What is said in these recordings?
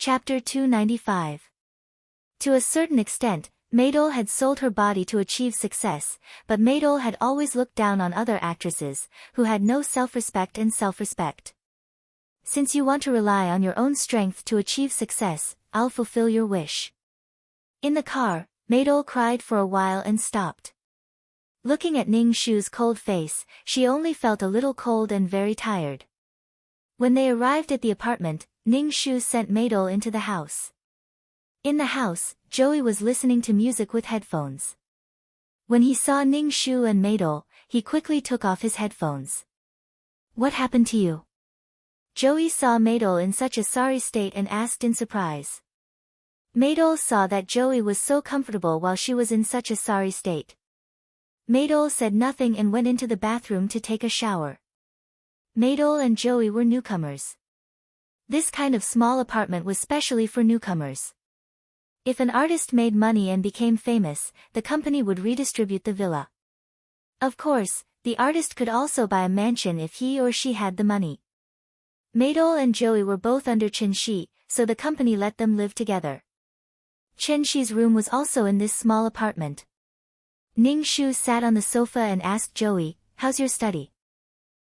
Chapter 295. To a certain extent, Maydol had sold her body to achieve success, but Maydol had always looked down on other actresses, who had no self-respect and self-respect. Since you want to rely on your own strength to achieve success, I'll fulfill your wish. In the car, Maydol cried for a while and stopped. Looking at Ning Shu's cold face, she only felt a little cold and very tired. When they arrived at the apartment, Ning Shu sent Maydol into the house. In the house, Joey was listening to music with headphones. When he saw Ning Shu and Maydol, he quickly took off his headphones. "What happened to you?" Joey saw Maydol in such a sorry state and asked in surprise. Maydol saw that Joey was so comfortable while she was in such a sorry state. Maydol said nothing and went into the bathroom to take a shower. Maydol and Joey were newcomers. This kind of small apartment was specially for newcomers. If an artist made money and became famous, the company would redistribute the villa. Of course, the artist could also buy a mansion if he or she had the money. Maydol and Joey were both under Chen Shi, so the company let them live together. Chen Shi's room was also in this small apartment. Ning Shu sat on the sofa and asked Joey, "How's your study?"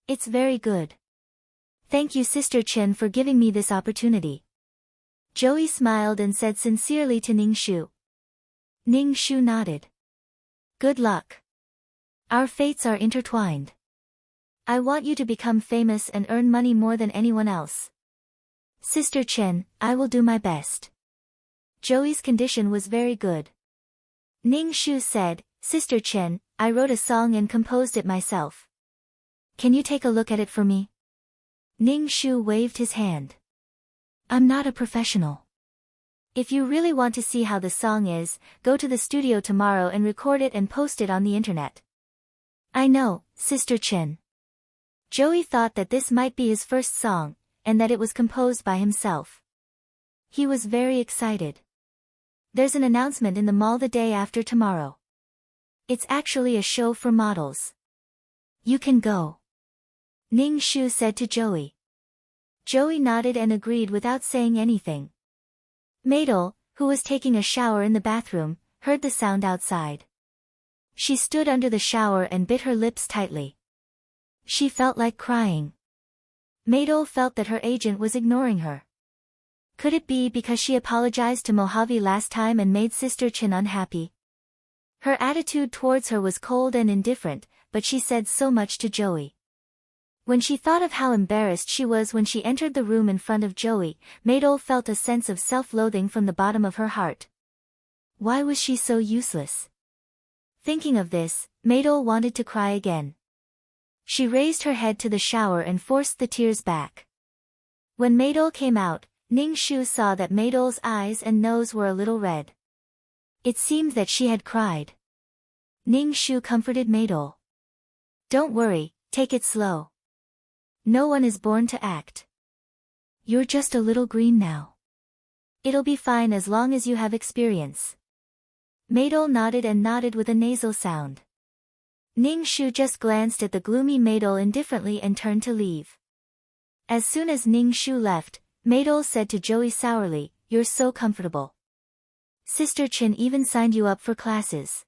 "It's very good. Thank you Sister Chen for giving me this opportunity." Joey smiled and said sincerely to Ning Shu. Ning Shu nodded. "Good luck. Our fates are intertwined. I want you to become famous and earn money more than anyone else. Sister Chen, I will do my best." Joey's condition was very good. Ning Shu said, "Sister Chen, I wrote a song and composed it myself. Can you take a look at it for me?" Ning Shu waved his hand. "I'm not a professional. If you really want to see how the song is, go to the studio tomorrow and record it and post it on the internet." "I know, Sister Chen." Joey thought that this might be his first song, and that it was composed by himself. He was very excited. "There's an announcement in the mall the day after tomorrow. It's actually a show for models. You can go," Ning Shu said to Joey. Joey nodded and agreed without saying anything. Maydol, who was taking a shower in the bathroom, heard the sound outside. She stood under the shower and bit her lips tightly. She felt like crying. Maydol felt that her agent was ignoring her. Could it be because she apologized to Mojave last time and made Sister Chen unhappy? Her attitude towards her was cold and indifferent, but she said so much to Joey. When she thought of how embarrassed she was when she entered the room in front of Joey, Maydol felt a sense of self-loathing from the bottom of her heart. Why was she so useless? Thinking of this, Maydol wanted to cry again. She raised her head to the shower and forced the tears back. When Maydol came out, Ning Shu saw that Maydol's eyes and nose were a little red. It seemed that she had cried. Ning Shu comforted Maydol. "Don't worry, take it slow. No one is born to act. You're just a little green now. It'll be fine as long as you have experience." Maydol nodded and nodded with a nasal sound. Ning Shu just glanced at the gloomy Maydol indifferently and turned to leave. As soon as Ning Shu left, Maydol said to Joey sourly, "You're so comfortable. Sister Chen even signed you up for classes.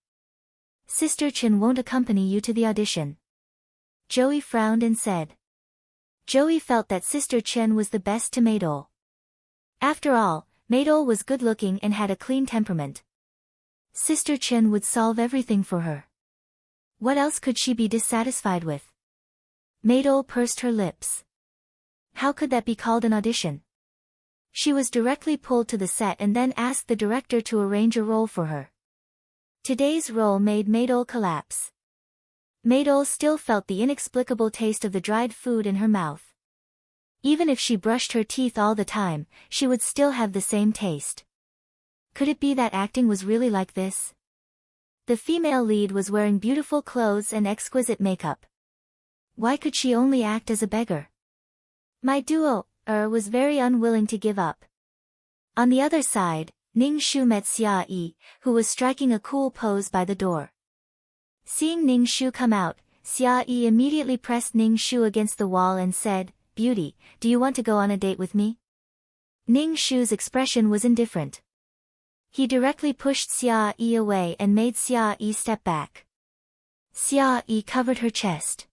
Sister Chen won't accompany you to the audition." Joey frowned and said. Joey felt that Sister Chen was the best to Maydol. After all, Maydol was good-looking and had a clean temperament. Sister Chen would solve everything for her. What else could she be dissatisfied with? Maydol pursed her lips. How could that be called an audition? She was directly pulled to the set and then asked the director to arrange a role for her. Today's role made Maydol collapse. Maydol still felt the inexplicable taste of the dried food in her mouth. Even if she brushed her teeth all the time, she would still have the same taste. Could it be that acting was really like this? The female lead was wearing beautiful clothes and exquisite makeup. Why could she only act as a beggar? My duo, was very unwilling to give up. On the other side, Ning Shu met Xia Yi, who was striking a cool pose by the door. Seeing Ning Shu come out, Xia Yi immediately pressed Ning Shu against the wall and said, "Beauty, do you want to go on a date with me?" Ning Shu's expression was indifferent. He directly pushed Xia Yi away and made Xia Yi step back. Xia Yi covered her chest.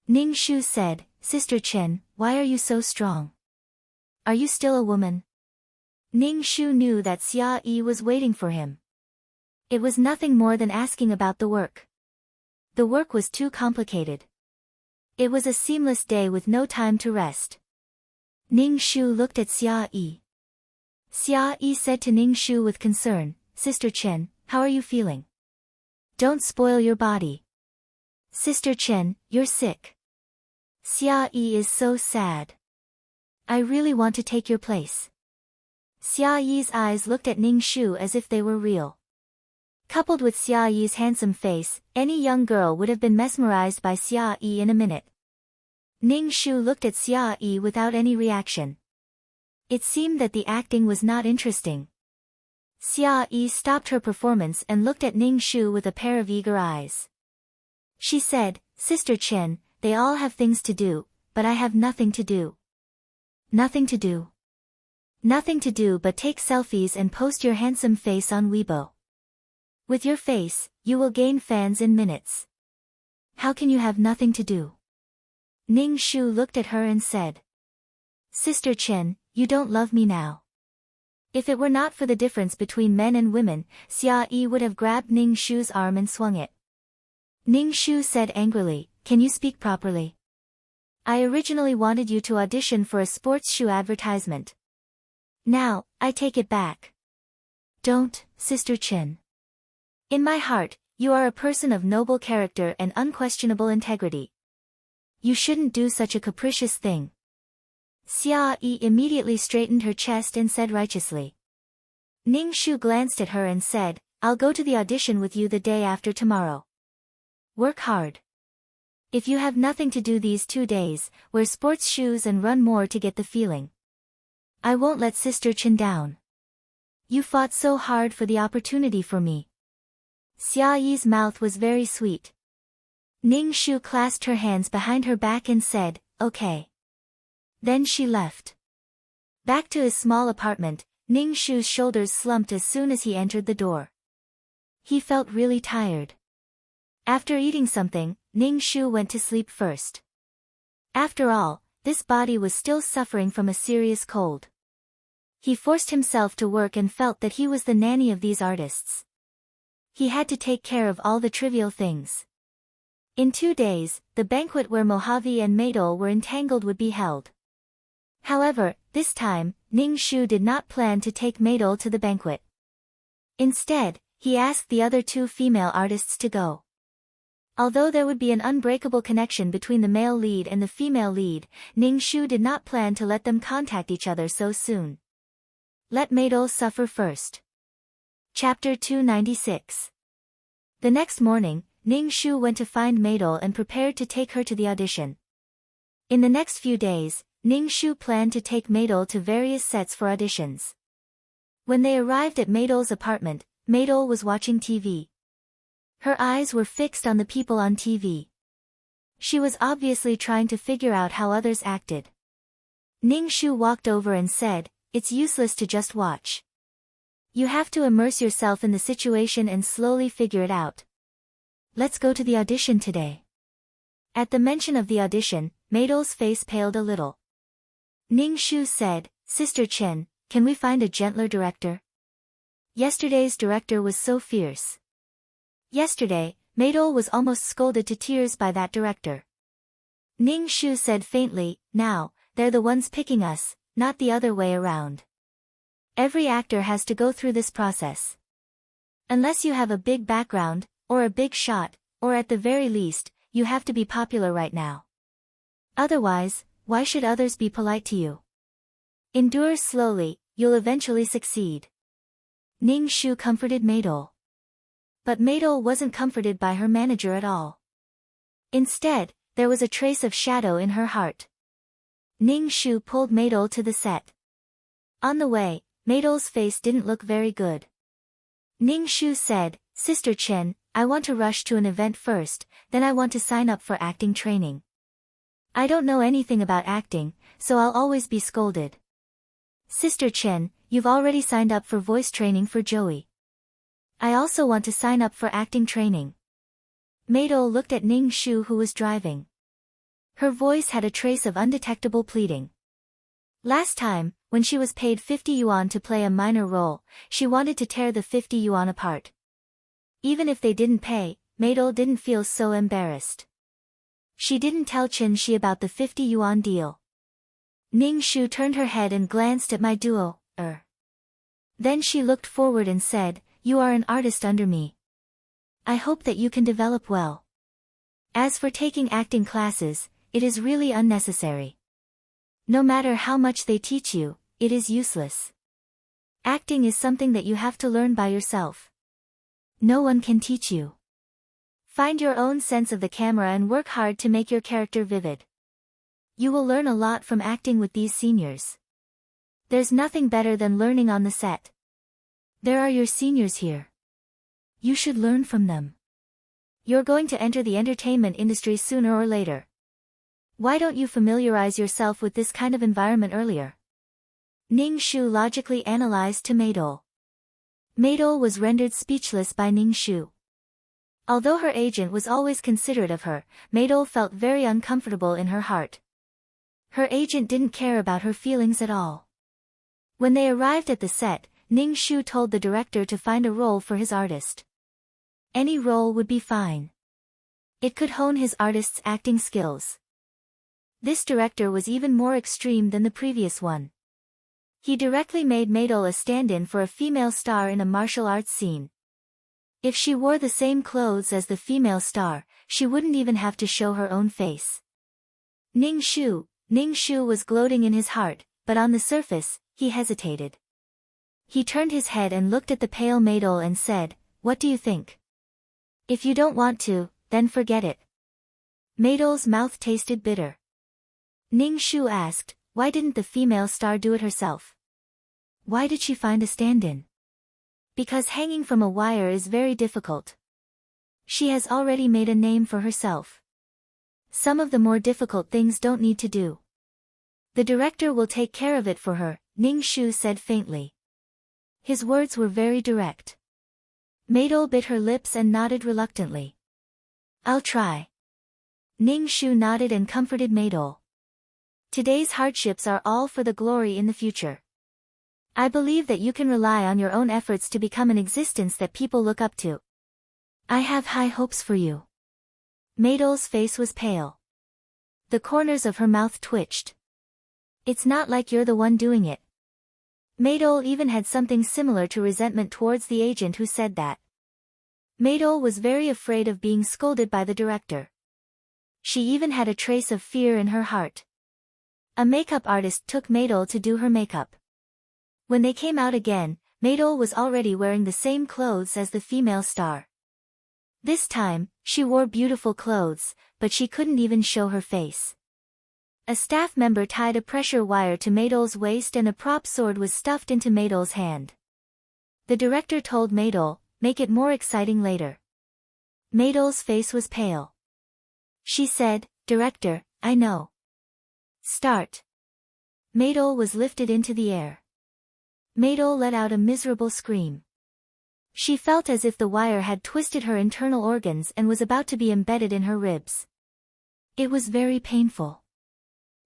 Ning Shu said, "Sister Chen, why are you so strong? Are you still a woman?" Ning Shu knew that Xia Yi was waiting for him. It was nothing more than asking about the work. The work was too complicated. It was a seamless day with no time to rest. Ning Shu looked at Xia Yi. Xia Yi said to Ning Shu with concern, "Sister Chen, how are you feeling? Don't spoil your body. Sister Chen, you're sick. Xia Yi is so sad. I really want to take your place." Xia Yi's eyes looked at Ning Shu as if they were real. Coupled with Xia Yi's handsome face, any young girl would have been mesmerized by Xia Yi in a minute. Ning Shu looked at Xia Yi without any reaction. It seemed that the acting was not interesting. Xia Yi stopped her performance and looked at Ning Shu with a pair of eager eyes. She said, "Sister Chen, they all have things to do, but I have nothing to do." "Nothing to do?" "Nothing to do but take selfies and post your handsome face on Weibo. With your face, you will gain fans in minutes. How can you have nothing to do?" Ning Shu looked at her and said, "Sister Chen, you don't love me now." If it were not for the difference between men and women, Xia Yi would have grabbed Ning Shu's arm and swung it. Ning Shu said angrily, "Can you speak properly? I originally wanted you to audition for a sports shoe advertisement. Now, I take it back." "Don't, Sister Chen. In my heart, you are a person of noble character and unquestionable integrity. You shouldn't do such a capricious thing." Xia Yi immediately straightened her chest and said righteously. Ning Shu glanced at her and said, "I'll go to the audition with you the day after tomorrow. Work hard. If you have nothing to do these 2 days, wear sports shoes and run more to get the feeling. I won't let Sister Chen down. You fought so hard for the opportunity for me." Xia Yi's mouth was very sweet. Ning Shu clasped her hands behind her back and said, "Okay." Then she left. Back to his small apartment, Ning Shu's shoulders slumped as soon as he entered the door. He felt really tired. After eating something, Ning Shu went to sleep first. After all, this body was still suffering from a serious cold. He forced himself to work and felt that he was the nanny of these artists. He had to take care of all the trivial things. In 2 days, the banquet where Mojave and Maydol were entangled would be held. However, this time, Ning Shu did not plan to take Maydol to the banquet. Instead, he asked the other 2 female artists to go. Although there would be an unbreakable connection between the male lead and the female lead, Ning Shu did not plan to let them contact each other so soon. Let Maydol suffer first. Chapter 296. The next morning, Ning Shu went to find Maydol and prepared to take her to the audition. In the next few days, Ning Shu planned to take Maydol to various sets for auditions. When they arrived at Maydol's apartment, Maydol was watching TV. Her eyes were fixed on the people on TV. She was obviously trying to figure out how others acted. Ning Shu walked over and said, "It's useless to just watch. You have to immerse yourself in the situation and slowly figure it out. Let's go to the audition today." At the mention of the audition, Maydol's face paled a little. Ning Shu said, "Sister Chen, can we find a gentler director? Yesterday's director was so fierce. Yesterday, Maydol was almost scolded to tears by that director." Ning Shu said faintly, "Now, they're the ones picking us, not the other way around. Every actor has to go through this process. Unless you have a big background, or a big shot, or at the very least, you have to be popular right now. Otherwise, why should others be polite to you? Endure slowly, you'll eventually succeed." Ning Shu comforted Maydol. But Maydol wasn't comforted by her manager at all. Instead, there was a trace of shadow in her heart. Ning Shu pulled Maydol to the set. On the way, Maydol's face didn't look very good. Ning Shu said, "Sister Chen, I want to rush to an event first, then I want to sign up for acting training. I don't know anything about acting, so I'll always be scolded." Sister Chen, you've already signed up for voice training for Joey. I also want to sign up for acting training. Maidol looked at Ning Shu who was driving. Her voice had a trace of undetectable pleading. Last time, when she was paid 50 yuan to play a minor role, she wanted to tear the 50 yuan apart. Even if they didn't pay, Maidol didn't feel so embarrassed. She didn't tell Qin Shi about the 50 yuan deal. Ning Shu turned her head and glanced at my duo, Then she looked forward and said, "You are an artist under me. I hope that you can develop well. As for taking acting classes, it is really unnecessary. No matter how much they teach you, it is useless. Acting is something that you have to learn by yourself. No one can teach you. Find your own sense of the camera and work hard to make your character vivid. You will learn a lot from acting with these seniors. There's nothing better than learning on the set. There are your seniors here. You should learn from them. You're going to enter the entertainment industry sooner or later. Why don't you familiarize yourself with this kind of environment earlier?" Ning Shu logically analyzed to Maidol. Maidol was rendered speechless by Ning Shu. Although her agent was always considerate of her, Maidol felt very uncomfortable in her heart. Her agent didn't care about her feelings at all. When they arrived at the set, Ning Shu told the director to find a role for his artist. Any role would be fine. It could hone his artist's acting skills. This director was even more extreme than the previous one. He directly made Maidol a stand-in for a female star in a martial arts scene. If she wore the same clothes as the female star, she wouldn't even have to show her own face. Ning Shu was gloating in his heart, but on the surface, he hesitated. He turned his head and looked at the pale Maidol and said, "What do you think? If you don't want to, then forget it." Maidol's mouth tasted bitter. Ning Shu asked, "Why didn't the female star do it herself? Why did she find a stand-in?" "Because hanging from a wire is very difficult. She has already made a name for herself. Some of the more difficult things don't need to do. The director will take care of it for her," Ning Shu said faintly. His words were very direct. Maidol bit her lips and nodded reluctantly. "I'll try." Ning Shu nodded and comforted Maidol. "Today's hardships are all for the glory in the future. I believe that you can rely on your own efforts to become an existence that people look up to. I have high hopes for you." Maidol's face was pale. The corners of her mouth twitched. "It's not like you're the one doing it." Maidol even had something similar to resentment towards the agent who said that. Maidol was very afraid of being scolded by the director. She even had a trace of fear in her heart. A makeup artist took Maidol to do her makeup. When they came out again, Maidol was already wearing the same clothes as the female star. This time, she wore beautiful clothes, but she couldn't even show her face. A staff member tied a pressure wire to Maidol's waist and a prop sword was stuffed into Maidol's hand. The director told Maidol, "Make it more exciting later." Maidol's face was pale. She said, "Director, I know. Start." Maidol was lifted into the air. Maidol let out a miserable scream. She felt as if the wire had twisted her internal organs and was about to be embedded in her ribs. It was very painful.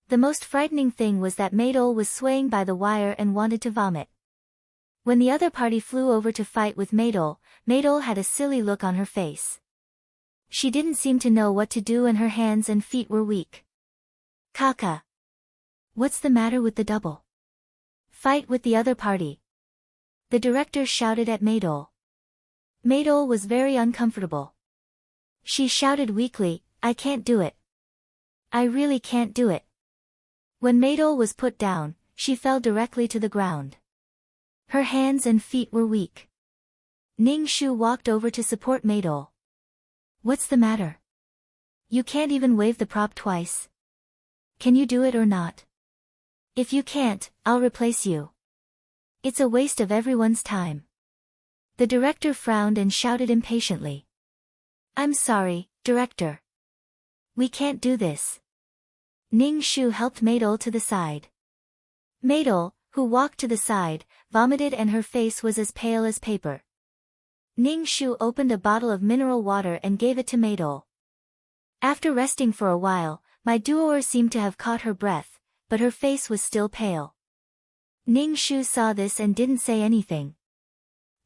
The most frightening thing was that Maidol was swaying by the wire and wanted to vomit. When the other party flew over to fight with Maidol, Maidol had a silly look on her face. She didn't seem to know what to do and her hands and feet were weak. "Kaka. What's the matter with the double? Fight with the other party." The director shouted at Maidol. Maidol was very uncomfortable. She shouted weakly, "I can't do it. I really can't do it." When Maidol was put down, she fell directly to the ground. Her hands and feet were weak. Ning Shu walked over to support Maidol. "What's the matter? You can't even wave the prop twice. Can you do it or not? If you can't, I'll replace you. It's a waste of everyone's time." The director frowned and shouted impatiently. "I'm sorry, director. We can't do this." Ning Shu helped Maidol to the side. Maidol, who walked to the side, vomited and her face was as pale as paper. Ning Shu opened a bottle of mineral water and gave it to Maydol. After resting for a while, my duoer seemed to have caught her breath, but her face was still pale. Ning Shu saw this and didn't say anything.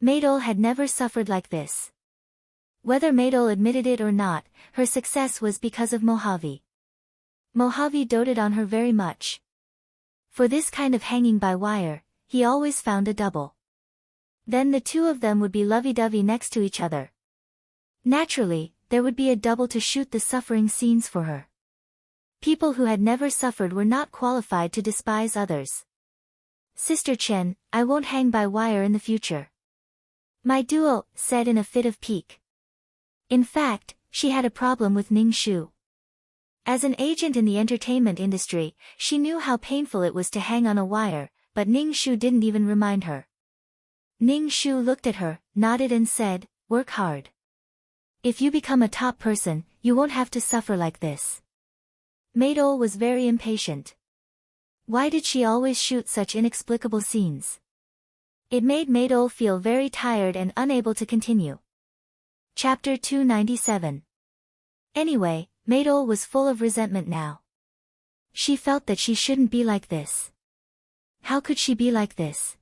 Maydol had never suffered like this. Whether Maydol admitted it or not, her success was because of Mojave. Mojave doted on her very much. For this kind of hanging by wire, he always found a double. Then the two of them would be lovey-dovey next to each other. Naturally, there would be a double to shoot the suffering scenes for her. People who had never suffered were not qualified to despise others. Sister Chen, I won't hang by wire in the future. My duo said in a fit of pique. In fact, she had a problem with Ning Shu. As an agent in the entertainment industry, she knew how painful it was to hang on a wire, but Ning Shu didn't even remind her. Ning Shu looked at her, nodded and said, "Work hard. If you become a top person, you won't have to suffer like this." Maydol was very impatient. Why did she always shoot such inexplicable scenes? It made Maydol feel very tired and unable to continue. Chapter 297. Anyway, Maydol was full of resentment now. She felt that she shouldn't be like this. How could she be like this?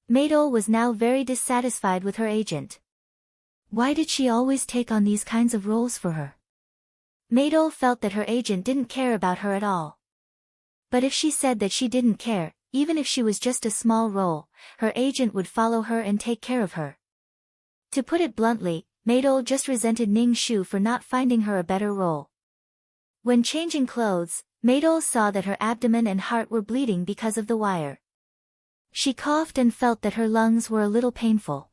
Maydol was now very dissatisfied with her agent. Why did she always take on these kinds of roles for her? Maydol felt that her agent didn't care about her at all. But if she said that she didn't care, even if she was just a small role, her agent would follow her and take care of her. To put it bluntly, Maydol just resented Ning Shu for not finding her a better role. When changing clothes, Maydol saw that her abdomen and heart were bleeding because of the wire. She coughed and felt that her lungs were a little painful.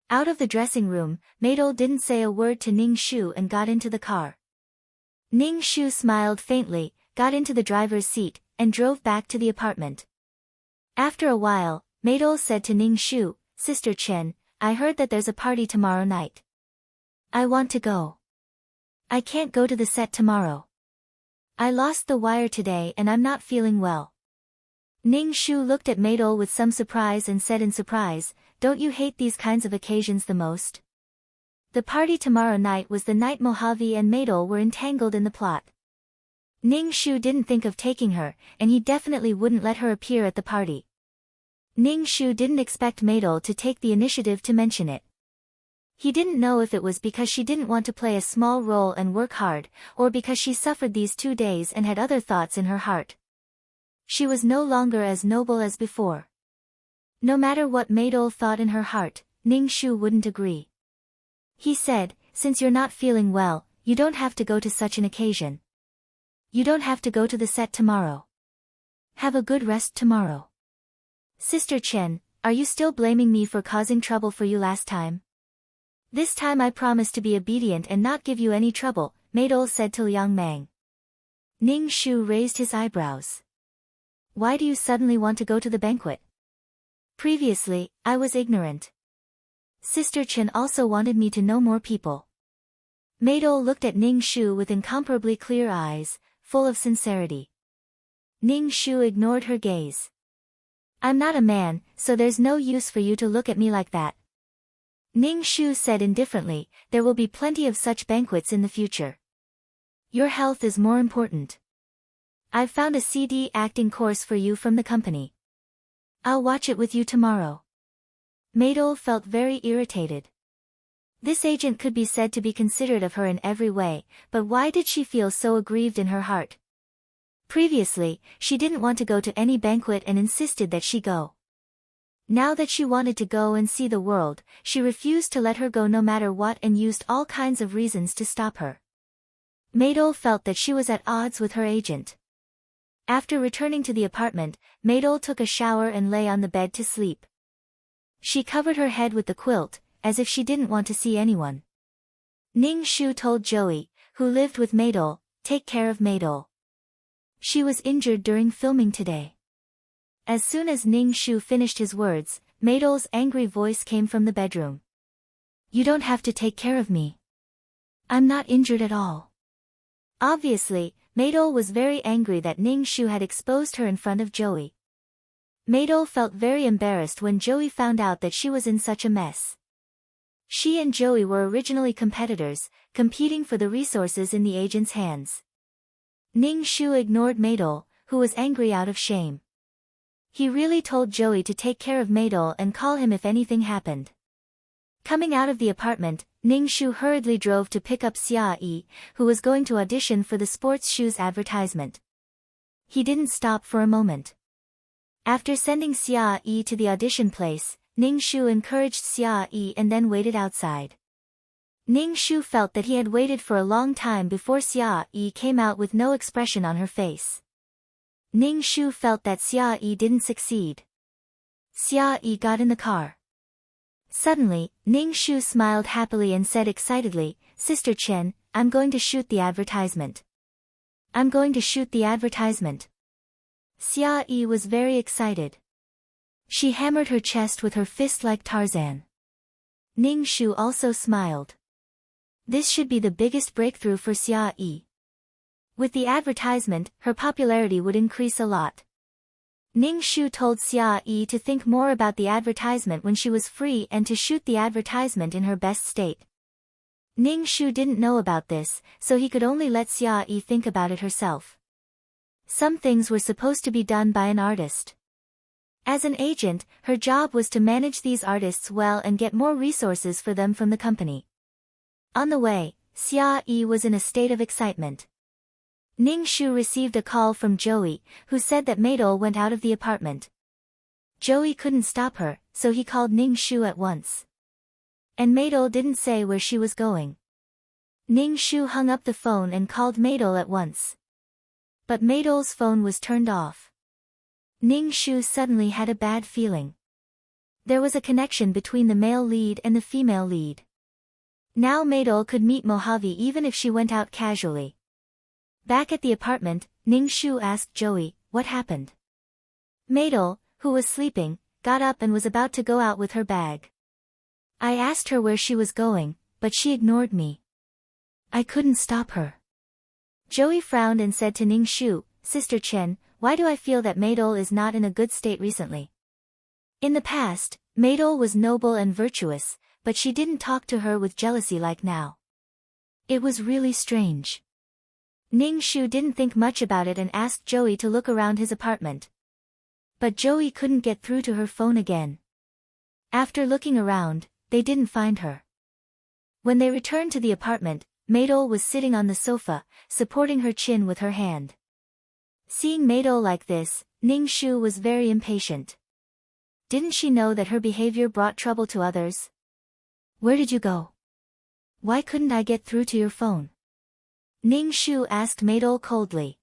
Out of the dressing room, Maydol didn't say a word to Ning Shu and got into the car. Ning Shu smiled faintly, got into the driver's seat, and drove back to the apartment. After a while, Maydol said to Ning Shu, "Sister Chen, I heard that there's a party tomorrow night. I want to go. I can't go to the set tomorrow. I lost the wire today and I'm not feeling well." Ning Shu looked at Maydol with some surprise and said in surprise, "Don't you hate these kinds of occasions the most?" The party tomorrow night was the night Mojave and Maydol were entangled in the plot. Ning Shu didn't think of taking her, and he definitely wouldn't let her appear at the party. Ning Shu didn't expect Maydol to take the initiative to mention it. He didn't know if it was because she didn't want to play a small role and work hard, or because she suffered these 2 days and had other thoughts in her heart. She was no longer as noble as before. No matter what Maydol thought in her heart, Ning Shu wouldn't agree. He said, "Since you're not feeling well, you don't have to go to such an occasion. You don't have to go to the set tomorrow. Have a good rest tomorrow." "Sister Chen, are you still blaming me for causing trouble for you last time?" "This time I promise to be obedient and not give you any trouble," Maydol said to Liang Mang. Ning Shu raised his eyebrows. "Why do you suddenly want to go to the banquet?" "Previously, I was ignorant. Sister Chen also wanted me to know more people." Maydol looked at Ning Shu with incomparably clear eyes, full of sincerity. Ning Shu ignored her gaze. "I'm not a man, so there's no use for you to look at me like that." Ning Shu said indifferently, "There will be plenty of such banquets in the future. Your health is more important. I've found a CD acting course for you from the company. I'll watch it with you tomorrow." Maydol felt very irritated. This agent could be said to be considerate of her in every way, but why did she feel so aggrieved in her heart? Previously, she didn't want to go to any banquet and insisted that she go. Now that she wanted to go and see the world, she refused to let her go no matter what and used all kinds of reasons to stop her. Maydol felt that she was at odds with her agent. After returning to the apartment, Maydol took a shower and lay on the bed to sleep. She covered her head with the quilt, as if she didn't want to see anyone. Ning Shu told Joey, who lived with Maydol, "Take care of Maydol. She was injured during filming today." As soon as Ning Shu finished his words, Maydol's angry voice came from the bedroom. "You don't have to take care of me. I'm not injured at all." Obviously, Maydol was very angry that Ning Shu had exposed her in front of Joey. Maydol felt very embarrassed when Joey found out that she was in such a mess. She and Joey were originally competitors, competing for the resources in the agent's hands. Ning Shu ignored Maydol, who was angry out of shame. He really told Joey to take care of Maydol and call him if anything happened. Coming out of the apartment, Ning Shu hurriedly drove to pick up Xia Yi, who was going to audition for the sports shoes advertisement. He didn't stop for a moment. After sending Xia Yi to the audition place, Ning Shu encouraged Xia Yi and then waited outside. Ning Shu felt that he had waited for a long time before Xia Yi came out with no expression on her face. Ning Shu felt that Xia Yi didn't succeed. Xia Yi got in the car. Suddenly, Ning Shu smiled happily and said excitedly, "Sister Chen, I'm going to shoot the advertisement. I'm going to shoot the advertisement." Xia Yi was very excited. She hammered her chest with her fist like Tarzan. Ning Shu also smiled. This should be the biggest breakthrough for Xia Yi. With the advertisement, her popularity would increase a lot. Ning Shu told Xia Yi to think more about the advertisement when she was free and to shoot the advertisement in her best state. Ning Shu didn't know about this, so he could only let Xia Yi think about it herself. Some things were supposed to be done by an artist. As an agent, her job was to manage these artists well and get more resources for them from the company. On the way, Xia Yi was in a state of excitement. Ning Shu received a call from Joey, who said that Maydol went out of the apartment. Joey couldn't stop her, so he called Ning Shu at once. And Maydol didn't say where she was going. Ning Shu hung up the phone and called Maydol at once. But Maydol's phone was turned off. Ning Shu suddenly had a bad feeling. There was a connection between the male lead and the female lead. Now Maydol could meet Mojave even if she went out casually. Back at the apartment, Ning Shu asked Joey, "What happened?" Maydol, who was sleeping, got up and was about to go out with her bag. "I asked her where she was going, but she ignored me. I couldn't stop her." Joey frowned and said to Ning Shu, "Sister Chen, why do I feel that Maydol is not in a good state recently?" In the past, Maydol was noble and virtuous, but she didn't talk to her with jealousy like now. It was really strange. Ning Shu didn't think much about it and asked Joey to look around his apartment. But Joey couldn't get through to her phone again. After looking around, they didn't find her. When they returned to the apartment, Maydol was sitting on the sofa, supporting her chin with her hand. Seeing Maydol like this, Ning Shu was very impatient. Didn't she know that her behavior brought trouble to others? "Where did you go? Why couldn't I get through to your phone?" Ning Shu asked Maydol coldly.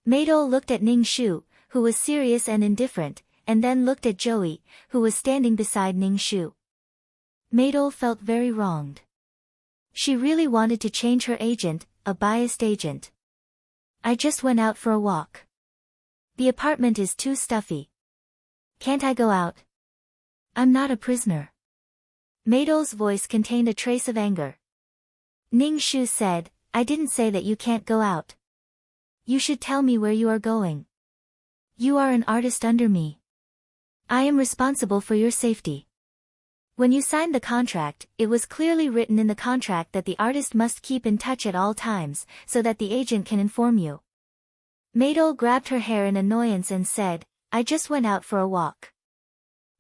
Maydol looked at Ning Shu, who was serious and indifferent, and then looked at Joey, who was standing beside Ning Shu. Maydol felt very wronged. She really wanted to change her agent, a biased agent. "I just went out for a walk. The apartment is too stuffy. Can't I go out? I'm not a prisoner." Maydol's voice contained a trace of anger. Ning Shu said, "I didn't say that you can't go out. You should tell me where you are going. You are an artist under me. I am responsible for your safety. When you signed the contract, it was clearly written in the contract that the artist must keep in touch at all times, so that the agent can inform you." Maydol grabbed her hair in annoyance and said, "I just went out for a walk.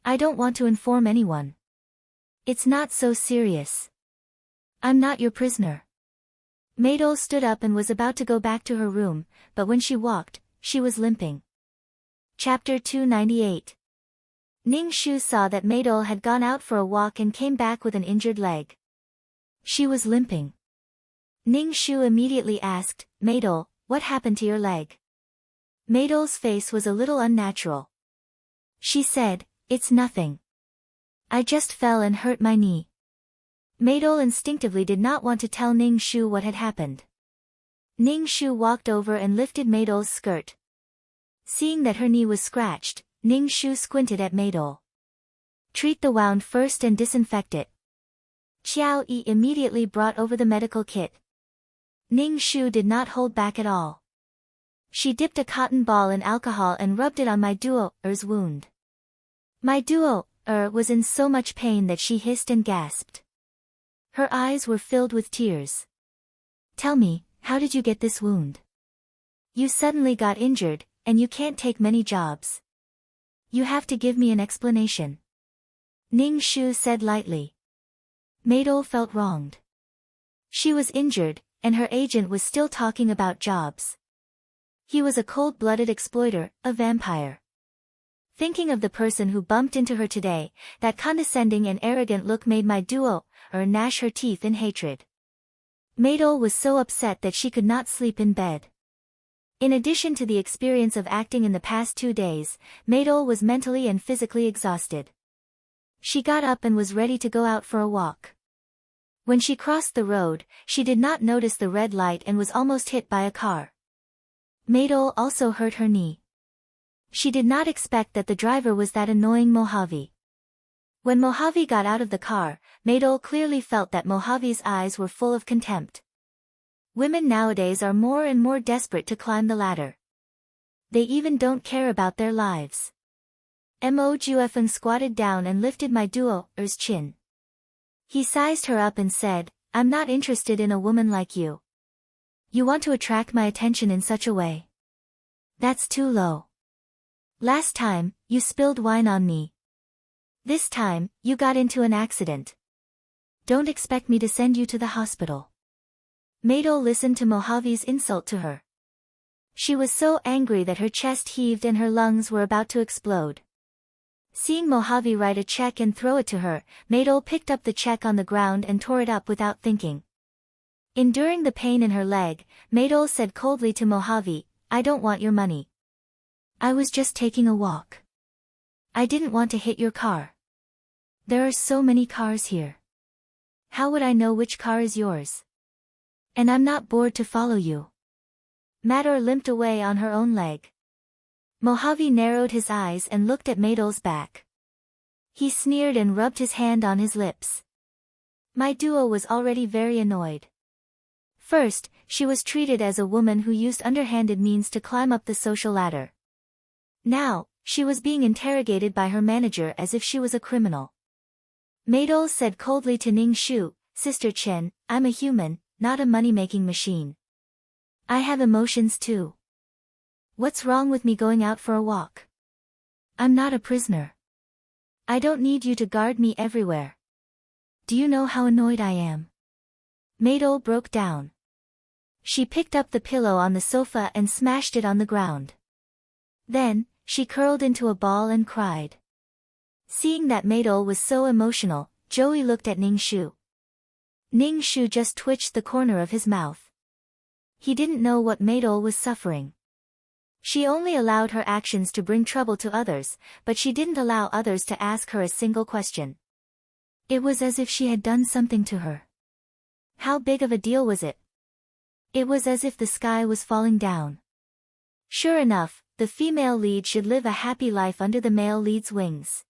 I don't want to inform anyone. It's not so serious. I'm not your prisoner." Maydol stood up and was about to go back to her room, but when she walked, she was limping. Chapter 298. Ning Shu saw that Maydol had gone out for a walk and came back with an injured leg. She was limping. Ning Shu immediately asked, "Maydol, what happened to your leg?" Maydol's face was a little unnatural. She said, "It's nothing. I just fell and hurt my knee." Maydol instinctively did not want to tell Ning Shu what had happened. Ning Shu walked over and lifted Maydol's skirt. Seeing that her knee was scratched, Ning Shu squinted at Maydol. "Treat the wound first and disinfect it." Xiao Yi immediately brought over the medical kit. Ning Shu did not hold back at all. She dipped a cotton ball in alcohol and rubbed it on my duo-er's wound. My duo-er was in so much pain that she hissed and gasped. Her eyes were filled with tears. Tell me, how did you get this wound? You suddenly got injured, and you can't take many jobs. You have to give me an explanation. Ning Shu said lightly. Maidol felt wronged. She was injured, and her agent was still talking about jobs. He was a cold-blooded exploiter, a vampire. Thinking of the person who bumped into her today, that condescending and arrogant look made my duo-er gnash her teeth in hatred. Maidol was so upset that she could not sleep in bed. In addition to the experience of acting in the past 2 days, Maidol was mentally and physically exhausted. She got up and was ready to go out for a walk. When she crossed the road, she did not notice the red light and was almost hit by a car. Maidol also hurt her knee. She did not expect that the driver was that annoying Mojave. When Mojave got out of the car, Maidol clearly felt that Mojave's eyes were full of contempt. Women nowadays are more and more desperate to climb the ladder. They even don't care about their lives. Mo-Juefeng squatted down and lifted my duo-er's chin. He sized her up and said, I'm not interested in a woman like you. You want to attract my attention in such a way? That's too low. Last time, you spilled wine on me. This time, you got into an accident. Don't expect me to send you to the hospital. Maidol listened to Mojave's insult to her. She was so angry that her chest heaved and her lungs were about to explode. Seeing Mojave write a check and throw it to her, Maidol picked up the check on the ground and tore it up without thinking. Enduring the pain in her leg, Maidol said coldly to Mojave, I don't want your money. I was just taking a walk. I didn't want to hit your car. There are so many cars here. How would I know which car is yours? And I'm not bored to follow you. Maidol limped away on her own leg. Mojave narrowed his eyes and looked at Maidol's back. He sneered and rubbed his hand on his lips. My duo was already very annoyed. First, she was treated as a woman who used underhanded means to climb up the social ladder. Now, she was being interrogated by her manager as if she was a criminal. Maidol said coldly to Ning Shu, Sister Chen, I'm a human, not a money-making machine. I have emotions too. What's wrong with me going out for a walk? I'm not a prisoner. I don't need you to guard me everywhere. Do you know how annoyed I am? Maidol broke down. She picked up the pillow on the sofa and smashed it on the ground. Then, she curled into a ball and cried. Seeing that Maidol was so emotional, Joey looked at Ning Shu. Ning Shu just twitched the corner of his mouth. He didn't know what Maidol was suffering. She only allowed her actions to bring trouble to others, but she didn't allow others to ask her a single question. It was as if she had done something to her. How big of a deal was it? It was as if the sky was falling down. Sure enough, the female lead should live a happy life under the male lead's wings.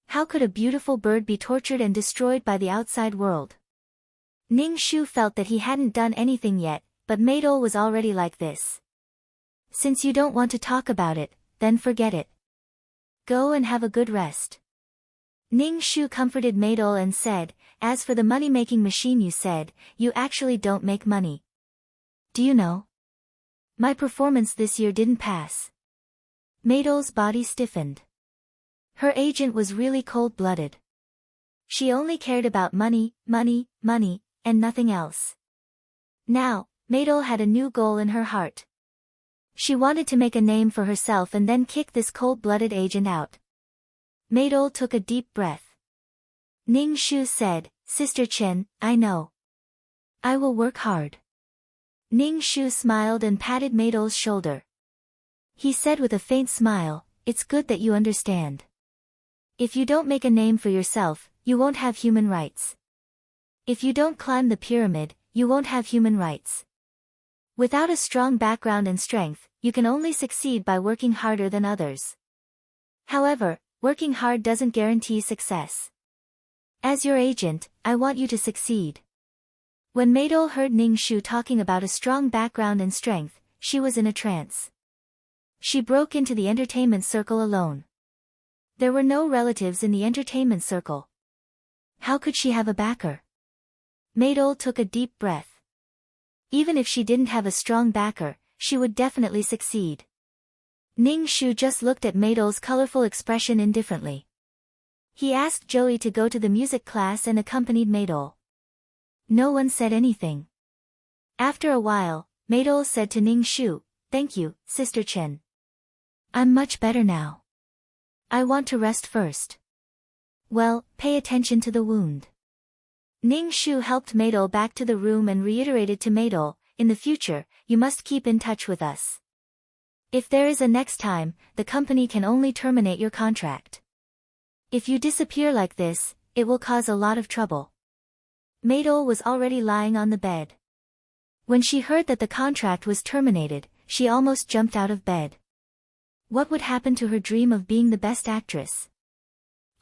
How could a beautiful bird be tortured and destroyed by the outside world? Ning Shu felt that he hadn't done anything yet, but Maidol was already like this. Since you don't want to talk about it, then forget it. Go and have a good rest. Ning Shu comforted Maidol and said, as for the money-making machine you said, you actually don't make money. Do you know? My performance this year didn't pass. Maidol's body stiffened. Her agent was really cold-blooded. She only cared about money, money, money, and nothing else. Now, Maidol had a new goal in her heart. She wanted to make a name for herself and then kick this cold-blooded agent out. Maidol took a deep breath. Ning Shu said, Sister Chen, I know. I will work hard. Ning Shu smiled and patted Maidol's shoulder. He said with a faint smile, it's good that you understand. If you don't make a name for yourself, you won't have human rights. If you don't climb the pyramid, you won't have human rights. Without a strong background and strength, you can only succeed by working harder than others. However, working hard doesn't guarantee success. As your agent, I want you to succeed. When Maidol heard Ning Shu talking about a strong background and strength, she was in a trance. She broke into the entertainment circle alone. There were no relatives in the entertainment circle. How could she have a backer? Maydol took a deep breath. Even if she didn't have a strong backer, she would definitely succeed. Ning Shu just looked at Maydol's colorful expression indifferently. He asked Joey to go to the music class and accompanied Maydol. No one said anything. After a while, Maydol said to Ning Shu, "Thank you, Sister Chen. I'm much better now. I want to rest first." "Well, pay attention to the wound." Ning Shu helped Maydol back to the room and reiterated to Maydol, "In the future, you must keep in touch with us. If there is a next time, the company can only terminate your contract. If you disappear like this, it will cause a lot of trouble." Maydol was already lying on the bed. When she heard that the contract was terminated, she almost jumped out of bed. What would happen to her dream of being the best actress?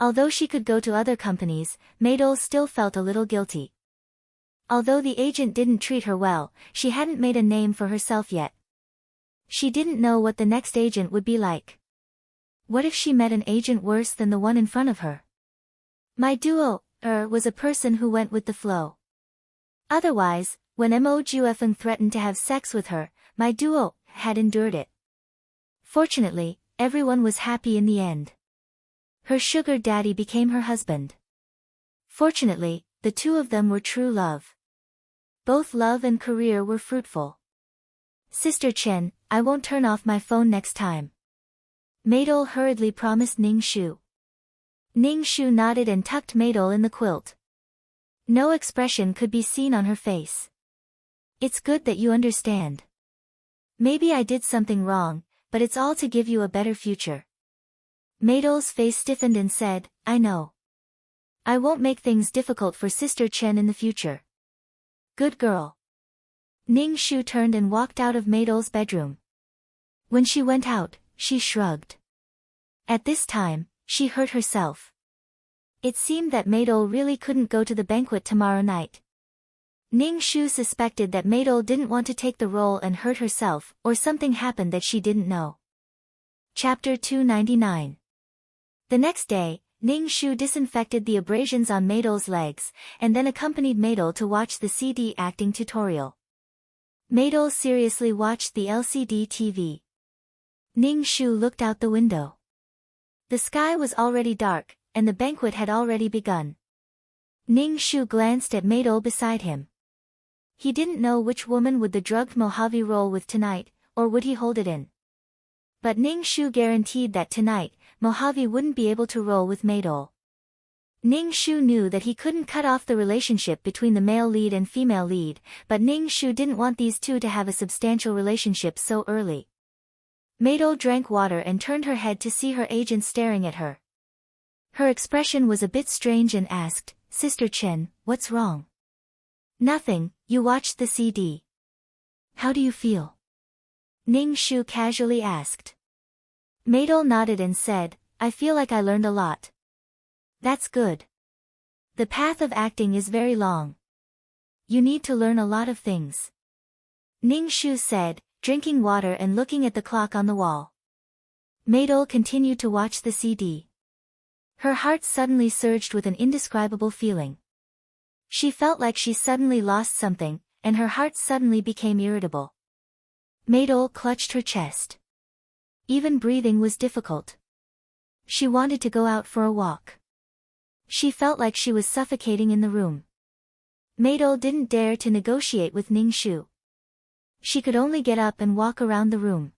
Although she could go to other companies, Maydol still felt a little guilty. Although the agent didn't treat her well, she hadn't made a name for herself yet. She didn't know what the next agent would be like. What if she met an agent worse than the one in front of her? My duo, was a person who went with the flow. Otherwise, when Mo Juefeng threatened to have sex with her, my duo had endured it. Fortunately, everyone was happy in the end. Her sugar daddy became her husband. Fortunately, the two of them were true love. Both love and career were fruitful. "Sister Chen, I won't turn off my phone next time." Maydol hurriedly promised Ning Shu. Ning Shu nodded and tucked Maydol in the quilt. No expression could be seen on her face. "It's good that you understand. Maybe I did something wrong, but it's all to give you a better future." Maydol's face stiffened and said, "I know. I won't make things difficult for Sister Chen in the future." "Good girl." Ning Shu turned and walked out of Maydol's bedroom. When she went out, she shrugged. At this time, she hurt herself. It seemed that Maydol really couldn't go to the banquet tomorrow night. Ning Shu suspected that Maydol didn't want to take the role and hurt herself, or something happened that she didn't know. Chapter 299. The next day, Ning Shu disinfected the abrasions on Maydol's legs, and then accompanied Maydol to watch the CD acting tutorial. Maydol seriously watched the LCD TV. Ning Shu looked out the window. The sky was already dark, and the banquet had already begun. Ning Shu glanced at Maydol beside him. He didn't know which woman would the drugged Mojave roll with tonight, or would he hold it in. But Ning Shu guaranteed that tonight, Mojave wouldn't be able to roll with Maydol. Ning Shu knew that he couldn't cut off the relationship between the male lead and female lead, but Ning Shu didn't want these two to have a substantial relationship so early. Maydol drank water and turned her head to see her agent staring at her. Her expression was a bit strange and asked, "Sister Chen, what's wrong?" "Nothing, you watched the CD. How do you feel?" Ning Shu casually asked. Maydol nodded and said, "I feel like I learned a lot." "That's good. The path of acting is very long. You need to learn a lot of things," Ning Shu said, drinking water and looking at the clock on the wall. Maydol continued to watch the CD. Her heart suddenly surged with an indescribable feeling. She felt like she suddenly lost something, and her heart suddenly became irritable. Maydol clutched her chest. Even breathing was difficult. She wanted to go out for a walk. She felt like she was suffocating in the room. Maydol didn't dare to negotiate with Ning Shu. She could only get up and walk around the room.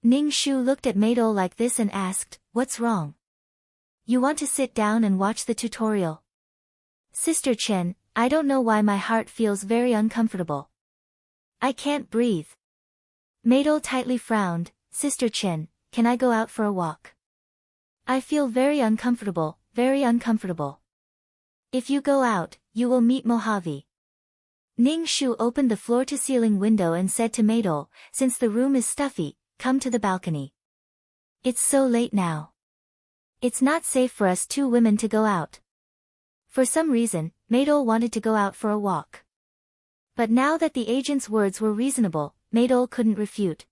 Ning Shu looked at Maydol like this and asked, "What's wrong? You want to sit down and watch the tutorial?" "Sister Chen, I don't know why my heart feels very uncomfortable. I can't breathe." Maydol tightly frowned. "Sister Chen, can I go out for a walk? I feel very uncomfortable, very uncomfortable." "If you go out, you will meet Mojave." Ning Shu opened the floor-to-ceiling window and said to Maydol, "Since the room is stuffy, come to the balcony. It's so late now. It's not safe for us two women to go out." For some reason, Maydol wanted to go out for a walk. But now that the agent's words were reasonable, Maydol couldn't refute.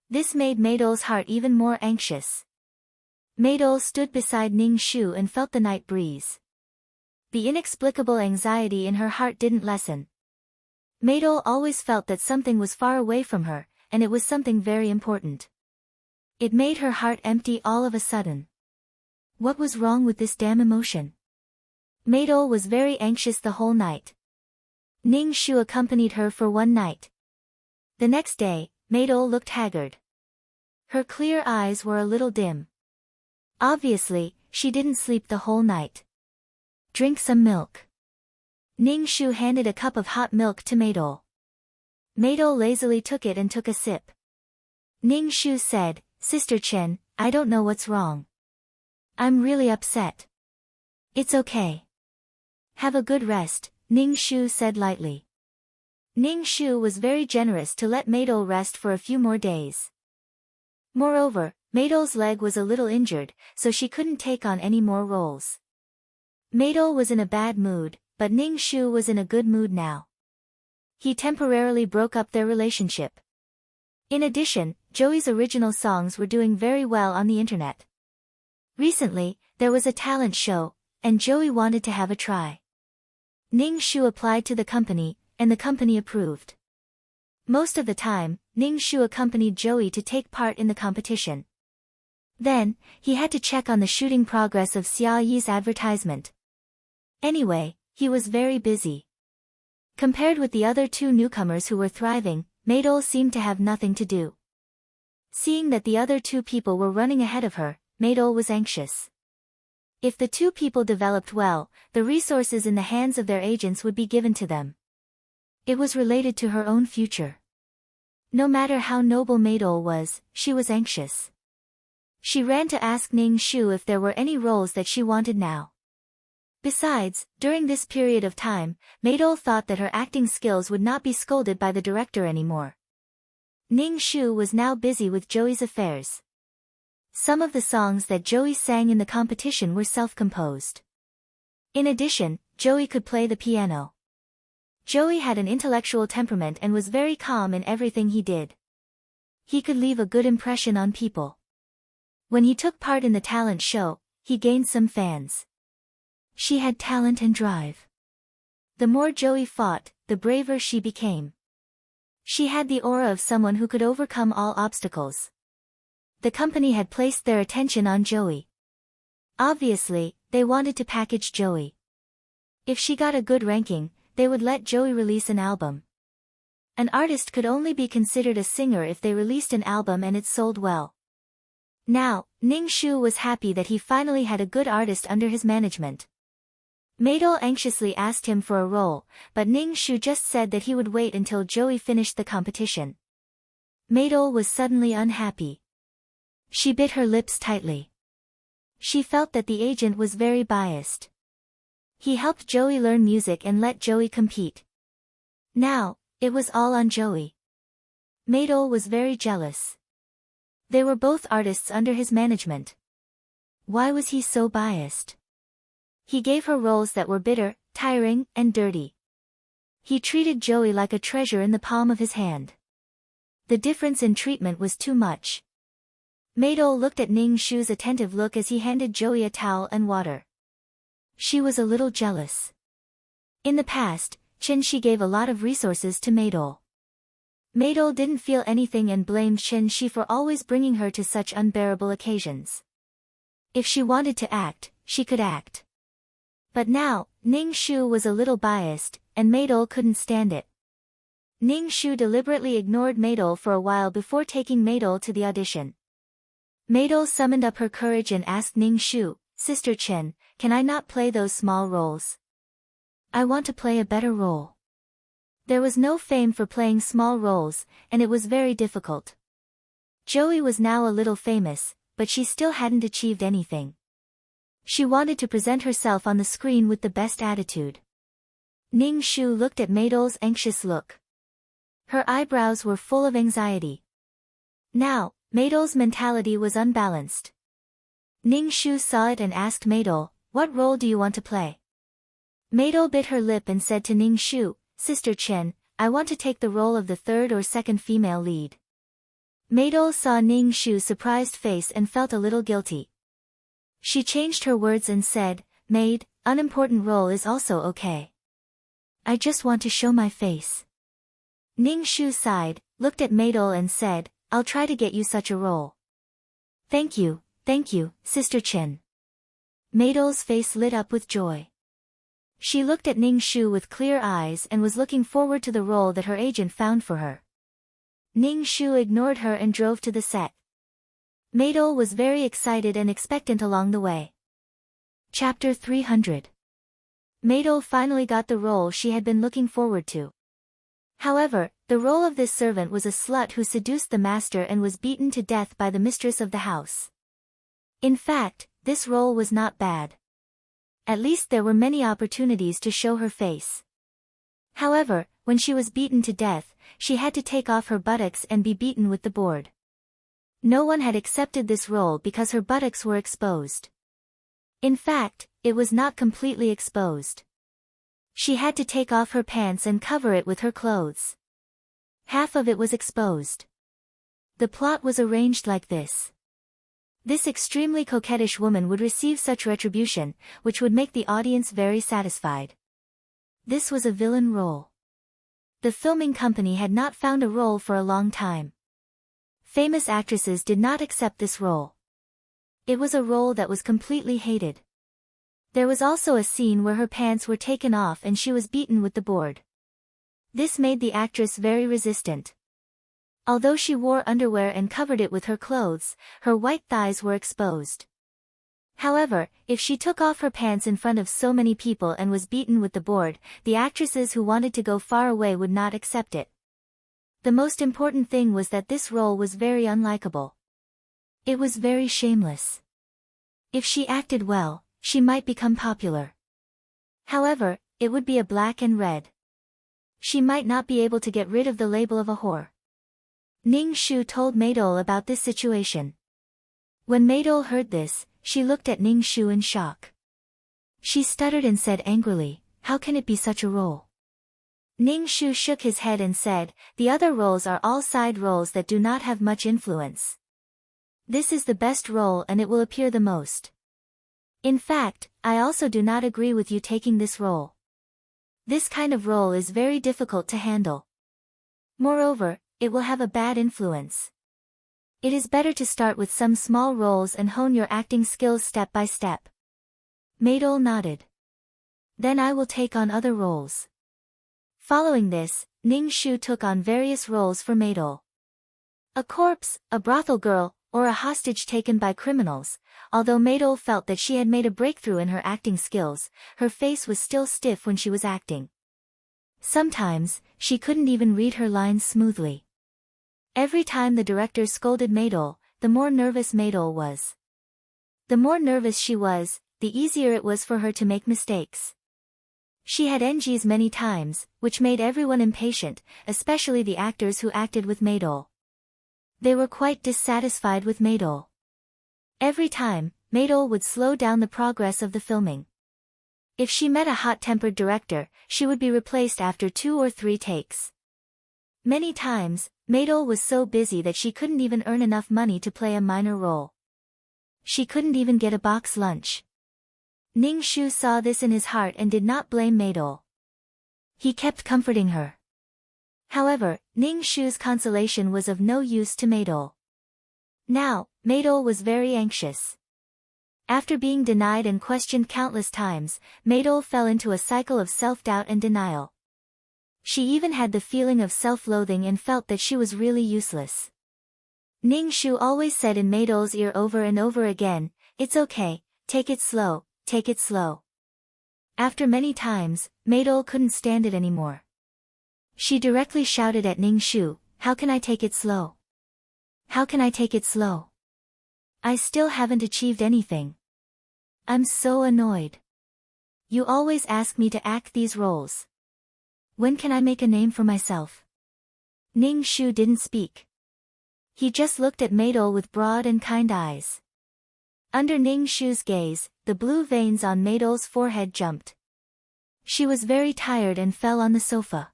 This made Maydol's heart even more anxious. Maydol stood beside Ning Shu and felt the night breeze. The inexplicable anxiety in her heart didn't lessen. Maydol always felt that something was far away from her, and it was something very important. It made her heart empty all of a sudden. What was wrong with this damn emotion? Maydol was very anxious the whole night. Ning Shu accompanied her for one night. The next day, Maydol looked haggard. Her clear eyes were a little dim. Obviously, she didn't sleep the whole night. Drink some milk. Ning Shu handed a cup of hot milk to Maydol. Maydol lazily took it and took a sip. Ning Shu said, "Sister Chen, I don't know what's wrong. I'm really upset." "It's okay. Have a good rest," Ning Shu said lightly. Ning Shu was very generous to let Maydol rest for a few more days. Moreover, Maydol's leg was a little injured, so she couldn't take on any more roles. Maydol was in a bad mood, but Ning Shu was in a good mood now. He temporarily broke up their relationship. In addition, Joey's original songs were doing very well on the internet. Recently, there was a talent show, and Joey wanted to have a try. Ning Shu applied to the company, and the company approved. Most of the time, Ning Shu accompanied Joey to take part in the competition. Then, he had to check on the shooting progress of Xia Yi's advertisement. Anyway, he was very busy. Compared with the other two newcomers who were thriving, Maydol seemed to have nothing to do. Seeing that the other two people were running ahead of her, Maydol was anxious. If the two people developed well, the resources in the hands of their agents would be given to them. It was related to her own future. No matter how noble Maydol was, she was anxious. She ran to ask Ning Shu if there were any roles that she wanted now. Besides, during this period of time, Maydol thought that her acting skills would not be scolded by the director anymore. Ning Shu was now busy with Joey's affairs. Some of the songs that Joey sang in the competition were self-composed. In addition, Joey could play the piano. Joey had an intellectual temperament and was very calm in everything he did. He could leave a good impression on people. When he took part in the talent show, he gained some fans. She had talent and drive. The more Joey fought, the braver she became. She had the aura of someone who could overcome all obstacles. The company had placed their attention on Joey. Obviously, they wanted to package Joey. If she got a good ranking, they would let Joey release an album. An artist could only be considered a singer if they released an album and it sold well. Now, Ning Shu was happy that he finally had a good artist under his management. Maydol anxiously asked him for a role, but Ning Shu just said that he would wait until Joey finished the competition. Maydol was suddenly unhappy. She bit her lips tightly. She felt that the agent was very biased. He helped Joey learn music and let Joey compete. Now, it was all on Joey. Maydol was very jealous. They were both artists under his management. Why was he so biased? He gave her roles that were bitter, tiring, and dirty. He treated Joey like a treasure in the palm of his hand. The difference in treatment was too much. Maydol looked at Ning Shu's attentive look as he handed Joey a towel and water. She was a little jealous. In the past, Chen Shi gave a lot of resources to Maydol. Maydol didn't feel anything and blamed Chen Shi for always bringing her to such unbearable occasions. If she wanted to act, she could act. But now, Ning Shu was a little biased, and Maydol couldn't stand it. Ning Shu deliberately ignored Maydol for a while before taking Maydol to the audition. Maydol summoned up her courage and asked Ning Shu, "Sister Chen, can I not play those small roles? I want to play a better role." There was no fame for playing small roles, and it was very difficult. Joey was now a little famous, but she still hadn't achieved anything. She wanted to present herself on the screen with the best attitude. Ning Shu looked at Maydol's anxious look. Her eyebrows were full of anxiety. Now, Maydol's mentality was unbalanced. Ning Shu saw it and asked Maydol, "What role do you want to play?" Maydol bit her lip and said to Ning Shu, "Sister Chen, I want to take the role of the third or second female lead. Maydol saw Ning Shu's surprised face and felt a little guilty. She changed her words and said, "Maid, unimportant role is also okay. I just want to show my face." Ning Shu sighed, looked at Maydol and said, "I'll try to get you such a role." Thank you, Sister Chen." Maydol's face lit up with joy. She looked at Ning Shu with clear eyes and was looking forward to the role that her agent found for her. Ning Shu ignored her and drove to the set. Maydol was very excited and expectant along the way. Chapter 300. Maydol finally got the role she had been looking forward to. However, the role of this servant was a slut who seduced the master and was beaten to death by the mistress of the house. In fact, this role was not bad. At least there were many opportunities to show her face. However, when she was beaten to death, she had to take off her buttocks and be beaten with the board. No one had accepted this role because her buttocks were exposed. In fact, it was not completely exposed. She had to take off her pants and cover it with her clothes. Half of it was exposed. The plot was arranged like this. This extremely coquettish woman would receive such retribution, which would make the audience very satisfied. This was a villain role. The filming company had not found a role for a long time. Famous actresses did not accept this role. It was a role that was completely hated. There was also a scene where her pants were taken off and she was beaten with the board. This made the actress very resistant. Although she wore underwear and covered it with her clothes, her white thighs were exposed. However, if she took off her pants in front of so many people and was beaten with the board, the actresses who wanted to go far away would not accept it. The most important thing was that this role was very unlikable. It was very shameless. If she acted well, she might become popular. However, it would be a black and red. She might not be able to get rid of the label of a whore. Ning Shu told Maydol about this situation. When Maydol heard this, she looked at Ning Shu in shock. She stuttered and said angrily, "How can it be such a role?" Ning Shu shook his head and said, "The other roles are all side roles that do not have much influence. This is the best role and it will appear the most. In fact, I also do not agree with you taking this role. This kind of role is very difficult to handle. Moreover, it will have a bad influence. It is better to start with some small roles and hone your acting skills step by step." Maydol nodded. "Then I will take on other roles." Following this, Ning Shu took on various roles for Maydol. A corpse, a brothel girl, or a hostage taken by criminals. Although Maydol felt that she had made a breakthrough in her acting skills, her face was still stiff when she was acting. Sometimes, she couldn't even read her lines smoothly. Every time the director scolded Maydol, the more nervous Maydol was. The more nervous she was, the easier it was for her to make mistakes. She had NGs many times, which made everyone impatient, especially the actors who acted with Maydol. They were quite dissatisfied with Maydol. Every time, Maydol would slow down the progress of the filming. If she met a hot-tempered director, she would be replaced after 2 or 3 takes. Many times, Maydol was so busy that she couldn't even earn enough money to play a minor role. She couldn't even get a box lunch. Ning Shu saw this in his heart and did not blame Maydol. He kept comforting her. However, Ning Shu's consolation was of no use to Maydol. Now, Maydol was very anxious. After being denied and questioned countless times, Maydol fell into a cycle of self-doubt and denial. She even had the feeling of self-loathing and felt that she was really useless. Ning Shu always said in Maydol's ear over and over again, "It's okay, take it slow, take it slow." After many times, Maydol couldn't stand it anymore. She directly shouted at Ning Shu, "How can I take it slow? How can I take it slow? I still haven't achieved anything. I'm so annoyed. You always ask me to act these roles. When can I make a name for myself?" Ning Shu didn't speak. He just looked at Maydol with broad and kind eyes. Under Ning Shu's gaze, the blue veins on Maydol's forehead jumped. She was very tired and fell on the sofa.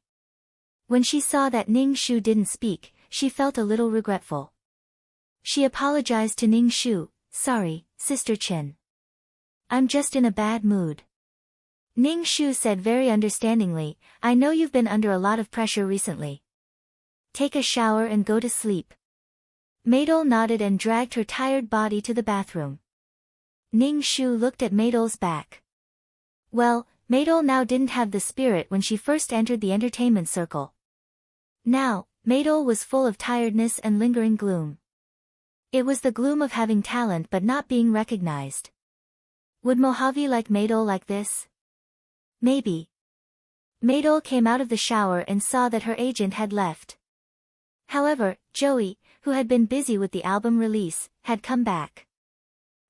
When she saw that Ning Shu didn't speak, she felt a little regretful. She apologized to Ning Shu. Sorry, Sister Chen. I'm just in a bad mood. Ning Shu said very understandingly, I know you've been under a lot of pressure recently. Take a shower and go to sleep. Maydol nodded and dragged her tired body to the bathroom. Ning Shu looked at Maydol's back. Well, Maydol now didn't have the spirit when she first entered the entertainment circle. Now, Maydol was full of tiredness and lingering gloom. It was the gloom of having talent but not being recognized. Would Mojave like Maydol like this? Maybe. Maydol came out of the shower and saw that her agent had left. However, Joey, who had been busy with the album release, had come back.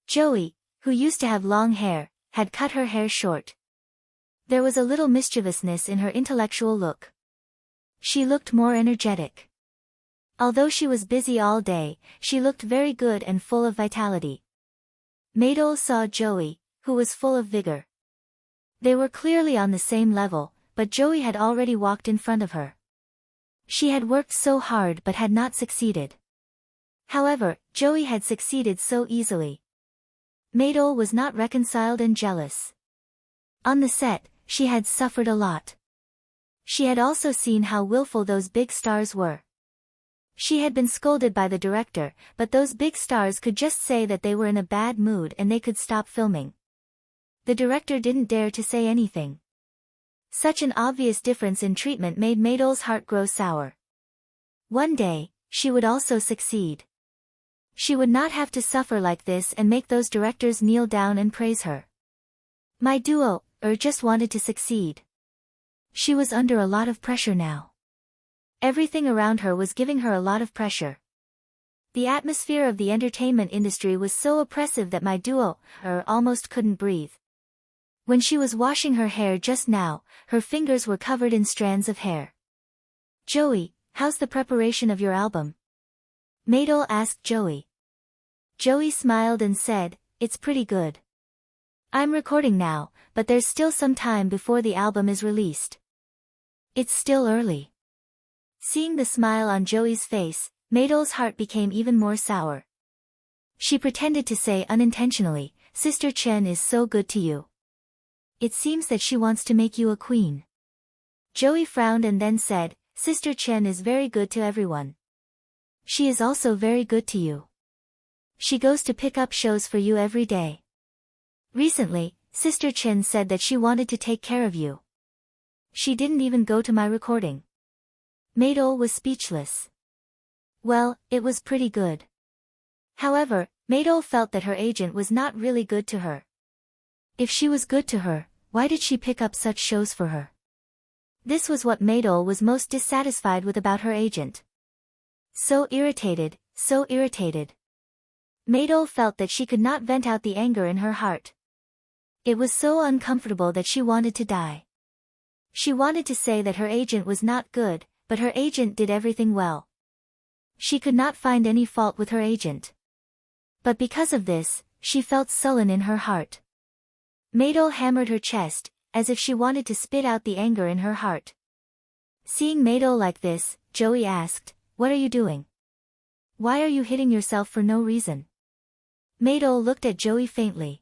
Joey, who used to have long hair, had cut her hair short. There was a little mischievousness in her intellectual look. She looked more energetic. Although she was busy all day, she looked very good and full of vitality. Maydol saw Joey, who was full of vigor. They were clearly on the same level, but Joey had already walked in front of her. She had worked so hard but had not succeeded. However, Joey had succeeded so easily. Maydol was not reconciled and jealous. On the set, she had suffered a lot. She had also seen how willful those big stars were. She had been scolded by the director, but those big stars could just say that they were in a bad mood and they could stop filming. The director didn't dare to say anything. Such an obvious difference in treatment made Maydol's heart grow sour. One day, she would also succeed. She would not have to suffer like this and make those directors kneel down and praise her. My duo, just wanted to succeed. She was under a lot of pressure now. Everything around her was giving her a lot of pressure. The atmosphere of the entertainment industry was so oppressive that my duo, almost couldn't breathe. When she was washing her hair just now, her fingers were covered in strands of hair. Joey, how's the preparation of your album? Maydol asked Joey. Joey smiled and said, it's pretty good. I'm recording now, but there's still some time before the album is released. It's still early. Seeing the smile on Joey's face, Maydol's heart became even more sour. She pretended to say unintentionally, Sister Chen is so good to you. It seems that she wants to make you a queen. Joey frowned and then said, Sister Chen is very good to everyone. She is also very good to you. She goes to pick up shows for you every day. Recently, Sister Chen said that she wanted to take care of you. She didn't even go to my recording. Maydol was speechless. Well, it was pretty good. However, Maydol felt that her agent was not really good to her. If she was good to her, why did she pick up such shows for her? This was what Maydol was most dissatisfied with about her agent. So irritated, so irritated. Maydol felt that she could not vent out the anger in her heart. It was so uncomfortable that she wanted to die. She wanted to say that her agent was not good, but her agent did everything well. She could not find any fault with her agent. But because of this, she felt sullen in her heart. Maydol hammered her chest, as if she wanted to spit out the anger in her heart. Seeing Maydol like this, Joey asked, what are you doing? Why are you hitting yourself for no reason? Maydol looked at Joey faintly.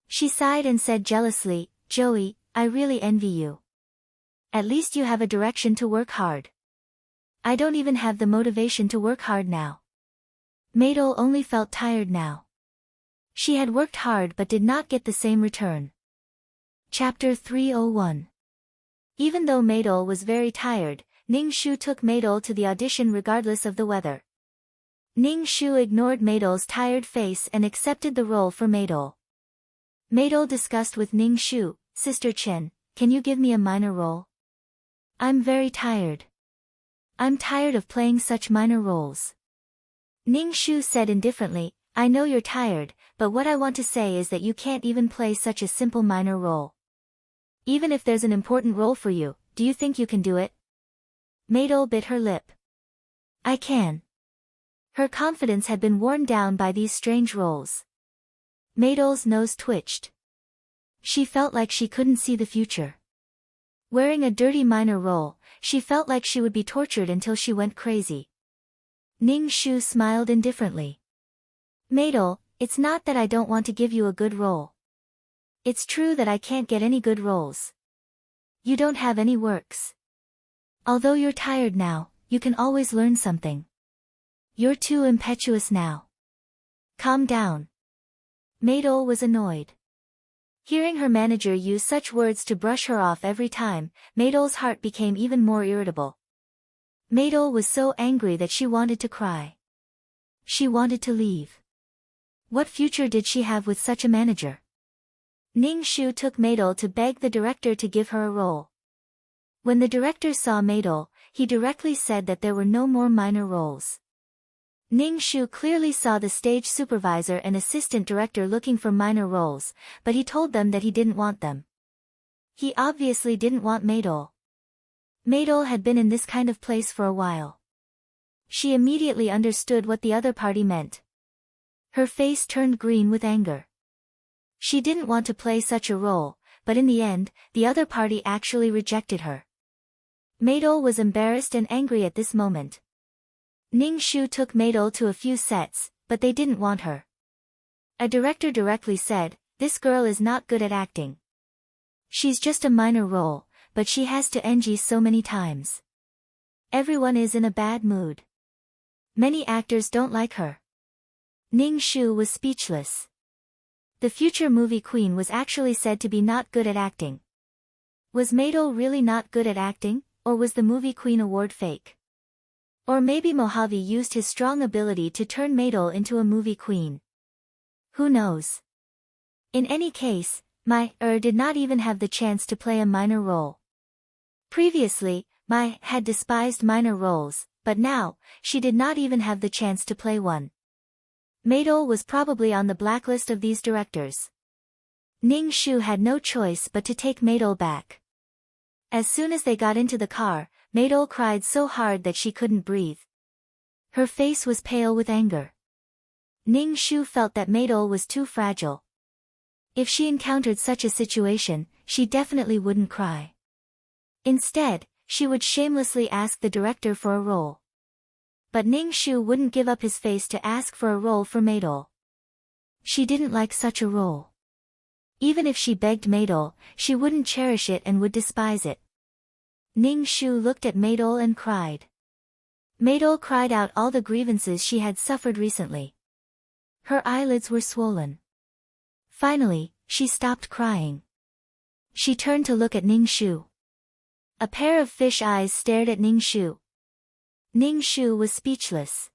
She sighed and said jealously, Joey, I really envy you. At least you have a direction to work hard. I don't even have the motivation to work hard now. Maydol only felt tired now. She had worked hard but did not get the same return. Chapter 301. Even though Maydol was very tired, Ning Shu took Maydol to the audition regardless of the weather. Ning Shu ignored Maydol's tired face and accepted the role for Maydol. Maydol discussed with Ning Shu, Sister Chen, can you give me a minor role? I'm very tired. I'm tired of playing such minor roles. Ning Shu said indifferently, I know you're tired, but what I want to say is that you can't even play such a simple minor role. Even if there's an important role for you, do you think you can do it? Maydol bit her lip. I can. Her confidence had been worn down by these strange roles. Maydol's nose twitched. She felt like she couldn't see the future. Wearing a dirty minor role, she felt like she would be tortured until she went crazy. Ning Shu smiled indifferently. Maidol, it's not that I don't want to give you a good role. It's true that I can't get any good roles. You don't have any works. Although you're tired now, you can always learn something. You're too impetuous now. Calm down. Maidol was annoyed. Hearing her manager use such words to brush her off every time, Maidol's heart became even more irritable. Maidol was so angry that she wanted to cry. She wanted to leave. What future did she have with such a manager? Ning Shu took Maidol to beg the director to give her a role. When the director saw Maidol, he directly said that there were no more minor roles. Ning Shu clearly saw the stage supervisor and assistant director looking for minor roles, but he told them that he didn't want them. He obviously didn't want Maidol. Maidol had been in this kind of place for a while. She immediately understood what the other party meant. Her face turned green with anger. She didn't want to play such a role, but in the end, the other party actually rejected her. Maidol was embarrassed and angry at this moment. Ning Shu took Maidol to a few sets, but they didn't want her. A director directly said, "This girl is not good at acting. She's just a minor role, but she has to NG so many times. Everyone is in a bad mood. Many actors don't like her." Ning Shu was speechless. The future movie queen was actually said to be not good at acting. Was Maidol really not good at acting, or was the movie queen award fake? Or maybe Mojave used his strong ability to turn Maidol into a movie queen. Who knows? In any case, did not even have the chance to play a minor role. Previously, Mai had despised minor roles, but now, she did not even have the chance to play one. Maidol was probably on the blacklist of these directors. Ning Shu had no choice but to take Maidol back. As soon as they got into the car, Maidol cried so hard that she couldn't breathe. Her face was pale with anger. Ning Shu felt that Maidol was too fragile. If she encountered such a situation, she definitely wouldn't cry. Instead, she would shamelessly ask the director for a role. But Ning Shu wouldn't give up his face to ask for a role for Maidol. She didn't like such a role. Even if she begged Maidol, she wouldn't cherish it and would despise it. Ning Shu looked at Maidol and cried. Maidol cried out all the grievances she had suffered recently. Her eyelids were swollen. Finally, she stopped crying. She turned to look at Ning Shu. A pair of fish eyes stared at Ning Shu. Ning Shu was speechless.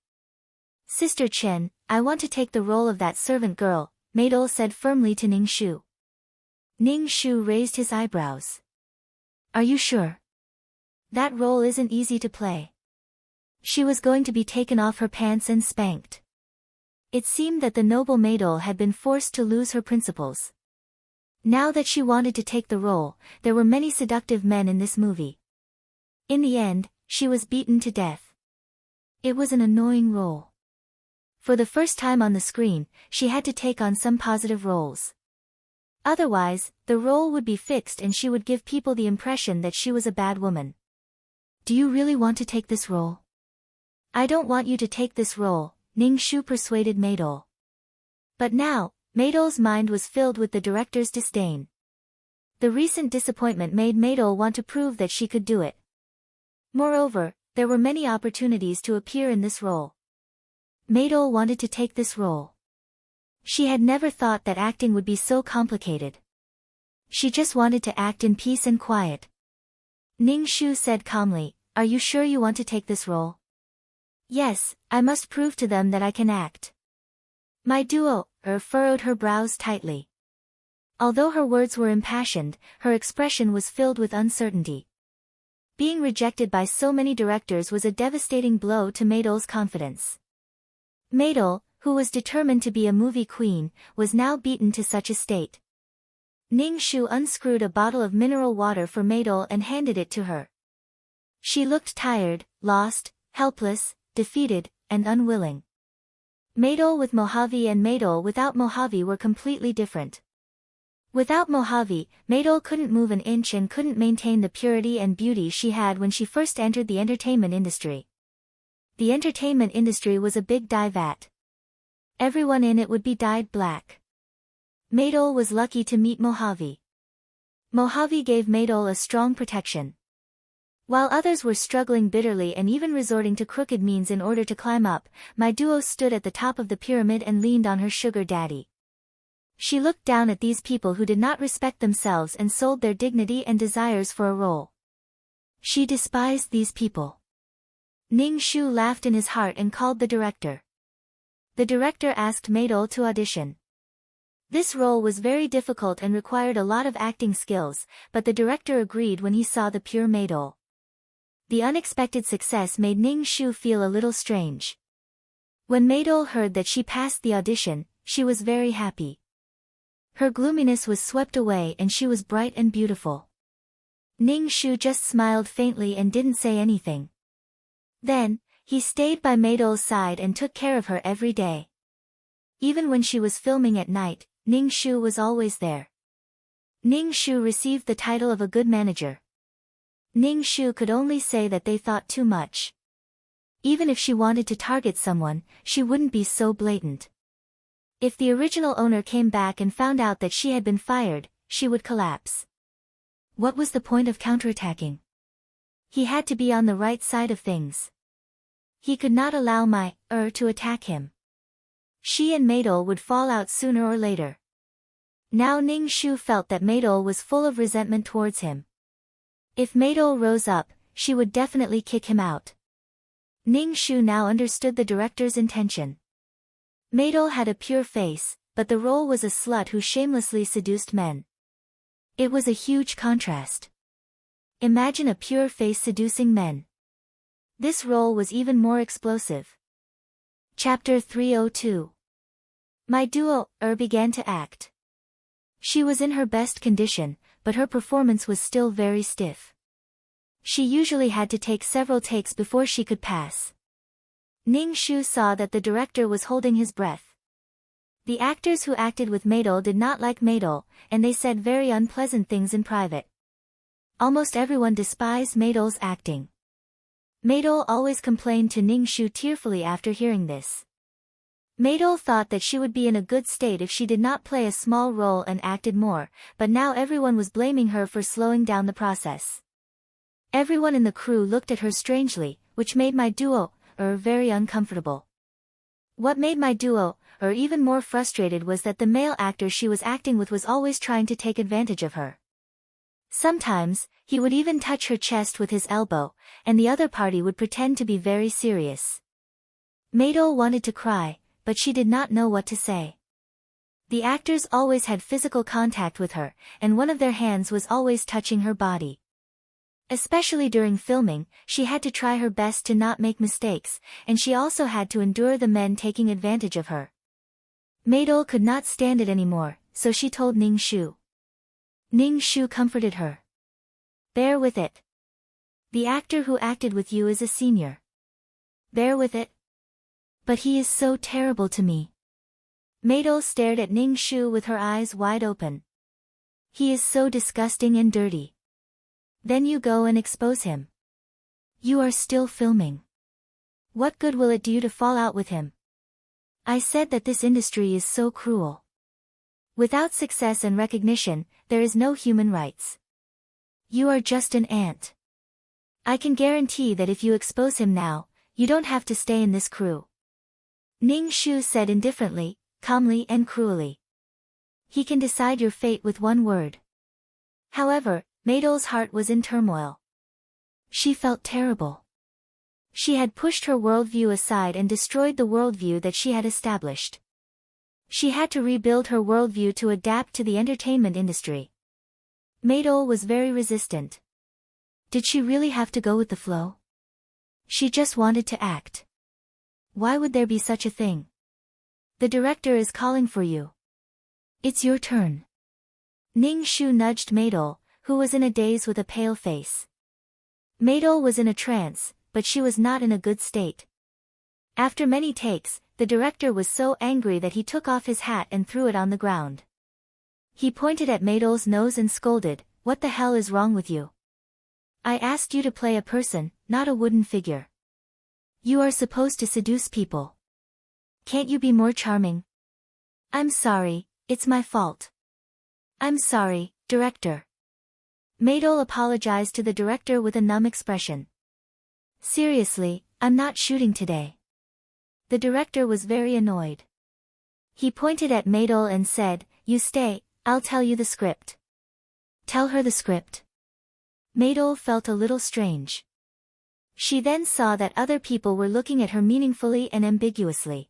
"Sister Chen, I want to take the role of that servant girl," Maidol said firmly to Ning Shu. Ning Shu raised his eyebrows. "Are you sure? That role isn't easy to play." She was going to be taken off her pants and spanked. It seemed that the noble Maidol had been forced to lose her principles. Now that she wanted to take the role, there were many seductive men in this movie. In the end, she was beaten to death. It was an annoying role. For the first time on the screen, she had to take on some positive roles. Otherwise, the role would be fixed and she would give people the impression that she was a bad woman. "Do you really want to take this role?" "I don't want you to take this role," Ning Shu persuaded Maidol. But now, Maidol's mind was filled with the director's disdain. The recent disappointment made Maidol want to prove that she could do it. Moreover, there were many opportunities to appear in this role. Maidol wanted to take this role. She had never thought that acting would be so complicated. She just wanted to act in peace and quiet. Ning Shu said calmly, "Are you sure you want to take this role?" "Yes, I must prove to them that I can act." My duo, furrowed her brows tightly. Although her words were impassioned, her expression was filled with uncertainty. Being rejected by so many directors was a devastating blow to Maidol's confidence. Maidol, who was determined to be a movie queen, was now beaten to such a state. Ning Shu unscrewed a bottle of mineral water for Maidol and handed it to her. She looked tired, lost, helpless, defeated, and unwilling. Maidol with Mojave and Maidol without Mojave were completely different. Without Mojave, Maydol couldn't move an inch and couldn't maintain the purity and beauty she had when she first entered the entertainment industry. The entertainment industry was a big dye vat. Everyone in it would be dyed black. Maydol was lucky to meet Mojave. Mojave gave Maydol a strong protection. While others were struggling bitterly and even resorting to crooked means in order to climb up, my duo stood at the top of the pyramid and leaned on her sugar daddy. She looked down at these people who did not respect themselves and sold their dignity and desires for a role. She despised these people. Ning Shu laughed in his heart and called the director. The director asked Maydol to audition. This role was very difficult and required a lot of acting skills, but the director agreed when he saw the pure Maydol. The unexpected success made Ning Shu feel a little strange. When Maydol heard that she passed the audition, she was very happy. Her gloominess was swept away and she was bright and beautiful. Ning Shu just smiled faintly and didn't say anything. Then, he stayed by Maydol's side and took care of her every day. Even when she was filming at night, Ning Shu was always there. Ning Shu received the title of a good manager. Ning Shu could only say that they thought too much. Even if she wanted to target someone, she wouldn't be so blatant. If the original owner came back and found out that she had been fired, she would collapse. What was the point of counterattacking? He had to be on the right side of things. He could not allow to attack him. She and Maydol would fall out sooner or later. Now Ning Shu felt that Maydol was full of resentment towards him. If Maydol rose up, she would definitely kick him out. Ning Shu now understood the director's intention. Maydol had a pure face, but the role was a slut who shamelessly seduced men. It was a huge contrast. Imagine a pure face seducing men. This role was even more explosive. Chapter 302. My duo, began to act. She was in her best condition, but her performance was still very stiff. She usually had to take several takes before she could pass. Ning Shu saw that the director was holding his breath. The actors who acted with Maydol did not like Maydol, and they said very unpleasant things in private. Almost everyone despised Maydol's acting. Maydol always complained to Ning Shu tearfully after hearing this. Maydol thought that she would be in a good state if she did not play a small role and acted more, but now everyone was blaming her for slowing down the process. Everyone in the crew looked at her strangely, which made my duo, very uncomfortable. What made my duo, even more frustrated was that the male actor she was acting with was always trying to take advantage of her. Sometimes, he would even touch her chest with his elbow, and the other party would pretend to be very serious. Maydol wanted to cry, but she did not know what to say. The actors always had physical contact with her, and one of their hands was always touching her body. Especially during filming, she had to try her best to not make mistakes, and she also had to endure the men taking advantage of her. Maydol could not stand it anymore, so she told Ning Shu. Ning Shu comforted her. Bear with it. The actor who acted with you is a senior. Bear with it. But he is so terrible to me. Maydol stared at Ning Shu with her eyes wide open. He is so disgusting and dirty. Then you go and expose him. You are still filming. What good will it do you to fall out with him? I said that this industry is so cruel. Without success and recognition, there is no human rights. You are just an ant. I can guarantee that if you expose him now, you don't have to stay in this crew. Ning Shu said indifferently, calmly and cruelly. He can decide your fate with one word. However, Maydol's heart was in turmoil. She felt terrible. She had pushed her worldview aside and destroyed the worldview that she had established. She had to rebuild her worldview to adapt to the entertainment industry. Maydol was very resistant. Did she really have to go with the flow? She just wanted to act. Why would there be such a thing? The director is calling for you. It's your turn. Ning Shu nudged Maydol, who was in a daze with a pale face. Maydol was in a trance, but she was not in a good state. After many takes, the director was so angry that he took off his hat and threw it on the ground. He pointed at Maydol's nose and scolded, "What the hell is wrong with you? I asked you to play a person, not a wooden figure. You are supposed to seduce people. Can't you be more charming?" "I'm sorry, it's my fault." "I'm sorry, director." Maydol apologized to the director with a numb expression. "Seriously, I'm not shooting today." The director was very annoyed. He pointed at Maydol and said, "You stay, I'll tell you the script." "Tell her the script." Maydol felt a little strange. She then saw that other people were looking at her meaningfully and ambiguously.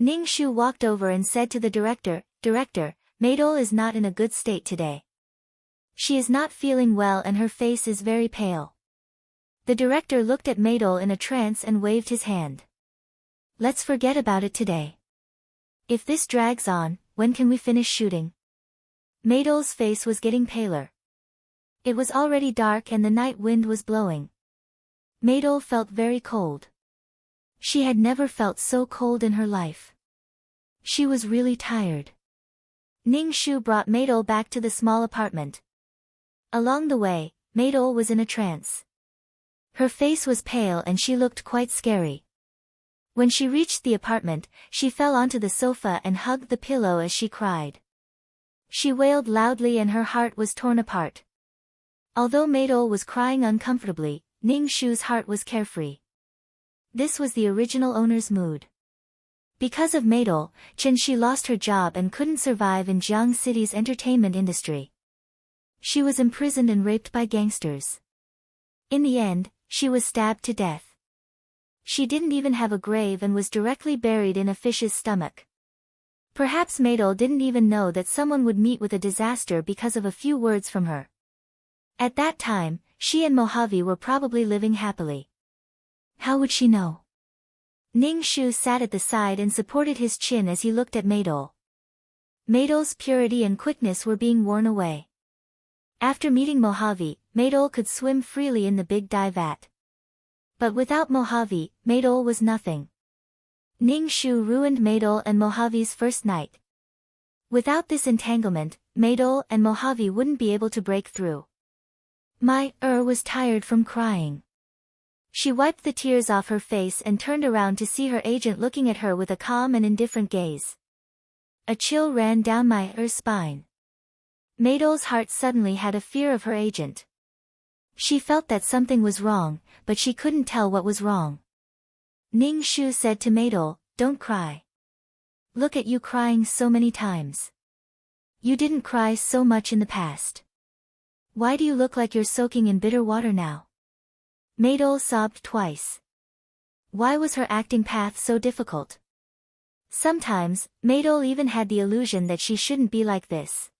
Ning Shu walked over and said to the director, "Director, Maydol is not in a good state today. She is not feeling well and her face is very pale." The director looked at Maydol in a trance and waved his hand. "Let's forget about it today. If this drags on, when can we finish shooting?" Maydol's face was getting paler. It was already dark and the night wind was blowing. Maydol felt very cold. She had never felt so cold in her life. She was really tired. Ning Shu brought Maydol back to the small apartment. Along the way, Maydol was in a trance. Her face was pale and she looked quite scary. When she reached the apartment, she fell onto the sofa and hugged the pillow as she cried. She wailed loudly and her heart was torn apart. Although Maydol was crying uncomfortably, Ning Shu's heart was carefree. This was the original owner's mood. Because of Maydol, Shi lost her job and couldn't survive in Jiang City's entertainment industry. She was imprisoned and raped by gangsters. In the end, she was stabbed to death. She didn't even have a grave and was directly buried in a fish's stomach. Perhaps Maydol didn't even know that someone would meet with a disaster because of a few words from her. At that time, she and Mojave were probably living happily. How would she know? Ning Shu sat at the side and supported his chin as he looked at Maydol. Maydol's purity and quickness were being worn away. After meeting Mojave, Maydol could swim freely in the big dye vat. But without Mojave, Maydol was nothing. Ning Shu ruined Maydol and Mojave's first night. Without this entanglement, Maydol and Mojave wouldn't be able to break through. Was tired from crying. She wiped the tears off her face and turned around to see her agent looking at her with a calm and indifferent gaze. A chill ran down Mai's spine. Maydol's heart suddenly had a fear of her agent. She felt that something was wrong, but she couldn't tell what was wrong. Ning Shu said to Maydol, "Don't cry. Look at you crying so many times. You didn't cry so much in the past. Why do you look like you're soaking in bitter water now?" Maydol sobbed twice. Why was her acting path so difficult? Sometimes, Maydol even had the illusion that she shouldn't be like this.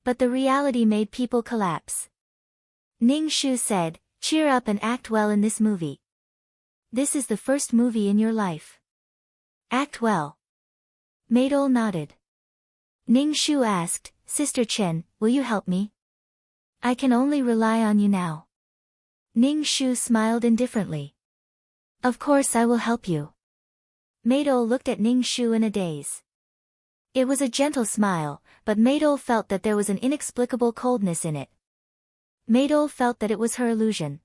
But the reality made people collapse. Ning Shu said, "Cheer up and act well in this movie. This is the first movie in your life. Act well." Maydol nodded. Ning Shu asked, "Sister Chen, will you help me? I can only rely on you now." Ning Shu smiled indifferently. "Of course I will help you." Maydol looked at Ning Shu in a daze. It was a gentle smile, but Maydol felt that there was an inexplicable coldness in it. Maydol felt that it was her illusion.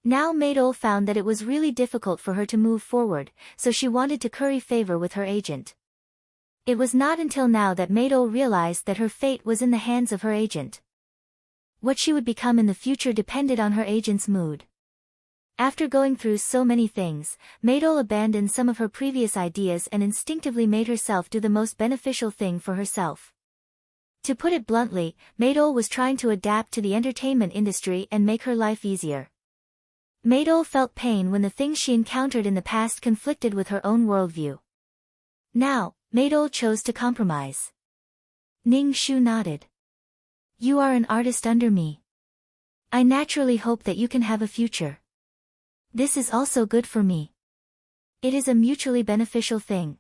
Now Maydol found that it was really difficult for her to move forward, so she wanted to curry favor with her agent. It was not until now that Maydol realized that her fate was in the hands of her agent. What she would become in the future depended on her agent's mood. After going through so many things, Maydol abandoned some of her previous ideas and instinctively made herself do the most beneficial thing for herself. To put it bluntly, Maydol was trying to adapt to the entertainment industry and make her life easier. Maydol felt pain when the things she encountered in the past conflicted with her own worldview. Now, Maydol chose to compromise. Ning Shu nodded. "You are an artist under me. I naturally hope that you can have a future. This is also good for me. It is a mutually beneficial thing.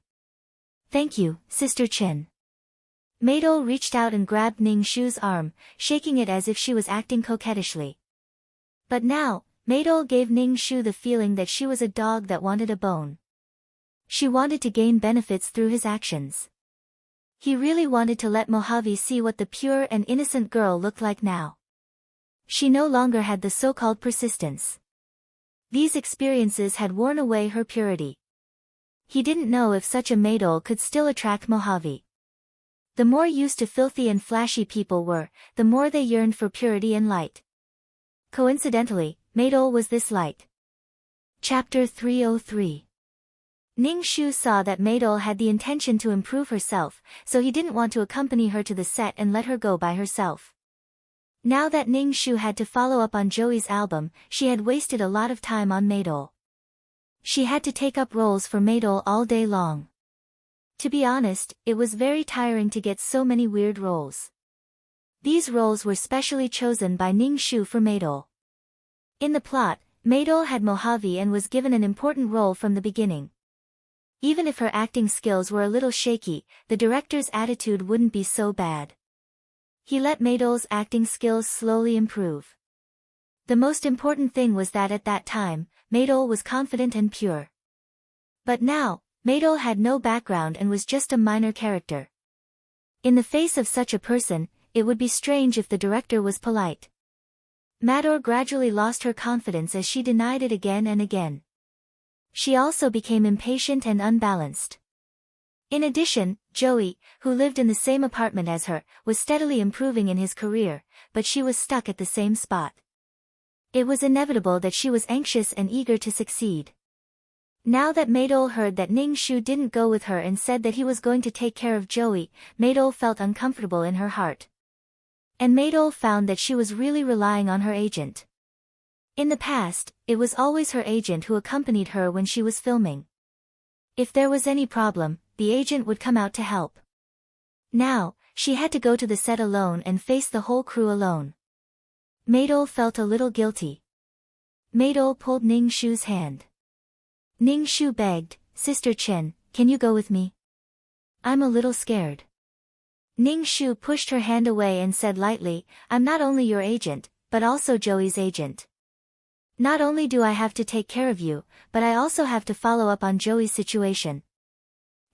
Thank you, Sister Chen." Maydol reached out and grabbed Ning Shu's arm, shaking it as if she was acting coquettishly. But now, Maydol gave Ning Shu the feeling that she was a dog that wanted a bone. She wanted to gain benefits through his actions. He really wanted to let Mojave see what the pure and innocent girl looked like now. She no longer had the so-called persistence. These experiences had worn away her purity. He didn't know if such a maidole could still attract Mojave. The more used to filthy and flashy people were, the more they yearned for purity and light. Coincidentally, maidole was this light. Chapter 303. Ning Shu saw that maidole had the intention to improve herself, so he didn't want to accompany her to the set and let her go by herself. Now that Ning Shu had to follow up on Joey's album, she had wasted a lot of time on maidole. She had to take up roles for maidole all day long. To be honest, it was very tiring to get so many weird roles. These roles were specially chosen by Ning Shu for maidole. In the plot, maidole had Mojave and was given an important role from the beginning. Even if her acting skills were a little shaky, the director's attitude wouldn't be so bad. He let maidole's acting skills slowly improve. The most important thing was that at that time, maidole was confident and pure. But now, maidole had no background and was just a minor character. In the face of such a person, it would be strange if the director was polite. Mador gradually lost her confidence as she denied it again and again. She also became impatient and unbalanced. In addition, Joey, who lived in the same apartment as her, was steadily improving in his career, but she was stuck at the same spot. It was inevitable that she was anxious and eager to succeed. Now that maidole heard that Ning Shu didn't go with her and said that he was going to take care of Joey, maidole felt uncomfortable in her heart. And maidole found that she was really relying on her agent. In the past, it was always her agent who accompanied her when she was filming. If there was any problem, the agent would come out to help. Now, she had to go to the set alone and face the whole crew alone. Maidole felt a little guilty. Maidole pulled Ning Shu's hand. Ning Shu begged, "Sister Chen, can you go with me? I'm a little scared." Ning Shu pushed her hand away and said lightly, "I'm not only your agent, but also Joey's agent. Not only do I have to take care of you, but I also have to follow up on Joey's situation.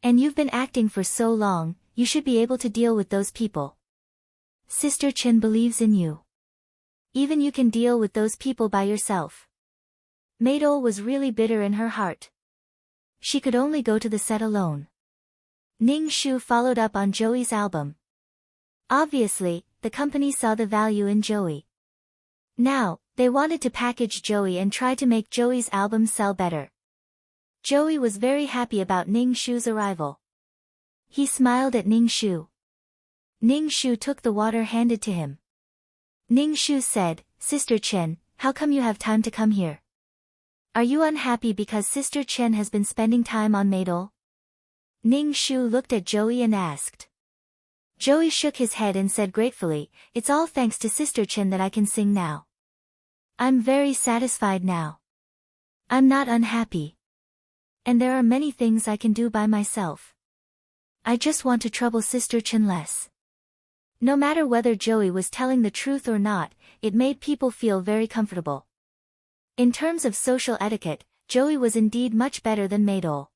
And you've been acting for so long, you should be able to deal with those people. Sister Chen believes in you. Even you can deal with those people by yourself." Maidole was really bitter in her heart. She could only go to the set alone. Ning Shu followed up on Joey's album. Obviously, the company saw the value in Joey. Now, they wanted to package Joey and try to make Joey's album sell better. Joey was very happy about Ning Shu's arrival. He smiled at Ning Shu. Ning Shu took the water handed to him. Ning Shu said, "Sister Chen, how come you have time to come here? Are you unhappy because Sister Chen has been spending time on maidole?" Ning Shu looked at Joey and asked. Joey shook his head and said gratefully, "It's all thanks to Sister Chen that I can sing now. I'm very satisfied now. I'm not unhappy. And there are many things I can do by myself. I just want to trouble Sister Chen less." No matter whether Joey was telling the truth or not, it made people feel very comfortable. In terms of social etiquette, Joey was indeed much better than maidole.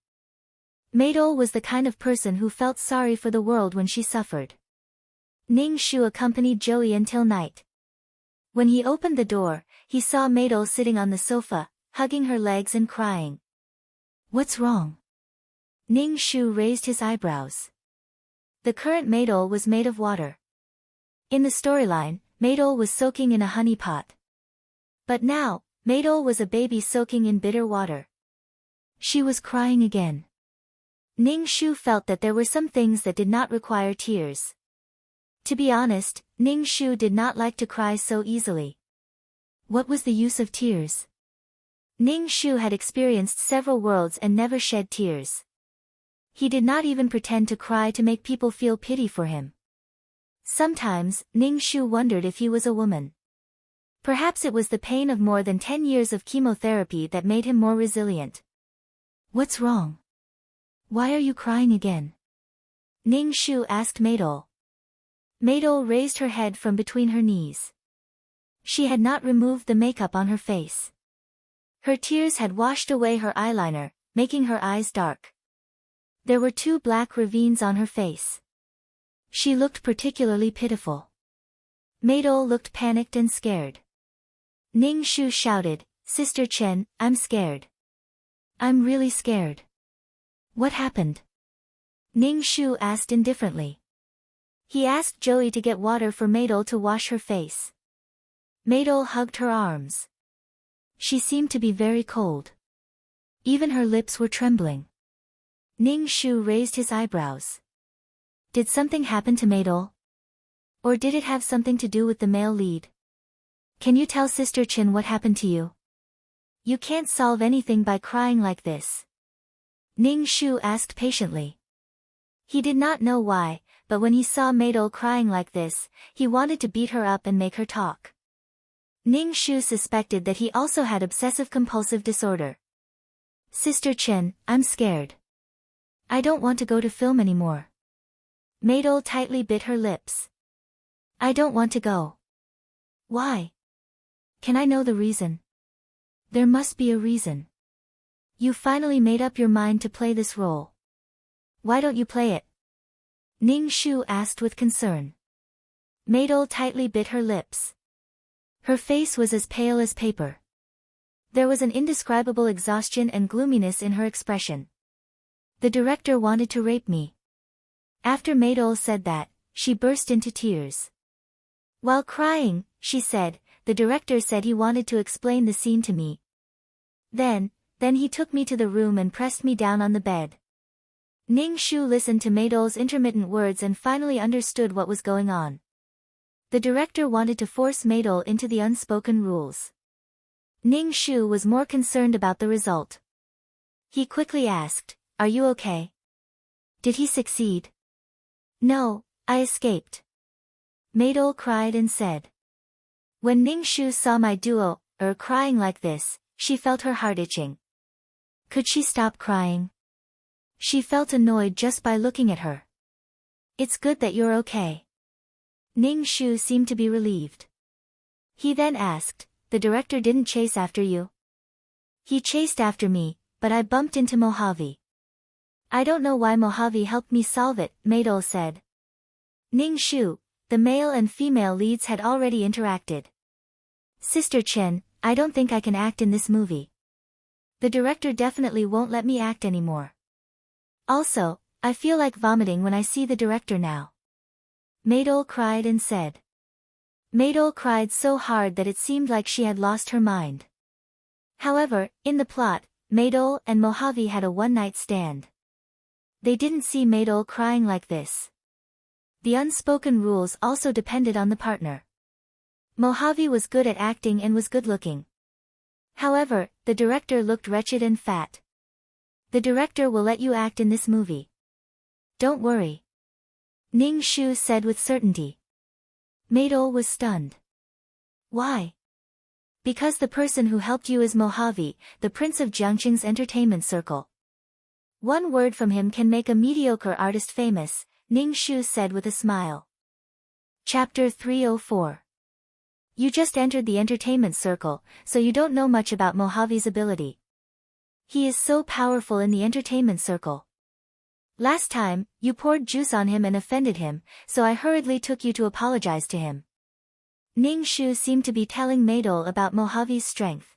Maidole was the kind of person who felt sorry for the world when she suffered. Ning Shu accompanied Joey until night. When he opened the door, he saw maidole sitting on the sofa, hugging her legs and crying. "What's wrong?" Ning Shu raised his eyebrows. The current maidole was made of water. In the storyline, maidole was soaking in a honey pot. But now, maidole was a baby soaking in bitter water. She was crying again. Ning Shu felt that there were some things that did not require tears. To be honest, Ning Shu did not like to cry so easily. What was the use of tears? Ning Shu had experienced several worlds and never shed tears. He did not even pretend to cry to make people feel pity for him. Sometimes, Ning Shu wondered if he was a woman. Perhaps it was the pain of more than 10 years of chemotherapy that made him more resilient. "What's wrong? Why are you crying again?" Ning Shu asked maidole. Maidole raised her head from between her knees. She had not removed the makeup on her face. Her tears had washed away her eyeliner, making her eyes dark. There were 2 black ravines on her face. She looked particularly pitiful. Maidol looked panicked and scared. Ning Shu shouted, "Sister Chen, I'm scared. I'm really scared." "What happened?" Ning Shu asked indifferently. He asked Joey to get water for Maidol to wash her face. Maidol hugged her arms. She seemed to be very cold. Even her lips were trembling. Ning Shu raised his eyebrows. Did something happen to Maidol? Or did it have something to do with the male lead? Can you tell Sister Chen what happened to you? You can't solve anything by crying like this. Ning Shu asked patiently. He did not know why, but when he saw Maidol crying like this, he wanted to beat her up and make her talk. Ning Shu suspected that he also had obsessive-compulsive disorder. "Sister Chen, I'm scared. I don't want to go to film anymore." Maidol tightly bit her lips. "I don't want to go." "Why? Can I know the reason?" "There must be a reason. You finally made up your mind to play this role. Why don't you play it?" Ning Shu asked with concern. Maidol tightly bit her lips. Her face was as pale as paper. There was an indescribable exhaustion and gloominess in her expression. "The director wanted to rape me." After Maidol said that, she burst into tears. While crying, she said, "The director said he wanted to explain the scene to me. Then he took me to the room and pressed me down on the bed." Ning Shu listened to Maidol's intermittent words and finally understood what was going on. The director wanted to force Maidol into the unspoken rules. Ning Shu was more concerned about the result. He quickly asked, "Are you okay? Did he succeed?" "No, I escaped." Maidol cried and said. When Ning Shu saw my duo, crying like this, she felt her heart itching. Could she stop crying? She felt annoyed just by looking at her. "It's good that you're okay." Ning Shu seemed to be relieved. He then asked, "The director didn't chase after you?" "He chased after me, but I bumped into Mojave. I don't know why Mojave helped me solve it," Maidol said. Ning Shu, the male and female leads had already interacted. "Sister Chen, I don't think I can act in this movie. The director definitely won't let me act anymore. Also, I feel like vomiting when I see the director now." Maidol cried and said. Maidol cried so hard that it seemed like she had lost her mind. However, in the plot, Maidol and Mojave had a one-night stand. They didn't see Maidol crying like this. The unspoken rules also depended on the partner. Mojave was good at acting and was good-looking. However, the director looked wretched and fat. "The director will let you act in this movie. Don't worry," Ning Shu said with certainty. Maidol was stunned. "Why?" "Because the person who helped you is Mojave, the prince of Jiangqing's entertainment circle. One word from him can make a mediocre artist famous," Ning Shu said with a smile. Chapter 304. You just entered the entertainment circle, so you don't know much about Mojave's ability. He is so powerful in the entertainment circle. Last time, you poured juice on him and offended him, so I hurriedly took you to apologize to him." Ning Shu seemed to be telling Maidol about Mojave's strength.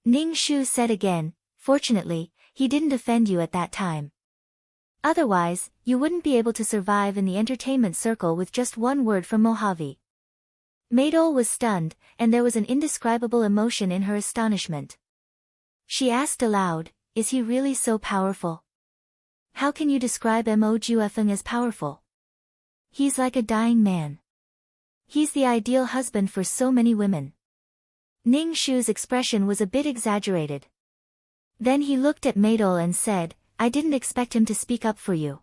Ning Shu said again, "Fortunately, he didn't offend you at that time. Otherwise, you wouldn't be able to survive in the entertainment circle with just one word from Mojave." Maidol was stunned, and there was an indescribable emotion in her astonishment. She asked aloud, "Is he really so powerful? How can you describe Mo Juefeng as powerful? He's like a dying man. He's the ideal husband for so many women." Ning Shu's expression was a bit exaggerated. Then he looked at Maidol and said, "I didn't expect him to speak up for you."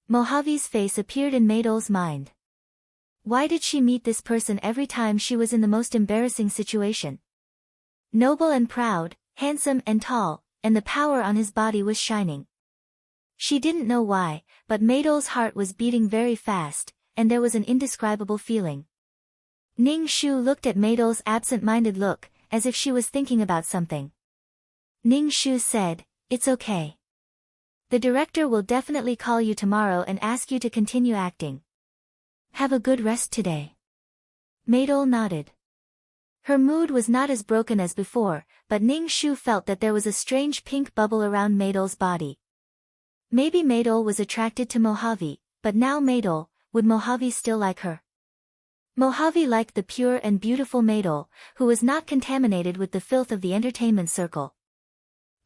Mojave's face appeared in Maidol's mind. Why did she meet this person every time she was in the most embarrassing situation? Noble and proud, handsome and tall, and the power on his body was shining. She didn't know why, but Maidol's heart was beating very fast, and there was an indescribable feeling. Ning Shu looked at Maidol's absent-minded look, as if she was thinking about something. Ning Shu said, "It's okay. The director will definitely call you tomorrow and ask you to continue acting. Have a good rest today. Maydol nodded. Her mood was not as broken as before, but Ning Shu felt that there was a strange pink bubble around Maydol's body. Maybe Maydol was attracted to Mojave, but now would Mojave still like her? Mojave liked the pure and beautiful Maydol, who was not contaminated with the filth of the entertainment circle.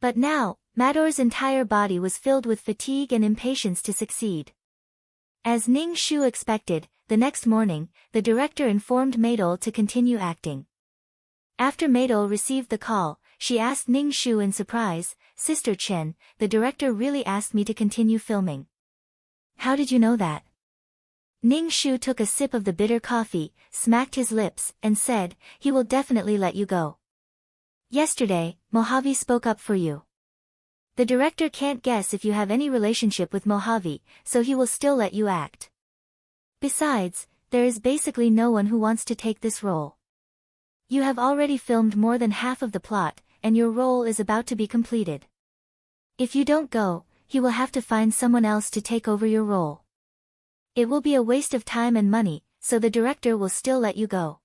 But now, Mador's entire body was filled with fatigue and impatience to succeed. As Ning Shu expected, the next morning, the director informed Maydol to continue acting. After Maydol received the call, she asked Ning Shu in surprise, "Sister Chen, the director really asked me to continue filming. How did you know that?" Ning Shu took a sip of the bitter coffee, smacked his lips, and said, "He will definitely let you go. Yesterday, Mojave spoke up for you. The director can't guess if you have any relationship with Mojave, so he will still let you act. Besides, there is basically no one who wants to take this role. You have already filmed more than half of the plot, and your role is about to be completed. If you don't go, he will have to find someone else to take over your role. It will be a waste of time and money, so the director will still let you go."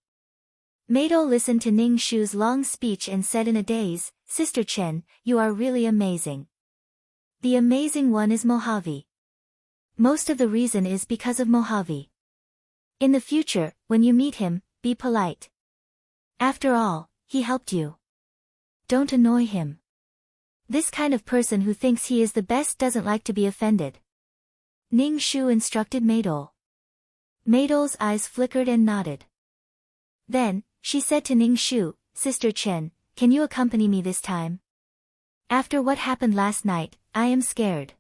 Maydol listened to Ning Shu's long speech and said in a daze, "Sister Chen, you are really amazing. The amazing one is Mojave. Most of the reason is because of Mojave. In the future, when you meet him, be polite. After all, he helped you. Don't annoy him. This kind of person who thinks he is the best doesn't like to be offended." Ning Shu instructed Maydol. Maydol's eyes flickered and nodded. Then, she said to Ning Shu, "Sister Chen, can you accompany me this time? After what happened last night, I am scared."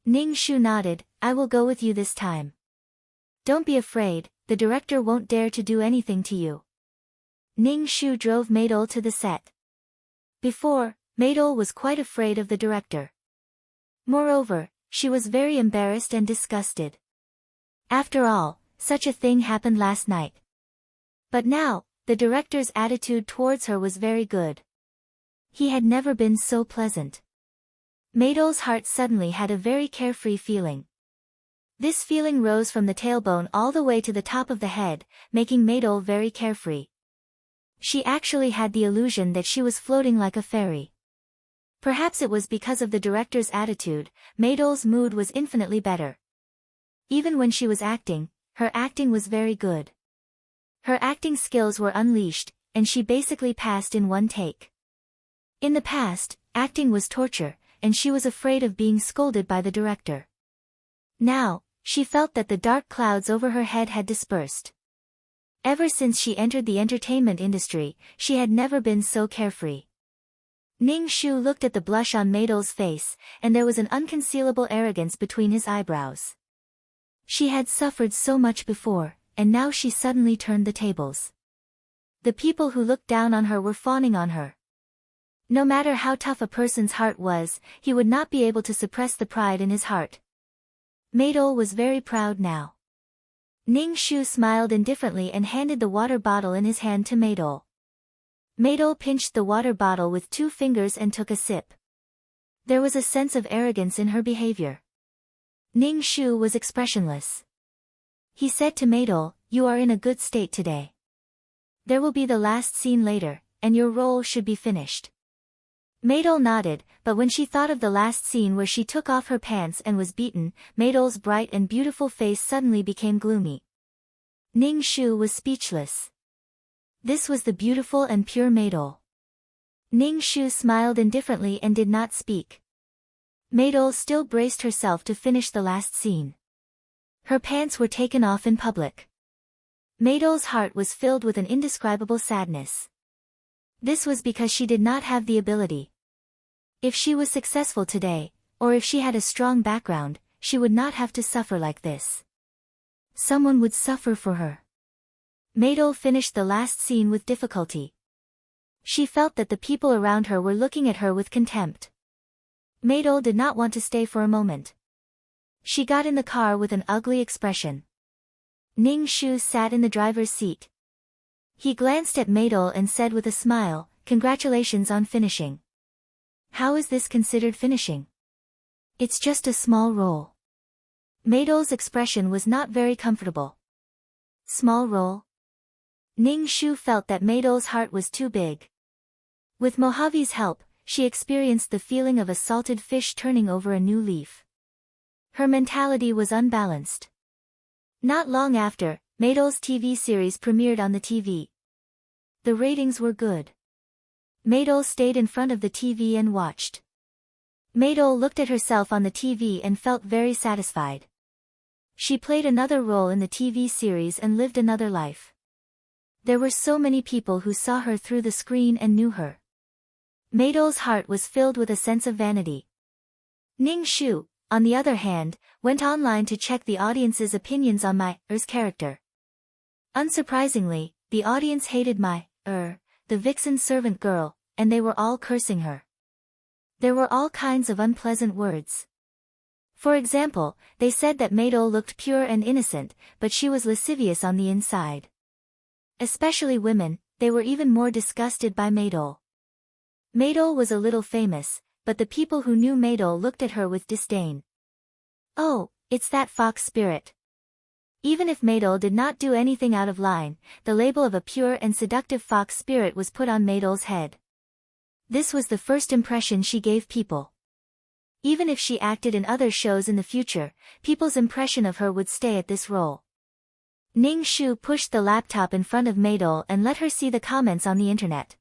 Ning Shu nodded, "I will go with you this time. Don't be afraid, the director won't dare to do anything to you." Ning Shu drove Maydol to the set. Before, Maydol was quite afraid of the director. Moreover, she was very embarrassed and disgusted. After all, such a thing happened last night. But now, the director's attitude towards her was very good. He had never been so pleasant. Maydol's heart suddenly had a very carefree feeling. This feeling rose from the tailbone all the way to the top of the head, making Maydol very carefree. She actually had the illusion that she was floating like a fairy. Perhaps it was because of the director's attitude, Maydol's mood was infinitely better. Even when she was acting, her acting was very good. Her acting skills were unleashed, and she basically passed in one take. In the past, acting was torture, and she was afraid of being scolded by the director. Now, she felt that the dark clouds over her head had dispersed. Ever since she entered the entertainment industry, she had never been so carefree. Ning Shu looked at the blush on Maydol's face, and there was an unconcealable arrogance between his eyebrows. She had suffered so much before, and now she suddenly turned the tables. The people who looked down on her were fawning on her. No matter how tough a person's heart was, he would not be able to suppress the pride in his heart. Maydol was very proud now. Ning Shu smiled indifferently and handed the water bottle in his hand to Maydol. Maydol pinched the water bottle with 2 fingers and took a sip. There was a sense of arrogance in her behavior. Ning Shu was expressionless. He said to Maydol, "You are in a good state today. There will be the last scene later, and your role should be finished." Maydol nodded, but when she thought of the last scene where she took off her pants and was beaten, Maydol's bright and beautiful face suddenly became gloomy. Ning Shu was speechless. This was the beautiful and pure Maydol. Ning Shu smiled indifferently and did not speak. Maydol still braced herself to finish the last scene. Her pants were taken off in public. Maydol's heart was filled with an indescribable sadness. This was because she did not have the ability. If she was successful today, or if she had a strong background, she would not have to suffer like this. Someone would suffer for her. Maydol finished the last scene with difficulty. She felt that the people around her were looking at her with contempt. Maydol did not want to stay for a moment. She got in the car with an ugly expression. Ning Shu sat in the driver's seat. He glanced at Maydol and said with a smile, "Congratulations on finishing. How is this considered finishing? It's just a small role. Maydol's expression was not very comfortable. Small role? Ning Shu felt that Maydol's heart was too big. With Mojave's help, she experienced the feeling of a salted fish turning over a new leaf. Her mentality was unbalanced. Not long after, Maydol's TV series premiered on the TV. The ratings were good. Maydol stayed in front of the TV and watched. Maydol looked at herself on the TV and felt very satisfied. She played another role in the TV series and lived another life. There were so many people who saw her through the screen and knew her. Maydol's heart was filled with a sense of vanity. Ning Shu, on the other hand, went online to check the audience's opinions on Mai-er's character. Unsurprisingly, the audience hated Mai-er, the vixen servant girl, and they were all cursing her. There were all kinds of unpleasant words. For example, they said that Maydol looked pure and innocent, but she was lascivious on the inside. Especially women, they were even more disgusted by Maydol. Maydol was a little famous, but the people who knew Maydol looked at her with disdain. Oh, it's that fox spirit. Even if Maydol did not do anything out of line, the label of a pure and seductive fox spirit was put on Maydol's head. This was the first impression she gave people. Even if she acted in other shows in the future, people's impression of her would stay at this role. Ning Shu pushed the laptop in front of Maydol and let her see the comments on the internet.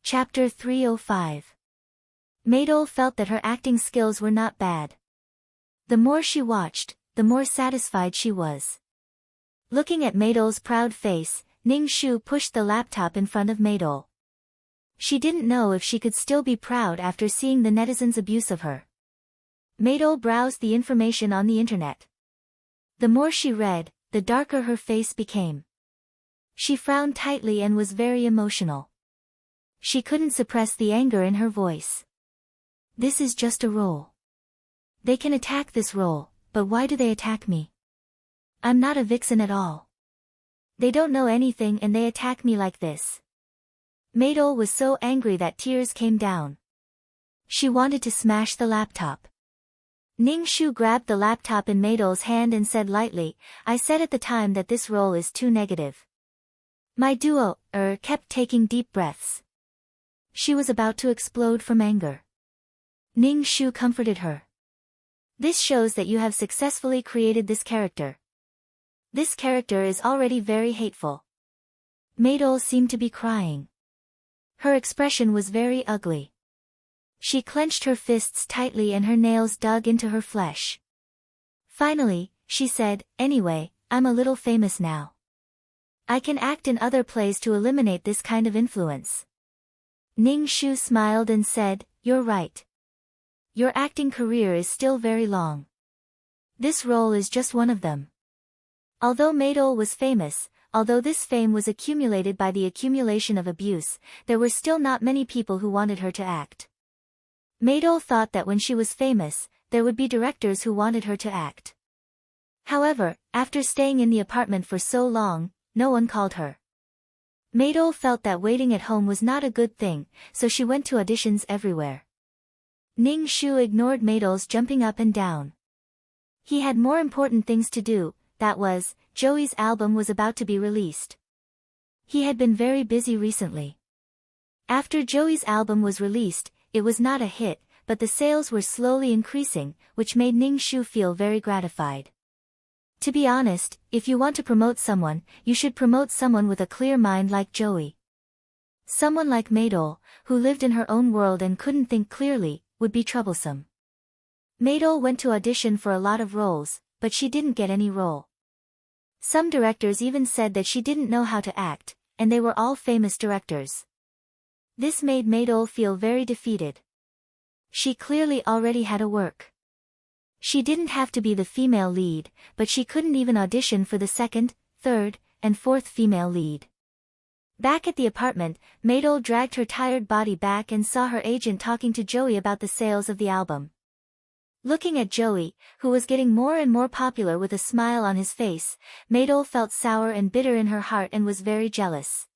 Chapter 305. Maydol felt that her acting skills were not bad. The more she watched, the more satisfied she was. Looking at Maydol's proud face, Ning Shu pushed the laptop in front of Maydol. She didn't know if she could still be proud after seeing the netizens' abuse of her. Maydol browsed the information on the internet. The more she read, the darker her face became. She frowned tightly and was very emotional. She couldn't suppress the anger in her voice. This is just a role. They can attack this role, but why do they attack me? I'm not a vixen at all. They don't know anything and they attack me like this. Maydol was so angry that tears came down. She wanted to smash the laptop. Ning Shu grabbed the laptop in Maydol's hand and said lightly, I said at the time that this role is too negative. My duo, kept taking deep breaths. She was about to explode from anger. Ning Shu comforted her. This shows that you have successfully created this character. This character is already very hateful. Maydol seemed to be crying. Her expression was very ugly. She clenched her fists tightly and her nails dug into her flesh. Finally, she said, anyway, I'm a little famous now. I can act in other plays to eliminate this kind of influence. Ning Shu smiled and said, you're right. Your acting career is still very long. This role is just one of them. Although Maydol was famous, although this fame was accumulated by the accumulation of abuse, there were still not many people who wanted her to act. Maydol thought that when she was famous, there would be directors who wanted her to act. However, after staying in the apartment for so long, no one called her. Maydol felt that waiting at home was not a good thing, so she went to auditions everywhere. Ning Shu ignored Maydol's jumping up and down. He had more important things to do, that was, Joey's album was about to be released. He had been very busy recently. After Joey's album was released, it was not a hit, but the sales were slowly increasing, which made Ning Shu feel very gratified. To be honest, if you want to promote someone, you should promote someone with a clear mind like Joey. Someone like Maydol, who lived in her own world and couldn't think clearly, would be troublesome. Maydol went to audition for a lot of roles, but she didn't get any role. Some directors even said that she didn't know how to act, and they were all famous directors. This made Maydol feel very defeated. She clearly already had a work. She didn't have to be the female lead, but she couldn't even audition for the second, third, and fourth female lead. Back at the apartment, Maydol dragged her tired body back and saw her agent talking to Joey about the sales of the album. Looking at Joey, who was getting more and more popular with a smile on his face, Maydol felt sour and bitter in her heart and was very jealous.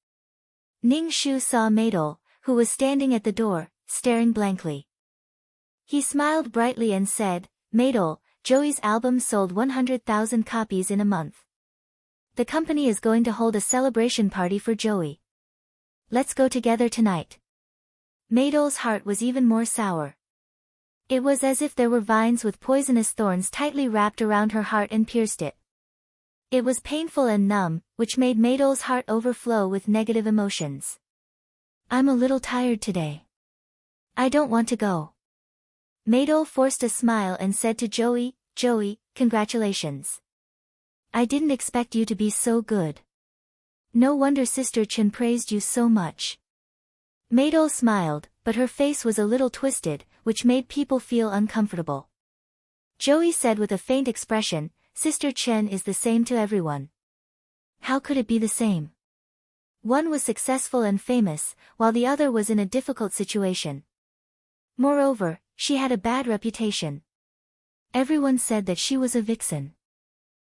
Ning Shu saw Maydol, who was standing at the door, staring blankly. He smiled brightly and said, Maidol, Joey's album sold 100,000 copies in a month. The company is going to hold a celebration party for Joey. Let's go together tonight. Maidol's heart was even more sour. It was as if there were vines with poisonous thorns tightly wrapped around her heart and pierced it. It was painful and numb, which made Maidol's heart overflow with negative emotions. I'm a little tired today. I don't want to go. Maidol forced a smile and said to Joey, Joey, congratulations. I didn't expect you to be so good. No wonder Sister Chen praised you so much. Maidol smiled, but her face was a little twisted, which made people feel uncomfortable. Joey said with a faint expression, Sister Chen is the same to everyone. How could it be the same? One was successful and famous, while the other was in a difficult situation. Moreover, she had a bad reputation. Everyone said that she was a vixen.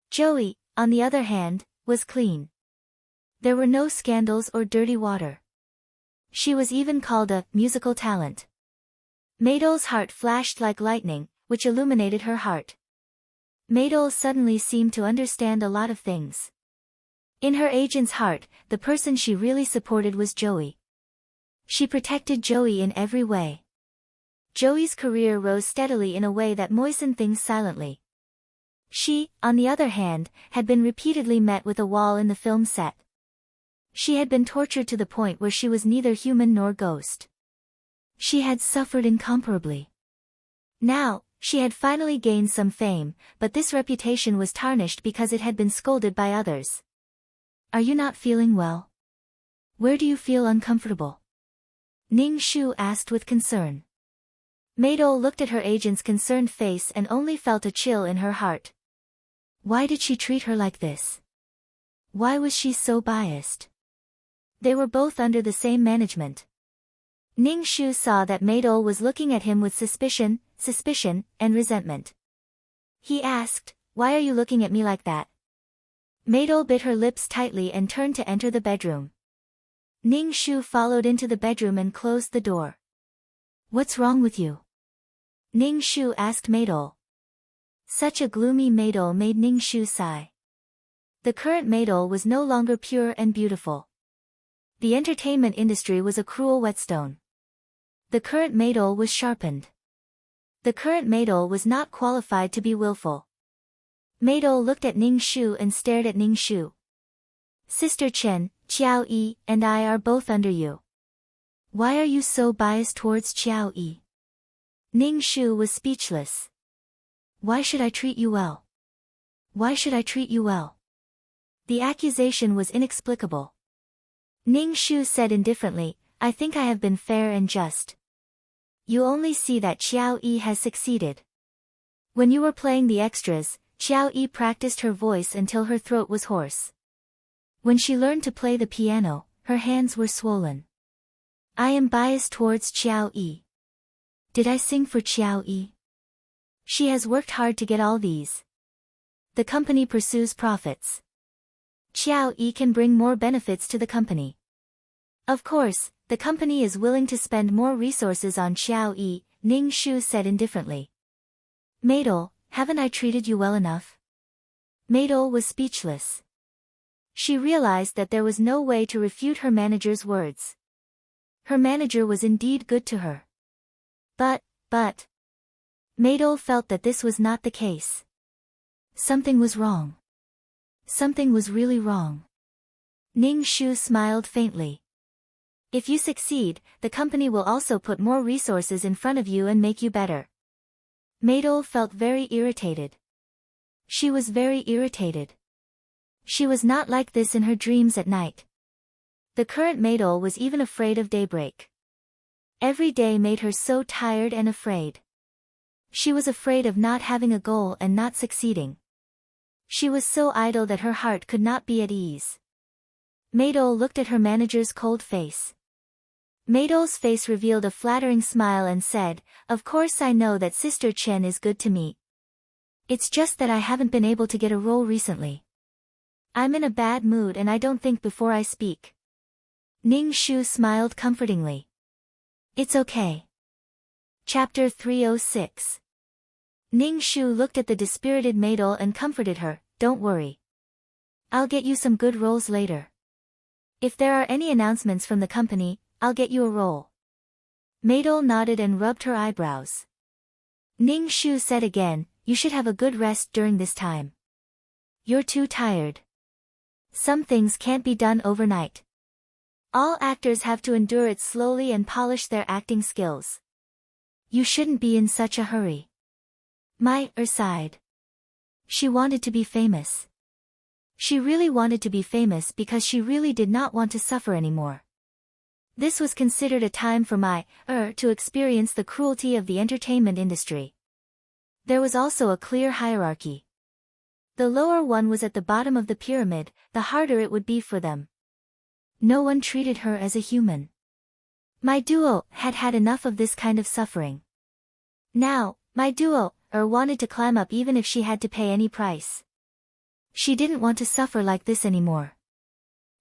Joey, on the other hand, was clean. There were no scandals or dirty water. She was even called a musical talent. Maidol's heart flashed like lightning, which illuminated her heart. Maidol suddenly seemed to understand a lot of things. In her agent's heart, the person she really supported was Joey. She protected Joey in every way. Joey's career rose steadily in a way that moistened things silently. She, on the other hand, had been repeatedly met with a wall in the film set. She had been tortured to the point where she was neither human nor ghost. She had suffered incomparably. Now, she had finally gained some fame, but this reputation was tarnished because it had been scolded by others. Are you not feeling well? Where do you feel uncomfortable? Ning Shu asked with concern. Maidol looked at her agent's concerned face and only felt a chill in her heart. Why did she treat her like this? Why was she so biased? They were both under the same management. Ning Shu saw that Maidol was looking at him with suspicion, and resentment. He asked, Why are you looking at me like that? Maidol bit her lips tightly and turned to enter the bedroom. Ning Shu followed into the bedroom and closed the door. What's wrong with you? Ning Shu asked Maidol. Such a gloomy Maidol made Ning Shu sigh. The current Maidol was no longer pure and beautiful. The entertainment industry was a cruel whetstone. The current Maidol was sharpened. The current Maidol was not qualified to be willful. Maidol looked at Ning Shu and stared at Ning Shu. Sister Chen, Qiao Yi, and I are both under you. Why are you so biased towards Qiao Yi? Ning Shu was speechless. Why should I treat you well? Why should I treat you well? The accusation was inexplicable. Ning Shu said indifferently, I think I have been fair and just. You only see that Qiao Yi has succeeded. When you were playing the extras, Qiao Yi practiced her voice until her throat was hoarse. When she learned to play the piano, her hands were swollen. I am biased towards Qiao Yi. Did I sing for Qiao Yi? She has worked hard to get all these. The company pursues profits. Qiao Yi can bring more benefits to the company. Of course, the company is willing to spend more resources on Qiao Yi, Ning Shu said indifferently. Maidol, haven't I treated you well enough? Maidol was speechless. She realized that there was no way to refute her manager's words. Her manager was indeed good to her. But... Maidol felt that this was not the case. Something was wrong. Something was really wrong. Ning Shu smiled faintly. If you succeed, the company will also put more resources in front of you and make you better. Maidol felt very irritated. She was very irritated. She was not like this in her dreams at night. The current Maidol was even afraid of daybreak. Every day made her so tired and afraid. She was afraid of not having a goal and not succeeding. She was so idle that her heart could not be at ease. Maidol looked at her manager's cold face. Maidol's face revealed a flattering smile and said, Of course I know that Sister Chen is good to me. It's just that I haven't been able to get a role recently. I'm in a bad mood and I don't think before I speak. Ning Shu smiled comfortingly. It's okay. Chapter 306. Ning Shu looked at the dispirited Maidol and comforted her, "Don't worry. I'll get you some good roles later. If there are any announcements from the company, I'll get you a role." Maidol nodded and rubbed her eyebrows. Ning Shu said again, "You should have a good rest during this time. You're too tired. Some things can't be done overnight. All actors have to endure it slowly and polish their acting skills. You shouldn't be in such a hurry." sighed. She wanted to be famous. She really wanted to be famous because she really did not want to suffer anymore. This was considered a time for to experience the cruelty of the entertainment industry. There was also a clear hierarchy. The lower one was at the bottom of the pyramid, the harder it would be for them. No one treated her as a human. My duo had had enough of this kind of suffering. Now, my duo wanted to climb up even if she had to pay any price. She didn't want to suffer like this anymore.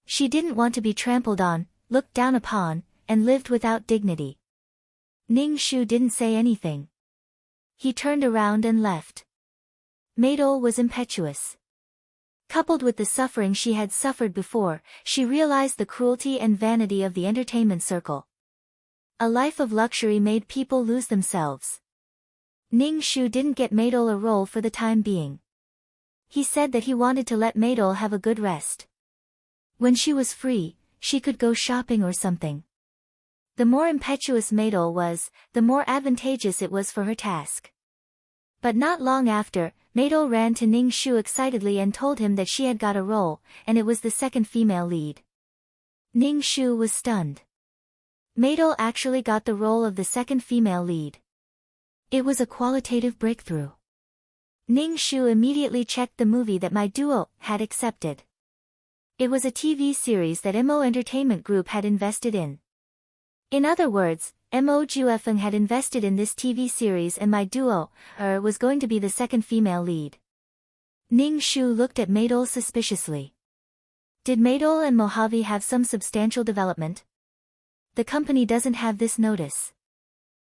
She didn't want to be trampled on, looked down upon, and lived without dignity. Ning Shu didn't say anything. He turned around and left. Maidol was impetuous. Coupled with the suffering she had suffered before, she realized the cruelty and vanity of the entertainment circle. A life of luxury made people lose themselves. Ning Shu didn't get Maidol a role for the time being. He said that he wanted to let Maidol have a good rest. When she was free, she could go shopping or something. The more impetuous Maidol was, the more advantageous it was for her task. But not long after, Maidol ran to Ning Shu excitedly and told him that she had got a role, and it was the second female lead. Ning Shu was stunned. Maidol actually got the role of the second female lead. It was a qualitative breakthrough. Ning Shu immediately checked the movie that my duo had accepted. It was a TV series that MO Entertainment Group had invested in. In other words, MO Juefeng had invested in this TV series and my duo was going to be the second female lead. Ning Shu looked at Maidol suspiciously. Did Maidol and Mojave have some substantial development? The company doesn't have this notice.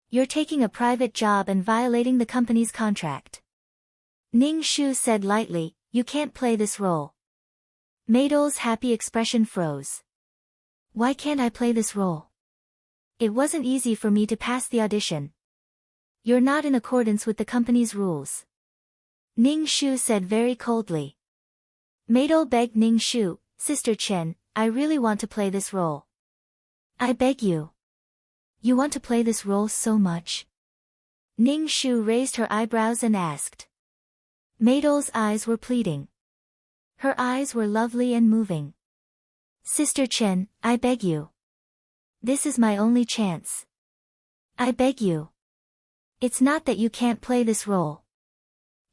You're taking a private job and violating the company's contract. Ning Shu said lightly, "You can't play this role." Maidol's happy expression froze. "Why can't I play this role? It wasn't easy for me to pass the audition." "You're not in accordance with the company's rules," Ning Shu said very coldly. Maidol begged Ning Shu, "Sister Chen, I really want to play this role. I beg you. You want to play this role so much?" Ning Shu raised her eyebrows and asked. Maidol's eyes were pleading. Her eyes were lovely and moving. "Sister Chen, I beg you. This is my only chance. I beg you. It's not that you can't play this role,"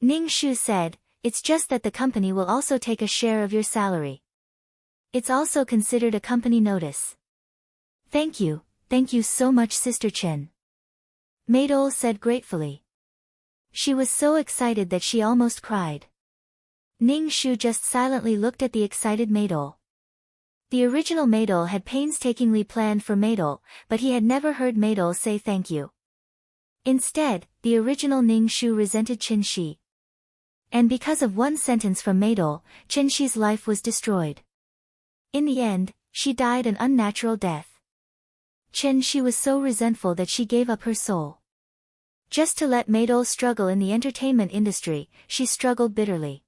Ning Shu said, "it's just that the company will also take a share of your salary. It's also considered a company notice." Thank you so much Sister Chen," Maidol said gratefully. She was so excited that she almost cried. Ning Shu just silently looked at the excited Maidol. The original Maidol had painstakingly planned for Maidol, but he had never heard Maidol say thank you. Instead, the original Ning Shu resented Chen Shi. And because of one sentence from Maidol, Chen Shi's life was destroyed. In the end, she died an unnatural death. Chen Shi was so resentful that she gave up her soul. Just to let Maidol struggle in the entertainment industry, she struggled bitterly.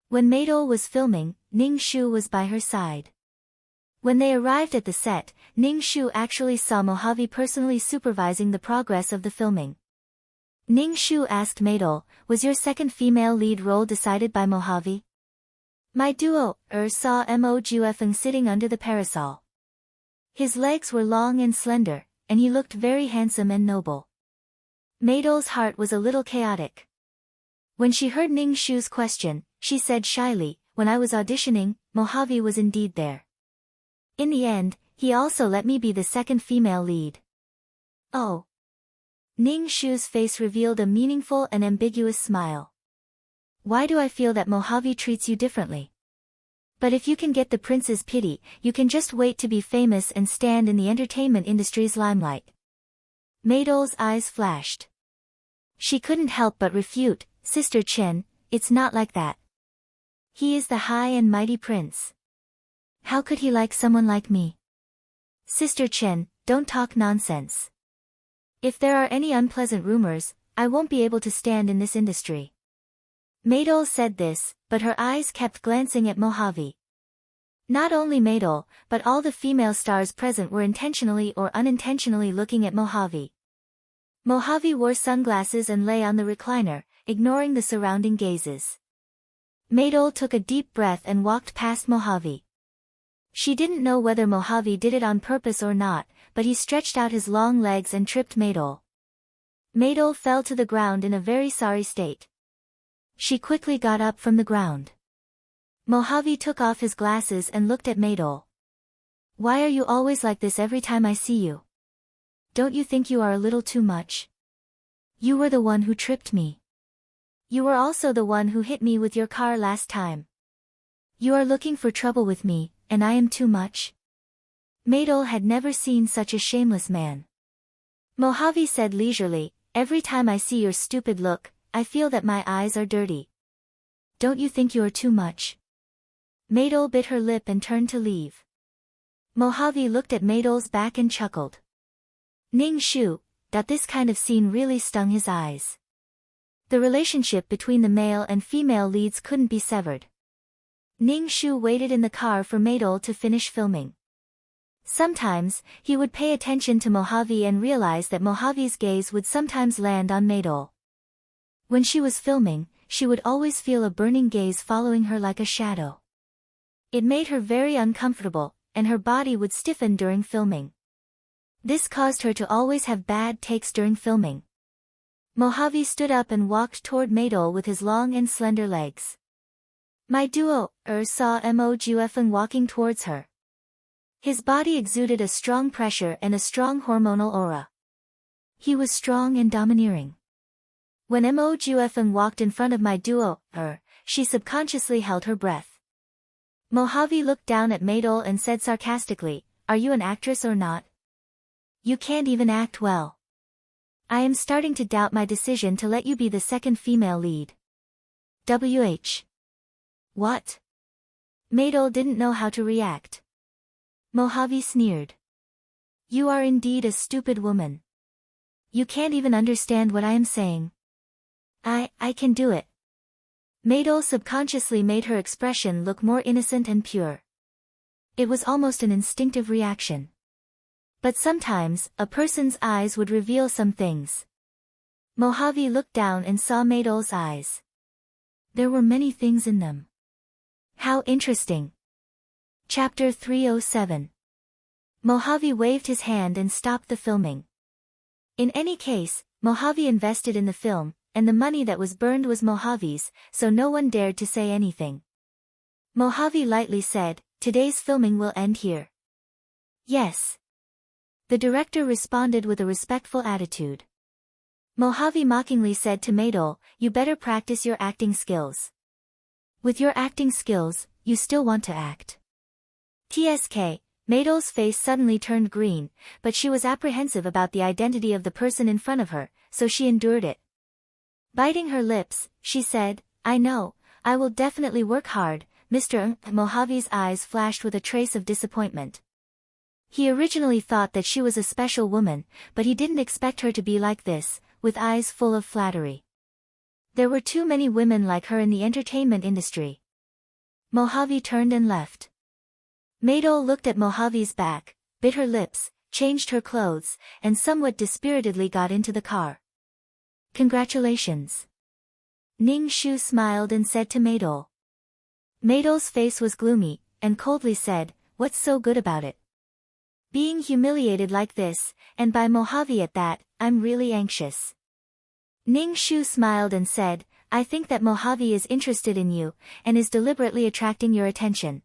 When Maidol was filming, Ning Shu was by her side. When they arrived at the set, Ning Shu actually saw Mojave personally supervising the progress of the filming. Ning Shu asked Maidol, "Was your second female lead role decided by Mojave?" My duo saw Mo Juefeng sitting under the parasol. His legs were long and slender, and he looked very handsome and noble. Maidol's heart was a little chaotic. When she heard Ning Shu's question, she said shyly, "When I was auditioning, Mojave was indeed there. In the end, he also let me be the second female lead." "Oh." Ning Shu's face revealed a meaningful and ambiguous smile. "Why do I feel that Mojave treats you differently? But if you can get the prince's pity, you can just wait to be famous and stand in the entertainment industry's limelight." Maydol's eyes flashed. She couldn't help but refute, Sister Chen, it's not like that. He is the high and mighty prince. How could he like someone like me? Sister Chen, don't talk nonsense. If there are any unpleasant rumors, I won't be able to stand in this industry. Maydol said this, but her eyes kept glancing at Mojave. Not only Maydol, but all the female stars present were intentionally or unintentionally looking at Mojave. Mojave wore sunglasses and lay on the recliner, ignoring the surrounding gazes. Maydol took a deep breath and walked past Mojave. She didn't know whether Mojave did it on purpose or not, but he stretched out his long legs and tripped Maydol. Maydol fell to the ground in a very sorry state. She quickly got up from the ground. Mojave took off his glasses and looked at Maydol. Why are you always like this every time I see you? Don't you think you are a little too much? You were the one who tripped me. You were also the one who hit me with your car last time. You are looking for trouble with me, and I am too much? Maydol had never seen such a shameless man. Mojave said leisurely, every time I see your stupid look, I feel that my eyes are dirty. Don't you think you are too much? Maydol bit her lip and turned to leave. Mojave looked at Maydol's back and chuckled. Ning Shu, that this kind of scene really stung his eyes. The relationship between the male and female leads couldn't be severed. Ning Shu waited in the car for Maydol to finish filming. Sometimes, he would pay attention to Mojave and realize that Mojave's gaze would sometimes land on Maydol. When she was filming, she would always feel a burning gaze following her like a shadow. It made her very uncomfortable, and her body would stiffen during filming. This caused her to always have bad takes during filming. Mojave stood up and walked toward Maydol with his long and slender legs. My duo, saw Mo Juefeng walking towards her. His body exuded a strong pressure and a strong hormonal aura. He was strong and domineering. When Mo Juefeng walked in front of my duo, she subconsciously held her breath. Mojave looked down at Maydol and said sarcastically, are you an actress or not? You can't even act well. I am starting to doubt my decision to let you be the second female lead. WH. What? Maydol didn't know how to react. Mojave sneered. You are indeed a stupid woman. You can't even understand what I am saying. I can do it. Maydol subconsciously made her expression look more innocent and pure. It was almost an instinctive reaction. But sometimes, a person's eyes would reveal some things. Mojave looked down and saw Maydol's eyes. There were many things in them. How interesting. Chapter 307. Mojave waved his hand and stopped the filming. In any case, Mojave invested in the film, and the money that was burned was Mojave's, so no one dared to say anything. Mojave lightly said, today's filming will end here. Yes. The director responded with a respectful attitude. Mojave mockingly said to Maydol, you better practice your acting skills. With your acting skills, you still want to act. TSK, Maydol's face suddenly turned green, but she was apprehensive about the identity of the person in front of her, so she endured it. Biting her lips, she said, I know, I will definitely work hard, Mr. Mojave's eyes flashed with a trace of disappointment. He originally thought that she was a special woman, but he didn't expect her to be like this, with eyes full of flattery. There were too many women like her in the entertainment industry. Mojave turned and left. Maydol looked at Mojave's back, bit her lips, changed her clothes, and somewhat dispiritedly got into the car. Congratulations. Ning Shu smiled and said to Maydol. Maydol's face was gloomy, and coldly said, what's so good about it? Being humiliated like this, and by Mojave at that, I'm really anxious. Ning Shu smiled and said, I think that Mojave is interested in you, and is deliberately attracting your attention.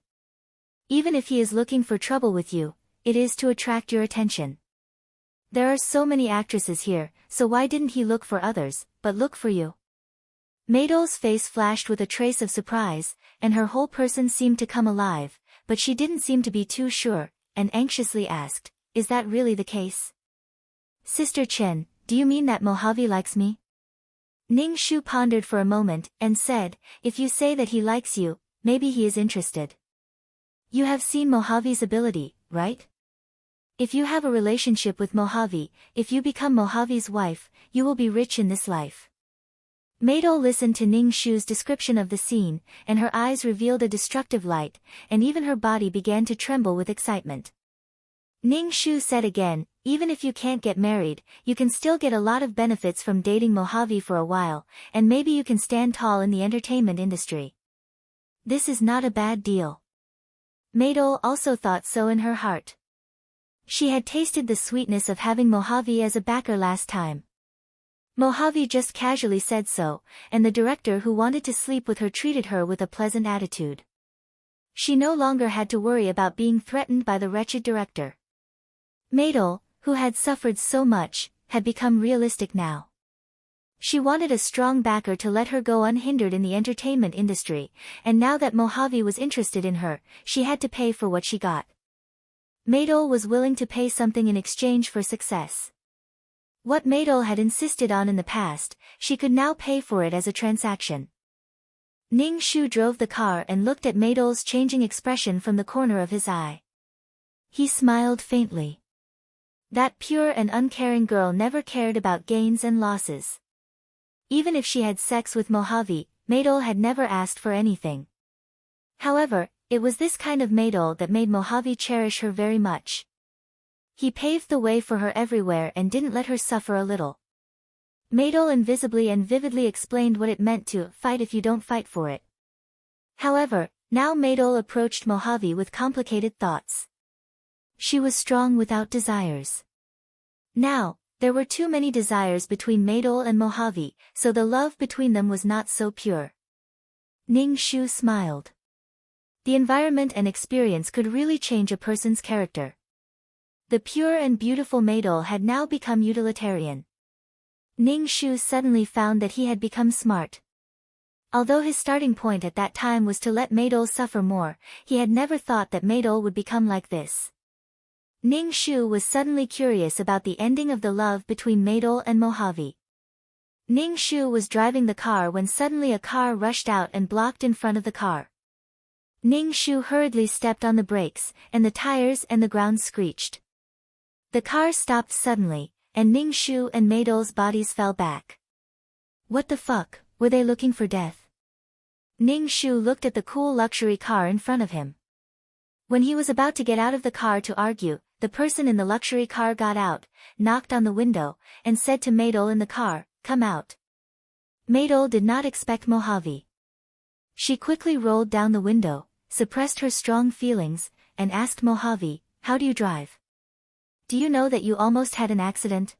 Even if he is looking for trouble with you, it is to attract your attention. There are so many actresses here, so why didn't he look for others, but look for you? Maydol's face flashed with a trace of surprise, and her whole person seemed to come alive, but she didn't seem to be too sure, and anxiously asked, is that really the case? Sister Chen, do you mean that Mojave likes me? Ning Shu pondered for a moment, and said, if you say that he likes you, maybe he is interested. You have seen Mojave's ability, right? If you have a relationship with Mojave, if you become Mojave's wife, you will be rich in this life. Maidol listened to Ning Shu's description of the scene, and her eyes revealed a destructive light, and even her body began to tremble with excitement. Ning Shu said again, even if you can't get married, you can still get a lot of benefits from dating Mojave for a while, and maybe you can stand tall in the entertainment industry. This is not a bad deal. Maidol also thought so in her heart. She had tasted the sweetness of having Mojave as a backer last time. Mojave just casually said so, and the director who wanted to sleep with her treated her with a pleasant attitude. She no longer had to worry about being threatened by the wretched director. Maidol, who had suffered so much, had become realistic now. She wanted a strong backer to let her go unhindered in the entertainment industry, and now that Mojave was interested in her, she had to pay for what she got. Maidol was willing to pay something in exchange for success. What Maidol had insisted on in the past, she could now pay for it as a transaction. Ning Shu drove the car and looked at Maidol's changing expression from the corner of his eye. He smiled faintly. That pure and uncaring girl never cared about gains and losses. Even if she had sex with Mojave, Maidol had never asked for anything. However, it was this kind of Maidol that made Mojave cherish her very much. He paved the way for her everywhere and didn't let her suffer a little. Maidol invisibly and vividly explained what it meant to fight if you don't fight for it. However, now Maidol approached Mojave with complicated thoughts. She was strong without desires. Now, there were too many desires between Maidol and Mojave, so the love between them was not so pure. Ning Shu smiled. The environment and experience could really change a person's character. The pure and beautiful Maidol had now become utilitarian. Ning Shu suddenly found that he had become smart. Although his starting point at that time was to let Maidol suffer more, he had never thought that Maidol would become like this. Ning Shu was suddenly curious about the ending of the love between Maidol and Mojave. Ning Shu was driving the car when suddenly a car rushed out and blocked in front of the car. Ning Shu hurriedly stepped on the brakes, and the tires and the ground screeched. The car stopped suddenly, and Ning Shu and Maidol's bodies fell back. What the fuck, were they looking for death? Ning Shu looked at the cool luxury car in front of him. When he was about to get out of the car to argue, the person in the luxury car got out, knocked on the window, and said to Maidol in the car, "Come out." Maidol did not expect Mojave. She quickly rolled down the window, suppressed her strong feelings, and asked Mojave, "How do you drive? Do you know that you almost had an accident?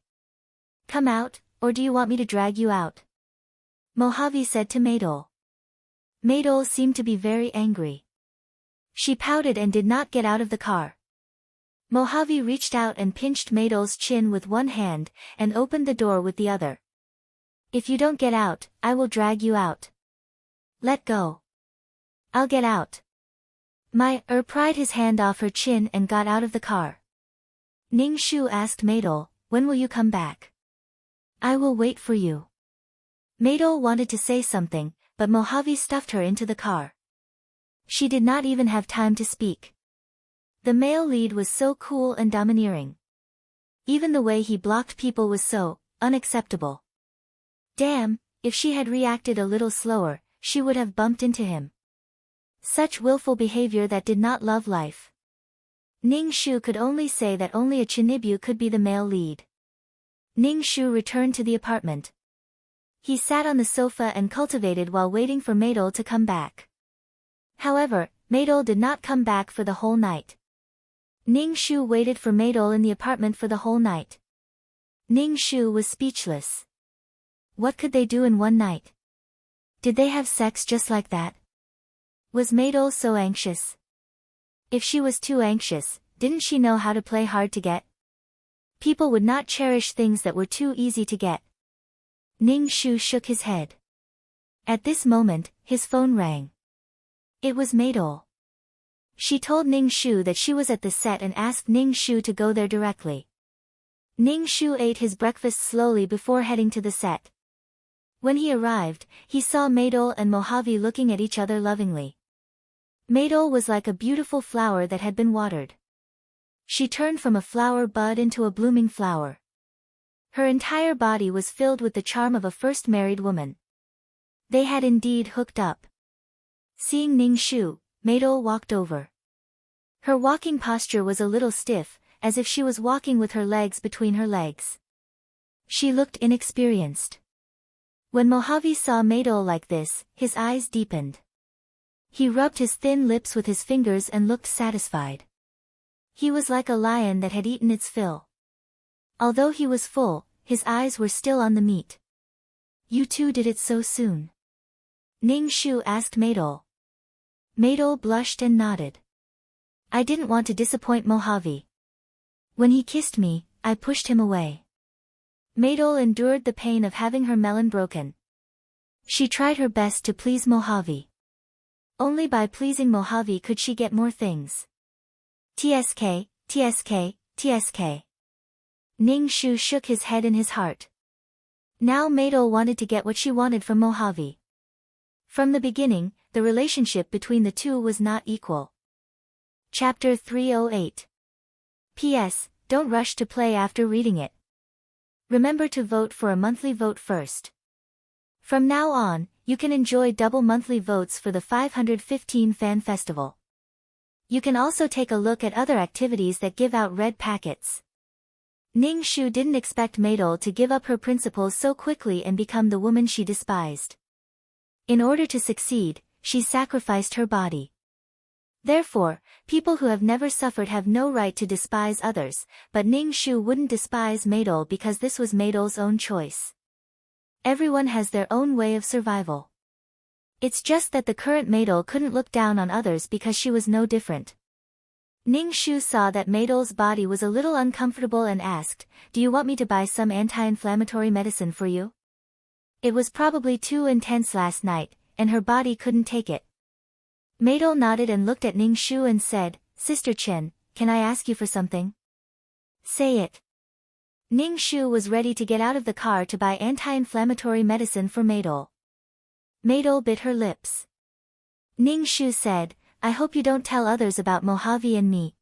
Come out, or do you want me to drag you out?" Mojave said to Maidol. Maidol seemed to be very angry. She pouted and did not get out of the car. Mojave reached out and pinched Maidol's chin with one hand, and opened the door with the other. "If you don't get out, I will drag you out." "Let go." "I'll get out." Pried his hand off her chin and got out of the car. Ning Shu asked Maidol, "When will you come back?" "I will wait for you." Maidol wanted to say something, but Mojave stuffed her into the car. She did not even have time to speak. The male lead was so cool and domineering. Even the way he blocked people was so unacceptable. Damn, if she had reacted a little slower, she would have bumped into him. Such willful behavior that did not love life. Ning Shu could only say that only a Chinibyu could be the male lead. Ning Shu returned to the apartment. He sat on the sofa and cultivated while waiting for Maidol to come back. However, Maidol did not come back for the whole night. Ning Shu waited for Maidol in the apartment for the whole night. Ning Shu was speechless. What could they do in one night? Did they have sex just like that? Was Maidol so anxious? If she was too anxious, didn't she know how to play hard to get? People would not cherish things that were too easy to get. Ning Shu shook his head. At this moment, his phone rang. It was Maidol. She told Ning Shu that she was at the set and asked Ning Shu to go there directly. Ning Shu ate his breakfast slowly before heading to the set. When he arrived, he saw Maydol and Mojave looking at each other lovingly. Maydol was like a beautiful flower that had been watered. She turned from a flower bud into a blooming flower. Her entire body was filled with the charm of a first married woman. They had indeed hooked up. Seeing Ning Shu, Maydol walked over. Her walking posture was a little stiff, as if she was walking with her legs between her legs. She looked inexperienced. When Mojave saw Maydol like this, his eyes deepened. He rubbed his thin lips with his fingers and looked satisfied. He was like a lion that had eaten its fill. Although he was full, his eyes were still on the meat. You two did it so soon? Ning Shu asked Maydol. Maydol blushed and nodded. I didn't want to disappoint Mojave. When he kissed me, I pushed him away. Maydol endured the pain of having her melon broken. She tried her best to please Mojave. Only by pleasing Mojave could she get more things. TSK, TSK, TSK. Ning Shu shook his head in his heart. Now Maydol wanted to get what she wanted from Mojave. From the beginning, the relationship between the two was not equal. Chapter 308. P.S. Don't rush to play after reading it. Remember to vote for a monthly vote first. From now on, you can enjoy double monthly votes for the 515 Fan Festival. You can also take a look at other activities that give out red packets. Ning Shu didn't expect Maydol to give up her principles so quickly and become the woman she despised. In order to succeed, she sacrificed her body. Therefore, people who have never suffered have no right to despise others, but Ning Shu wouldn't despise Maydol because this was Maydol's own choice. Everyone has their own way of survival. It's just that the current Maydol couldn't look down on others because she was no different. Ning Shu saw that Maydol's body was a little uncomfortable and asked, "Do you want me to buy some anti-inflammatory medicine for you?" It was probably too intense last night, and her body couldn't take it. Maydol nodded and looked at Ning Shu and said, "Sister Chen, can I ask you for something?" "Say it." Ning Shu was ready to get out of the car to buy anti-inflammatory medicine for Maydol. Maydol bit her lips. Ning Shu said, "I hope you don't tell others about Mojave and me."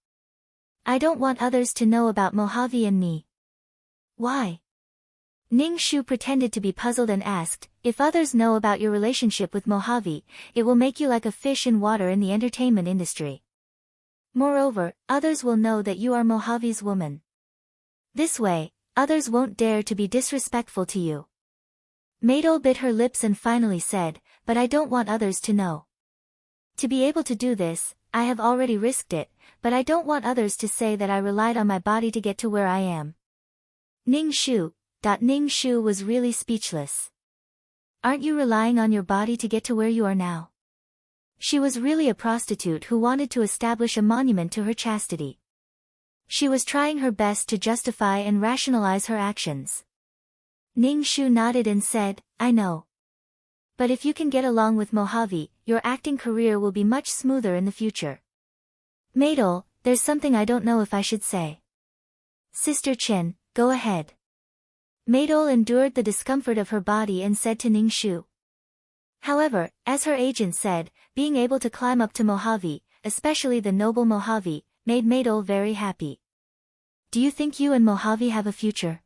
"I don't want others to know about Mojave and me." "Why?" Ning Shu pretended to be puzzled and asked, "If others know about your relationship with Mojave, it will make you like a fish in water in the entertainment industry. Moreover, others will know that you are Mojave's woman. This way, others won't dare to be disrespectful to you." Maydol bit her lips and finally said, "But I don't want others to know. To be able to do this, I have already risked it, but I don't want others to say that I relied on my body to get to where I am." Ning Shu was really speechless. "Aren't you relying on your body to get to where you are now?" She was really a prostitute who wanted to establish a monument to her chastity. She was trying her best to justify and rationalize her actions. Ning Shu nodded and said, "I know. But if you can get along with Mojave, your acting career will be much smoother in the future." "Maydol, there's something I don't know if I should say." "Sister Chen, go ahead." Maydol endured the discomfort of her body and said to Ning Shu. However, as her agent said, being able to climb up to Mojave, especially the noble Mojave, made Maydol very happy. "Do you think you and Mojave have a future?"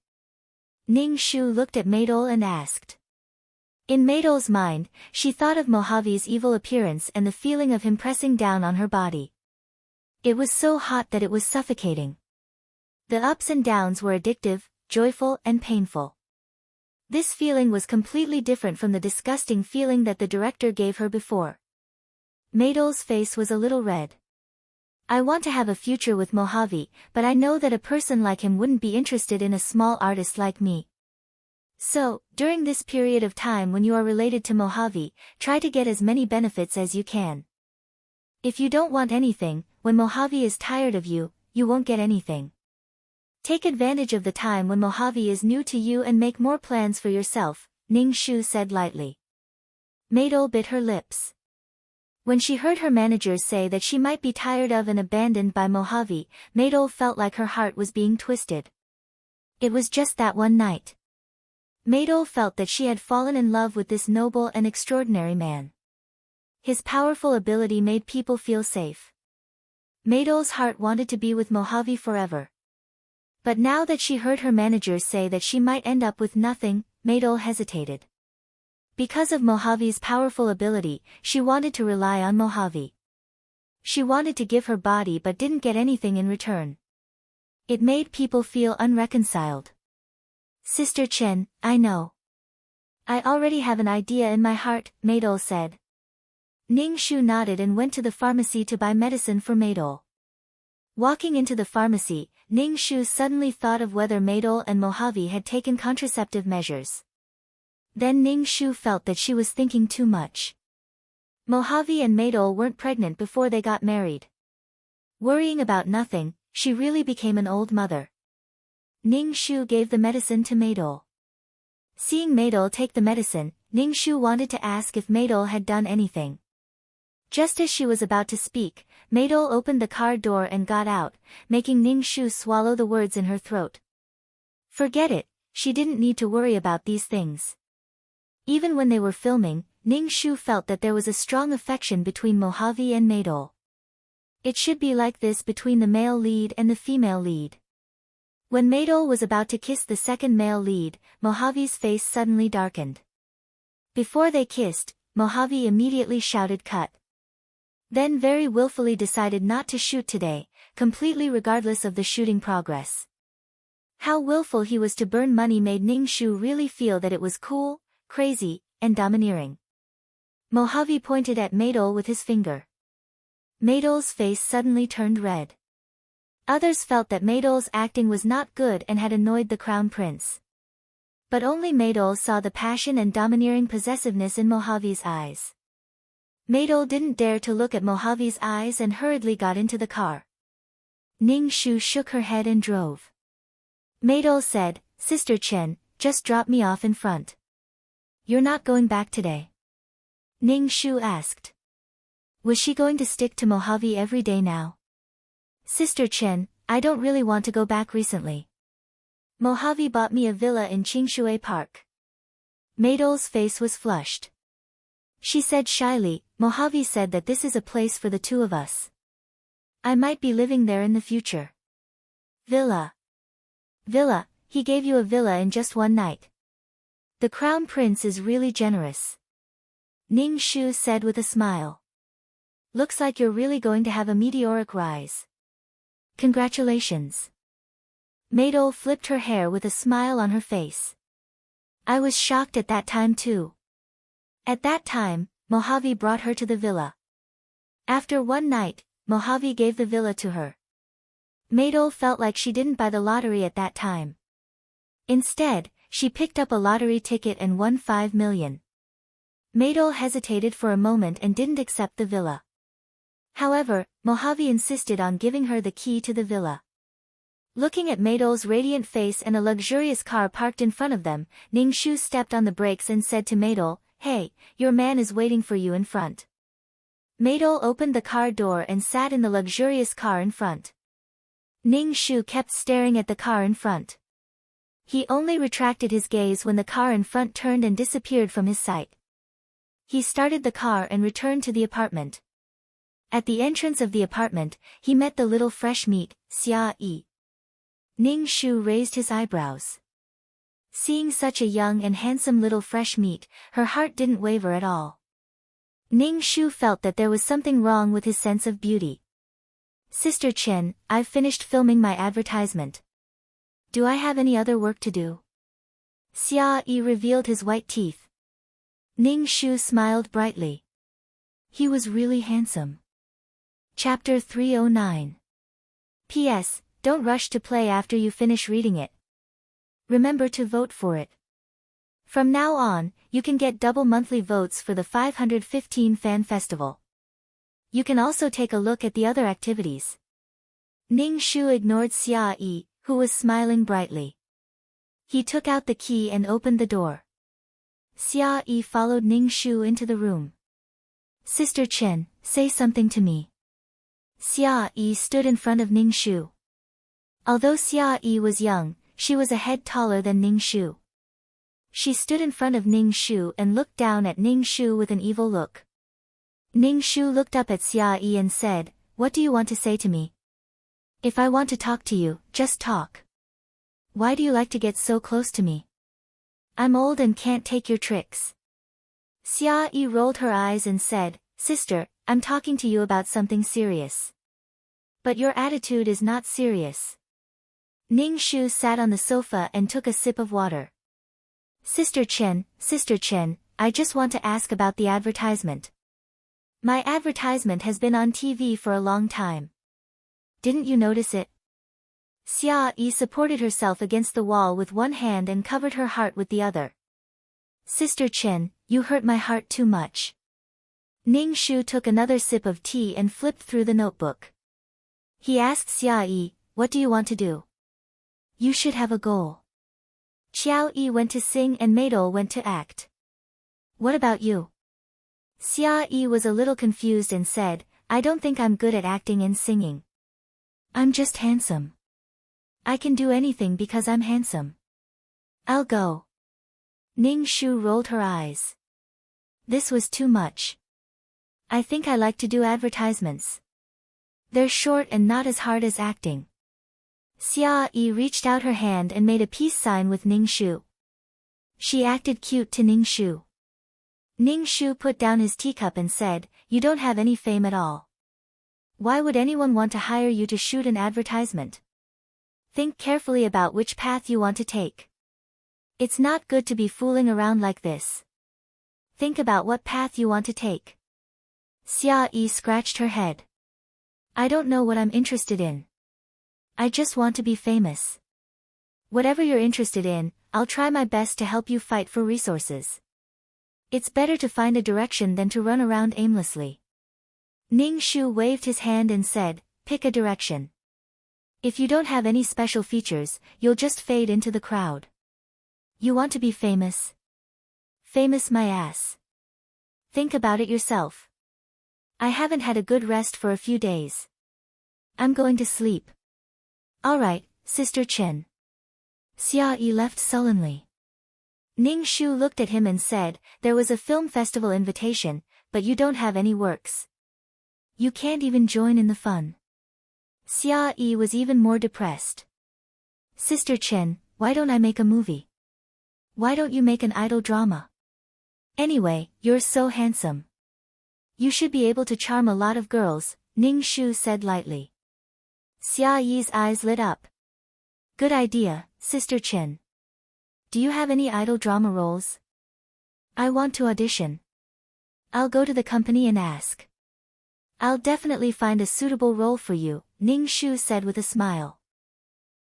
Ning Shu looked at Maydol and asked. In Maydol's mind, she thought of Mojave's evil appearance and the feeling of him pressing down on her body. It was so hot that it was suffocating. The ups and downs were addictive, joyful and painful. This feeling was completely different from the disgusting feeling that the director gave her before. Maydol's face was a little red. "I want to have a future with Mojave, but I know that a person like him wouldn't be interested in a small artist like me. So, during this period of time when you are related to Mojave, try to get as many benefits as you can. If you don't want anything, when Mojave is tired of you, you won't get anything. Take advantage of the time when Mojave is new to you and make more plans for yourself," Ning Shu said lightly. Maydol bit her lips. When she heard her managers say that she might be tired of and abandoned by Mojave, Maydol felt like her heart was being twisted. It was just that one night. Maydol felt that she had fallen in love with this noble and extraordinary man. His powerful ability made people feel safe. Maydol's heart wanted to be with Mojave forever. But now that she heard her managers say that she might end up with nothing, Maydol hesitated. Because of Mojave's powerful ability, she wanted to rely on Mojave. She wanted to give her body but didn't get anything in return. It made people feel unreconciled. Sister Chen, I know. I already have an idea in my heart, Maydol said. Ning Shu nodded and went to the pharmacy to buy medicine for Maydol. Walking into the pharmacy, Ning Shu suddenly thought of whether Maydol and Mojave had taken contraceptive measures. Then Ning Shu felt that she was thinking too much. Mojave and Maydol weren't pregnant before they got married. Worrying about nothing, she really became an old mother. Ning Shu gave the medicine to Maydol. Seeing Maydol take the medicine, Ning Shu wanted to ask if Maydol had done anything. Just as she was about to speak, Maydol opened the car door and got out, making Ning Shu swallow the words in her throat. Forget it, she didn't need to worry about these things. Even when they were filming, Ning Shu felt that there was a strong affection between Mojave and Maydol. It should be like this between the male lead and the female lead. When Maydol was about to kiss the second male lead, Mojave's face suddenly darkened. Before they kissed, Mojave immediately shouted cut. Then very willfully decided not to shoot today, completely regardless of the shooting progress. How willful he was to burn money made Ning Shu really feel that it was cool, crazy, and domineering. Mojave pointed at Maydol with his finger. Maydol's face suddenly turned red. Others felt that Maydol's acting was not good and had annoyed the crown prince. But only Maydol saw the passion and domineering possessiveness in Mojave's eyes. Maydol didn't dare to look at Mojave's eyes and hurriedly got into the car. Ning Shu shook her head and drove. Maydol said, Sister Chen, just drop me off in front. You're not going back today? Ning Shu asked. Was she going to stick to Mojave every day now? Sister Chen, I don't really want to go back recently. Mojave bought me a villa in Qingshui Park. Maydol's face was flushed. She said shyly, Mojave said that this is a place for the two of us. I might be living there in the future. Villa. Villa, he gave you a villa in just one night. The crown prince is really generous. Ning Shu said with a smile. Looks like you're really going to have a meteoric rise. Congratulations. Maydol flipped her hair with a smile on her face. I was shocked at that time too. At that time, Mojave brought her to the villa. After one night, Mojave gave the villa to her. Maydol felt like she didn't buy the lottery at that time. Instead, she picked up a lottery ticket and won 5 million. Maydol hesitated for a moment and didn't accept the villa. However, Mojave insisted on giving her the key to the villa. Looking at Maydol's radiant face and a luxurious car parked in front of them, Ning Shu stepped on the brakes and said to Maydol, Hey, your man is waiting for you in front. Maydol opened the car door and sat in the luxurious car in front. Ning Shu kept staring at the car in front. He only retracted his gaze when the car in front turned and disappeared from his sight. He started the car and returned to the apartment. At the entrance of the apartment, he met the little fresh meat, Xia Yi. Ning Shu raised his eyebrows. Seeing such a young and handsome little fresh meat, her heart didn't waver at all. Ning Shu felt that there was something wrong with his sense of beauty. Sister Chen, I've finished filming my advertisement. Do I have any other work to do? Xia Yi revealed his white teeth. Ning Shu smiled brightly. He was really handsome. Chapter 309. P.S. Don't rush to play after you finish reading it. Remember to vote for it. From now on, you can get double monthly votes for the 515 Fan Festival. You can also take a look at the other activities. Ning Shu ignored Xia Yi, who was smiling brightly. He took out the key and opened the door. Xia Yi followed Ning Shu into the room. Sister Chen, say something to me. Xia Yi stood in front of Ning Shu. Although Xia Yi was young, She was a head taller than Ning Shu. She stood in front of Ning Shu and looked down at Ning Shu with an evil look. Ning Shu looked up at Xia Yi and said, "What do you want to say to me? If I want to talk to you, just talk. Why do you like to get so close to me? I'm old and can't take your tricks." Xia Yi rolled her eyes and said, "Sister, I'm talking to you about something serious. But your attitude is not serious." Ning Shu sat on the sofa and took a sip of water. Sister Chen, I just want to ask about the advertisement. My advertisement has been on TV for a long time. Didn't you notice it?" Xia Yi supported herself against the wall with one hand and covered her heart with the other. "Sister Chen, you hurt my heart too much." Ning Shu took another sip of tea and flipped through the notebook. He asked Xia Yi, "What do you want to do? You should have a goal." Xiao Yi went to sing and Maidol went to act. "What about you?" Xia Yi was a little confused and said, "I don't think I'm good at acting and singing. I'm just handsome. I can do anything because I'm handsome. I'll go." Ning Shu rolled her eyes. This was too much. "I think I like to do advertisements. They're short and not as hard as acting." Xia Yi reached out her hand and made a peace sign with Ning Shu. She acted cute to Ning Shu. Ning Shu put down his teacup and said, "You don't have any fame at all. Why would anyone want to hire you to shoot an advertisement? Think carefully about which path you want to take. It's not good to be fooling around like this. Think about what path you want to take." Xia Yi scratched her head. "I don't know what I'm interested in. I just want to be famous." "Whatever you're interested in, I'll try my best to help you fight for resources. It's better to find a direction than to run around aimlessly." Ning Shu waved his hand and said, "Pick a direction. If you don't have any special features, you'll just fade into the crowd. You want to be famous? Famous my ass. Think about it yourself. I haven't had a good rest for a few days. I'm going to sleep." "Alright, Sister Chen." Xia Yi left sullenly. Ning Shu looked at him and said, "There was a film festival invitation, but you don't have any works. You can't even join in the fun." Xia Yi was even more depressed. "Sister Chen, why don't I make a movie? Why don't you make an idol drama? Anyway, you're so handsome. You should be able to charm a lot of girls," Ning Shu said lightly. Xia Yi's eyes lit up. "Good idea, Sister Chen. Do you have any idol drama roles? I want to audition. I'll go to the company and ask. I'll definitely find a suitable role for you," Ning Shu said with a smile.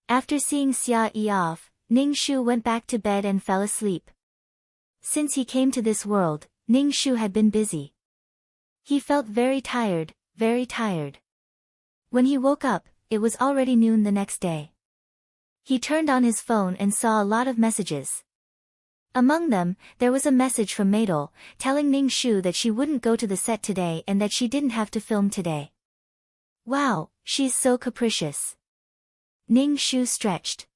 After seeing Xia Yi off, Ning Shu went back to bed and fell asleep. Since he came to this world, Ning Shu had been busy. He felt very tired, very tired. When he woke up, it was already noon the next day. He turned on his phone and saw a lot of messages. Among them, there was a message from Maidol, telling Ning Shu that she wouldn't go to the set today and that she didn't have to film today. Wow, she's so capricious. Ning Shu stretched.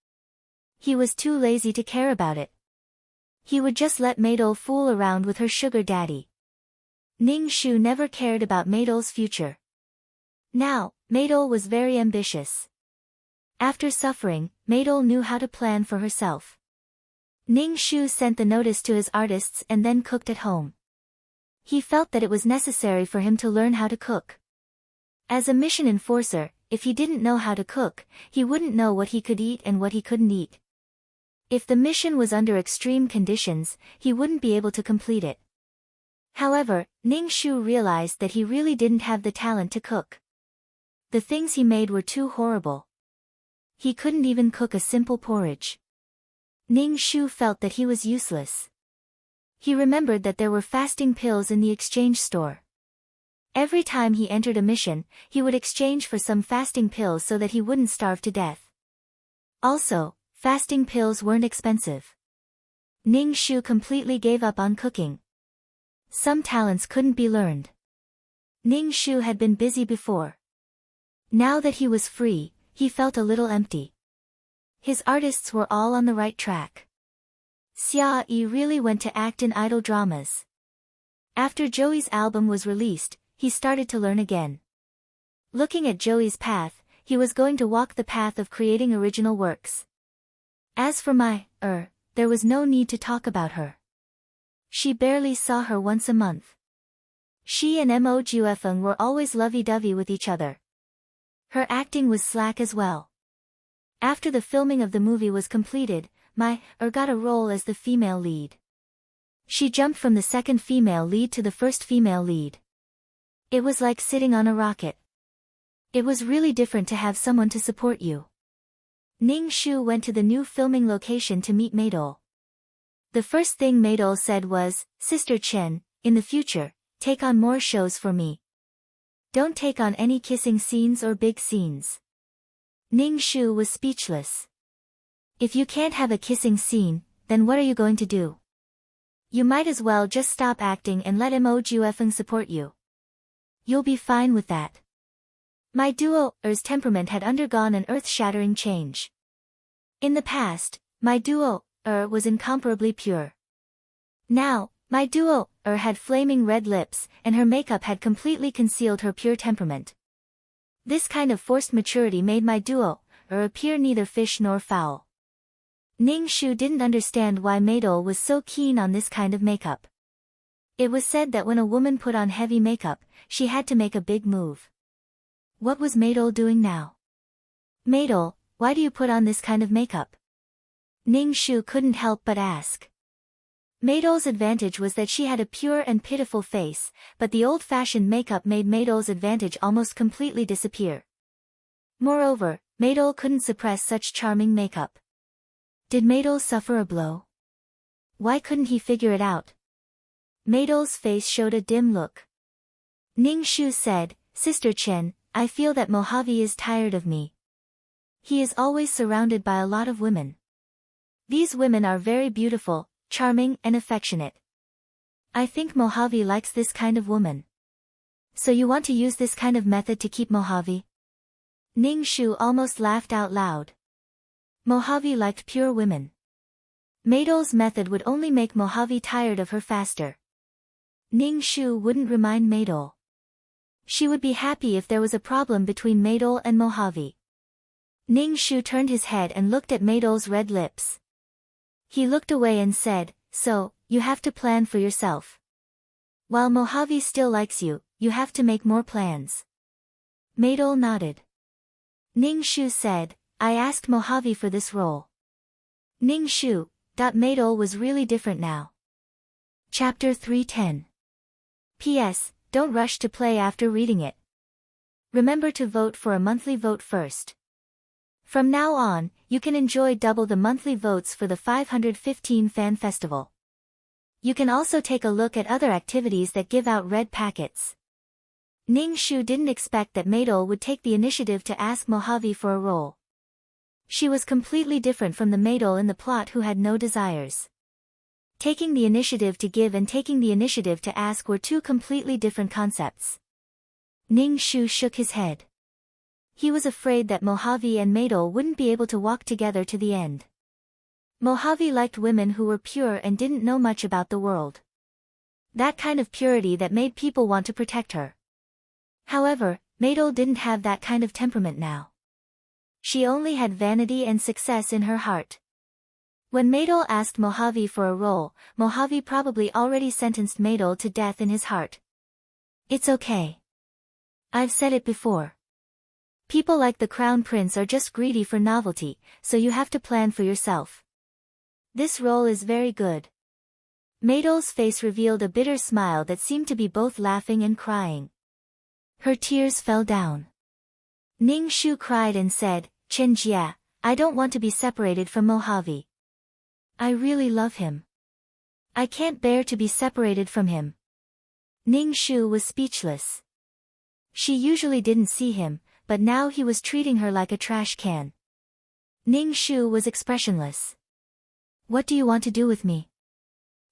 He was too lazy to care about it. He would just let Maidol fool around with her sugar daddy. Ning Shu never cared about Maidol's future. Now, Maidol was very ambitious. After suffering, Maidol knew how to plan for herself. Ning Shu sent the notice to his artists and then cooked at home. He felt that it was necessary for him to learn how to cook. As a mission enforcer, if he didn't know how to cook, he wouldn't know what he could eat and what he couldn't eat. If the mission was under extreme conditions, he wouldn't be able to complete it. However, Ning Shu realized that he really didn't have the talent to cook. The things he made were too horrible. He couldn't even cook a simple porridge. Ning Shu felt that he was useless. He remembered that there were fasting pills in the exchange store. Every time he entered a mission, he would exchange for some fasting pills so that he wouldn't starve to death. Also, fasting pills weren't expensive. Ning Shu completely gave up on cooking. Some talents couldn't be learned. Ning Shu had been busy before. Now that he was free, he felt a little empty. His artists were all on the right track. Xia Yi really went to act in idol dramas. After Joey's album was released, he started to learn again. Looking at Joey's path, he was going to walk the path of creating original works. As for there was no need to talk about her. She barely saw her once a month. She and Mo Juefeng were always lovey-dovey with each other. Her acting was slack as well. After the filming of the movie was completed, got a role as the female lead. She jumped from the second female lead to the first female lead. It was like sitting on a rocket. It was really different to have someone to support you. Ning Shu went to the new filming location to meet Maydol. The first thing Maydol said was, "Sister Chen, in the future, take on more shows for me. Don't take on any kissing scenes or big scenes." Ning Shu was speechless. If you can't have a kissing scene, then what are you going to do? You might as well just stop acting and let Mo Juefeng support you. You'll be fine with that. My duo's temperament had undergone an earth-shattering change. In the past, my duo was incomparably pure. Now, my duo had flaming red lips, and her makeup had completely concealed her pure temperament. This kind of forced maturity made my duo appear neither fish nor fowl. Ning Shu didn't understand why Maydol was so keen on this kind of makeup. It was said that when a woman put on heavy makeup, she had to make a big move. What was Maydol doing now? "Maydol, why do you put on this kind of makeup?" Ning Shu couldn't help but ask. Maydol's advantage was that she had a pure and pitiful face, but the old-fashioned makeup made Maydol's advantage almost completely disappear. Moreover, Maydol couldn't suppress such charming makeup. Did Maydol suffer a blow? Why couldn't he figure it out? Maydol's face showed a dim look. Ning Shu said, "Sister Chen, I feel that Mojave is tired of me. He is always surrounded by a lot of women. These women are very beautiful, charming and affectionate. I think Mojave likes this kind of woman. So you want to use this kind of method to keep Mojave?" Ning Shu almost laughed out loud. Mojave liked pure women. Maydol's method would only make Mojave tired of her faster. Ning Shu wouldn't remind Maydol. She would be happy if there was a problem between Maydol and Mojave. Ning Shu turned his head and looked at Maydol's red lips. He looked away and said, "So, you have to plan for yourself. While Mojave still likes you, you have to make more plans." Maydol nodded. Ning Shu said, "I asked Mojave for this role." Ning Shu, Maydol was really different now. Chapter 310. P.S. Don't rush to play after reading it. Remember to vote for a monthly vote first. From now on, you can enjoy double the monthly votes for the 515 Fan Festival. You can also take a look at other activities that give out red packets. Ning Shu didn't expect that Maydol would take the initiative to ask Mojave for a role. She was completely different from the Maydol in the plot who had no desires. Taking the initiative to give and taking the initiative to ask were two completely different concepts. Ning Shu shook his head. He was afraid that Mojave and Maydol wouldn't be able to walk together to the end. Mojave liked women who were pure and didn't know much about the world. That kind of purity that made people want to protect her. However, Maydol didn't have that kind of temperament now. She only had vanity and success in her heart. When Maydol asked Mojave for a role, Mojave probably already sentenced Maydol to death in his heart. It's okay. I've said it before. People like the Crown Prince are just greedy for novelty, so you have to plan for yourself. This role is very good. Maydol's face revealed a bitter smile that seemed to be both laughing and crying. Her tears fell down. Ning Shu cried and said, "Chen Jia, I don't want to be separated from Mojave. I really love him. I can't bear to be separated from him." Ning Shu was speechless. She usually didn't see him, but now he was treating her like a trash can. Ning Shu was expressionless. "What do you want to do with me?"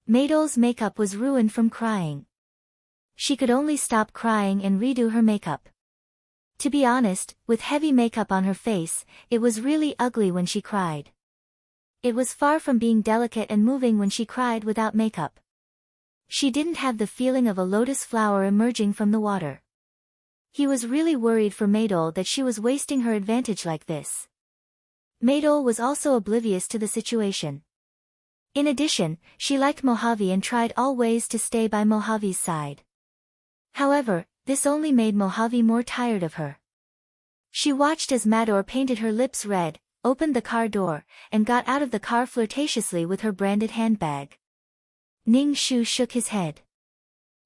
Maydol's makeup was ruined from crying. She could only stop crying and redo her makeup. To be honest, with heavy makeup on her face, it was really ugly when she cried. It was far from being delicate and moving when she cried without makeup. She didn't have the feeling of a lotus flower emerging from the water. He was really worried for Maydol that she was wasting her advantage like this. Maydol was also oblivious to the situation. In addition, she liked Mojave and tried all ways to stay by Mojave's side. However, this only made Mojave more tired of her. She watched as Mador painted her lips red, opened the car door, and got out of the car flirtatiously with her branded handbag. Ning Shu shook his head.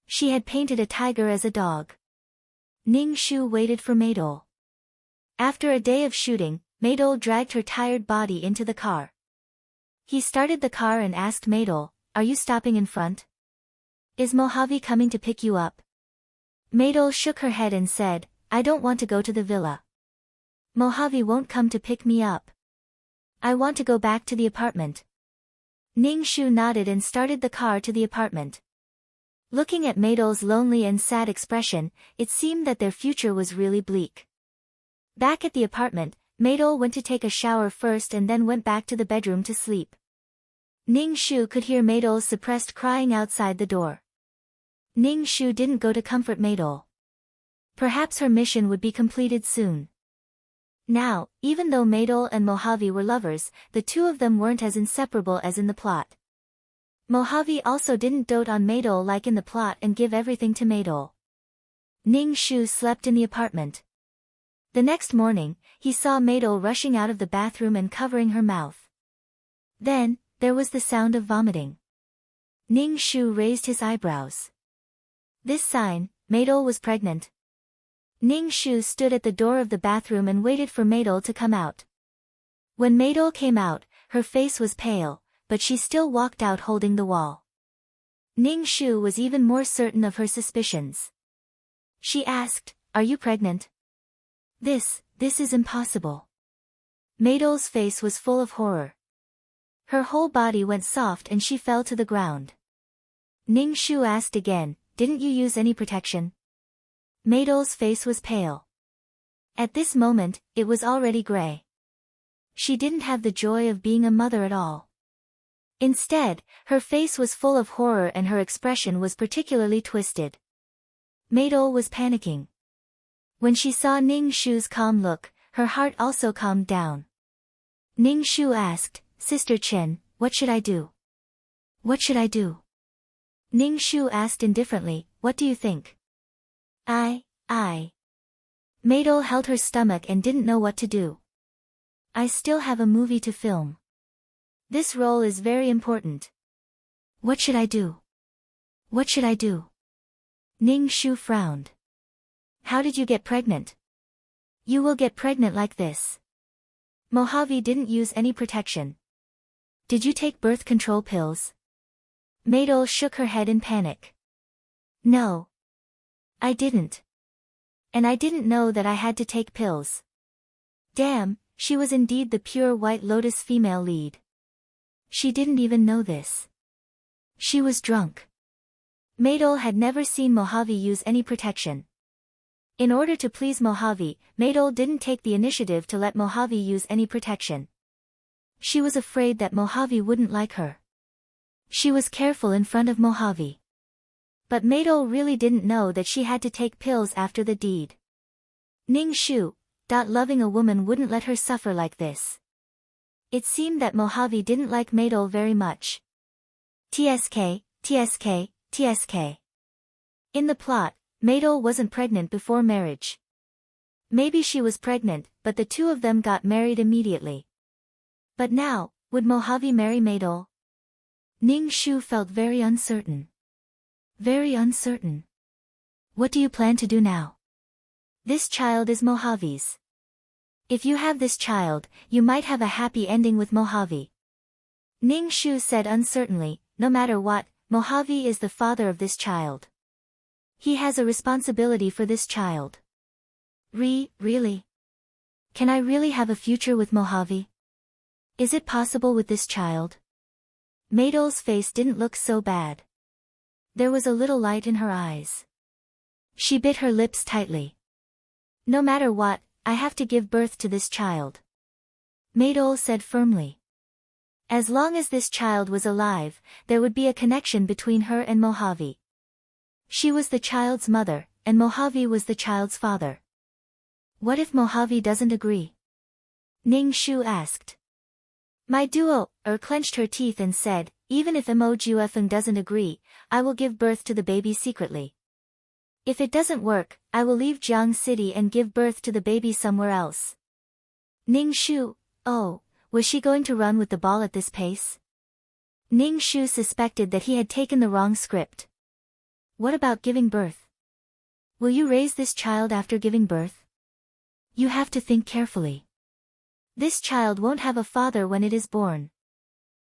She had painted a tiger as a dog. Ning Shu waited for Maydol. After a day of shooting, Maydol dragged her tired body into the car. He started the car and asked Maydol, "Are you stopping in front? Is Mojave coming to pick you up?" Maydol shook her head and said, "I don't want to go to the villa. Mojave won't come to pick me up. I want to go back to the apartment." Ning Shu nodded and started the car to the apartment. Looking at Maydol's lonely and sad expression, it seemed that their future was really bleak. Back at the apartment, Maydol went to take a shower first and then went back to the bedroom to sleep. Ning Shu could hear Maydol's suppressed crying outside the door. Ning Shu didn't go to comfort Maydol. Perhaps her mission would be completed soon. Now, even though Maydol and Mojave were lovers, the two of them weren't as inseparable as in the plot. Mojave also didn't dote on Maydol like in the plot and give everything to Maydol. Ning Shu slept in the apartment. The next morning, he saw Maydol rushing out of the bathroom and covering her mouth. Then, there was the sound of vomiting. Ning Shu raised his eyebrows. This sign, Maydol was pregnant. Ning Shu stood at the door of the bathroom and waited for Maydol to come out. When Maydol came out, her face was pale, but she still walked out holding the wall. Ning Shu was even more certain of her suspicions. She asked, "Are you pregnant?" This is impossible." Maydol's face was full of horror. Her whole body went soft and she fell to the ground. Ning Shu asked again, "Didn't you use any protection?" Maydol's face was pale. At this moment, it was already gray. She didn't have the joy of being a mother at all. Instead, her face was full of horror and her expression was particularly twisted. Maydol was panicking. When she saw Ning Shu's calm look, her heart also calmed down. Ning Shu asked, "Sister Chen, what should I do?" "What should I do?" Ning Shu asked indifferently, "What do you think?" I. Maydol held her stomach and didn't know what to do. "I still have a movie to film. This role is very important. What should I do? What should I do?" Ning Shu frowned. "How did you get pregnant? You will get pregnant like this. Mojave didn't use any protection. Did you take birth control pills?" Maydol shook her head in panic. "No. I didn't. And I didn't know that I had to take pills." Damn, she was indeed the pure White Lotus female lead. She didn't even know this. She was drunk. Maydol had never seen Mojave use any protection. In order to please Mojave, Maydol didn't take the initiative to let Mojave use any protection. She was afraid that Mojave wouldn't like her. She was careful in front of Mojave. But Maydol really didn't know that she had to take pills after the deed. Ning Shu, loving a woman wouldn't let her suffer like this. It seemed that Mojave didn't like Maydol very much. TSK. In the plot, Maydol wasn't pregnant before marriage. Maybe she was pregnant, but the two of them got married immediately. But now, would Mojave marry Maydol? Ning Shu felt very uncertain. Very uncertain. What do you plan to do now? This child is Mojave's. If you have this child, you might have a happy ending with Mojave. Ning Shu said uncertainly, no matter what, Mojave is the father of this child. He has a responsibility for this child. Really? Can I really have a future with Mojave? Is it possible with this child? Maydol's face didn't look so bad. There was a little light in her eyes. She bit her lips tightly. No matter what, I have to give birth to this child. Maydol said firmly. As long as this child was alive, there would be a connection between her and Mojave. She was the child's mother, and Mojave was the child's father. What if Mojave doesn't agree? Ning Shu asked. My duo, clenched her teeth and said, even if Mo-Juefeng doesn't agree, I will give birth to the baby secretly. If it doesn't work, I will leave Jiang City and give birth to the baby somewhere else. Ning Shu, oh, was she going to run with the ball at this pace? Ning Shu suspected that he had taken the wrong script. What about giving birth? Will you raise this child after giving birth? You have to think carefully. This child won't have a father when it is born.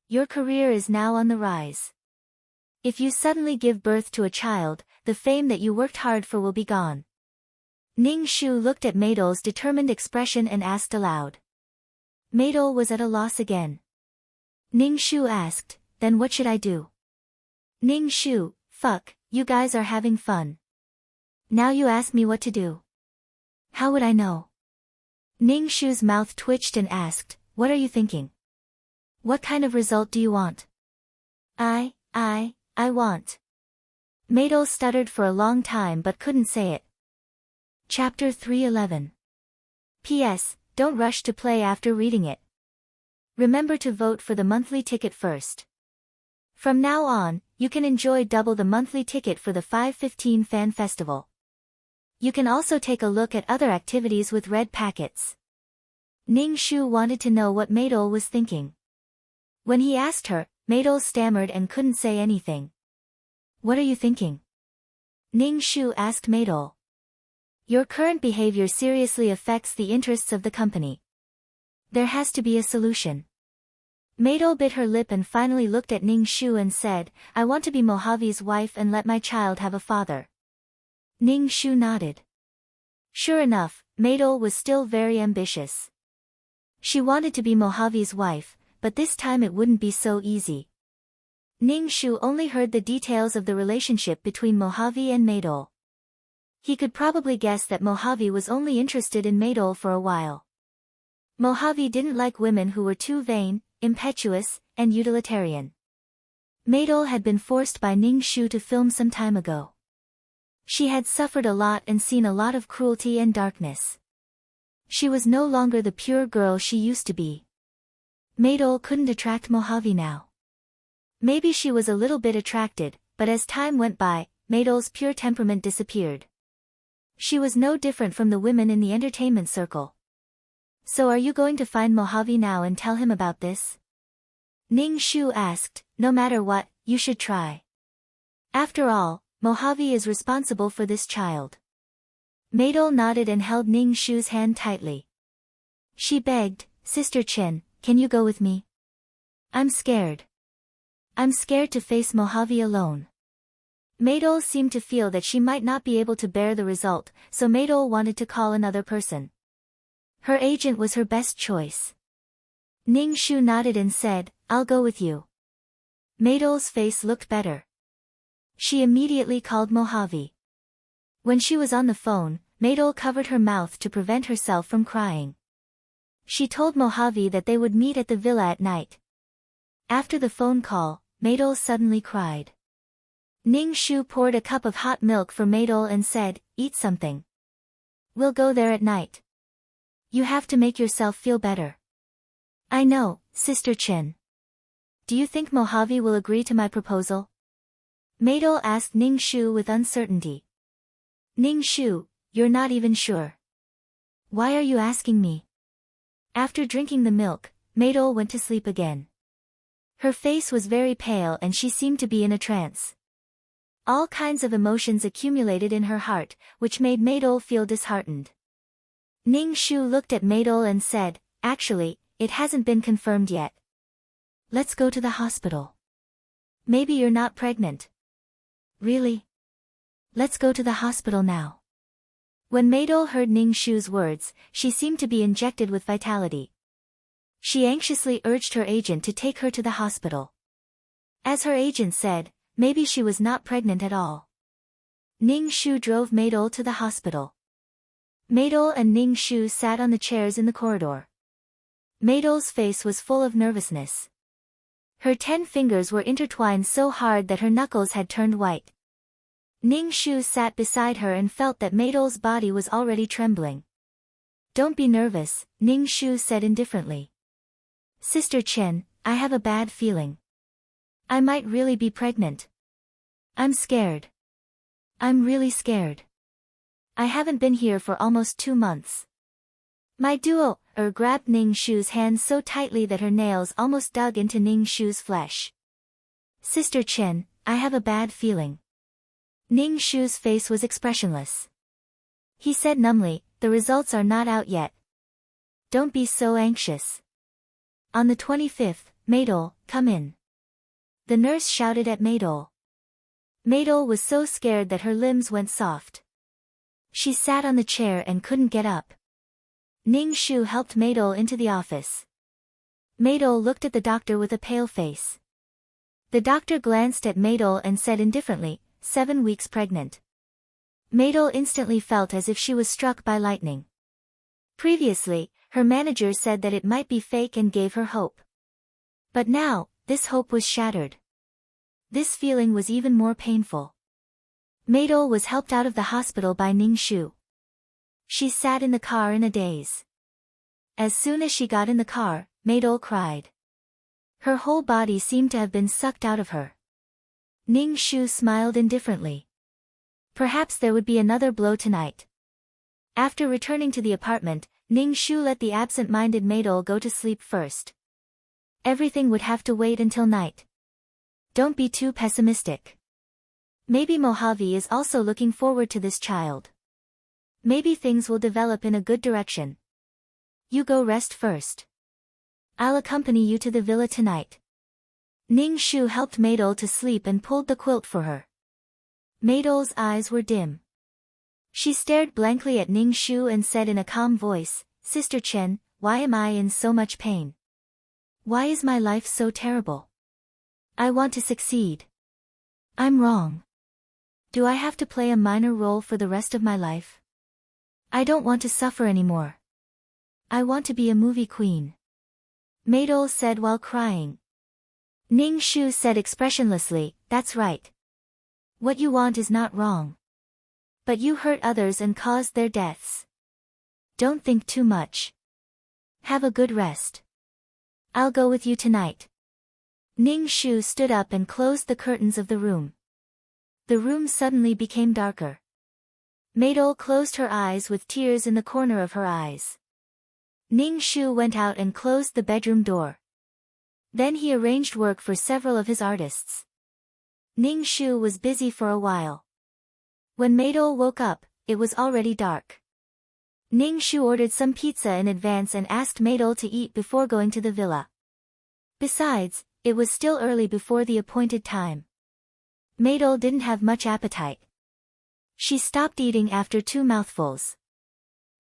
Your career is now on the rise. If you suddenly give birth to a child, the fame that you worked hard for will be gone. Ning Shu looked at Maydol's determined expression and asked aloud. Maydol was at a loss again. Ning Shu asked, then what should I do? Ning Shu, fuck, you guys are having fun. Now you ask me what to do. How would I know? Ning Shu's mouth twitched and asked, what are you thinking? What kind of result do you want? I want. Maydol stuttered for a long time but couldn't say it. Chapter 311. P.S. Don't rush to play after reading it. Remember to vote for the monthly ticket first. From now on, you can enjoy double the monthly ticket for the 515 Fan Festival. You can also take a look at other activities with red packets. Ning Shu wanted to know what Maydol was thinking. When he asked her, Maydol stammered and couldn't say anything. What are you thinking? Ning Shu asked Maydol. Your current behavior seriously affects the interests of the company. There has to be a solution. Maydol bit her lip and finally looked at Ning Shu and said, I want to be Mojave's wife and let my child have a father. Ning Shu nodded. Sure enough, Maydol was still very ambitious. She wanted to be Mojave's wife, but this time it wouldn't be so easy. Ning Shu only heard the details of the relationship between Mojave and Maydol. He could probably guess that Mojave was only interested in Maydol for a while. Mojave didn't like women who were too vain, impetuous, and utilitarian. Maydol had been forced by Ning Shu to film some time ago. She had suffered a lot and seen a lot of cruelty and darkness. She was no longer the pure girl she used to be. Maydol couldn't attract Mojave now. Maybe she was a little bit attracted, but as time went by, Maydol's pure temperament disappeared. She was no different from the women in the entertainment circle. So are you going to find Mojave now and tell him about this? Ning Shu asked, no matter what, you should try. After all, Mojave is responsible for this child. Maydol nodded and held Ning Shu's hand tightly. She begged, Sister Chen, can you go with me? I'm scared. I'm scared to face Mojave alone. Maydol seemed to feel that she might not be able to bear the result, so Maydol wanted to call another person. Her agent was her best choice. Ning Shu nodded and said, I'll go with you. Maydol's face looked better. She immediately called Mojave. When she was on the phone, Maydol covered her mouth to prevent herself from crying. She told Mojave that they would meet at the villa at night. After the phone call, Maydol suddenly cried. Ning Shu poured a cup of hot milk for Maydol and said, eat something. We'll go there at night. You have to make yourself feel better. I know, Sister Chen. Do you think Mojave will agree to my proposal? Maydol asked Ning Shu with uncertainty. Ning Shu, you're not even sure. Why are you asking me? After drinking the milk, Maydol went to sleep again. Her face was very pale and she seemed to be in a trance. All kinds of emotions accumulated in her heart, which made Maydol feel disheartened. Ning Shu looked at Maydol and said, actually, it hasn't been confirmed yet. Let's go to the hospital. Maybe you're not pregnant. Really? Let's go to the hospital now. When Maydol heard Ning Shu's words, she seemed to be injected with vitality. She anxiously urged her agent to take her to the hospital. As her agent said, maybe she was not pregnant at all. Ning Shu drove Maydol to the hospital. Maydol and Ning Shu sat on the chairs in the corridor. Maydol's face was full of nervousness. Her 10 fingers were intertwined so hard that her knuckles had turned white. Ning Shu sat beside her and felt that Maydol's body was already trembling. "Don't be nervous," Ning Shu said indifferently. "Sister Chen, I have a bad feeling. I might really be pregnant. I'm scared. I'm really scared. I haven't been here for almost 2 months." My duo grabbed Ning Shu's hand so tightly that her nails almost dug into Ning Shu's flesh. "Sister Chen, I have a bad feeling." Ning Shu's face was expressionless. He said numbly, "The results are not out yet. Don't be so anxious." On the 25th, "Maydol, come in." The nurse shouted at Maydol. Maydol was so scared that her limbs went soft. She sat on the chair and couldn't get up. Ning Shu helped Maydol into the office. Maydol looked at the doctor with a pale face. The doctor glanced at Maydol and said indifferently, 7 weeks pregnant. Maydol instantly felt as if she was struck by lightning. Previously, her manager said that it might be fake and gave her hope. But now, this hope was shattered. This feeling was even more painful. Maydol was helped out of the hospital by Ning Shu. She sat in the car in a daze. As soon as she got in the car, Maydol cried. Her whole body seemed to have been sucked out of her. Ning Shu smiled indifferently. Perhaps there would be another blow tonight. After returning to the apartment, Ning Shu let the absent-minded Maydol go to sleep first. Everything would have to wait until night. Don't be too pessimistic. Maybe Mojave is also looking forward to this child. Maybe things will develop in a good direction. You go rest first. I'll accompany you to the villa tonight. Ning Shu helped Maydol to sleep and pulled the quilt for her. Maydol's eyes were dim. She stared blankly at Ning Shu and said in a calm voice, "Sister Chen, why am I in so much pain? Why is my life so terrible? I want to succeed. I'm wrong. Do I have to play a minor role for the rest of my life? I don't want to suffer anymore. I want to be a movie queen." Maydol said while crying. Ning Shu said expressionlessly, "That's right. What you want is not wrong. But you hurt others and caused their deaths. Don't think too much. Have a good rest. I'll go with you tonight." Ning Shu stood up and closed the curtains of the room. The room suddenly became darker. Maydol closed her eyes with tears in the corner of her eyes. Ning Shu went out and closed the bedroom door. Then he arranged work for several of his artists. Ning Shu was busy for a while. When Maydol woke up, it was already dark. Ning Shu ordered some pizza in advance and asked Maydol to eat before going to the villa. Besides, it was still early before the appointed time. Maydol didn't have much appetite. She stopped eating after 2 mouthfuls.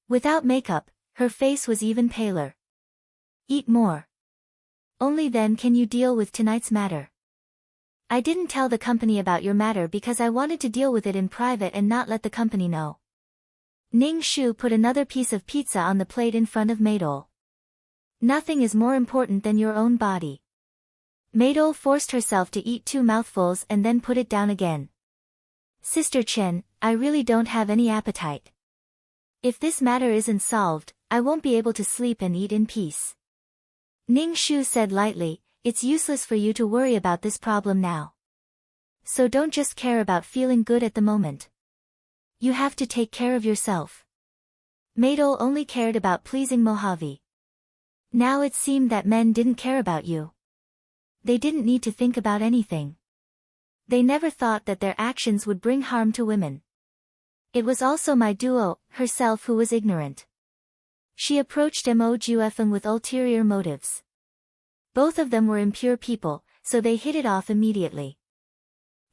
Without makeup, her face was even paler. "Eat more. Only then can you deal with tonight's matter. I didn't tell the company about your matter because I wanted to deal with it in private and not let the company know." Ning Shu put another piece of pizza on the plate in front of Maydol. "Nothing is more important than your own body." Maydol forced herself to eat 2 mouthfuls and then put it down again. "Sister Chen, I really don't have any appetite. If this matter isn't solved, I won't be able to sleep and eat in peace." Ning Shu said lightly, "It's useless for you to worry about this problem now. So don't just care about feeling good at the moment. You have to take care of yourself." Maydol only cared about pleasing Mojave. Now it seemed that men didn't care about you. They didn't need to think about anything. They never thought that their actions would bring harm to women. It was also my duo, herself, who was ignorant. She approached Mo Juefeng with ulterior motives. Both of them were impure people, so they hit it off immediately.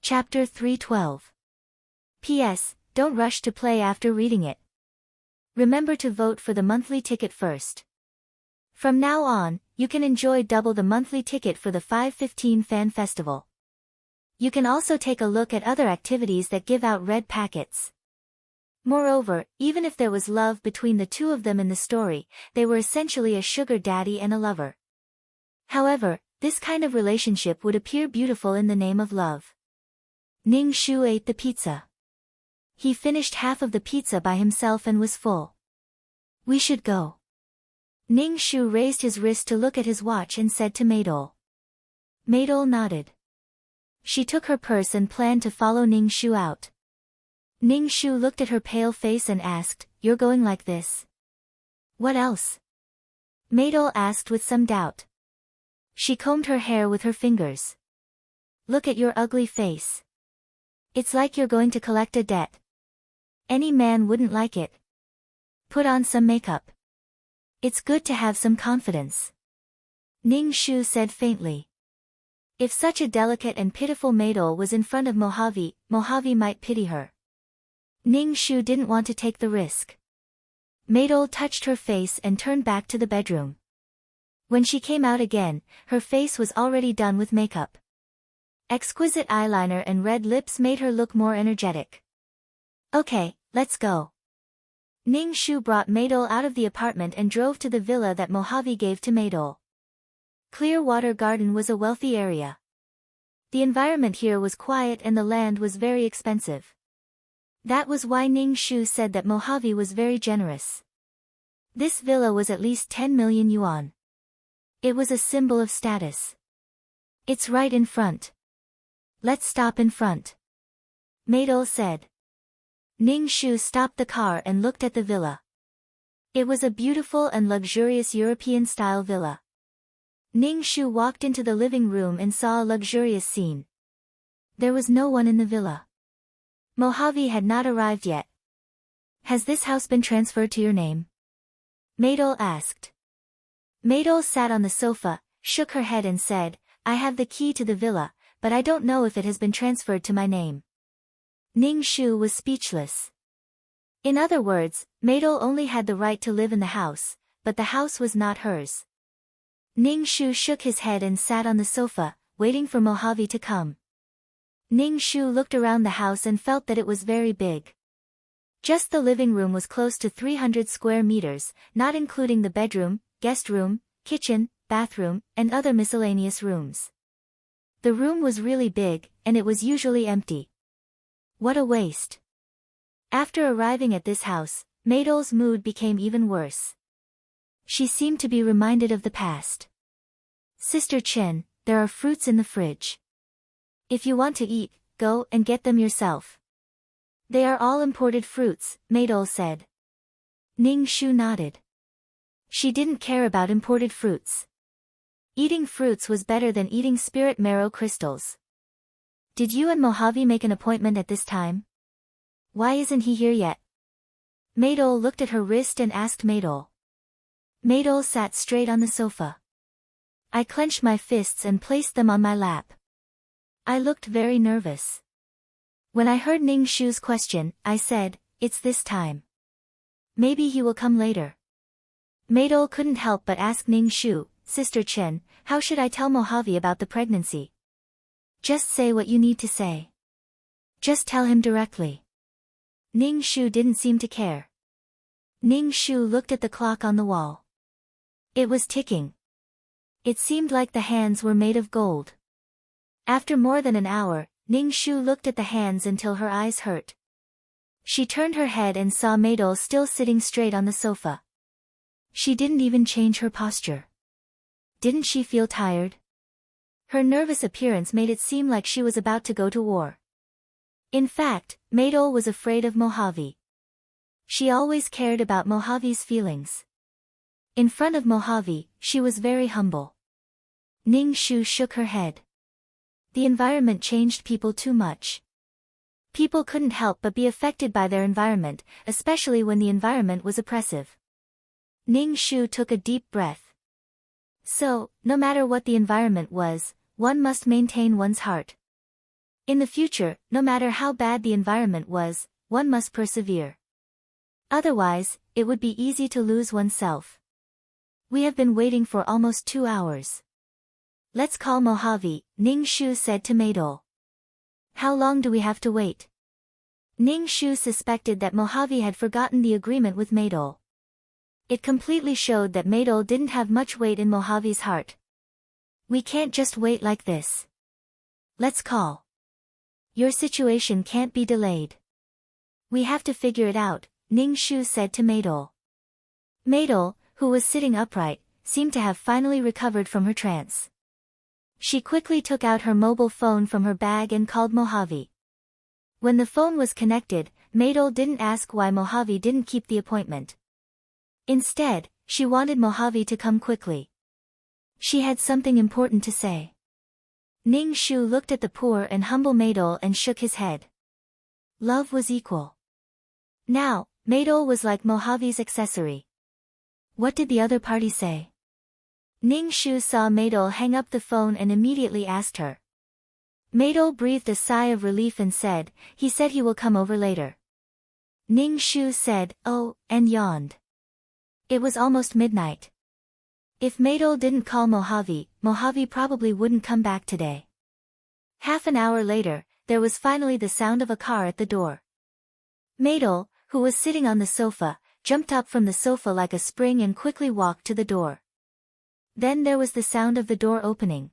Chapter 312. P.S. Don't rush to play after reading it. Remember to vote for the monthly ticket first. From now on, you can enjoy double the monthly ticket for the 515 Fan Festival. You can also take a look at other activities that give out red packets. Moreover, even if there was love between the two of them in the story, they were essentially a sugar daddy and a lover. However, this kind of relationship would appear beautiful in the name of love. Ning Shu ate the pizza. He finished half of the pizza by himself and was full. We should go. Ning Shu raised his wrist to look at his watch and said to Maydol. Maydol nodded. She took her purse and planned to follow Ning Shu out. Ning Shu looked at her pale face and asked, You're going like this? What else? Maydol asked with some doubt. She combed her hair with her fingers. Look at your ugly face. It's like you're going to collect a debt. Any man wouldn't like it. Put on some makeup. It's good to have some confidence. Ning Shu said faintly. If such a delicate and pitiful Maydol was in front of Mojave, Mojave might pity her. Ning Shu didn't want to take the risk. Maydol touched her face and turned back to the bedroom. When she came out again, her face was already done with makeup. Exquisite eyeliner and red lips made her look more energetic. Okay, let's go. Ning Shu brought Maydol out of the apartment and drove to the villa that Mojave gave to Maydol. Clearwater Garden was a wealthy area. The environment here was quiet and the land was very expensive. That was why Ning Shu said that Mojave was very generous. This villa was at least 10 million yuan. It was a symbol of status. It's right in front. Let's stop in front. Maydol said. Ning Shu stopped the car and looked at the villa. It was a beautiful and luxurious European-style villa. Ning Shu walked into the living room and saw a luxurious scene. There was no one in the villa. Mojave had not arrived yet. Has this house been transferred to your name? Maydol asked. Maydol sat on the sofa, shook her head and said, I have the key to the villa, but I don't know if it has been transferred to my name. Ning Shu was speechless. In other words, Maydol only had the right to live in the house, but the house was not hers. Ning Shu shook his head and sat on the sofa, waiting for Mojave to come. Ning Shu looked around the house and felt that it was very big. Just the living room was close to 300 square meters, not including the bedroom, guest room, kitchen, bathroom, and other miscellaneous rooms. The room was really big, and it was usually empty. What a waste. After arriving at this house, Maydol's mood became even worse. She seemed to be reminded of the past. Sister Chen, there are fruits in the fridge. If you want to eat, go and get them yourself. They are all imported fruits, Maydol said. Ning Shu nodded. She didn't care about imported fruits. Eating fruits was better than eating spirit marrow crystals. Did you and Mojave make an appointment at this time? Why isn't he here yet? Maydol looked at her wrist and asked Maydol. Maydol sat straight on the sofa. I clenched my fists and placed them on my lap. I looked very nervous. When I heard Ning Shu's question, I said, it's this time. Maybe he will come later. Maydol couldn't help but ask Ning Shu, Sister Chen, how should I tell Mojave about the pregnancy? Just say what you need to say. Just tell him directly. Ning Shu didn't seem to care. Ning Shu looked at the clock on the wall. It was ticking. It seemed like the hands were made of gold. After more than an hour, Ning Shu looked at the hands until her eyes hurt. She turned her head and saw Maydol still sitting straight on the sofa. She didn't even change her posture. Didn't she feel tired? Her nervous appearance made it seem like she was about to go to war. In fact, Maydol was afraid of Mojave. She always cared about Mojave's feelings. In front of Mojave, she was very humble. Ning Shu shook her head. The environment changed people too much. People couldn't help but be affected by their environment, especially when the environment was oppressive. Ning Shu took a deep breath. So, no matter what the environment was, one must maintain one's heart. In the future, no matter how bad the environment was, one must persevere. Otherwise, it would be easy to lose oneself. We have been waiting for almost 2 hours. Let's call Mojave, Ning Shu said to Maydol. How long do we have to wait? Ning Shu suspected that Mojave had forgotten the agreement with Maydol. It completely showed that Maydol didn't have much weight in Mojave's heart. We can't just wait like this. Let's call. Your situation can't be delayed. We have to figure it out, Ning Shu said to Maydol. Maydol, who was sitting upright, seemed to have finally recovered from her trance. She quickly took out her mobile phone from her bag and called Mojave. When the phone was connected, Maydol didn't ask why Mojave didn't keep the appointment. Instead, she wanted Mojave to come quickly. She had something important to say. Ning Shu looked at the poor and humble Maydol and shook his head. Love was equal. Now, Maydol was like Mojave's accessory. What did the other party say? Ning Shu saw Maydol hang up the phone and immediately asked her. Maydol breathed a sigh of relief and said, he said he will come over later. Ning Shu said, oh, and yawned. It was almost midnight. If Maydol didn't call Mojave, Mojave probably wouldn't come back today. Half an hour later, there was finally the sound of a car at the door. Maydol, who was sitting on the sofa, jumped up from the sofa like a spring and quickly walked to the door. Then there was the sound of the door opening.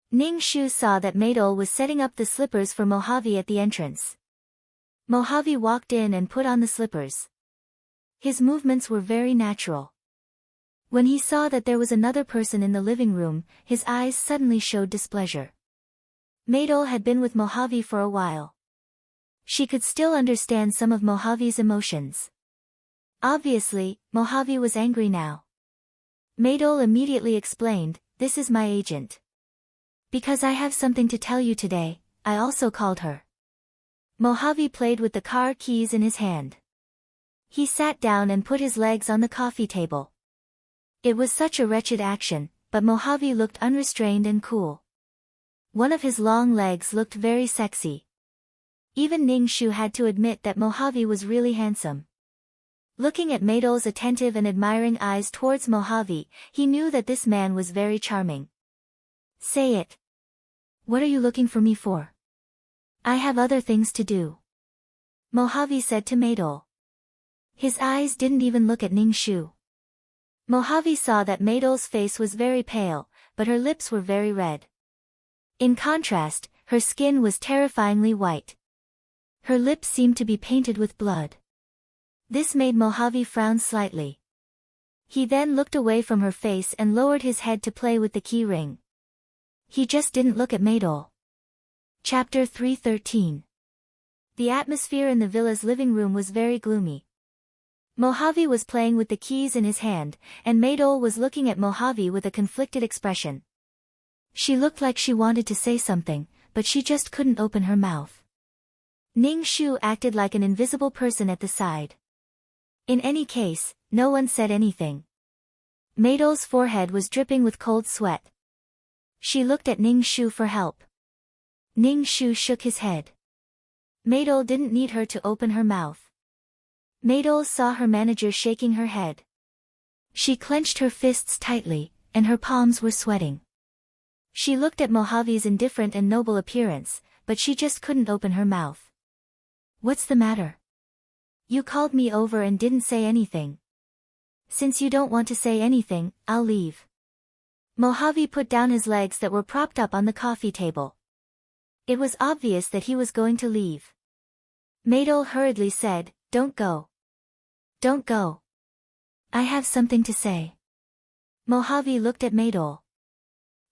Ning Shu saw that Maydol was setting up the slippers for Mojave at the entrance. Mojave walked in and put on the slippers. His movements were very natural. When he saw that there was another person in the living room, his eyes suddenly showed displeasure. Maydol had been with Mojave for a while. She could still understand some of Mojave's emotions. Obviously, Mojave was angry now. Maydol immediately explained, this is my agent. Because I have something to tell you today, I also called her. Mojave played with the car keys in his hand. He sat down and put his legs on the coffee table. It was such a wretched action, but Mojave looked unrestrained and cool. One of his long legs looked very sexy. Even Ning Shu had to admit that Mojave was really handsome. Looking at Maydol's attentive and admiring eyes towards Mojave, he knew that this man was very charming. Say it. What are you looking for me for? I have other things to do. Mojave said to Maydol. His eyes didn't even look at Ning Shu. Mojave saw that Maydol's face was very pale, but her lips were very red. In contrast, her skin was terrifyingly white. Her lips seemed to be painted with blood. This made Mojave frown slightly. He then looked away from her face and lowered his head to play with the key ring. He just didn't look at Maydol. Chapter 313. The atmosphere in the villa's living room was very gloomy. Mojave was playing with the keys in his hand, and Maydol was looking at Mojave with a conflicted expression. She looked like she wanted to say something, but she just couldn't open her mouth. Ning Shu acted like an invisible person at the side. In any case, no one said anything. Maydol's forehead was dripping with cold sweat. She looked at Ning Shu for help. Ning Shu shook his head. Maydol didn't need her to open her mouth. Maydol saw her manager shaking her head. She clenched her fists tightly, and her palms were sweating. She looked at Mojave's indifferent and noble appearance, but she just couldn't open her mouth. What's the matter? You called me over and didn't say anything. Since you don't want to say anything, I'll leave. Mojave put down his legs that were propped up on the coffee table. It was obvious that he was going to leave. Maydol hurriedly said, don't go. Don't go. I have something to say. Mojave looked at Maydol.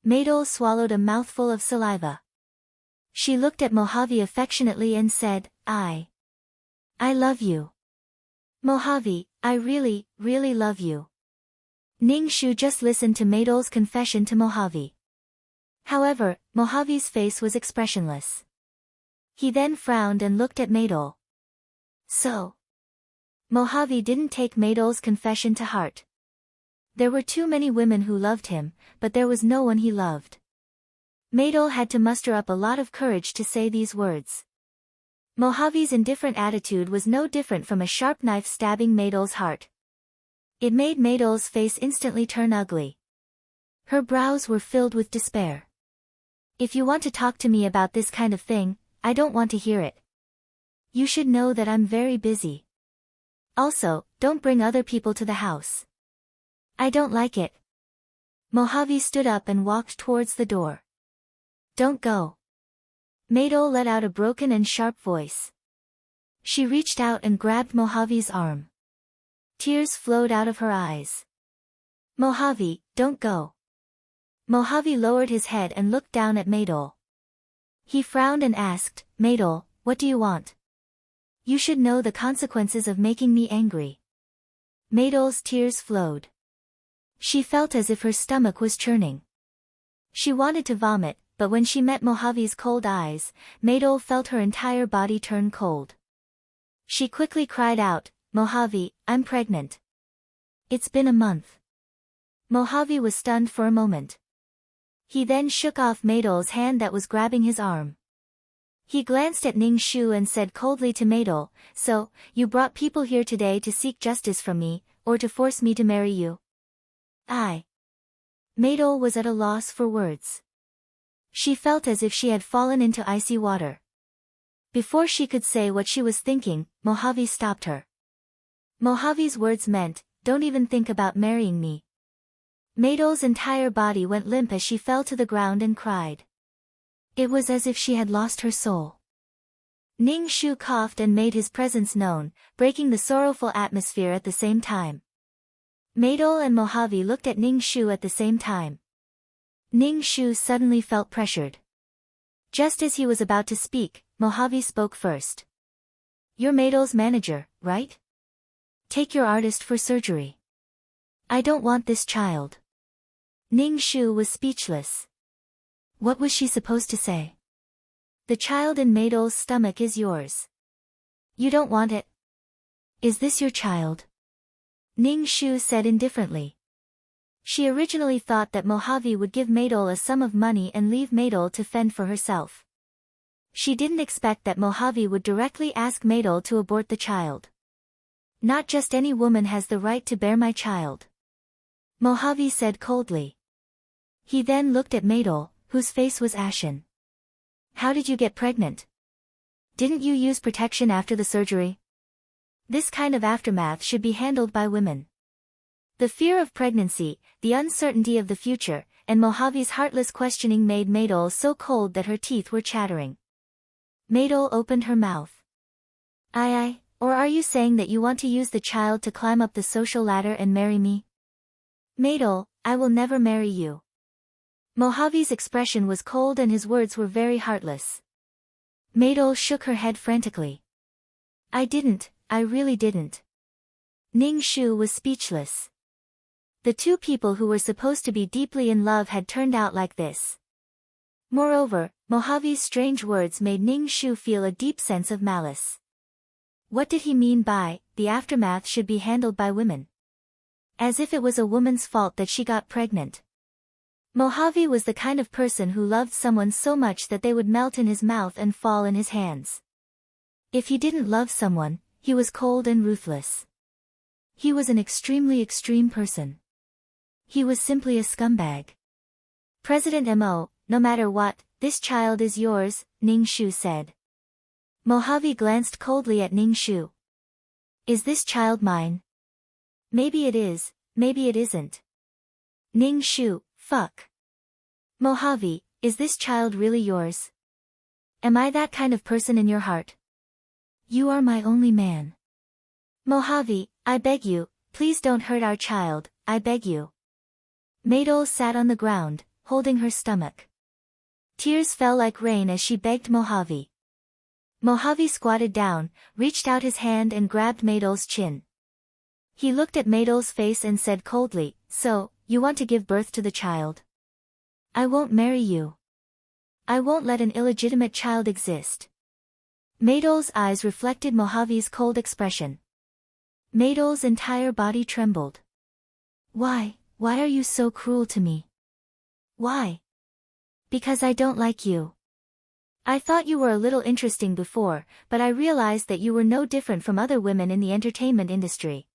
Maydol swallowed a mouthful of saliva. She looked at Mojave affectionately and said, I love you. Mojave, I really, really love you. Ning Shu just listened to Maydol's confession to Mojave. However, Mojave's face was expressionless. He then frowned and looked at Maydol. So. Mojave didn't take Maydol's confession to heart. There were too many women who loved him, but there was no one he loved. Maydol had to muster up a lot of courage to say these words. Mojave's indifferent attitude was no different from a sharp knife stabbing Maydol's heart. It made Maydol's face instantly turn ugly. Her brows were filled with despair. If you want to talk to me about this kind of thing, I don't want to hear it. You should know that I'm very busy. Also, don't bring other people to the house. I don't like it. Mojave stood up and walked towards the door. Don't go. Mabel let out a broken and sharp voice. She reached out and grabbed Mojave's arm. Tears flowed out of her eyes. Mojave, don't go. Mojave lowered his head and looked down at Mabel. He frowned and asked, Mabel, what do you want? You should know the consequences of making me angry. Mabel's tears flowed. She felt as if her stomach was churning. She wanted to vomit, but when she met Mojave's cold eyes, Mabel felt her entire body turn cold. She quickly cried out, Mojave, I'm pregnant. It's been a month. Mojave was stunned for a moment. He then shook off Mabel's hand that was grabbing his arm. He glanced at Ning Shu and said coldly to Mabel, so, you brought people here today to seek justice from me, or to force me to marry you? Mabel was at a loss for words. She felt as if she had fallen into icy water. Before she could say what she was thinking, Mojave stopped her. Mojave's words meant, don't even think about marrying me. Mabel's entire body went limp as she fell to the ground and cried. It was as if she had lost her soul. Ning Shu coughed and made his presence known, breaking the sorrowful atmosphere at the same time. Mabel and Mojave looked at Ning Shu at the same time. Ning Shu suddenly felt pressured. Just as he was about to speak, Mojave spoke first. You're Mabel's manager, right? Take your artist for surgery. I don't want this child. Ning Shu was speechless. What was she supposed to say? The child in Mabel's stomach is yours. You don't want it? Is this your child? Ning Shu said indifferently. She originally thought that Mojave would give Mabel a sum of money and leave Mabel to fend for herself. She didn't expect that Mojave would directly ask Mabel to abort the child. Not just any woman has the right to bear my child. Mojave said coldly. He then looked at Mabel, whose face was ashen. How did you get pregnant? Didn't you use protection after the surgery? This kind of aftermath should be handled by women. The fear of pregnancy, the uncertainty of the future, and Mojave's heartless questioning made Mabel so cold that her teeth were chattering. Mabel opened her mouth. Or are you saying that you want to use the child to climb up the social ladder and marry me? Mabel, I will never marry you. Mojave's expression was cold and his words were very heartless. Mabel shook her head frantically. I really didn't. Ning Shu was speechless. The two people who were supposed to be deeply in love had turned out like this. Moreover, Mojave's strange words made Ning Shu feel a deep sense of malice. What did he mean by, the aftermath should be handled by women? As if it was a woman's fault that she got pregnant. Mojave was the kind of person who loved someone so much that they would melt in his mouth and fall in his hands. If he didn't love someone, he was cold and ruthless. He was an extremely extreme person. He was simply a scumbag. President Mo, no matter what, this child is yours, Ning Shu said. Mojave glanced coldly at Ning Shu. Is this child mine? Maybe it is, maybe it isn't. Ning Shu, fuck. Mojave, is this child really yours? Am I that kind of person in your heart? You are my only man. Mojave, I beg you, please don't hurt our child, I beg you. Mabel sat on the ground, holding her stomach. Tears fell like rain as she begged Mojave. Mojave squatted down, reached out his hand and grabbed Mabel's chin. He looked at Mabel's face and said coldly, so, you want to give birth to the child? I won't marry you. I won't let an illegitimate child exist. Mabel's eyes reflected Mojave's cold expression. Mabel's entire body trembled. Why are you so cruel to me? Why? Because I don't like you. I thought you were a little interesting before, but I realized that you were no different from other women in the entertainment industry.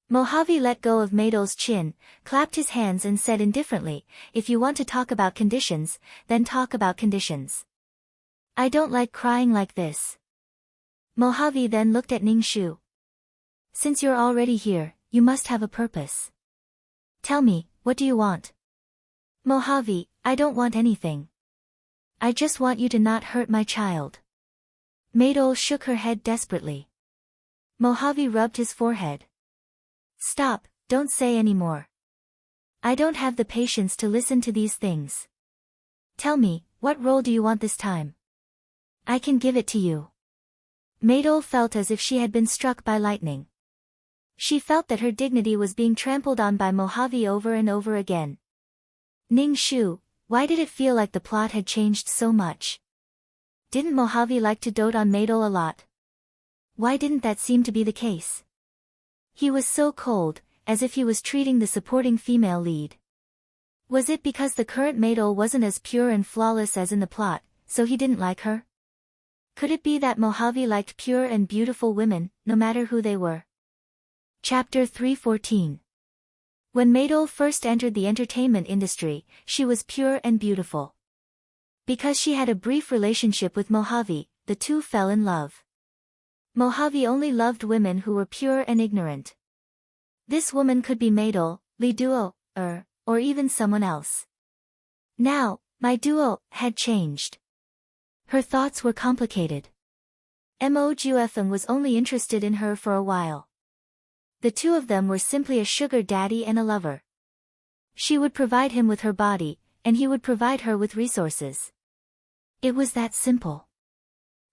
Mojave let go of Mabel's chin, clapped his hands and said indifferently, if you want to talk about conditions, then talk about conditions. I don't like crying like this. Mojave then looked at Ning Shu. Since you're already here, you must have a purpose. Tell me, what do you want? Mojave, I don't want anything. I just want you to not hurt my child. Maydol shook her head desperately. Mojave rubbed his forehead. Stop, don't say any more. I don't have the patience to listen to these things. Tell me, what role do you want this time? I can give it to you. Maydol felt as if she had been struck by lightning. She felt that her dignity was being trampled on by Mojave over and over again. Ning Shu, why did it feel like the plot had changed so much? Didn't Mojave like to dote on Maydol a lot? Why didn't that seem to be the case? He was so cold, as if he was treating the supporting female lead. Was it because the current Maydol wasn't as pure and flawless as in the plot, so he didn't like her? Could it be that Mojave liked pure and beautiful women, no matter who they were? Chapter 314. When Maydol first entered the entertainment industry, she was pure and beautiful. Because she had a brief relationship with Mojave, the two fell in love. Mojave only loved women who were pure and ignorant. This woman could be Maydol, Li Duo, or even someone else. Now, my Duo had changed. Her thoughts were complicated. Mo Juefeng was only interested in her for a while. The two of them were simply a sugar daddy and a lover. She would provide him with her body, and he would provide her with resources. It was that simple.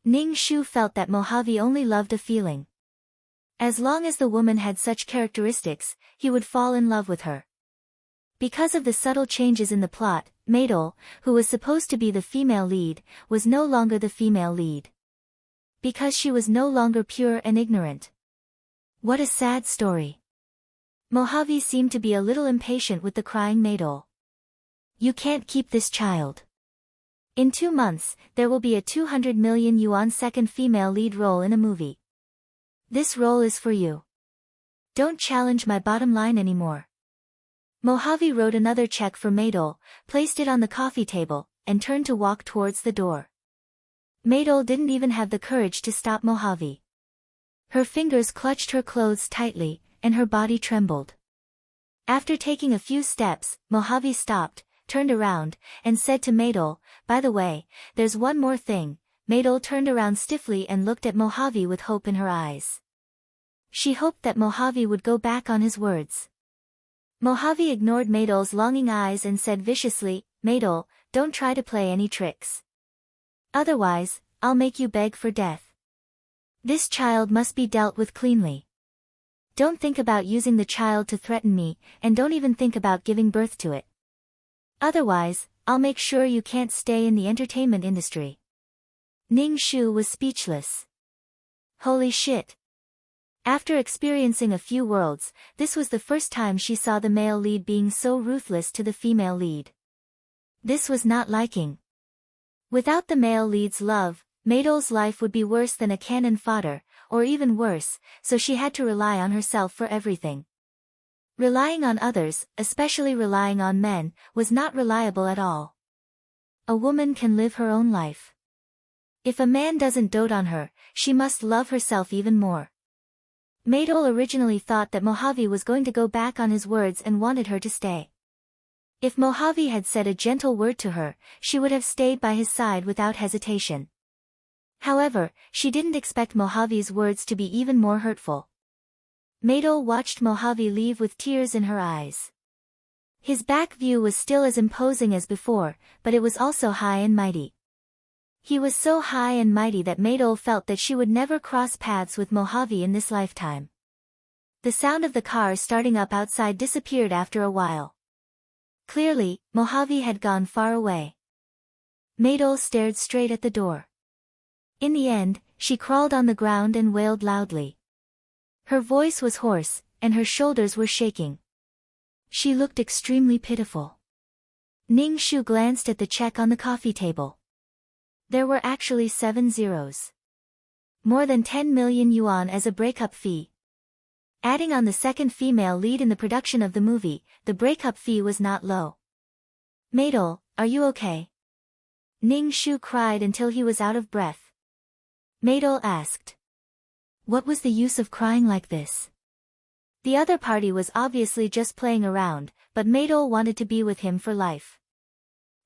Ning Shu felt that Mojave only loved a feeling. As long as the woman had such characteristics, he would fall in love with her. Because of the subtle changes in the plot, Maydol, who was supposed to be the female lead, was no longer the female lead. Because she was no longer pure and ignorant. What a sad story. Mojave seemed to be a little impatient with the crying Maydol. You can't keep this child. In 2 months, there will be a 200 million yuan second female lead role in a movie. This role is for you. Don't challenge my bottom line anymore. Mojave wrote another check for Maydol, placed it on the coffee table, and turned to walk towards the door. Maydol didn't even have the courage to stop Mojave. Her fingers clutched her clothes tightly, and her body trembled. After taking a few steps, Mojave stopped, turned around, and said to Maydol, by the way, there's one more thing. Maydol turned around stiffly and looked at Mojave with hope in her eyes. She hoped that Mojave would go back on his words. Mojave ignored Maydol's longing eyes and said viciously, Maydol, don't try to play any tricks. Otherwise, I'll make you beg for death. This child must be dealt with cleanly. Don't think about using the child to threaten me, and don't even think about giving birth to it. Otherwise, I'll make sure you can't stay in the entertainment industry. Ning Shu was speechless. Holy shit. After experiencing a few worlds, this was the first time she saw the male lead being so ruthless to the female lead. This was not liking. Without the male lead's love, Maydol's life would be worse than a cannon fodder, or even worse, so she had to rely on herself for everything. Relying on others, especially relying on men, was not reliable at all. A woman can live her own life. If a man doesn't dote on her, she must love herself even more. Maydol originally thought that Mojave was going to go back on his words and wanted her to stay. If Mojave had said a gentle word to her, she would have stayed by his side without hesitation. However, she didn't expect Mojave's words to be even more hurtful. Maydol watched Mojave leave with tears in her eyes. His back view was still as imposing as before, but it was also high and mighty. He was so high and mighty that Maydol felt that she would never cross paths with Mojave in this lifetime. The sound of the car starting up outside disappeared after a while. Clearly, Mojave had gone far away. Maydol stared straight at the door. In the end, she crawled on the ground and wailed loudly. Her voice was hoarse, and her shoulders were shaking. She looked extremely pitiful. Ning Shu glanced at the check on the coffee table. There were actually 7 zeros. More than 10 million yuan as a breakup fee. Adding on the second female lead in the production of the movie, the breakup fee was not low. Maydol, are you okay? Ning Shu cried until he was out of breath. Maydol asked. What was the use of crying like this? The other party was obviously just playing around, but Maydol wanted to be with him for life.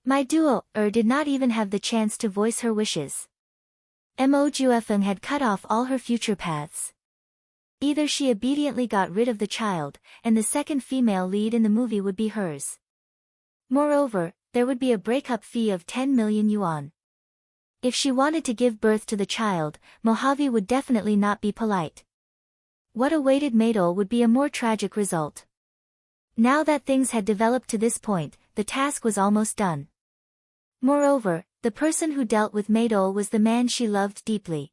My duo did not even have the chance to voice her wishes. Mo Juefeng had cut off all her future paths. Either she obediently got rid of the child, and the second female lead in the movie would be hers. Moreover, there would be a breakup fee of 10 million yuan. If she wanted to give birth to the child, Mojave would definitely not be polite. What awaited Maydol would be a more tragic result. Now that things had developed to this point, the task was almost done. Moreover, the person who dealt with Maydol was the man she loved deeply.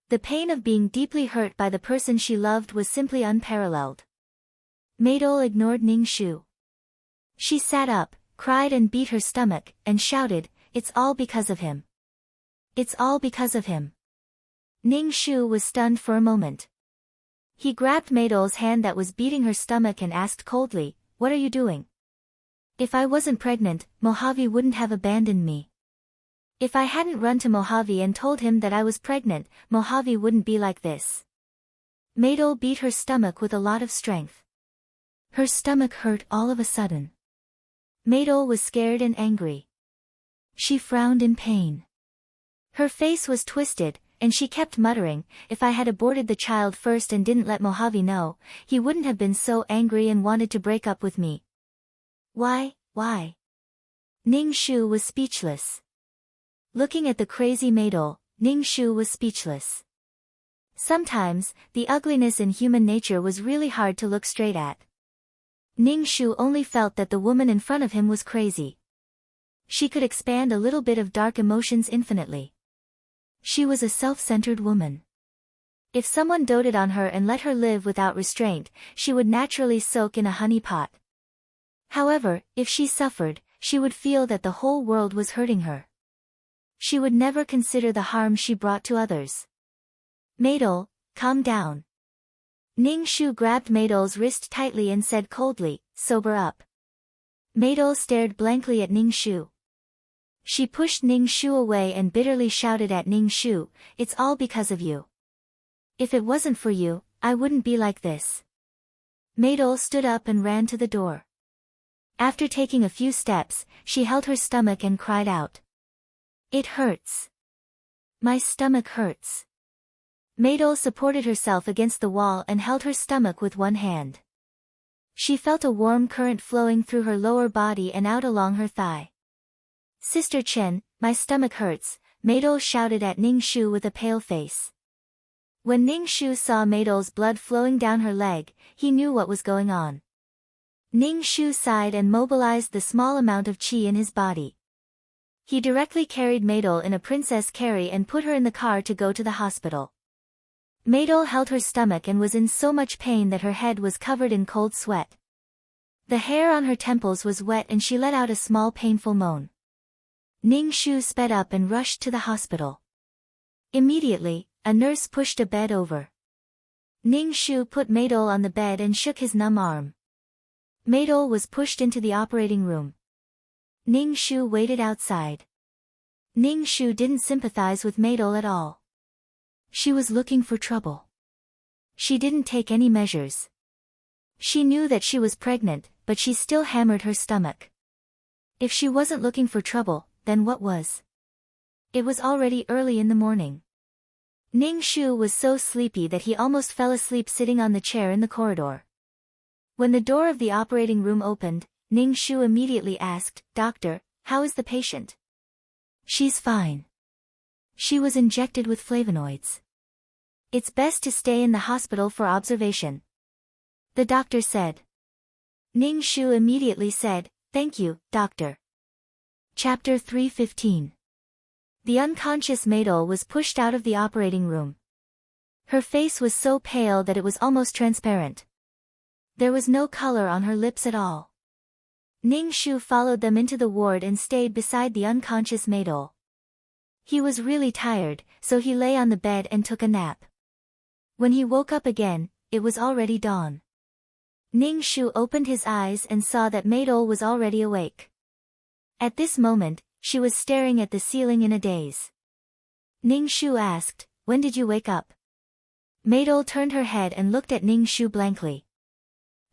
The pain of being deeply hurt by the person she loved was simply unparalleled. Maydol ignored Ning Shu. She sat up, cried and beat her stomach, and shouted, "It's all because of him. It's all because of him." Ning Shu was stunned for a moment. He grabbed Maydol's hand that was beating her stomach and asked coldly, "What are you doing? If I wasn't pregnant, Mojave wouldn't have abandoned me. If I hadn't run to Mojave and told him that I was pregnant, Mojave wouldn't be like this." Maydol beat her stomach with a lot of strength. Her stomach hurt all of a sudden. Maydol was scared and angry. She frowned in pain. Her face was twisted, and she kept muttering, "If I had aborted the child first and didn't let Mojave know, he wouldn't have been so angry and wanted to break up with me." Why? Ning Shu was speechless. Looking at the crazy Maydol, Ning Shu was speechless. Sometimes, the ugliness in human nature was really hard to look straight at. Ning Shu only felt that the woman in front of him was crazy. She could expand a little bit of dark emotions infinitely. She was a self-centered woman. If someone doted on her and let her live without restraint, she would naturally soak in a honey pot. However, if she suffered, she would feel that the whole world was hurting her. She would never consider the harm she brought to others. "Maydol, calm down." Ning Shu grabbed Maydol's wrist tightly and said coldly, "Sober up." Maydol stared blankly at Ning Shu. She pushed Ning Shu away and bitterly shouted at Ning Shu, "It's all because of you. If it wasn't for you, I wouldn't be like this." Maydol stood up and ran to the door. After taking a few steps, she held her stomach and cried out, "It hurts. My stomach hurts." Maydol supported herself against the wall and held her stomach with one hand. She felt a warm current flowing through her lower body and out along her thigh. "Sister Chen, my stomach hurts," Maydol shouted at Ning Shu with a pale face. When Ning Shu saw Maydol's blood flowing down her leg, he knew what was going on. Ning Shu sighed and mobilized the small amount of qi in his body. He directly carried Maydol in a princess carry and put her in the car to go to the hospital. Maydol held her stomach and was in so much pain that her head was covered in cold sweat. The hair on her temples was wet and she let out a small painful moan. Ning Shu sped up and rushed to the hospital. Immediately, a nurse pushed a bed over. Ning Shu put Maydol on the bed and shook his numb arm. Maydol was pushed into the operating room. Ning Shu waited outside. Ning Shu didn't sympathize with Maydol at all. She was looking for trouble. She didn't take any measures. She knew that she was pregnant, but she still hammered her stomach. If she wasn't looking for trouble, then what was? It was already early in the morning. Ning Shu was so sleepy that he almost fell asleep sitting on the chair in the corridor. When the door of the operating room opened, Ning Shu immediately asked, "Doctor, how is the patient?" "She's fine. She was injected with flavonoids. It's best to stay in the hospital for observation," the doctor said. Ning Shu immediately said, "Thank you, doctor." Chapter 315. The unconscious Maydol was pushed out of the operating room. Her face was so pale that it was almost transparent. There was no color on her lips at all. Ning Shu followed them into the ward and stayed beside the unconscious Maydol. He was really tired, so he lay on the bed and took a nap. When he woke up again, it was already dawn. Ning Shu opened his eyes and saw that Maydol was already awake. At this moment, she was staring at the ceiling in a daze. Ning Shu asked, "When did you wake up?" Maydol turned her head and looked at Ning Shu blankly.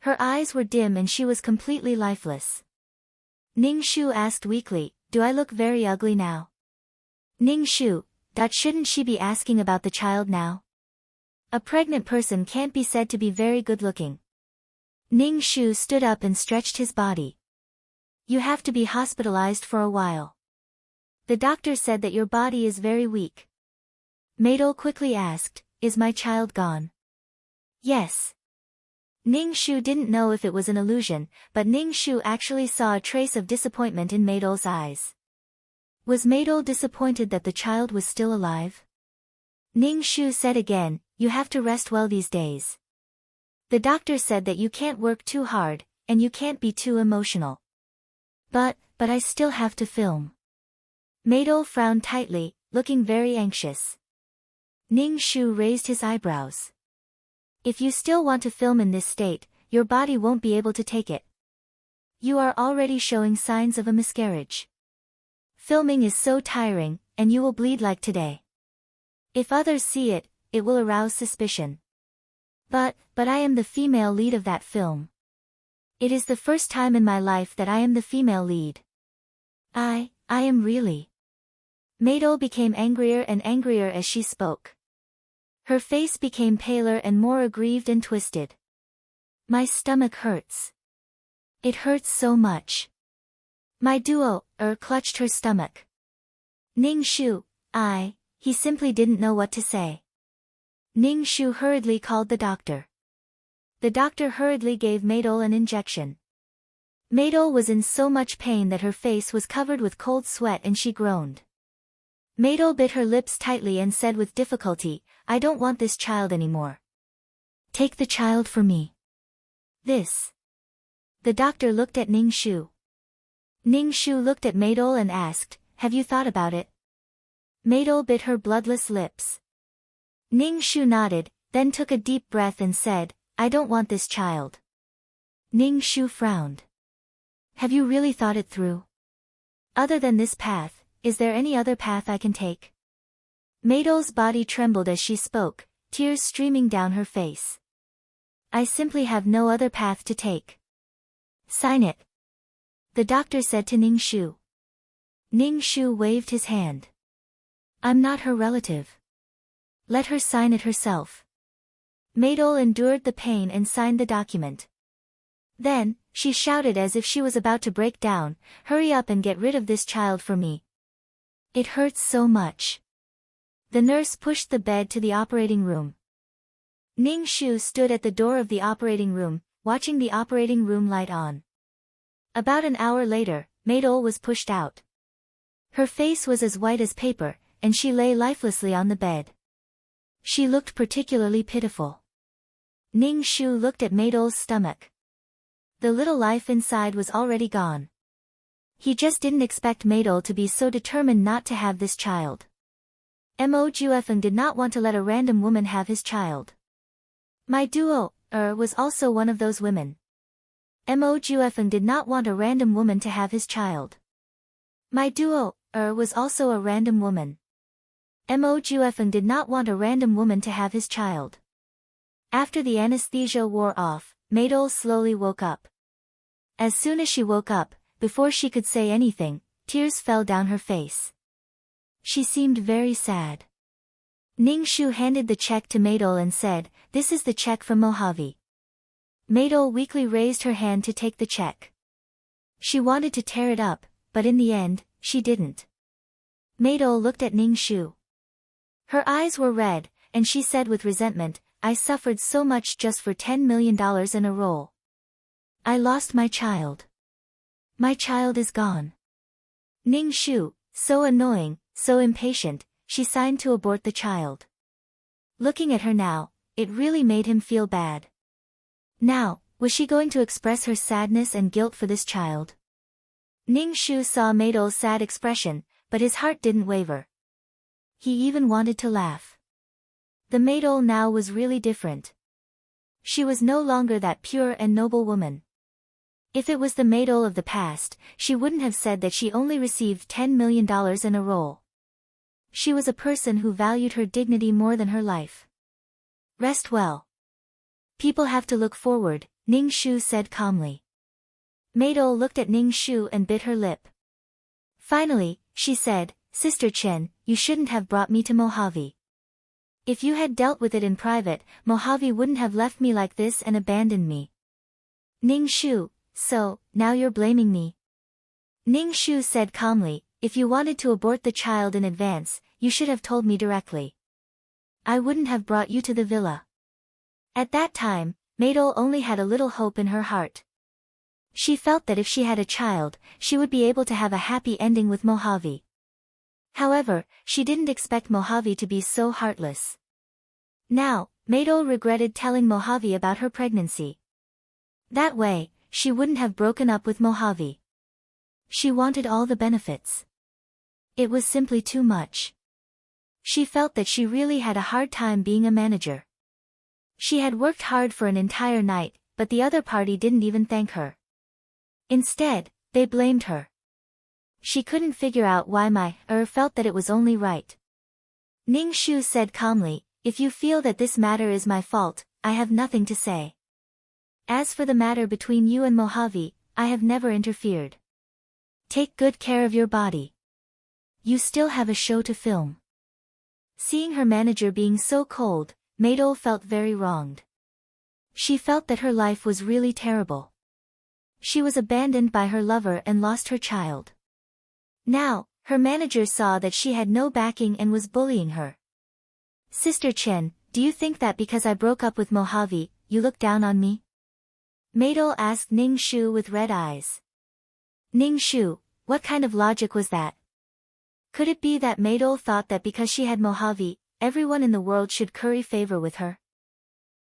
Her eyes were dim and she was completely lifeless. Ning Shu asked weakly, "Do I look very ugly now?" Ning Shu, shouldn't she be asking about the child now? A pregnant person can't be said to be very good-looking. Ning Shu stood up and stretched his body. You have to be hospitalized for a while. The doctor said that your body is very weak. Maydol quickly asked, "Is my child gone?" Yes. Ning Shu didn't know if it was an illusion, but Ning Shu actually saw a trace of disappointment in Maydol's eyes. Was Maydol disappointed that the child was still alive? Ning Shu said again, "You have to rest well these days. The doctor said that you can't work too hard, and you can't be too emotional." But I still have to film. Maydol frowned tightly, looking very anxious. Ning Shu raised his eyebrows. If you still want to film in this state, your body won't be able to take it. You are already showing signs of a miscarriage. Filming is so tiring, and you will bleed like today. If others see it, it will arouse suspicion. But I am the female lead of that film. It is the first time in my life that I am the female lead. I am really. Maydol became angrier and angrier as she spoke. Her face became paler and more aggrieved and twisted. My stomach hurts. It hurts so much. My duo, clutched her stomach. Ning Shu, he simply didn't know what to say. Ning Shu hurriedly called the doctor. The doctor hurriedly gave Maydol an injection. Maydol was in so much pain that her face was covered with cold sweat and she groaned. Maydol bit her lips tightly and said with difficulty, "I don't want this child anymore. Take the child for me." This. The doctor looked at Ning Shu. Ning Shu looked at Maydol and asked, "Have you thought about it?" Maydol bit her bloodless lips. Ning Shu nodded, then took a deep breath and said, "I don't want this child." Ning Shu frowned. "Have you really thought it through? Other than this path, is there any other path I can take?" Maydol's body trembled as she spoke, tears streaming down her face. "I simply have no other path to take." "Sign it," the doctor said to Ning Shu. Ning Shu waved his hand. "I'm not her relative. Let her sign it herself." Maydol endured the pain and signed the document. Then, she shouted as if she was about to break down, "Hurry up and get rid of this child for me. It hurts so much." The nurse pushed the bed to the operating room. Ning Shu stood at the door of the operating room, watching the operating room light on. About an hour later, Maydol was pushed out. Her face was as white as paper, and she lay lifelessly on the bed. She looked particularly pitiful. Ning Shu looked at Maydol's stomach. The little life inside was already gone. He just didn't expect Maydol to be so determined not to have this child. Mo Juefeng did not want to let a random woman have his child. My duo, was also one of those women. Mo Juefeng did not want a random woman to have his child. My duo, was also a random woman. Mo Juefeng did not want a random woman to have his child. After the anesthesia wore off, Maydol slowly woke up. As soon as she woke up, before she could say anything, tears fell down her face. She seemed very sad. Ning Shu handed the check to Maydol and said, "This is the check from Mojave." Maydol weakly raised her hand to take the check. She wanted to tear it up, but in the end, she didn't. Maydol looked at Ning Shu. Her eyes were red, and she said with resentment, "I suffered so much just for $10 million in a role. I lost my child. My child is gone." Ning Shu, so annoying, so impatient, she signed to abort the child. Looking at her now, it really made him feel bad. Now, was she going to express her sadness and guilt for this child? Ning Shu saw Maydol's sad expression, but his heart didn't waver. He even wanted to laugh. The Maydol now was really different. She was no longer that pure and noble woman. If it was the Maydol of the past, she wouldn't have said that she only received $10 million in a role. She was a person who valued her dignity more than her life. Rest well. People have to look forward, Ning Shu said calmly. Maidol looked at Ning Shu and bit her lip. Finally, she said, Sister Chen, you shouldn't have brought me to Mojave. If you had dealt with it in private, Mojave wouldn't have left me like this and abandoned me. Ning Shu, so, now you're blaming me? Ning Shu said calmly, if you wanted to abort the child in advance, you should have told me directly. I wouldn't have brought you to the villa. At that time, Maidol only had a little hope in her heart. She felt that if she had a child, she would be able to have a happy ending with Mojave. However, she didn't expect Mojave to be so heartless. Now, Maidol regretted telling Mojave about her pregnancy. That way, she wouldn't have broken up with Mojave. She wanted all the benefits. It was simply too much. She felt that she really had a hard time being a manager. She had worked hard for an entire night, but the other party didn't even thank her. Instead, they blamed her. She couldn't figure out why felt that it was only right. Ning Shu said calmly, if you feel that this matter is my fault, I have nothing to say. As for the matter between you and Mojave, I have never interfered. Take good care of your body. You still have a show to film. Seeing her manager being so cold, Maidol felt very wronged. She felt that her life was really terrible. She was abandoned by her lover and lost her child. Now, her manager saw that she had no backing and was bullying her. Sister Chen, do you think that because I broke up with Mojave, you look down on me? Maidol asked Ning Shu with red eyes. Ning Shu, what kind of logic was that? Could it be that Maidol thought that because she had Mojave, everyone in the world should curry favor with her?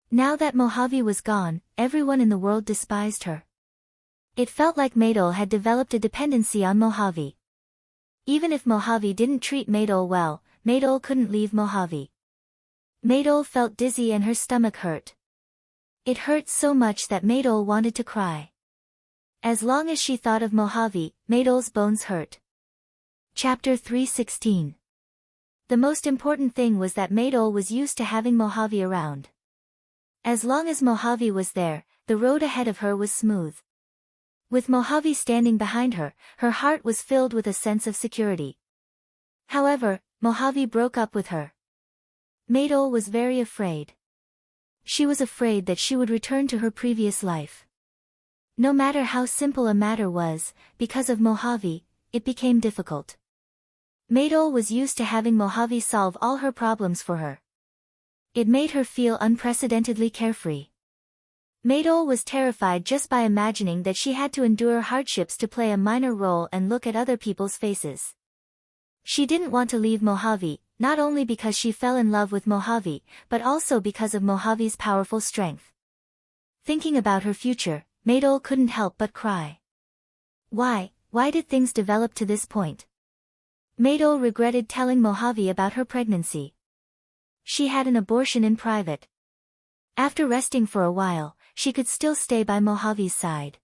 Now that Mojave was gone, everyone in the world despised her. It felt like Maidol had developed a dependency on Mojave. Even if Mojave didn't treat Maidol well, Maidol couldn't leave Mojave. Maidol felt dizzy and her stomach hurt. It hurt so much that Maidol wanted to cry. As long as she thought of Mojave, Maidol's bones hurt. Chapter 316. The most important thing was that Maidol was used to having Mojave around. As long as Mojave was there, the road ahead of her was smooth. With Mojave standing behind her, her heart was filled with a sense of security. However, Mojave broke up with her. Maidol was very afraid. She was afraid that she would return to her previous life. No matter how simple a matter was, because of Mojave, it became difficult. Maidol was used to having Mojave solve all her problems for her. It made her feel unprecedentedly carefree. Maidol was terrified just by imagining that she had to endure hardships to play a minor role and look at other people's faces. She didn't want to leave Mojave, not only because she fell in love with Mojave, but also because of Mojave's powerful strength. Thinking about her future, Maidol couldn't help but cry. Why did things develop to this point? Maidol regretted telling Mojave about her pregnancy. She had an abortion in private. After resting for a while, she could still stay by Mojave's side.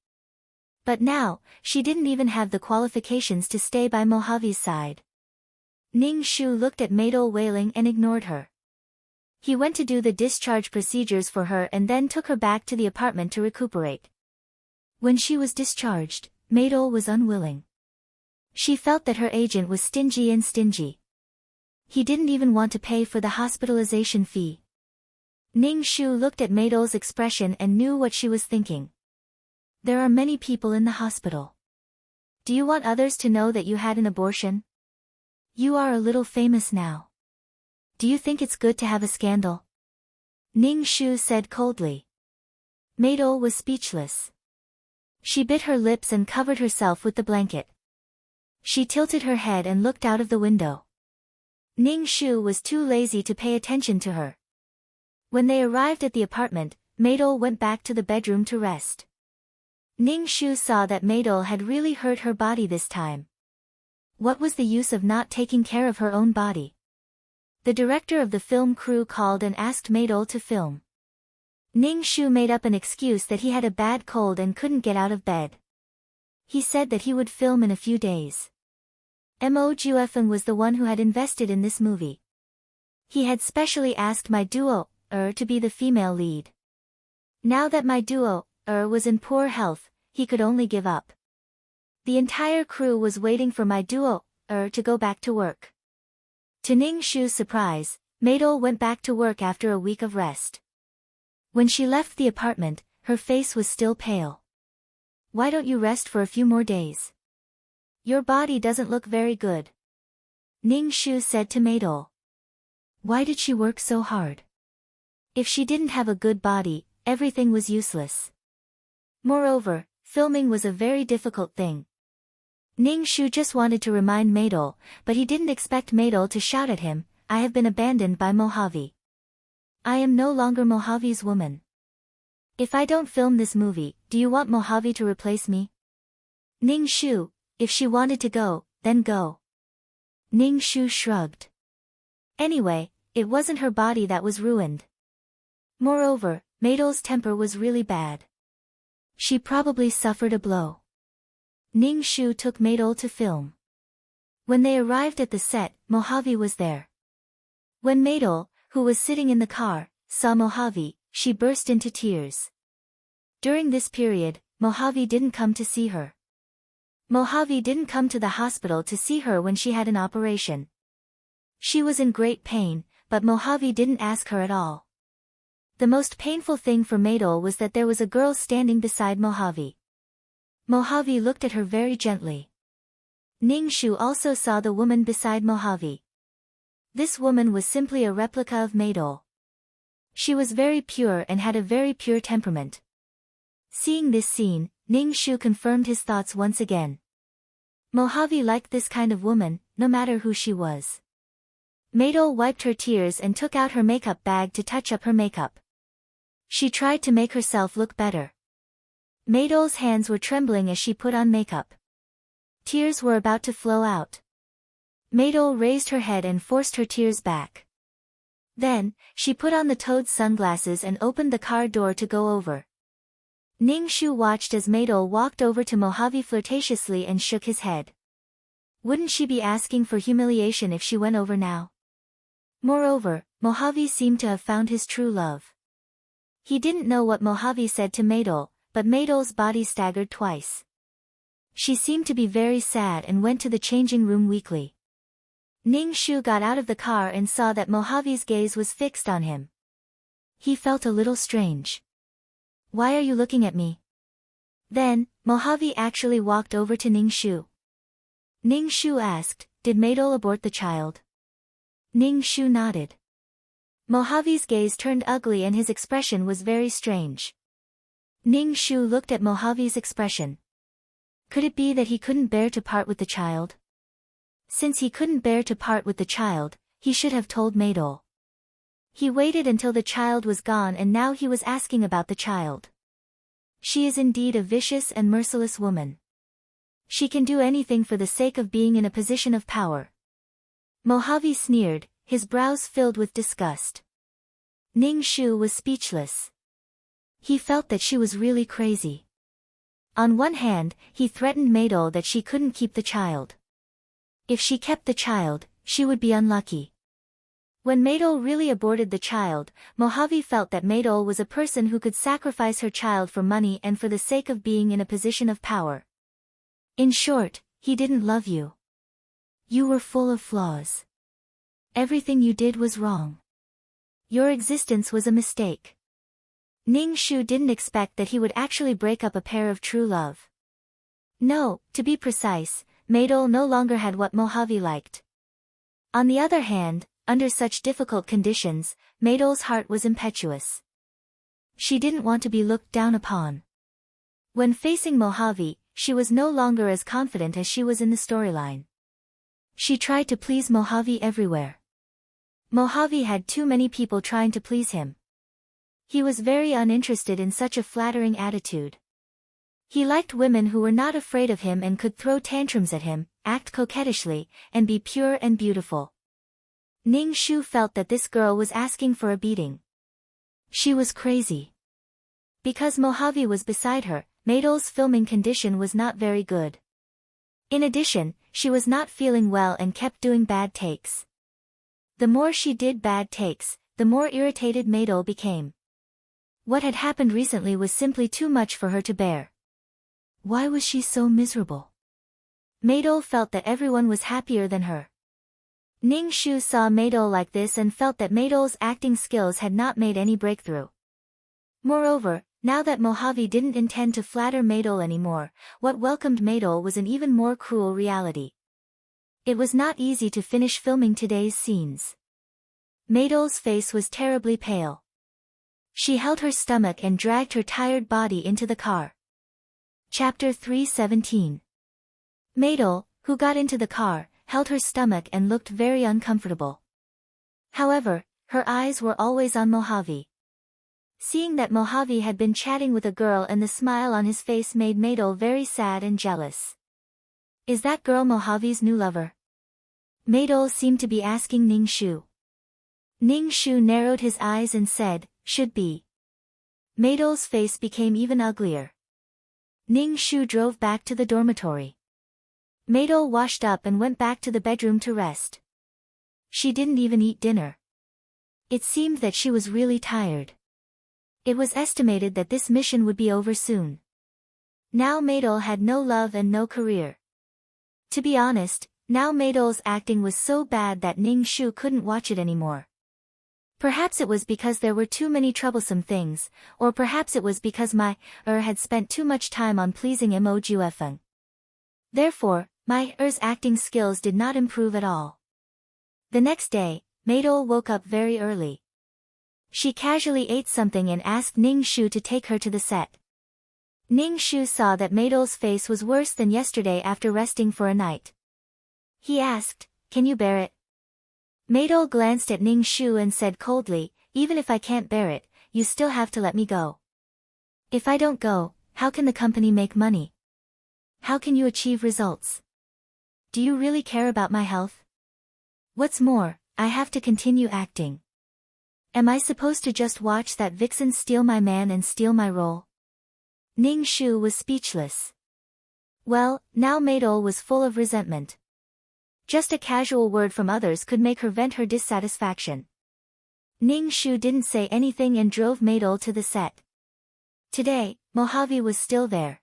But now, she didn't even have the qualifications to stay by Mojave's side. Ning Shu looked at Maidol wailing and ignored her. He went to do the discharge procedures for her and then took her back to the apartment to recuperate. When she was discharged, Maidol was unwilling. She felt that her agent was stingy. He didn't even want to pay for the hospitalization fee. Ning Shu looked at Maidol's expression and knew what she was thinking. There are many people in the hospital. Do you want others to know that you had an abortion? You are a little famous now. Do you think it's good to have a scandal? Ning Shu said coldly. Maidol was speechless. She bit her lips and covered herself with the blanket. She tilted her head and looked out of the window. Ning Shu was too lazy to pay attention to her. When they arrived at the apartment, Maidol went back to the bedroom to rest. Ning Shu saw that Maidol had really hurt her body this time. What was the use of not taking care of her own body? The director of the film crew called and asked Maidol to film. Ning Shu made up an excuse that he had a bad cold and couldn't get out of bed. He said that he would film in a few days. Mo Juefeng was the one who had invested in this movie. He had specially asked my duo, to be the female lead. Now that my duo, was in poor health, he could only give up. The entire crew was waiting for my duo, to go back to work. To Ning Shu's surprise, Maydol went back to work after a week of rest. When she left the apartment, her face was still pale. Why don't you rest for a few more days? Your body doesn't look very good. Ning Shu said to Maydol. Why did she work so hard? If she didn't have a good body, everything was useless. Moreover, filming was a very difficult thing. Ning Shu just wanted to remind Maydol, but he didn't expect Maydol to shout at him, I have been abandoned by Mojave. I am no longer Mojave's woman. If I don't film this movie, do you want Mojave to replace me? Ning Shu, if she wanted to go, then go. Ning Shu shrugged. Anyway, it wasn't her body that was ruined. Moreover, Maydol's temper was really bad. She probably suffered a blow. Ning Shu took Maydol to film. When they arrived at the set, Mojave was there. When Maydol, who was sitting in the car, saw Mojave, she burst into tears. During this period, Mojave didn't come to see her. Mojave didn't come to the hospital to see her when she had an operation. She was in great pain, but Mojave didn't ask her at all. The most painful thing for Maydol was that there was a girl standing beside Mojave. Mojave looked at her very gently. Ning Shu also saw the woman beside Mojave. This woman was simply a replica of Maydol. She was very pure and had a very pure temperament. Seeing this scene, Ning Shu confirmed his thoughts once again. Mojave liked this kind of woman, no matter who she was. Maydol wiped her tears and took out her makeup bag to touch up her makeup. She tried to make herself look better. Maydol's hands were trembling as she put on makeup. Tears were about to flow out. Maydol raised her head and forced her tears back. Then, she put on the Toad's sunglasses and opened the car door to go over. Ning Shu watched as Maydol walked over to Mojave flirtatiously and shook his head. Wouldn't she be asking for humiliation if she went over now? Moreover, Mojave seemed to have found his true love. He didn't know what Mojave said to Maydol, but Maydol's body staggered twice. She seemed to be very sad and went to the changing room weakly. Ning Shu got out of the car and saw that Mojave's gaze was fixed on him. He felt a little strange. Why are you looking at me? Then, Mojave actually walked over to Ning Shu. Ning Shu asked, did Maydol abort the child? Ning Shu nodded. Mojave's gaze turned ugly and his expression was very strange. Ning Shu looked at Mojave's expression. Could it be that he couldn't bear to part with the child? Since he couldn't bear to part with the child, he should have told Maydol. He waited until the child was gone and now he was asking about the child. She is indeed a vicious and merciless woman. She can do anything for the sake of being in a position of power. Mojave sneered, his brows filled with disgust. Ning Shu was speechless. He felt that she was really crazy. On one hand, he threatened Maydol that she couldn't keep the child. If she kept the child, she would be unlucky. When Maydol really aborted the child, Mojave felt that Maydol was a person who could sacrifice her child for money and for the sake of being in a position of power. In short, he didn't love you. You were full of flaws. Everything you did was wrong. Your existence was a mistake. Ning Shu didn't expect that he would actually break up a pair of true love. No, to be precise, Maydol no longer had what Mojave liked. On the other hand, under such difficult conditions, Maydol's heart was impetuous. She didn't want to be looked down upon. When facing Mojave, she was no longer as confident as she was in the storyline. She tried to please Mojave everywhere. Mojave had too many people trying to please him. He was very uninterested in such a flattering attitude. He liked women who were not afraid of him and could throw tantrums at him, act coquettishly, and be pure and beautiful. Ning Shu felt that this girl was asking for a beating. She was crazy. Because Mojave was beside her, Maydol's filming condition was not very good. In addition, she was not feeling well and kept doing bad takes. The more she did bad takes, the more irritated Maydol became. What had happened recently was simply too much for her to bear. Why was she so miserable? Maydol felt that everyone was happier than her. Ning Shu saw Maydol like this and felt that Maydol's acting skills had not made any breakthrough. Moreover, now that Mojave didn't intend to flatter Maydol anymore, what welcomed Maydol was an even more cruel reality. It was not easy to finish filming today's scenes. Maydol's face was terribly pale. She held her stomach and dragged her tired body into the car. Chapter 3:17. Maydol, who got into the car, held her stomach and looked very uncomfortable. However, her eyes were always on Mojave. Seeing that Mojave had been chatting with a girl and the smile on his face made Maydol very sad and jealous. Is that girl Mojave's new lover? Maydol seemed to be asking Ning Shu. Ning Shu narrowed his eyes and said, should be. Maydol's face became even uglier. Ning Shu drove back to the dormitory. Maydol washed up and went back to the bedroom to rest. She didn't even eat dinner. It seemed that she was really tired. It was estimated that this mission would be over soon. Now Maydol had no love and no career. To be honest, now Maydol's acting was so bad that Ning Shu couldn't watch it anymore. Perhaps it was because there were too many troublesome things, or perhaps it was because had spent too much time on pleasing Mo Juefeng. Therefore, Er's acting skills did not improve at all. The next day, Maydol woke up very early. She casually ate something and asked Ning Shu to take her to the set. Ning Shu saw that Maydol's face was worse than yesterday after resting for a night. He asked, can you bear it? Maydol glanced at Ning Shu and said coldly, even if I can't bear it, you still have to let me go. If I don't go, how can the company make money? How can you achieve results? Do you really care about my health? What's more, I have to continue acting. Am I supposed to just watch that vixen steal my man and steal my role? Ning Shu was speechless. Well, now Maydol was full of resentment. Just a casual word from others could make her vent her dissatisfaction. Ning Shu didn't say anything and drove Maydol to the set. Today, Mojave was still there.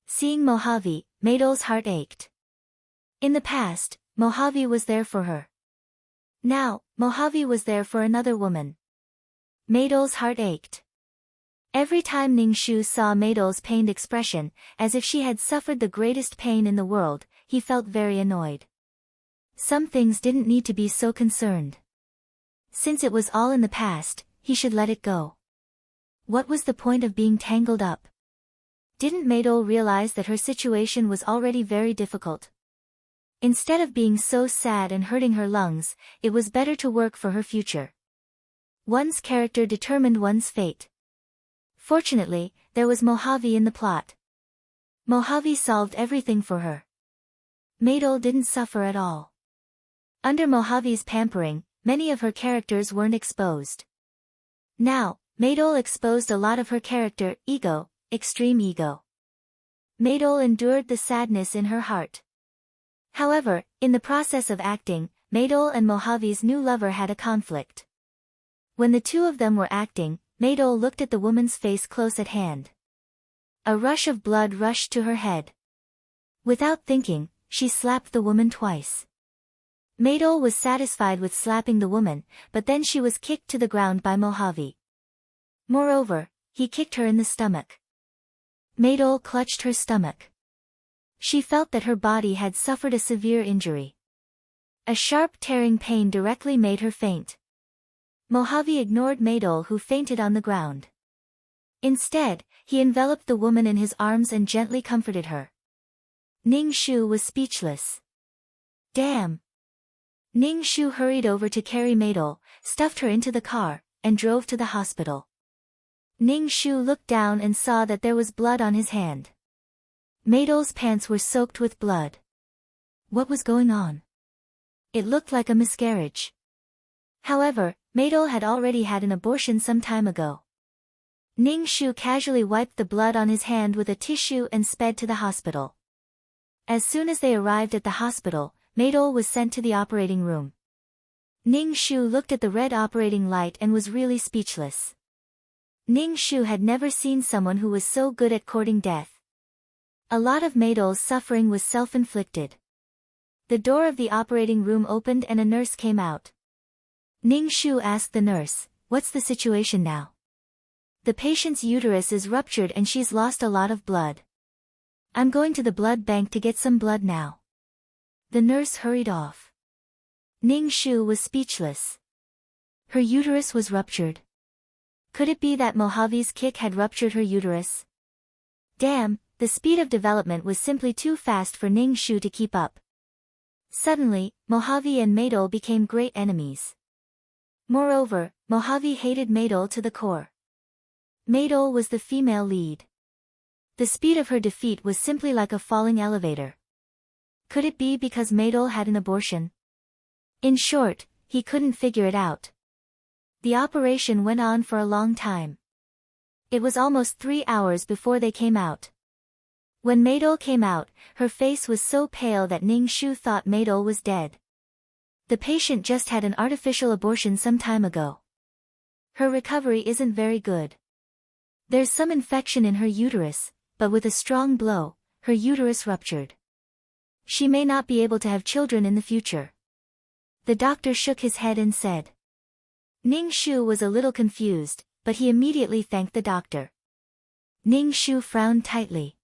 Seeing Mojave, Maydol's heart ached. In the past, Mojave was there for her. Now, Mojave was there for another woman. Maydol's heart ached. Every time Ning Shu saw Maydol's pained expression, as if she had suffered the greatest pain in the world, he felt very annoyed. Some things didn't need to be so concerned. Since it was all in the past, he should let it go. What was the point of being tangled up? Didn't Maydol realize that her situation was already very difficult? Instead of being so sad and hurting her lungs, it was better to work for her future. One's character determined one's fate. Fortunately, there was Mojave in the plot. Mojave solved everything for her. Maydol didn't suffer at all. Under Mojave's pampering, many of her characters weren't exposed. Now, Maydol exposed a lot of her character, ego, extreme ego. Maydol endured the sadness in her heart. However, in the process of acting, Maydol and Mojave's new lover had a conflict. When the two of them were acting, Maydol looked at the woman's face close at hand. A rush of blood rushed to her head. Without thinking, she slapped the woman twice. Maydol was satisfied with slapping the woman, but then she was kicked to the ground by Mojave. Moreover, he kicked her in the stomach. Maydol clutched her stomach. She felt that her body had suffered a severe injury. A sharp tearing pain directly made her faint. Mojave ignored Maydol, who fainted on the ground. Instead, he enveloped the woman in his arms and gently comforted her. Ning Shu was speechless. Damn! Ning Shu hurried over to carry Maydol, stuffed her into the car, and drove to the hospital. Ning Shu looked down and saw that there was blood on his hand. Maydol's pants were soaked with blood. What was going on? It looked like a miscarriage. However, Maydol had already had an abortion some time ago. Ning Shu casually wiped the blood on his hand with a tissue and sped to the hospital. As soon as they arrived at the hospital, Maydol was sent to the operating room. Ning Shu looked at the red operating light and was really speechless. Ning Shu had never seen someone who was so good at courting death. A lot of Maydol's suffering was self-inflicted. The door of the operating room opened and a nurse came out. Ning Shu asked the nurse, "What's the situation now?" "The patient's uterus is ruptured and she's lost a lot of blood. I'm going to the blood bank to get some blood now." The nurse hurried off. Ning Shu was speechless. Her uterus was ruptured. Could it be that Mojave's kick had ruptured her uterus? Damn, the speed of development was simply too fast for Ning Shu to keep up. Suddenly, Mojave and Maydol became great enemies. Moreover, Mojave hated Maydol to the core. Maydol was the female lead. The speed of her defeat was simply like a falling elevator. Could it be because Maydol had an abortion? In short, he couldn't figure it out. The operation went on for a long time. It was almost 3 hours before they came out. When Maydol came out, her face was so pale that Ning Shu thought Maydol was dead. The patient just had an artificial abortion some time ago. Her recovery isn't very good. There's some infection in her uterus, but with a strong blow, her uterus ruptured. She may not be able to have children in the future. The doctor shook his head and said. Ning Shu was a little confused, but he immediately thanked the doctor. Ning Shu frowned tightly.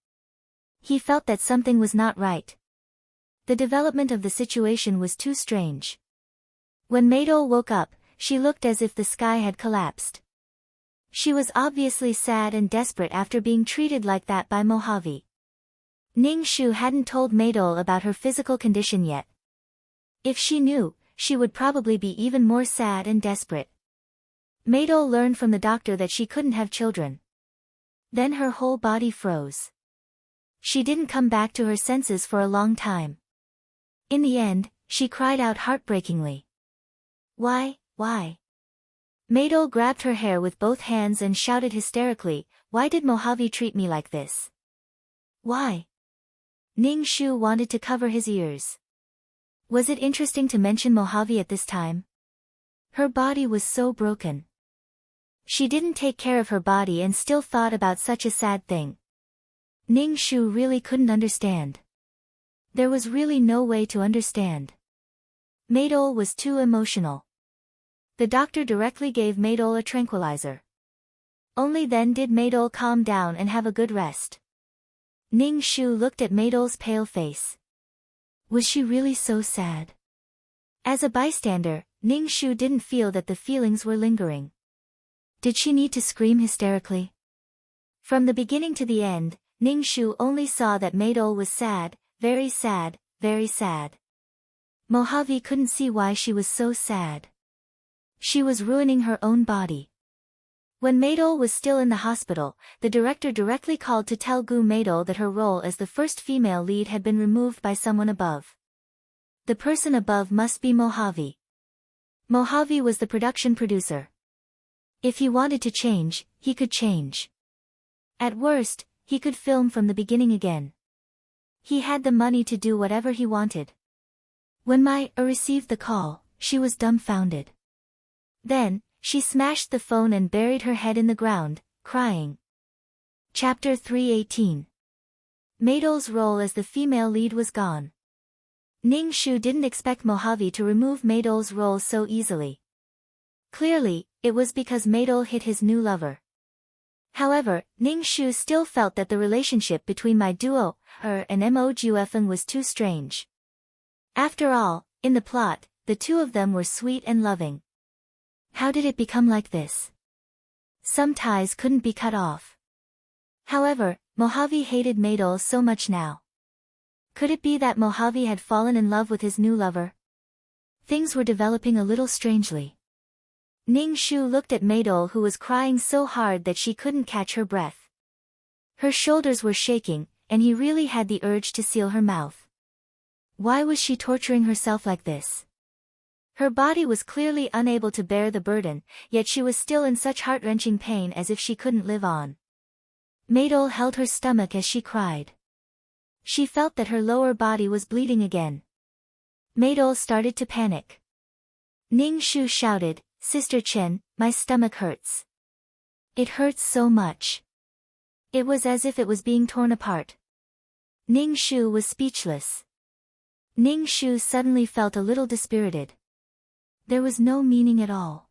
He felt that something was not right. The development of the situation was too strange. When Maydol woke up, she looked as if the sky had collapsed. She was obviously sad and desperate after being treated like that by Mojave. Ning Shu hadn't told Maydol about her physical condition yet. If she knew, she would probably be even more sad and desperate. Maydol learned from the doctor that she couldn't have children. Then her whole body froze. She didn't come back to her senses for a long time. In the end, she cried out heartbreakingly. Why? Maydol grabbed her hair with both hands and shouted hysterically, "Why did Mojave treat me like this? Why?" Ning Shu wanted to cover his ears. Was it interesting to mention Mojave at this time? Her body was so broken. She didn't take care of her body and still thought about such a sad thing. Ning Shu really couldn't understand. There was really no way to understand. Maydol was too emotional. The doctor directly gave Maydol a tranquilizer. Only then did Maydol calm down and have a good rest. Ning Shu looked at Maydol's pale face. Was she really so sad? As a bystander, Ning Shu didn't feel that the feelings were lingering. Did she need to scream hysterically? From the beginning to the end, Ning Shu only saw that Maydol was sad, very sad, very sad. Mojave couldn't see why she was so sad. She was ruining her own body. When Maydol was still in the hospital, the director directly called to tell Gu Maydol that her role as the first female lead had been removed by someone above. The person above must be Mojave. Mojave was the production producer. If he wanted to change, he could change. At worst, he could film from the beginning again. He had the money to do whatever he wanted. When Mai received the call, she was dumbfounded. Then, she smashed the phone and buried her head in the ground, crying. Chapter 318. Maydol's role as the female lead was gone. Ning Shu didn't expect Mojave to remove Maydol's role so easily. Clearly, it was because Maydol hit his new lover. However, Ning Shu still felt that the relationship between my duo, her and Mo Juefeng was too strange. After all, in the plot, the two of them were sweet and loving. How did it become like this? Some ties couldn't be cut off. However, Mojave hated Maydol so much now. Could it be that Mojave had fallen in love with his new lover? Things were developing a little strangely. Ning Shu looked at Maydol, who was crying so hard that she couldn't catch her breath. Her shoulders were shaking, and he really had the urge to seal her mouth. Why was she torturing herself like this? Her body was clearly unable to bear the burden, yet she was still in such heart-wrenching pain as if she couldn't live on. Maydol held her stomach as she cried. She felt that her lower body was bleeding again. Maydol started to panic. Ning Shu shouted, "Sister Chen, my stomach hurts. It hurts so much." It was as if it was being torn apart. Ning Shu was speechless. Ning Shu suddenly felt a little dispirited. There was no meaning at all.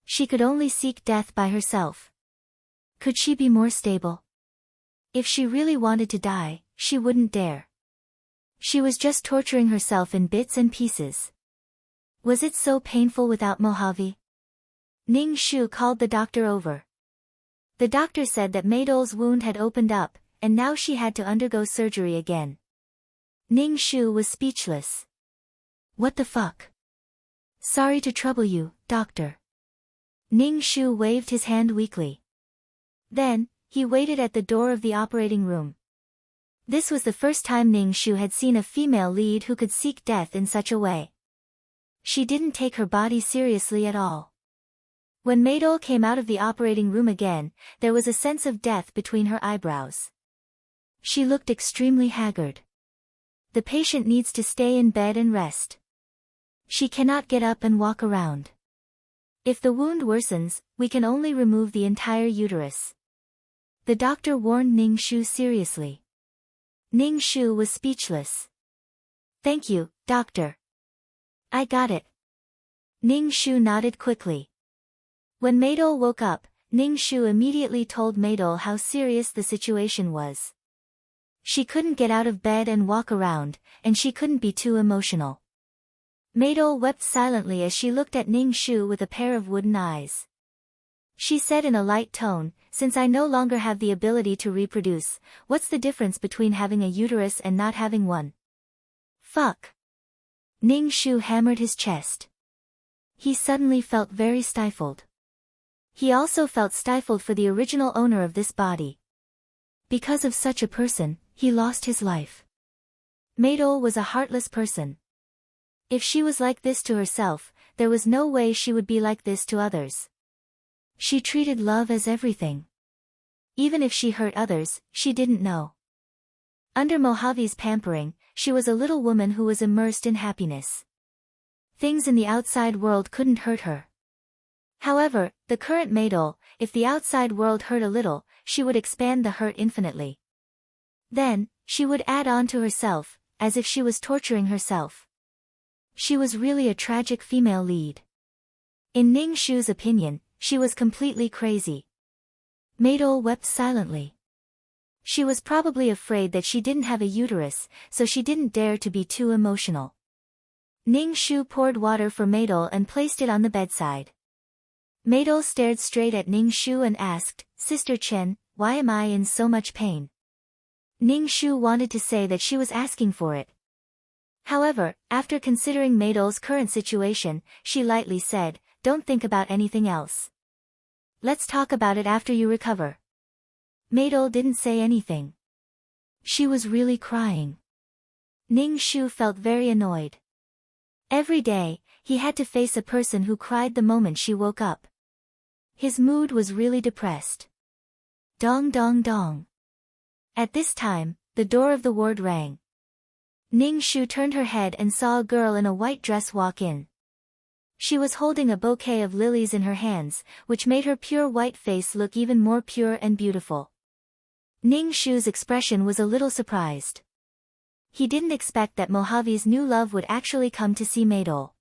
She could only seek death by herself. Could she be more stable? If she really wanted to die, she wouldn't dare. She was just torturing herself in bits and pieces. Was it so painful without Mojave? Ning Shu called the doctor over. The doctor said that Maydol's wound had opened up, and now she had to undergo surgery again. Ning Shu was speechless. What the fuck? Sorry to trouble you, doctor. Ning Shu waved his hand weakly. Then, he waited at the door of the operating room. This was the first time Ning Shu had seen a female lead who could seek death in such a way. She didn't take her body seriously at all. When Maydol came out of the operating room again, there was a sense of death between her eyebrows. She looked extremely haggard. The patient needs to stay in bed and rest. She cannot get up and walk around. If the wound worsens, we can only remove the entire uterus. The doctor warned Ning Shu seriously. Ning Shu was speechless. Thank you, doctor. I got it. Ning Shu nodded quickly. When Maydol woke up, Ning Shu immediately told Maydol how serious the situation was. She couldn't get out of bed and walk around, and she couldn't be too emotional. Maydol wept silently as she looked at Ning Shu with a pair of wooden eyes. She said in a light tone, "Since I no longer have the ability to reproduce, what's the difference between having a uterus and not having one?" Fuck. Ning Shu hammered his chest. He suddenly felt very stifled. He also felt stifled for the original owner of this body. Because of such a person, he lost his life. Maydol was a heartless person. If she was like this to herself, there was no way she would be like this to others. She treated love as everything. Even if she hurt others, she didn't know. Under Mojave's pampering, she was a little woman who was immersed in happiness. Things in the outside world couldn't hurt her. However, the current Maydol, if the outside world hurt a little, she would expand the hurt infinitely. Then, she would add on to herself, as if she was torturing herself. She was really a tragic female lead. In Ning Shu's opinion, she was completely crazy. Maydol wept silently. She was probably afraid that she didn't have a uterus, so she didn't dare to be too emotional. Ning Shu poured water for Maydol and placed it on the bedside. Maydol stared straight at Ning Shu and asked, "Sister Chen, why am I in so much pain?" Ning Shu wanted to say that she was asking for it. However, after considering Maydol's current situation, she lightly said, "Don't think about anything else. Let's talk about it after you recover." Maydol didn't say anything. She was really crying. Ning Shu felt very annoyed. Every day, he had to face a person who cried the moment she woke up. His mood was really depressed. Dong dong dong. At this time, the door of the ward rang. Ning Shu turned her head and saw a girl in a white dress walk in. She was holding a bouquet of lilies in her hands, which made her pure white face look even more pure and beautiful. Ning Shu's expression was a little surprised. He didn't expect that Mojave's new love would actually come to see Maydol.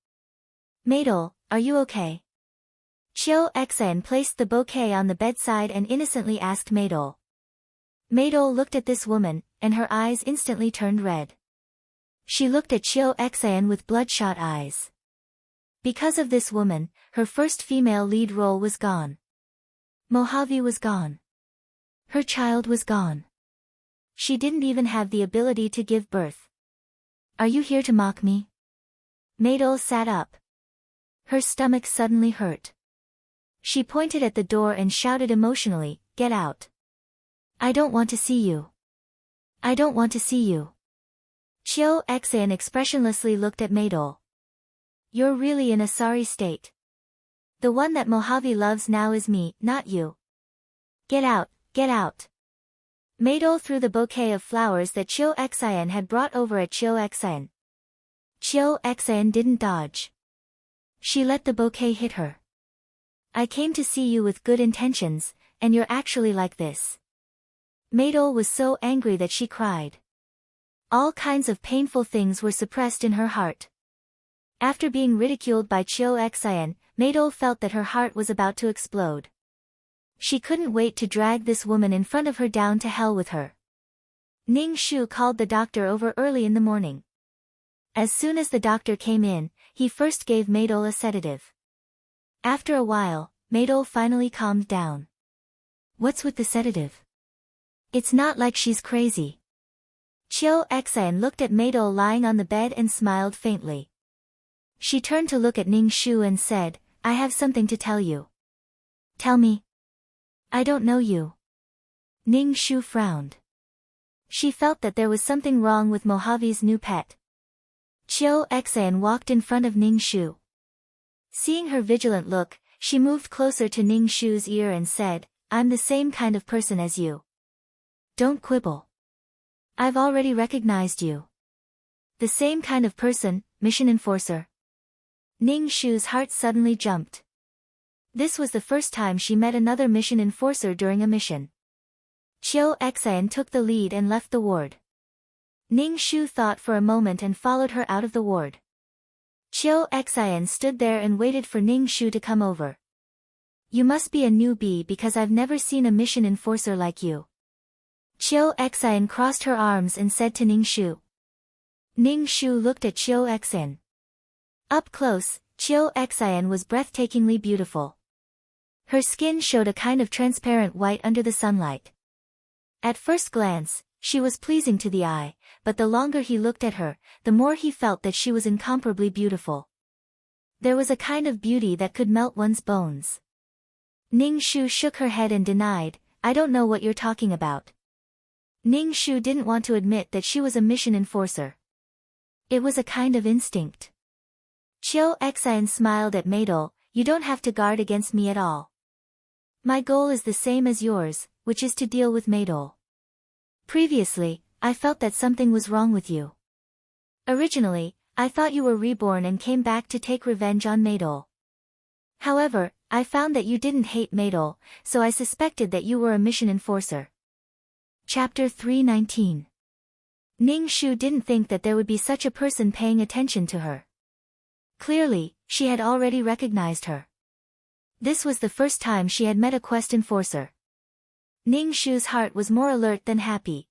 "Maydol, are you okay?" Chiu Xan placed the bouquet on the bedside and innocently asked Maydol. Maydol looked at this woman, and her eyes instantly turned red. She looked at Chiu Xan with bloodshot eyes. Because of this woman, her first female lead role was gone. Mojave was gone. Her child was gone. She didn't even have the ability to give birth. "Are you here to mock me?" Maydol sat up. Her stomach suddenly hurt. She pointed at the door and shouted emotionally, "Get out. I don't want to see you. I don't want to see you." Chiu Xan expressionlessly looked at Maydol. "You're really in a sorry state. The one that Mojave loves now is me, not you. Get out, get out." Maydol threw the bouquet of flowers that Chiu Xan had brought over at Chiu Xan. Chiu Xan didn't dodge. She let the bouquet hit her. I came to see you with good intentions, and you're actually like this. Maydol was so angry that she cried. All kinds of painful things were suppressed in her heart. After being ridiculed by Chio Xien, Maydol felt that her heart was about to explode. She couldn't wait to drag this woman in front of her down to hell with her. Ning Shu called the doctor over early in the morning. As soon as the doctor came in, he first gave Maydol a sedative. After a while, Maydol finally calmed down. What's with the sedative? It's not like she's crazy. Chio Xien looked at Maydol lying on the bed and smiled faintly. She turned to look at Ning Shu and said, I have something to tell you. Tell me. I don't know you. Ning Shu frowned. She felt that there was something wrong with Mojave's new pet. Chio Xien walked in front of Ning Shu. Seeing her vigilant look, she moved closer to Ning Shu's ear and said, I'm the same kind of person as you. Don't quibble. I've already recognized you. The same kind of person, mission enforcer. Ning Shu's heart suddenly jumped. This was the first time she met another mission enforcer during a mission. Chio Xien took the lead and left the ward. Ning Shu thought for a moment and followed her out of the ward. Chio Xien stood there and waited for Ning Shu to come over. You must be a newbie because I've never seen a mission enforcer like you. Chio Xien crossed her arms and said to Ning Shu. Ning Shu looked at Chio Xien. Up close, Chio Xien was breathtakingly beautiful. Her skin showed a kind of transparent white under the sunlight. At first glance, she was pleasing to the eye, but the longer he looked at her, the more he felt that she was incomparably beautiful. There was a kind of beauty that could melt one's bones. Ning Shu shook her head and denied, I don't know what you're talking about. Ning Shu didn't want to admit that she was a mission enforcer. It was a kind of instinct. Chio Xien smiled at Maydol, you don't have to guard against me at all. My goal is the same as yours, which is to deal with Maydol. Previously, I felt that something was wrong with you. Originally, I thought you were reborn and came back to take revenge on Maydol. However, I found that you didn't hate Maydol, so I suspected that you were a mission enforcer. Chapter 319. Ning Shu didn't think that there would be such a person paying attention to her. Clearly, she had already recognized her. This was the first time she had met a quest enforcer. Ning Shu's heart was more alert than happy.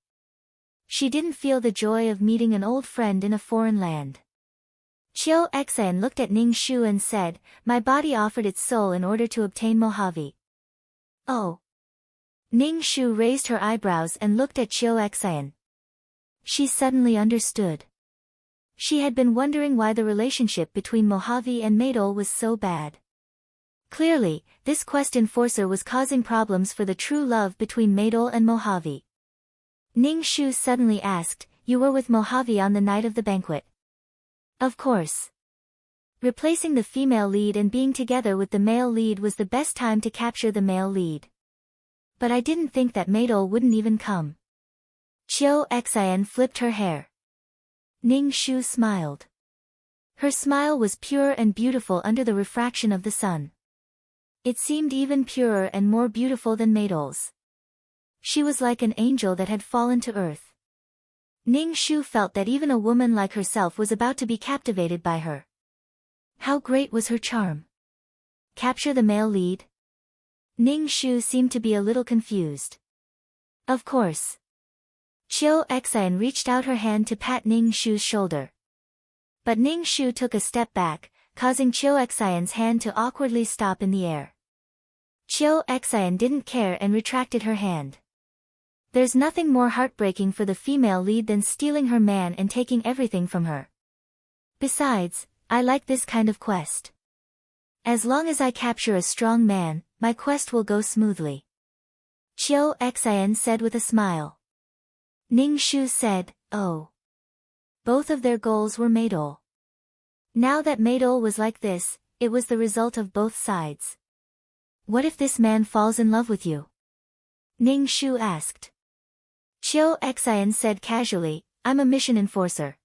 She didn't feel the joy of meeting an old friend in a foreign land. Chio Xien looked at Ning Shu and said, my body offered its soul in order to obtain Mojave. Oh. Ning Shu raised her eyebrows and looked at Chio Xien. She suddenly understood. She had been wondering why the relationship between Mojave and Maydol was so bad. Clearly, this quest enforcer was causing problems for the true love between Maydol and Mojave. Ning Shu suddenly asked, you were with Mojave on the night of the banquet? Of course. Replacing the female lead and being together with the male lead was the best time to capture the male lead. But I didn't think that Maydol wouldn't even come. Chio Xien flipped her hair. Ning Shu smiled. Her smile was pure and beautiful under the refraction of the sun. It seemed even purer and more beautiful than Maydol's. She was like an angel that had fallen to earth. Ning Shu felt that even a woman like herself was about to be captivated by her. How great was her charm! Capture the male lead? Ning Shu seemed to be a little confused. Of course. Chio Xien reached out her hand to pat Ning Shu's shoulder. But Ning Shu took a step back, causing Chio Xian's hand to awkwardly stop in the air. Chio Xian didn't care and retracted her hand. There's nothing more heartbreaking for the female lead than stealing her man and taking everything from her. Besides, I like this kind of quest. As long as I capture a strong man, my quest will go smoothly. Chio Xian said with a smile. Ning Shu said, oh. Both of their goals were Maydol. Now that Maydol was like this, it was the result of both sides. What if this man falls in love with you? Ning Shu asked. Chio Xian said casually, I'm a mission enforcer.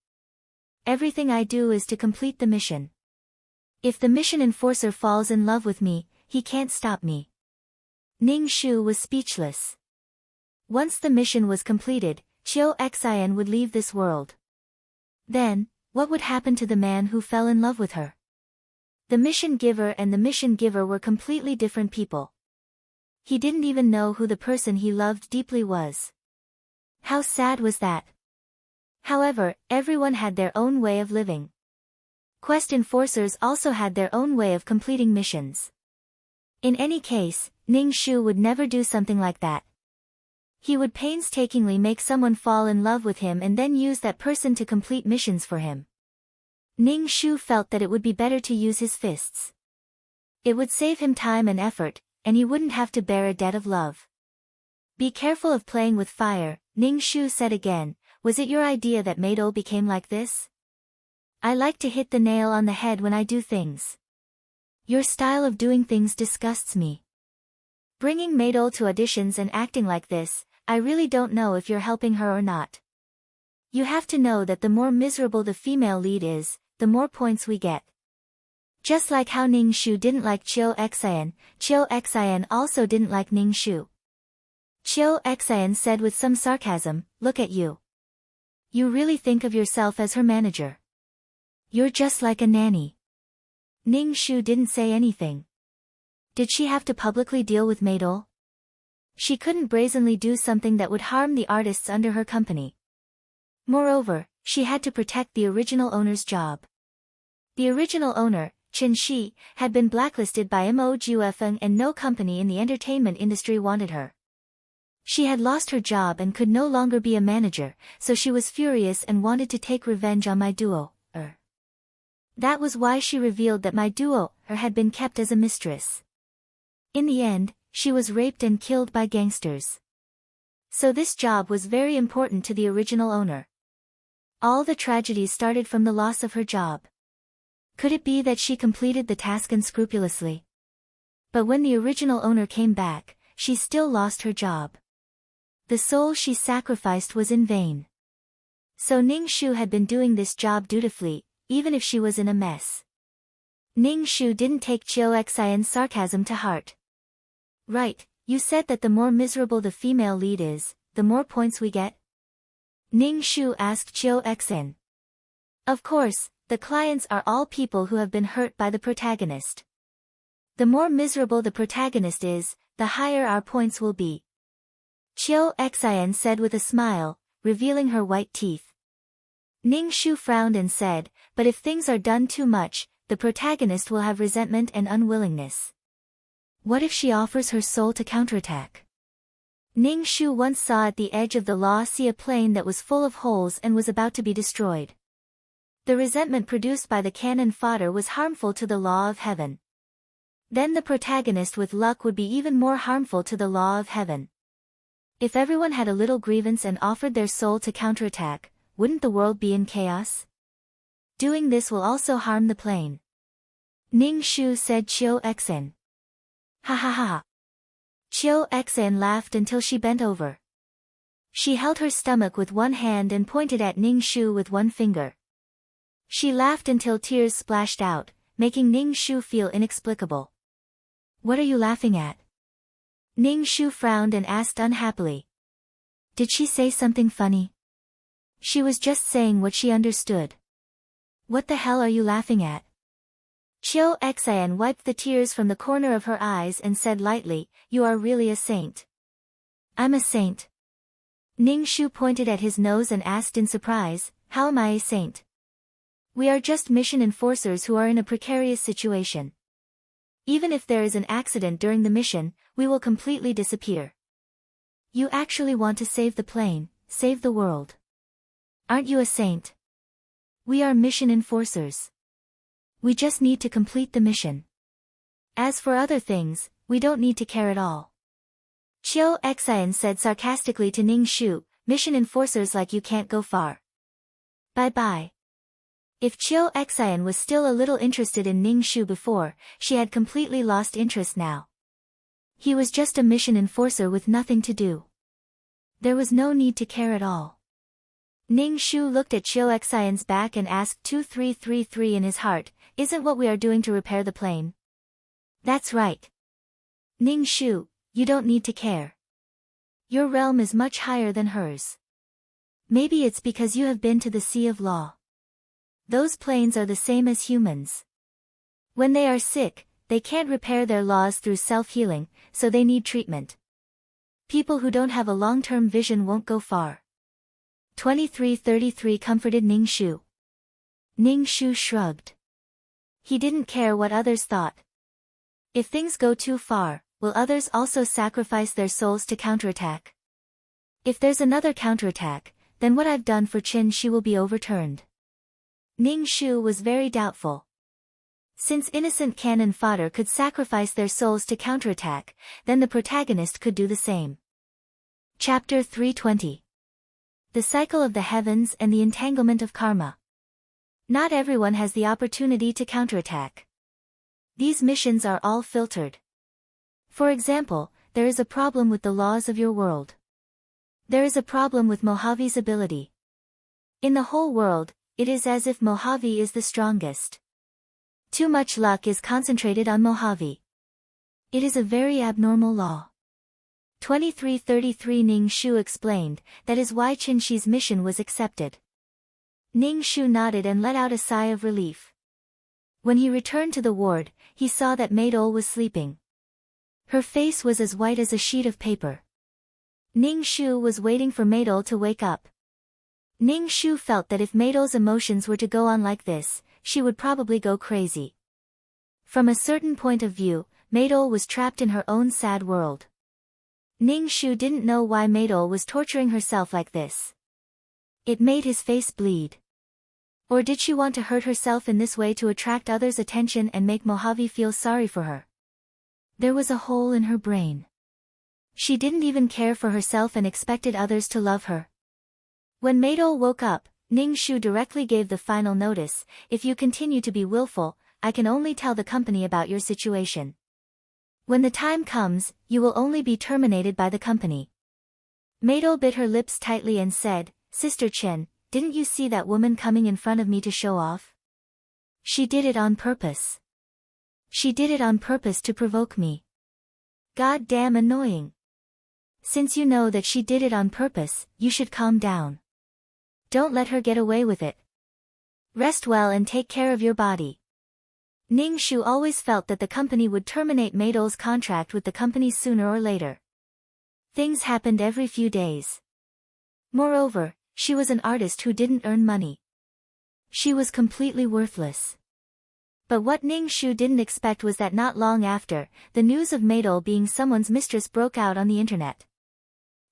Everything I do is to complete the mission. If the mission enforcer falls in love with me, he can't stop me. Ning Shu was speechless. Once the mission was completed, Chiu Xin would leave this world. Then, what would happen to the man who fell in love with her? The mission giver and the mission giver were completely different people. He didn't even know who the person he loved deeply was. How sad was that? However, everyone had their own way of living. Quest enforcers also had their own way of completing missions. In any case, Ning Shu would never do something like that. He would painstakingly make someone fall in love with him and then use that person to complete missions for him. Ning Shu felt that it would be better to use his fists. It would save him time and effort, and he wouldn't have to bear a debt of love. Be careful of playing with fire, Ning Shu said again. Was it your idea that Maidol became like this? I like to hit the nail on the head when I do things. Your style of doing things disgusts me. Bringing Maidol to auditions and acting like this, I really don't know if you're helping her or not. You have to know that the more miserable the female lead is, the more points we get. Just like how Ning Shu didn't like Chiu Xin also didn't like Ning Shu. Chiu Xin said with some sarcasm, "Look at you. You really think of yourself as her manager. You're just like a nanny." Ning Shu didn't say anything. Did she have to publicly deal with Maidol? She couldn't brazenly do something that would harm the artists under her company. Moreover, she had to protect the original owner's job. The original owner, Chen Shi, had been blacklisted by Mo Juefeng and no company in the entertainment industry wanted her. She had lost her job and could no longer be a manager, so she was furious and wanted to take revenge on my duo, That was why she revealed that my duo, had been kept as a mistress. In the end, she was raped and killed by gangsters. So this job was very important to the original owner. All the tragedies started from the loss of her job. Could it be that she completed the task unscrupulously? But when the original owner came back, she still lost her job. The soul she sacrificed was in vain. So Ning Shu had been doing this job dutifully, even if she was in a mess. Ning Shu didn't take Chiu Xin's sarcasm to heart. Right, you said that the more miserable the female lead is, the more points we get? Ning Shu asked Chiu Xin. Of course, the clients are all people who have been hurt by the protagonist. The more miserable the protagonist is, the higher our points will be. Chiu Xin said with a smile, revealing her white teeth. Ning Shu frowned and said, but if things are done too much, the protagonist will have resentment and unwillingness. What if she offers her soul to counterattack? Ning Shu once saw at the edge of the Law Sea a plane that was full of holes and was about to be destroyed. The resentment produced by the cannon fodder was harmful to the law of heaven. Then the protagonist with luck would be even more harmful to the law of heaven. If everyone had a little grievance and offered their soul to counterattack, wouldn't the world be in chaos? Doing this will also harm the plane. Ning Shu said Chiu Xin. Ha ha ha. Chiu Xin laughed until she bent over. She held her stomach with one hand and pointed at Ning Shu with one finger. She laughed until tears splashed out, making Ning Shu feel inexplicable. What are you laughing at? Ning Shu frowned and asked unhappily. Did she say something funny? She was just saying what she understood. What the hell are you laughing at? Chiu Xin wiped the tears from the corner of her eyes and said lightly, you are really a saint. I'm a saint. Ning Shu pointed at his nose and asked in surprise, how am I a saint? We are just mission enforcers who are in a precarious situation. Even if there is an accident during the mission, we will completely disappear. You actually want to save the plane, save the world. Aren't you a saint? We are mission enforcers. We just need to complete the mission. As for other things, we don't need to care at all. Chiu Xin said sarcastically to Ning Shu, mission enforcers like you can't go far. Bye-bye. If Chiu Xin was still a little interested in Ning Shu before, she had completely lost interest now. He was just a mission enforcer with nothing to do. There was no need to care at all. Ning Shu looked at Chiu Xian's back and asked 2333 in his heart, isn't what we are doing to repair the plane? That's right. Ning Shu, you don't need to care. Your realm is much higher than hers. Maybe it's because you have been to the Sea of Law. Those planes are the same as humans. When they are sick, they can't repair their laws through self-healing, so they need treatment. People who don't have a long-term vision won't go far. 2333 comforted Ning Shu. Ning Shu shrugged. He didn't care what others thought. If things go too far, will others also sacrifice their souls to counterattack? If there's another counterattack, then what I've done for Qin Shi will be overturned. Ning Shu was very doubtful. Since innocent cannon fodder could sacrifice their souls to counterattack, then the protagonist could do the same. Chapter 320. The Cycle of the Heavens and the Entanglement of Karma. Not everyone has the opportunity to counterattack. These missions are all filtered. For example, there is a problem with the laws of your world. There is a problem with Mojave's ability. In the whole world, it is as if Mojave is the strongest. Too much luck is concentrated on Mojave. It is a very abnormal law. 2333 Ning Shu explained, that is why Qin Shi's mission was accepted. Ning Shu nodded and let out a sigh of relief. When he returned to the ward, he saw that Maidol was sleeping. Her face was as white as a sheet of paper. Ning Shu was waiting for Maidol to wake up. Ning Shu felt that if Maidol's emotions were to go on like this, she would probably go crazy. From a certain point of view, Maidol was trapped in her own sad world. Ning Shu didn't know why Maidol was torturing herself like this. It made his face bleed. Or did she want to hurt herself in this way to attract others' attention and make Mojave feel sorry for her? There was a hole in her brain. She didn't even care for herself and expected others to love her. When Maidol woke up, Ning Shu directly gave the final notice, if you continue to be willful, I can only tell the company about your situation. When the time comes, you will only be terminated by the company. Maidol bit her lips tightly and said, Sister Qin, didn't you see that woman coming in front of me to show off? She did it on purpose. She did it on purpose to provoke me. God damn annoying. Since you know that she did it on purpose, you should calm down. Don't let her get away with it. Rest well and take care of your body. Ning Shu always felt that the company would terminate Maidol's contract with the company sooner or later. Things happened every few days. Moreover, she was an artist who didn't earn money. She was completely worthless. But what Ning Shu didn't expect was that not long after, the news of Maidol being someone's mistress broke out on the internet.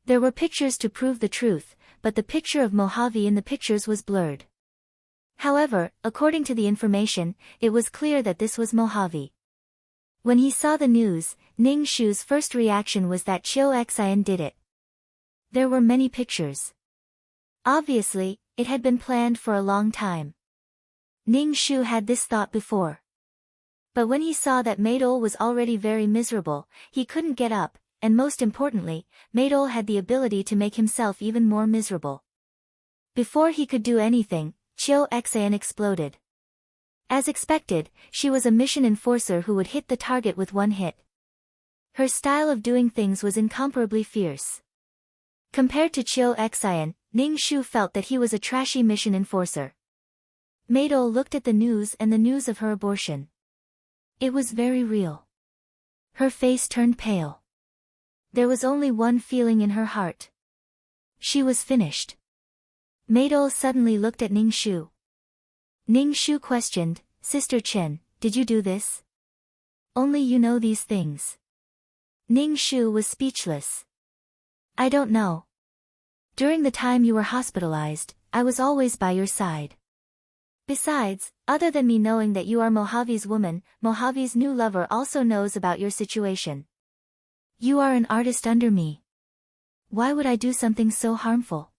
There were pictures to prove the truth, but the picture of Mojave in the pictures was blurred. However, according to the information, it was clear that this was Mojave. When he saw the news, Ning Shu's first reaction was that Chiu Xian did it. There were many pictures. Obviously, it had been planned for a long time. Ning Shu had this thought before. But when he saw that Maidol was already very miserable, he couldn't get up, and most importantly, Maidol had the ability to make himself even more miserable. Before he could do anything, Chiu Xian exploded. As expected, she was a mission enforcer who would hit the target with one hit. Her style of doing things was incomparably fierce. Compared to Chiu Xian, Ning Shu felt that he was a trashy mission enforcer. Maidol looked at the news and the news of her abortion. It was very real. Her face turned pale. There was only one feeling in her heart. She was finished. Maidol suddenly looked at Ning Shu. Ning Shu questioned, Sister Qin, did you do this? Only you know these things. Ning Shu was speechless. I don't know. During the time you were hospitalized, I was always by your side. Besides, other than me knowing that you are Mojave's woman, Mojave's new lover also knows about your situation. You are an artist under me. Why would I do something so harmful?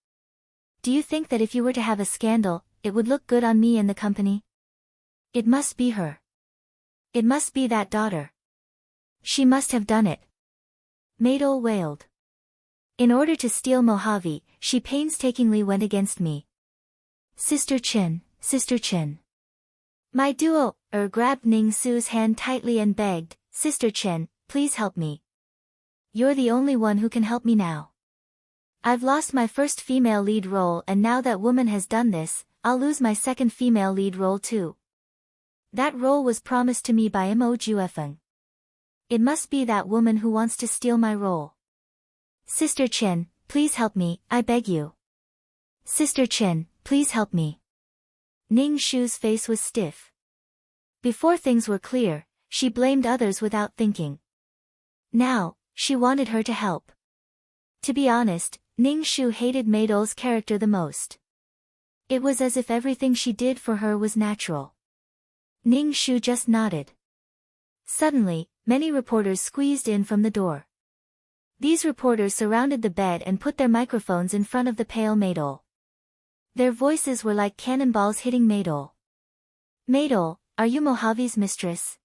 Do you think that if you were to have a scandal, it would look good on me and the company? It must be her. It must be that daughter. She must have done it. Maidol wailed. In order to steal Mojave, she painstakingly went against me. Sister Chin, Sister Chin. My duo, grabbed Ning Su's hand tightly and begged, Sister Chin, please help me. You're the only one who can help me now. I've lost my first female lead role and now that woman has done this, I'll lose my second female lead role too. That role was promised to me by Mo Juefeng. It must be that woman who wants to steal my role. Sister Chin, please help me, I beg you. Sister Chin, please help me. Ning Shu's face was stiff. Before things were clear, she blamed others without thinking. Now, she wanted her to help. To be honest, Ning Shu hated Maydol's character the most. It was as if everything she did for her was natural. Ning Shu just nodded. Suddenly, many reporters squeezed in from the door. These reporters surrounded the bed and put their microphones in front of the pale Maydol. Their voices were like cannonballs hitting Maydol. Maydol, are you Mojave's mistress?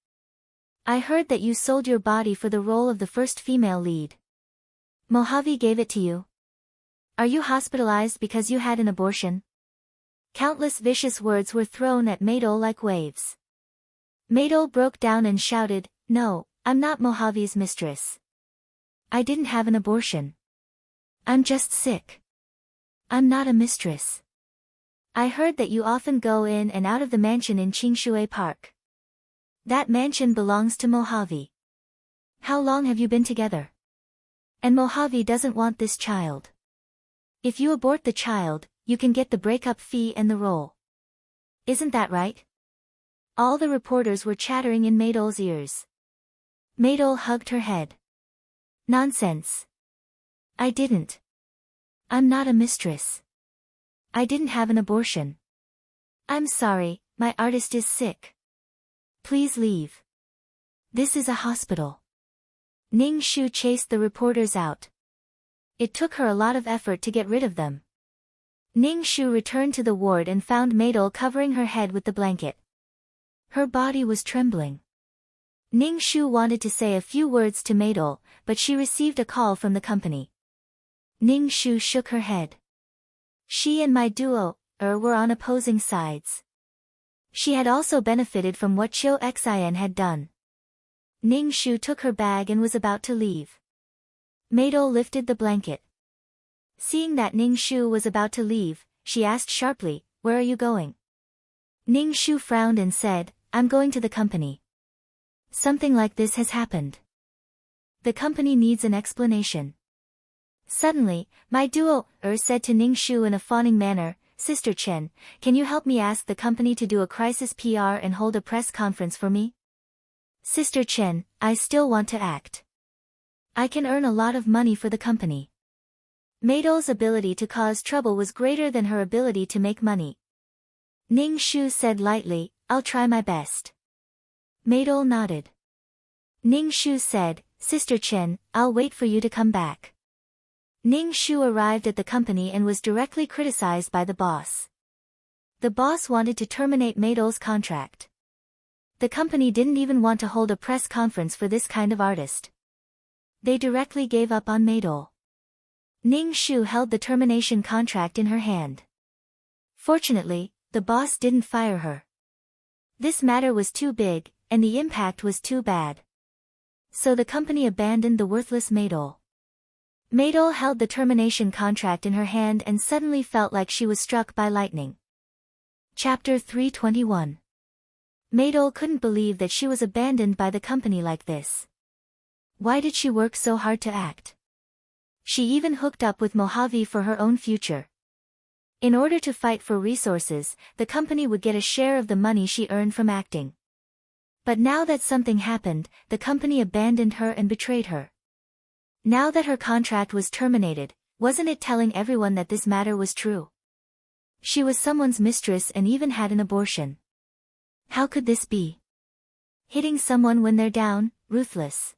I heard that you sold your body for the role of the first female lead. Mojave gave it to you. Are you hospitalized because you had an abortion? Countless vicious words were thrown at Maydol like waves. Maydol broke down and shouted, No, I'm not Mojave's mistress. I didn't have an abortion. I'm just sick. I'm not a mistress. I heard that you often go in and out of the mansion in Qingshui Park. That mansion belongs to Mojave. How long have you been together? And Mojave doesn't want this child. If you abort the child, you can get the breakup fee and the role. Isn't that right? All the reporters were chattering in Maydol's ears. Maydol hugged her head. Nonsense. I didn't. I'm not a mistress. I didn't have an abortion. I'm sorry, my artist is sick. Please leave. This is a hospital. Ning Shu chased the reporters out. It took her a lot of effort to get rid of them. Ning Shu returned to the ward and found Maydol covering her head with the blanket. Her body was trembling. Ning Shu wanted to say a few words to Maydol, but she received a call from the company. Ning Shu shook her head. She and my duo, were on opposing sides. She had also benefited from what Chiu Xin had done. Ning Shu took her bag and was about to leave. Maydol lifted the blanket. Seeing that Ning Shu was about to leave, she asked sharply, Where are you going? Ning Shu frowned and said, I'm going to the company. Something like this has happened. The company needs an explanation. Suddenly, my duo, said to Ning Shu in a fawning manner, Sister Chen, can you help me ask the company to do a crisis PR and hold a press conference for me? Sister Chen, I still want to act. I can earn a lot of money for the company. Maydol's ability to cause trouble was greater than her ability to make money. Ning Shu said lightly, I'll try my best. Maydol nodded. Ning Shu said, Sister Chen, I'll wait for you to come back. Ning Shu arrived at the company and was directly criticized by the boss. The boss wanted to terminate Maydol's contract. The company didn't even want to hold a press conference for this kind of artist. They directly gave up on Maydol. Ning Shu held the termination contract in her hand. Fortunately, the boss didn't fire her. This matter was too big, and the impact was too bad. So the company abandoned the worthless Maydol. Maydol held the termination contract in her hand and suddenly felt like she was struck by lightning. Chapter 321. Maydol couldn't believe that she was abandoned by the company like this. Why did she work so hard to act? She even hooked up with Mojave for her own future. In order to fight for resources, the company would get a share of the money she earned from acting. But now that something happened, the company abandoned her and betrayed her. Now that her contract was terminated, wasn't it telling everyone that this matter was true? She was someone's mistress and even had an abortion. How could this be? Hitting someone when they're down, ruthless.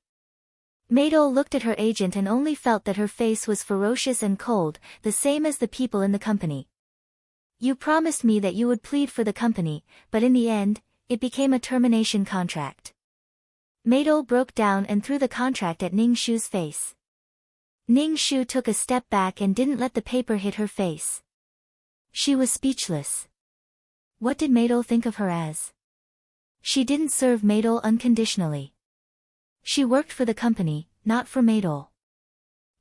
Maydol looked at her agent and only felt that her face was ferocious and cold, the same as the people in the company. You promised me that you would plead for the company, but in the end, it became a termination contract. Maydol broke down and threw the contract at Ning Shu's face. Ning Shu took a step back and didn't let the paper hit her face. She was speechless. What did Maydol think of her as? She didn't serve Maydol unconditionally. She worked for the company, not for Maydol.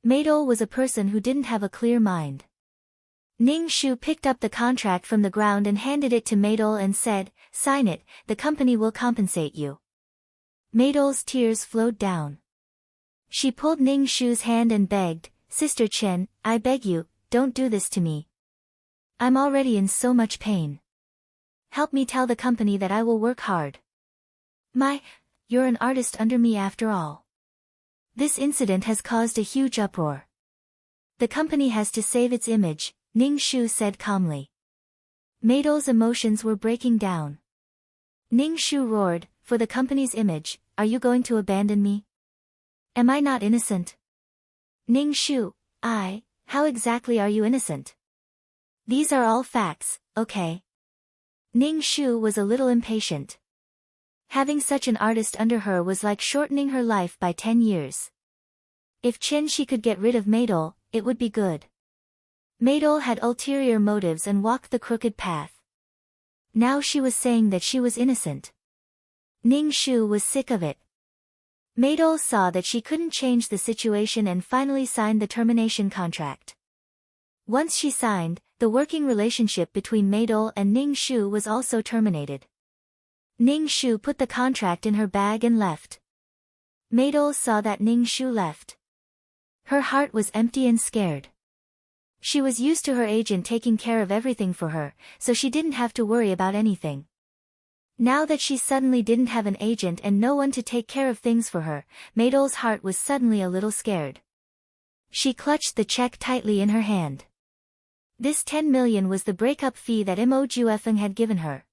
Maydol was a person who didn't have a clear mind. Ning Shu picked up the contract from the ground and handed it to Maydol and said, "Sign it, the company will compensate you." Maydol's tears flowed down. She pulled Ning Shu's hand and begged, "Sister Chen, I beg you, don't do this to me. I'm already in so much pain. Help me tell the company that I will work hard. You're an artist under me after all. This incident has caused a huge uproar. The company has to save its image," Ning Shu said calmly. Maydol's emotions were breaking down. Ning Shu roared, "For the company's image, are you going to abandon me? Am I not innocent?" Ning Shu, how exactly are you innocent? These are all facts, okay? Ning Shu was a little impatient. Having such an artist under her was like shortening her life by 10 years. If she could get rid of Maydol, it would be good. Maydol had ulterior motives and walked the crooked path. Now she was saying that she was innocent. Ning Shu was sick of it. Maydol saw that she couldn't change the situation and finally signed the termination contract. Once she signed, the working relationship between Maydol and Ning Shu was also terminated. Ning Shu put the contract in her bag and left. Maydol saw that Ning Shu left. Her heart was empty and scared. She was used to her agent taking care of everything for her, so she didn't have to worry about anything. Now that she suddenly didn't have an agent and no one to take care of things for her, Maydol's heart was suddenly a little scared. She clutched the check tightly in her hand. This 10 million was the breakup fee that Mo Juefeng had given her.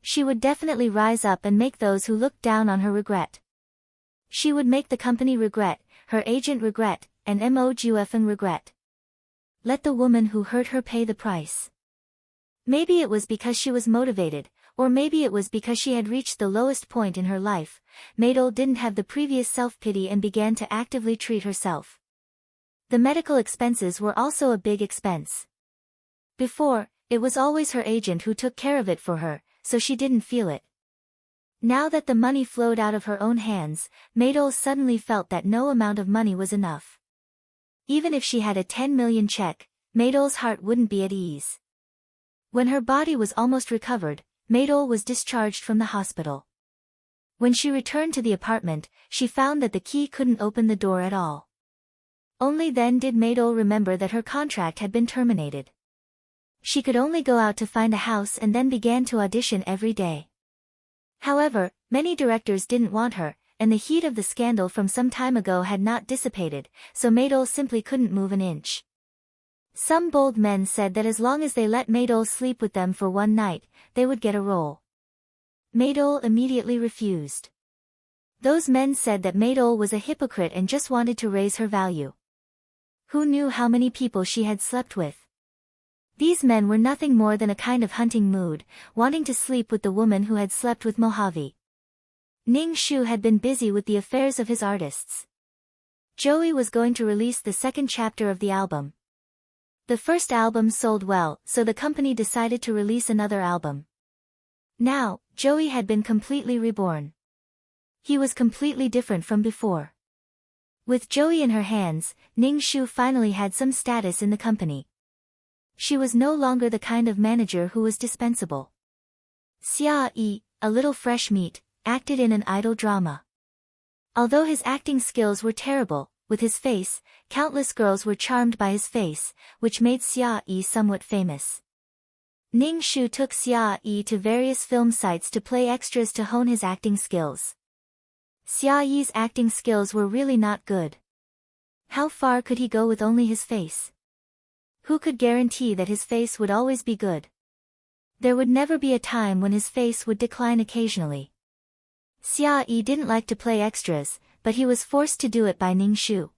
She would definitely rise up and make those who looked down on her regret. She would make the company regret, her agent regret, and Mo Juefeng regret. Let the woman who hurt her pay the price. Maybe it was because she was motivated, or maybe it was because she had reached the lowest point in her life. Maydol didn't have the previous self-pity and began to actively treat herself. The medical expenses were also a big expense. Before, it was always her agent who took care of it for her, so she didn't feel it. Now that the money flowed out of her own hands, Maydol suddenly felt that no amount of money was enough. Even if she had a 10 million check, Maydol's heart wouldn't be at ease. When her body was almost recovered, Maydol was discharged from the hospital. When she returned to the apartment, she found that the key couldn't open the door at all. Only then did Maydol remember that her contract had been terminated. She could only go out to find a house and then began to audition every day. However, many directors didn't want her, and the heat of the scandal from some time ago had not dissipated, so Maydol simply couldn't move an inch. Some bold men said that as long as they let Maydol sleep with them for one night, they would get a role. Maydol immediately refused. Those men said that Maydol was a hypocrite and just wanted to raise her value. Who knew how many people she had slept with? These men were nothing more than a kind of hunting mood, wanting to sleep with the woman who had slept with Mojave. Ning Shu had been busy with the affairs of his artists. Joey was going to release the second chapter of the album. The first album sold well, so the company decided to release another album. Now, Joey had been completely reborn. He was completely different from before. With Joey in her hands, Ning Shu finally had some status in the company. She was no longer the kind of manager who was dispensable. Xia Yi, a little fresh meat, acted in an idol drama. Although his acting skills were terrible, with his face, countless girls were charmed by his face, which made Xia Yi somewhat famous. Ning Shu took Xia Yi to various film sites to play extras to hone his acting skills. Xia Yi's acting skills were really not good. How far could he go with only his face? Who could guarantee that his face would always be good? There would never be a time when his face would decline occasionally. Xia Yi didn't like to play extras, but he was forced to do it by Ning Shu.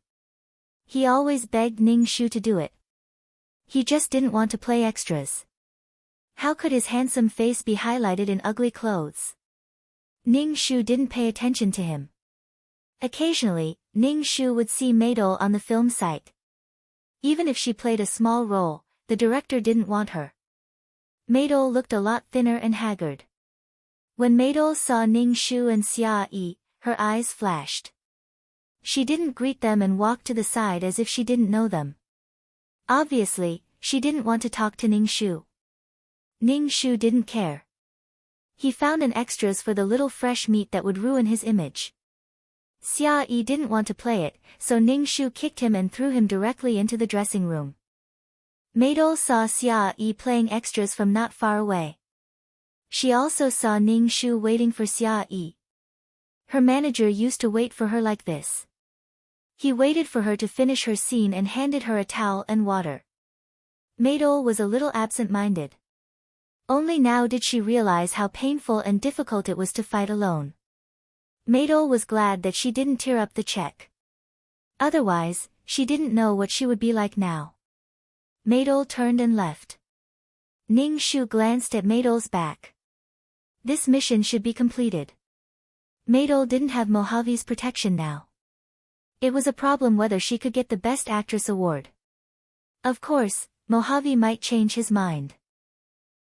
He always begged Ning Shu to do it. He just didn't want to play extras. How could his handsome face be highlighted in ugly clothes? Ning Shu didn't pay attention to him. Occasionally, Ning Shu would see Maidol on the film site. Even if she played a small role, the director didn't want her. Maidol looked a lot thinner and haggard. When Maidol saw Ning Shu and Xia Yi, her eyes flashed. She didn't greet them and walked to the side as if she didn't know them. Obviously, she didn't want to talk to Ning Shu. Ning Shu didn't care. He found an extras for the little fresh meat that would ruin his image. Xia Yi didn't want to play it, so Ning Shu kicked him and threw him directly into the dressing room. Maidol saw Xia Yi playing extras from not far away. She also saw Ning Shu waiting for Xia Yi. Her manager used to wait for her like this. He waited for her to finish her scene and handed her a towel and water. Maidol was a little absent-minded. Only now did she realize how painful and difficult it was to fight alone. Maidol was glad that she didn't tear up the check. Otherwise, she didn't know what she would be like now. Maidol turned and left. Ning Shu glanced at Maidol's back. This mission should be completed. Maidol didn't have Mojave's protection now. It was a problem whether she could get the Best Actress award. Of course, Mojave might change his mind.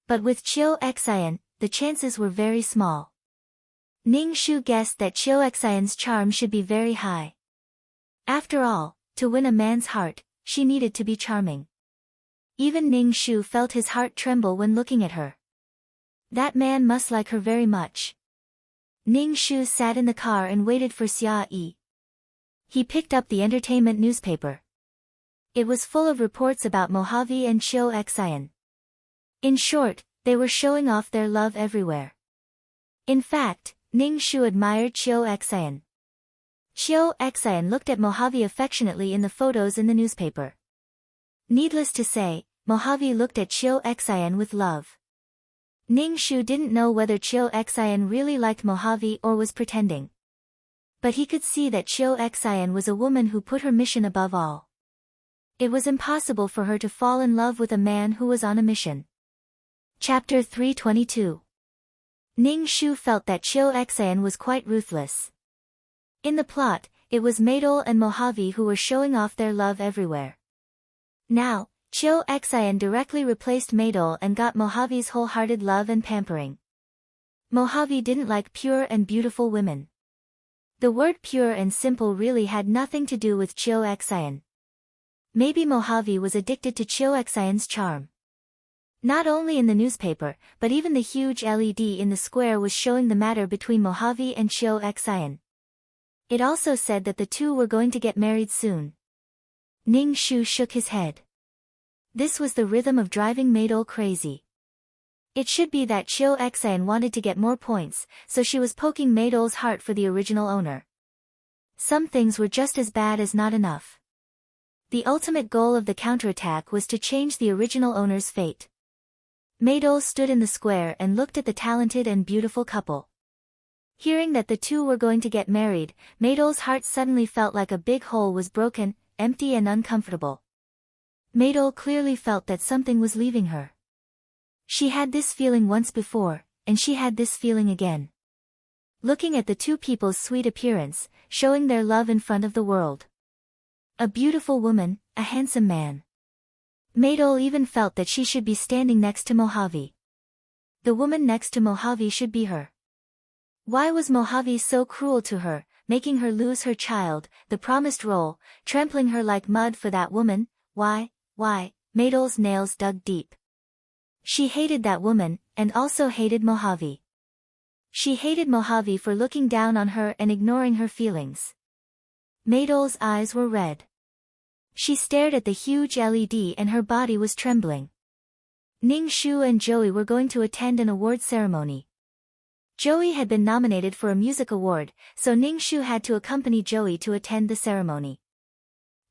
But with Chiu Xian, the chances were very small. Ning Shu guessed that Chiu Xian's charm should be very high. After all, to win a man's heart, she needed to be charming. Even Ning Shu felt his heart tremble when looking at her. That man must like her very much. Ning Shu sat in the car and waited for Xia Yi. He picked up the entertainment newspaper. It was full of reports about Mojave and Chiu Xian. In short, they were showing off their love everywhere. In fact, Ning Shu admired Chiu Xian. Chiu Xian looked at Mojave affectionately in the photos in the newspaper. Needless to say, Mojave looked at Chiu Xian with love. Ning Shu didn't know whether Chiu Xian really liked Mojave or was pretending. But he could see that Chiu Xian was a woman who put her mission above all. It was impossible for her to fall in love with a man who was on a mission. Chapter 322. Ning Shu felt that Chiu Xian was quite ruthless. In the plot, it was Maidol and Mojave who were showing off their love everywhere. Now, Chiu Xian directly replaced Maidol and got Mojave's wholehearted love and pampering. Mojave didn't like pure and beautiful women. The word pure and simple really had nothing to do with Chiu Xian. Maybe Mojave was addicted to Chiu Xian's charm. Not only in the newspaper, but even the huge LED in the square was showing the matter between Mojave and Chiu Xian. It also said that the two were going to get married soon. Ning Shu shook his head. This was the rhythm of driving Maidol crazy. It should be that Chiu Xian wanted to get more points, so she was poking Maidol's heart for the original owner. Some things were just as bad as not enough. The ultimate goal of the counterattack was to change the original owner's fate. Maidol stood in the square and looked at the talented and beautiful couple. Hearing that the two were going to get married, Maidol's heart suddenly felt like a big hole was broken, empty and uncomfortable. Maidol clearly felt that something was leaving her. She had this feeling once before, and she had this feeling again. Looking at the two people's sweet appearance, showing their love in front of the world. A beautiful woman, a handsome man. Maidol even felt that she should be standing next to Mojave. The woman next to Mojave should be her. Why was Mojave so cruel to her, making her lose her child, the promised role, trampling her like mud for that woman? Why? Maidol's nails dug deep. She hated that woman, and also hated Mojave. She hated Mojave for looking down on her and ignoring her feelings. Maidol's eyes were red. She stared at the huge LED and her body was trembling. Ning Shu and Joey were going to attend an award ceremony. Joey had been nominated for a music award, so Ning Shu had to accompany Joey to attend the ceremony.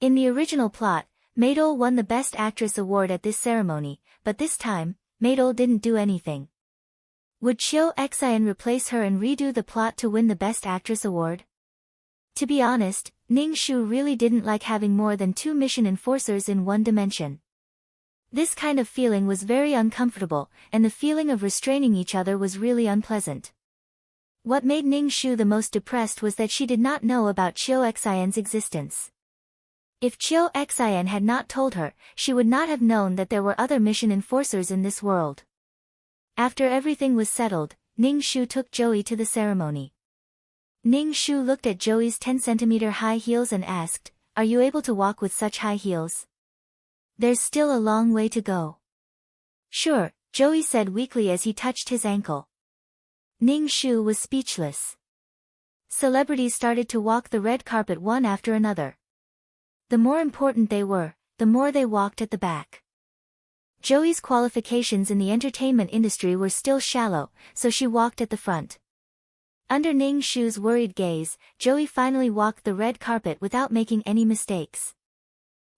In the original plot, Maidol won the Best Actress award at this ceremony, but this time, Maidol didn't do anything. Would Chiu Xian replace her and redo the plot to win the Best Actress award? To be honest, Ning Shu really didn't like having more than two mission enforcers in one dimension. This kind of feeling was very uncomfortable, and the feeling of restraining each other was really unpleasant. What made Ning Shu the most depressed was that she did not know about Chiu Xian's existence. If Chiu Xian had not told her, she would not have known that there were other mission enforcers in this world. After everything was settled, Ning Shu took Joey to the ceremony. Ning Shu looked at Joey's 10-centimeter high heels and asked, "Are you able to walk with such high heels?" "There's still a long way to go." "Sure," Joey said weakly as he touched his ankle. Ning Shu was speechless. Celebrities started to walk the red carpet one after another. The more important they were, the more they walked at the back. Joey's qualifications in the entertainment industry were still shallow, so she walked at the front. Under Ning Shu's worried gaze, Joey finally walked the red carpet without making any mistakes.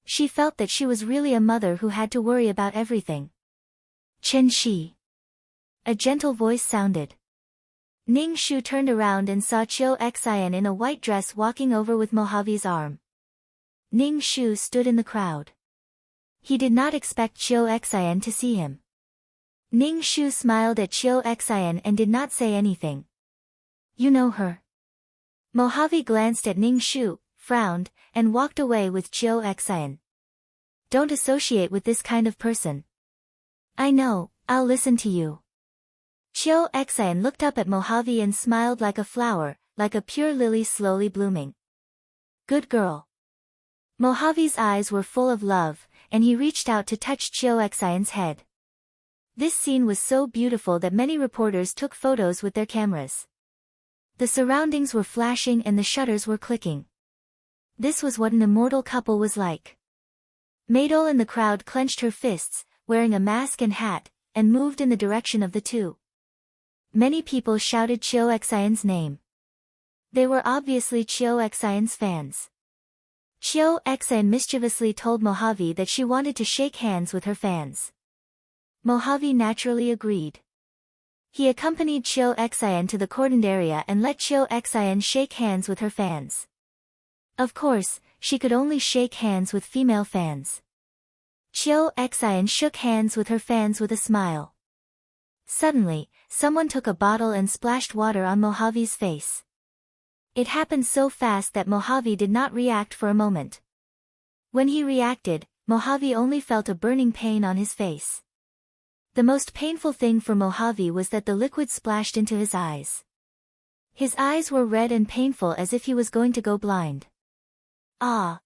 She felt that she was really a mother who had to worry about everything. "Chen Shi." A gentle voice sounded. Ning Shu turned around and saw Chiu Xian in a white dress walking over with Mojave's arm. Ning Shu stood in the crowd. He did not expect Chiu Xian to see him. Ning Shu smiled at Chiu Xian and did not say anything. "You know her?" Mojave glanced at Ning Shu, frowned, and walked away with Chiu Xian. "Don't associate with this kind of person." "I know, I'll listen to you." Chiu Xian looked up at Mojave and smiled like a flower, like a pure lily slowly blooming. "Good girl." Mojave's eyes were full of love, and he reached out to touch Chiu Xian's head. This scene was so beautiful that many reporters took photos with their cameras. The surroundings were flashing and the shutters were clicking. This was what an immortal couple was like. Maydol in the crowd clenched her fists, wearing a mask and hat, and moved in the direction of the two. Many people shouted Chiu Xian's name. They were obviously Chiu Xian's fans. Chiu Xian mischievously told Mojave that she wanted to shake hands with her fans. Mojave naturally agreed. He accompanied Chiu Xian to the cordoned area and let Chiu Xian shake hands with her fans. Of course, she could only shake hands with female fans. Chiu Xian shook hands with her fans with a smile. Suddenly, someone took a bottle and splashed water on Mojave's face. It happened so fast that Mojave did not react for a moment. When he reacted, Mojave only felt a burning pain on his face. The most painful thing for Mojave was that the liquid splashed into his eyes. His eyes were red and painful as if he was going to go blind. "Ah!"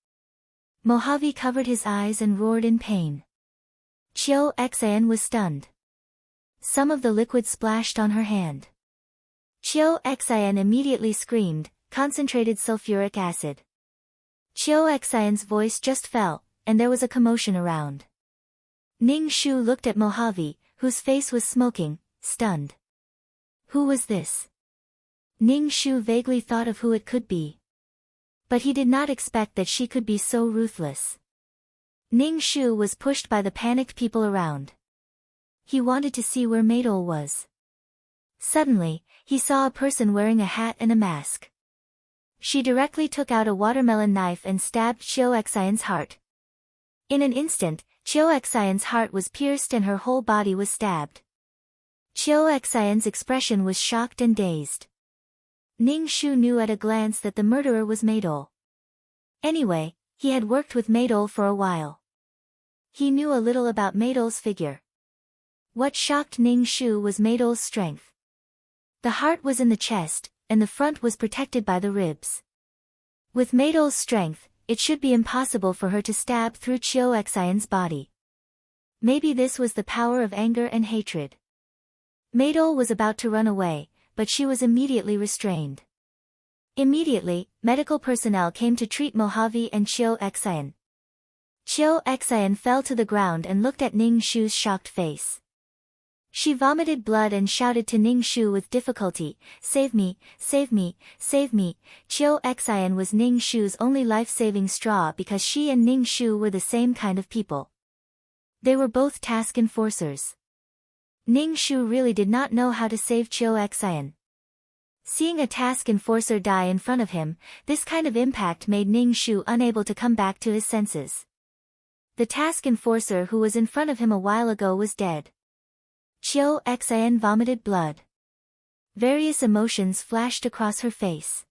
Mojave covered his eyes and roared in pain. Chiu Xian was stunned. Some of the liquid splashed on her hand. Chiu Xian immediately screamed, "Concentrated sulfuric acid." Chiu Xian's voice just fell, and there was a commotion around. Ning Shu looked at Mojave, whose face was smoking, stunned. Who was this? Ning Shu vaguely thought of who it could be. But he did not expect that she could be so ruthless. Ning Shu was pushed by the panicked people around. He wanted to see where Maydol was. Suddenly, he saw a person wearing a hat and a mask. She directly took out a watermelon knife and stabbed Chiu Xian's heart. In an instant, Chiu Xian's heart was pierced and her whole body was stabbed. Chiu Xian's expression was shocked and dazed. Ning Shu knew at a glance that the murderer was Maydol. Anyway, he had worked with Maydol for a while. He knew a little about Maydol's figure. What shocked Ning Shu was Maydol's strength. The heart was in the chest, and the front was protected by the ribs. With Maydol's strength, it should be impossible for her to stab through Chiu Xian's body. Maybe this was the power of anger and hatred. Maydol was about to run away, but she was immediately restrained. Immediately, medical personnel came to treat Mojave and Chiu Xian. Chiu Xian fell to the ground and looked at Ning Shu's shocked face. She vomited blood and shouted to Ning Shu with difficulty, "Save me, save me, save me." Chiu Xian was Ning Shu's only life-saving straw because she and Ning Shu were the same kind of people. They were both task enforcers. Ning Shu really did not know how to save Chiu Xian. Seeing a task enforcer die in front of him, this kind of impact made Ning Shu unable to come back to his senses. The task enforcer who was in front of him a while ago was dead. Chiu Xian vomited blood. Various emotions flashed across her face.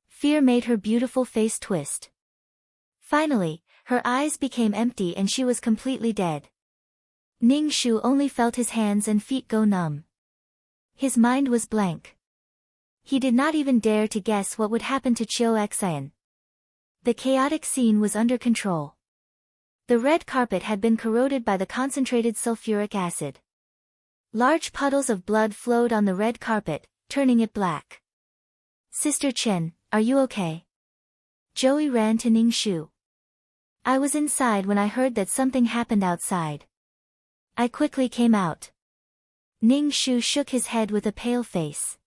Fear made her beautiful face twist. Finally, her eyes became empty and she was completely dead. Ning Shu only felt his hands and feet go numb. His mind was blank. He did not even dare to guess what would happen to Chiu Xian. The chaotic scene was under control. The red carpet had been corroded by the concentrated sulfuric acid. Large puddles of blood flowed on the red carpet, turning it black. Sister Chen, are you okay? Joey ran to Ning Shu. I was inside when I heard that something happened outside. I quickly came out. Ning Shu shook his head with a pale face.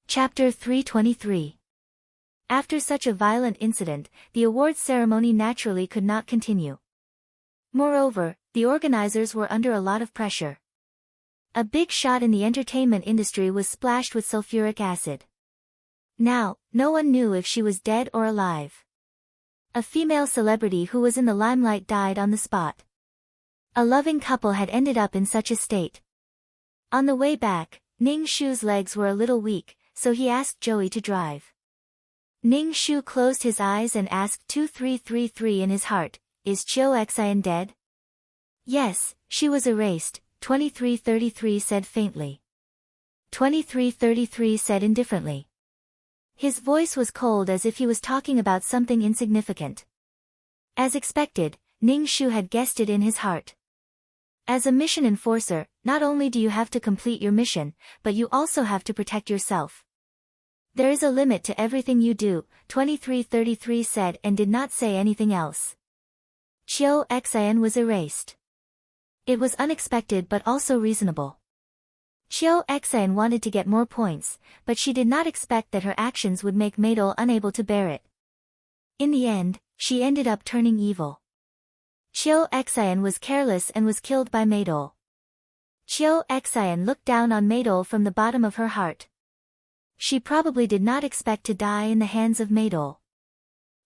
Chapter 323. After such a violent incident, the awards ceremony naturally could not continue. Moreover, the organizers were under a lot of pressure. A big shot in the entertainment industry was splashed with sulfuric acid. Now, no one knew if she was dead or alive. A female celebrity who was in the limelight died on the spot. A loving couple had ended up in such a state. On the way back, Ning Shu's legs were a little weak, so he asked Joey to drive. Ning Shu closed his eyes and asked 2333 in his heart, is Chiu Xian dead? Yes, she was erased, 2333 said faintly. 2333 said indifferently. His voice was cold as if he was talking about something insignificant. As expected, Ning Shu had guessed it in his heart. As a mission enforcer, not only do you have to complete your mission, but you also have to protect yourself. There is a limit to everything you do, 2333 said and did not say anything else. Chiu Xian was erased. It was unexpected but also reasonable. Chiu Xian wanted to get more points, but she did not expect that her actions would make Maidol unable to bear it. In the end, she ended up turning evil. Chiu Xian was careless and was killed by Maidol. Chiu Xian looked down on Maidol from the bottom of her heart. She probably did not expect to die in the hands of Maidol.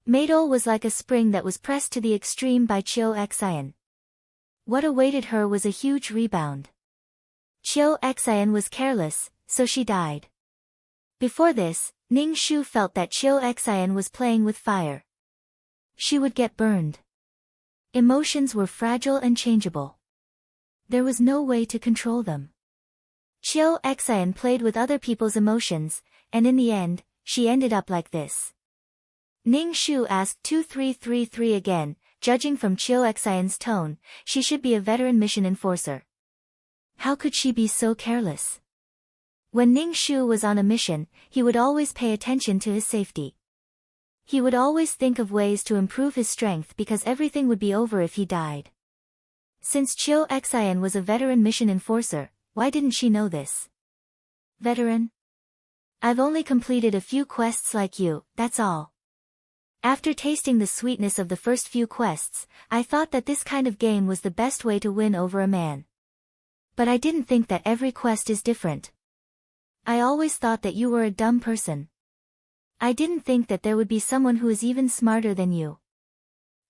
Maidol was like a spring that was pressed to the extreme by Chiu Xian. What awaited her was a huge rebound. Chiu Xian was careless, so she died. Before this, Ning Shu felt that Chiu Xian was playing with fire. She would get burned. Emotions were fragile and changeable. There was no way to control them. Chiu Xian played with other people's emotions, and in the end, she ended up like this. Ning Shu asked 2333 again, judging from Chiu Xian's tone, she should be a veteran mission enforcer. How could she be so careless? When Ning Shu was on a mission, he would always pay attention to his safety. He would always think of ways to improve his strength because everything would be over if he died. Since Chiu Xian was a veteran mission enforcer, why didn't she know this? Veteran? I've only completed a few quests like you, that's all. After tasting the sweetness of the first few quests, I thought that this kind of game was the best way to win over a man. But I didn't think that every quest is different. I always thought that you were a dumb person. I didn't think that there would be someone who is even smarter than you.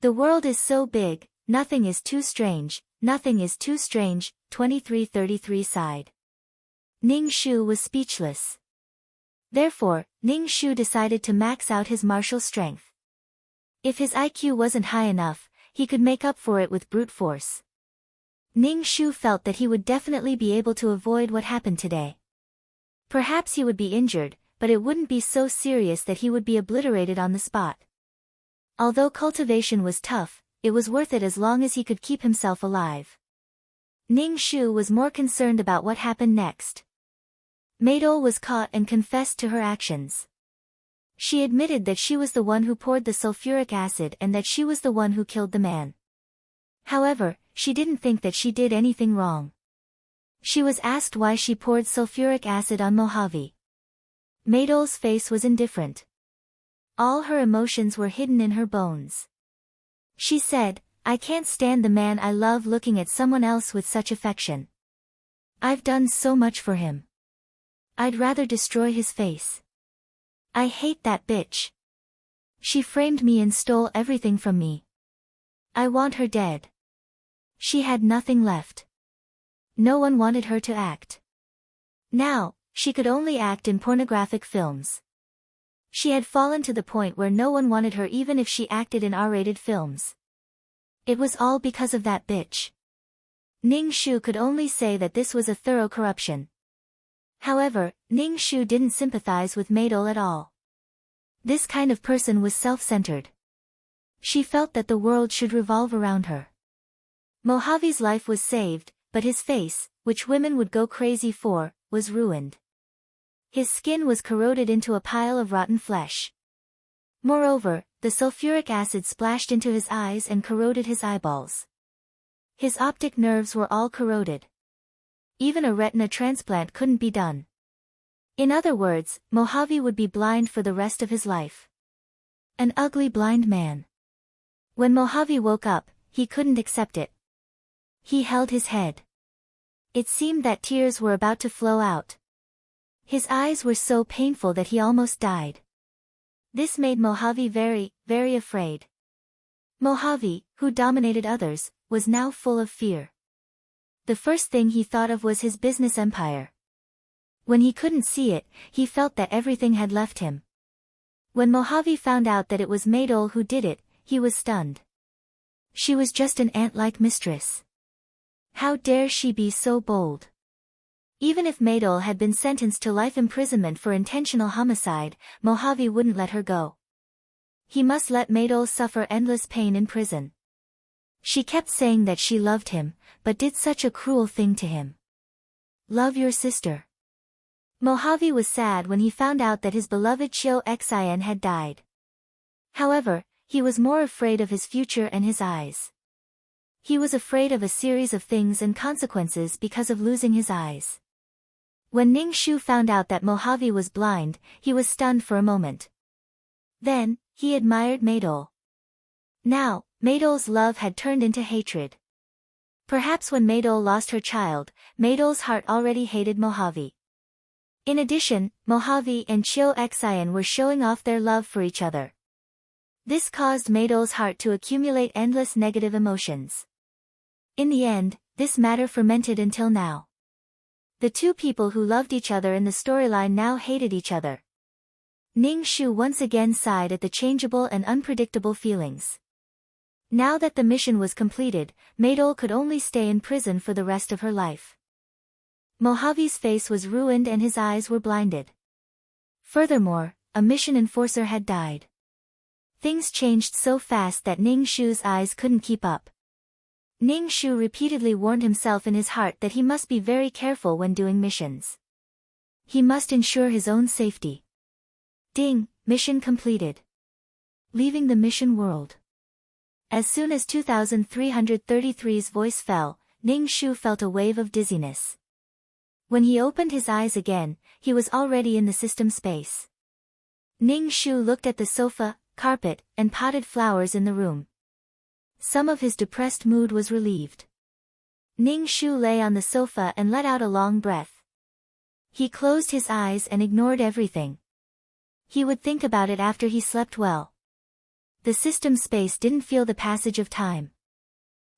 The world is so big, nothing is too strange, nothing is too strange, 2333 sighed. Ning Shu was speechless. Therefore, Ning Shu decided to max out his martial strength. If his IQ wasn't high enough, he could make up for it with brute force. Ning Shu felt that he would definitely be able to avoid what happened today. Perhaps he would be injured, but it wouldn't be so serious that he would be obliterated on the spot. Although cultivation was tough, it was worth it as long as he could keep himself alive. Ning Shu was more concerned about what happened next. Maidol was caught and confessed to her actions. She admitted that she was the one who poured the sulfuric acid and that she was the one who killed the man. However, she didn't think that she did anything wrong. She was asked why she poured sulfuric acid on Mojave. Maidol's face was indifferent. All her emotions were hidden in her bones. She said, I can't stand the man I love looking at someone else with such affection. I've done so much for him. I'd rather destroy his face. I hate that bitch. She framed me and stole everything from me. I want her dead. She had nothing left. No one wanted her to act. Now, she could only act in pornographic films. She had fallen to the point where no one wanted her even if she acted in R-rated films. It was all because of that bitch. Ning Shu could only say that this was a thorough corruption. However, Ning Shu didn't sympathize with Maidol at all. This kind of person was self-centered. She felt that the world should revolve around her. Mojave's life was saved, but his face, which women would go crazy for, was ruined. His skin was corroded into a pile of rotten flesh. Moreover, the sulfuric acid splashed into his eyes and corroded his eyeballs. His optic nerves were all corroded. Even a retina transplant couldn't be done. In other words, Mojave would be blind for the rest of his life. An ugly blind man. When Mojave woke up, he couldn't accept it. He held his head. It seemed that tears were about to flow out. His eyes were so painful that he almost died. This made Mojave very, very afraid. Mojave, who dominated others, was now full of fear. The first thing he thought of was his business empire. When he couldn't see it, he felt that everything had left him. When Mojave found out that it was Maidol who did it, he was stunned. She was just an ant-like mistress. How dare she be so bold? Even if Maidol had been sentenced to life imprisonment for intentional homicide, Mojave wouldn't let her go. He must let Maidol suffer endless pain in prison. She kept saying that she loved him, but did such a cruel thing to him. Love your sister. Mojave was sad when he found out that his beloved Chiu Xin had died. However, he was more afraid of his future and his eyes. He was afraid of a series of things and consequences because of losing his eyes. When Ning Shu found out that Mojave was blind, he was stunned for a moment. Then, he admired Maidol. Now, Maidol's love had turned into hatred. Perhaps when Maidol lost her child, Maidol's heart already hated Mojave. In addition, Mojave and Chiu Xin were showing off their love for each other. This caused Maidol's heart to accumulate endless negative emotions. In the end, this matter fermented until now. The two people who loved each other in the storyline now hated each other. Ning Shu once again sighed at the changeable and unpredictable feelings. Now that the mission was completed, Maidol could only stay in prison for the rest of her life. Mojave's face was ruined and his eyes were blinded. Furthermore, a mission enforcer had died. Things changed so fast that Ning Shu's eyes couldn't keep up. Ning Shu repeatedly warned himself in his heart that he must be very careful when doing missions. He must ensure his own safety. Ding, mission completed. Leaving the mission world. As soon as 2333's voice fell, Ning Shu felt a wave of dizziness. When he opened his eyes again, he was already in the system space. Ning Shu looked at the sofa, carpet, and potted flowers in the room. Some of his depressed mood was relieved. Ning Shu lay on the sofa and let out a long breath. He closed his eyes and ignored everything. He would think about it after he slept well. The system space didn't feel the passage of time.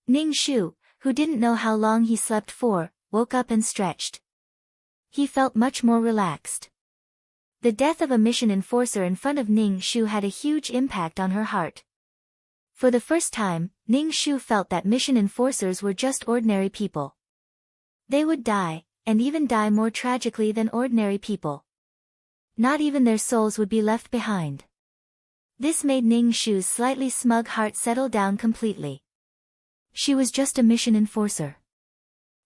Ning Shu, who didn't know how long he slept for, woke up and stretched. He felt much more relaxed. The death of a mission enforcer in front of Ning Shu had a huge impact on her heart. For the first time, Ning Shu felt that mission enforcers were just ordinary people. They would die, and even die more tragically than ordinary people. Not even their souls would be left behind. This made Ning Shu's slightly smug heart settle down completely. She was just a mission enforcer.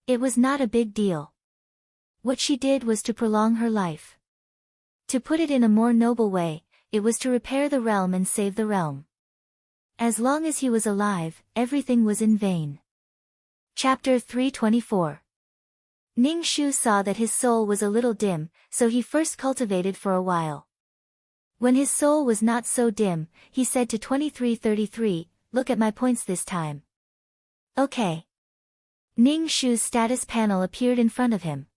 It was not a big deal. What she did was to prolong her life. To put it in a more noble way, it was to repair the realm and save the realm. As long as he was alive, everything was in vain. Chapter 324. Ning Shu saw that his soul was a little dim, so he first cultivated for a while. When his soul was not so dim, he said to 2333, "Look at my points this time." Okay. Ning Shu's status panel appeared in front of him.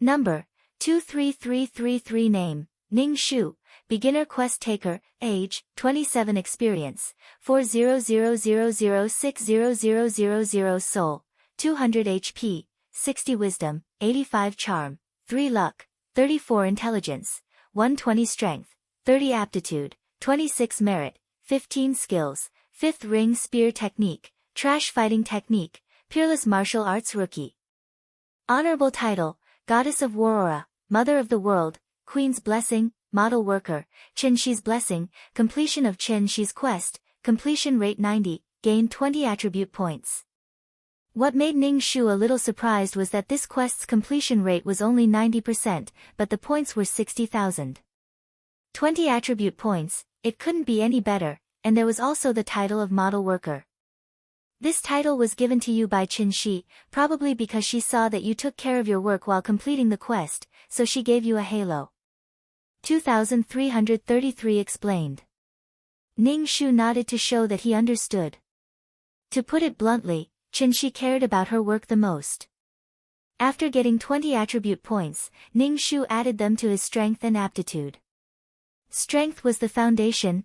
Number, 23333 Name, Ning Shu, Beginner Quest Taker, Age, 27 Experience, 4000600000 Soul, 200 HP, 60 Wisdom, 85 Charm, 3 Luck, 34 intelligence, 120 strength, 30 aptitude, 26 merit, 15 skills, 5th ring spear technique, trash fighting technique, peerless martial arts rookie. Honorable title, Goddess of Warora, Mother of the World, Queen's Blessing, Model Worker, Chen Shi's Blessing, completion of Chen Shi's quest, completion rate 90, gain 20 attribute points. What made Ning Shu a little surprised was that this quest's completion rate was only 90%, but the points were 60,000. 20 attribute points, it couldn't be any better, and there was also the title of Model Worker. This title was given to you by Chen Shi, probably because she saw that you took care of your work while completing the quest, so she gave you a halo. 2333 explained. Ning Shu nodded to show that he understood. To put it bluntly, Chen Shi cared about her work the most. After getting 20 attribute points, Ning Shu added them to his strength and aptitude. Strength was the foundation.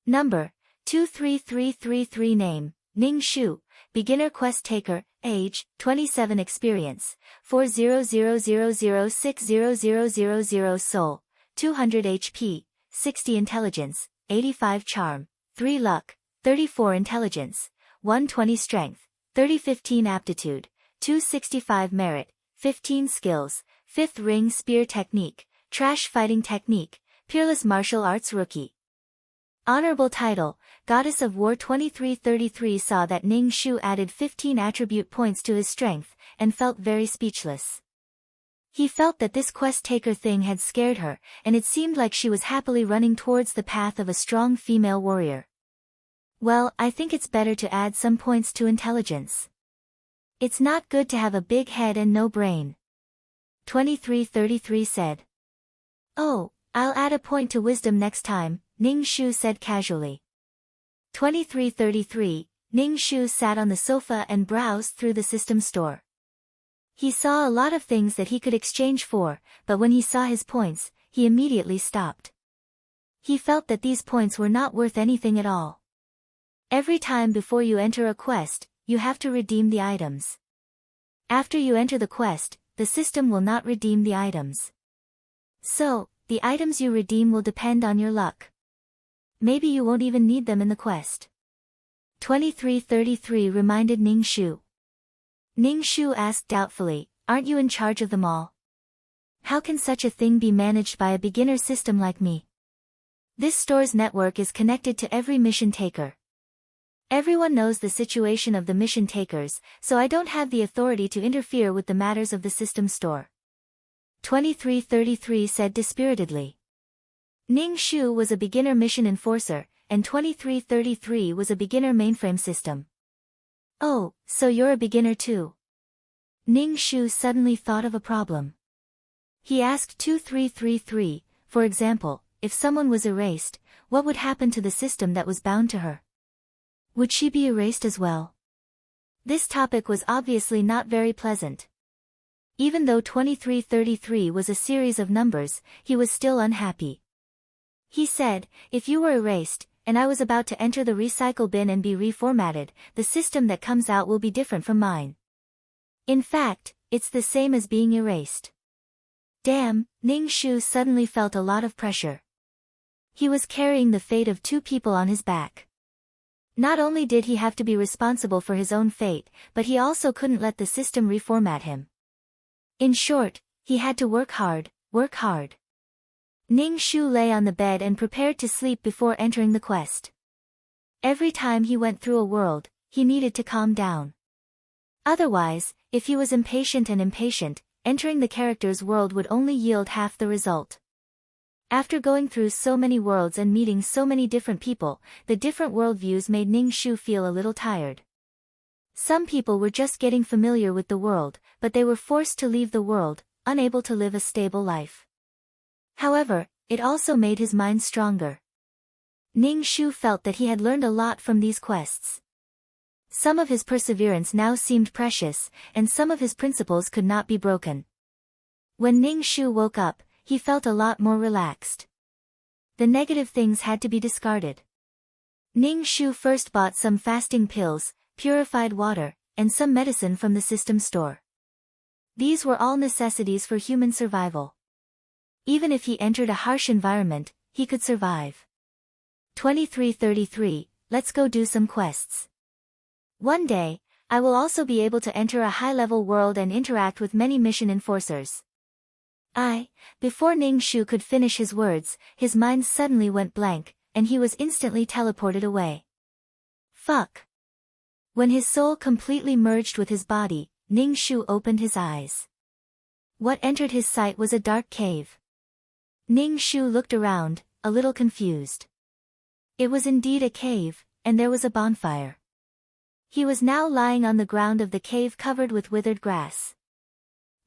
Number, 23333 Name, Ning Shu, Beginner Quest Taker, Age, 27 Experience, 4000060000 Soul, 200 HP, 60 Intelligence, 85 Charm, 3 Luck, 34 Intelligence, 120 Strength, 30-15 Aptitude, 265 Merit, 15 Skills, 5th Ring Spear Technique, Trash Fighting Technique, Peerless Martial Arts Rookie. Honorable title, Goddess of War. 2333 saw that Ning Shu added 15 attribute points to his strength, and felt very speechless. He felt that this quest taker thing had scared her, and it seemed like she was happily running towards the path of a strong female warrior. Well, I think it's better to add some points to intelligence. It's not good to have a big head and no brain. 2333 said. Oh, I'll add a point to wisdom next time, Ning Shu said casually. 2333, Ning Shu sat on the sofa and browsed through the system store. He saw a lot of things that he could exchange for, but when he saw his points, he immediately stopped. He felt that these points were not worth anything at all. Every time before you enter a quest, you have to redeem the items. After you enter the quest, the system will not redeem the items. So, the items you redeem will depend on your luck. Maybe you won't even need them in the quest. 2333 reminded Ning Shu. Ning Shu asked doubtfully, aren't you in charge of them all? How can such a thing be managed by a beginner system like me? This store's network is connected to every mission taker. Everyone knows the situation of the mission takers, so I don't have the authority to interfere with the matters of the system store. 2333 said dispiritedly. Ning Shu was a beginner mission enforcer, and 2333 was a beginner mainframe system. Oh, so you're a beginner too? Ning Shu suddenly thought of a problem. He asked 2333, for example, if someone was erased, what would happen to the system that was bound to her? Would she be erased as well? This topic was obviously not very pleasant. Even though 2333 was a series of numbers, he was still unhappy. He said, if you were erased, and I was about to enter the recycle bin and be reformatted, the system that comes out will be different from mine. In fact, it's the same as being erased. Damn, Ning Shu suddenly felt a lot of pressure. He was carrying the fate of 2 people on his back. Not only did he have to be responsible for his own fate, but he also couldn't let the system reformat him. In short, he had to work hard. Ning Shu lay on the bed and prepared to sleep before entering the quest. Every time he went through a world, he needed to calm down. Otherwise, if he was impatient, entering the character's world would only yield half the result. After going through so many worlds and meeting so many different people, the different worldviews made Ning Shu feel a little tired. Some people were just getting familiar with the world, but they were forced to leave the world, unable to live a stable life. However, it also made his mind stronger. Ning Shu felt that he had learned a lot from these quests. Some of his perseverance now seemed precious, and some of his principles could not be broken. When Ning Shu woke up, he felt a lot more relaxed. The negative things had to be discarded. Ning Shu first bought some fasting pills, purified water, and some medicine from the system store. These were all necessities for human survival. Even if he entered a harsh environment, he could survive. 2333, let's go do some quests. One day, I will also be able to enter a high-level world and interact with many mission enforcers. Before Ning Shu could finish his words, his mind suddenly went blank, and he was instantly teleported away. Fuck. When his soul completely merged with his body, Ning Shu opened his eyes. What entered his sight was a dark cave. Ning Shu looked around, a little confused. It was indeed a cave, and there was a bonfire. He was now lying on the ground of the cave covered with withered grass.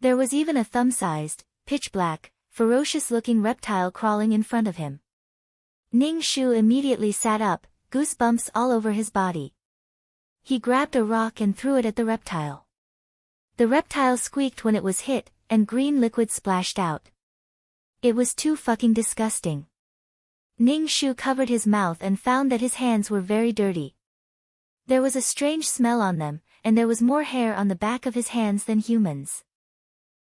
There was even a thumb-sized, pitch-black, ferocious-looking reptile crawling in front of him. Ning Shu immediately sat up, goosebumps all over his body. He grabbed a rock and threw it at the reptile. The reptile squeaked when it was hit, and green liquid splashed out. It was too fucking disgusting. Ning Shu covered his mouth and found that his hands were very dirty. There was a strange smell on them, and there was more hair on the back of his hands than humans.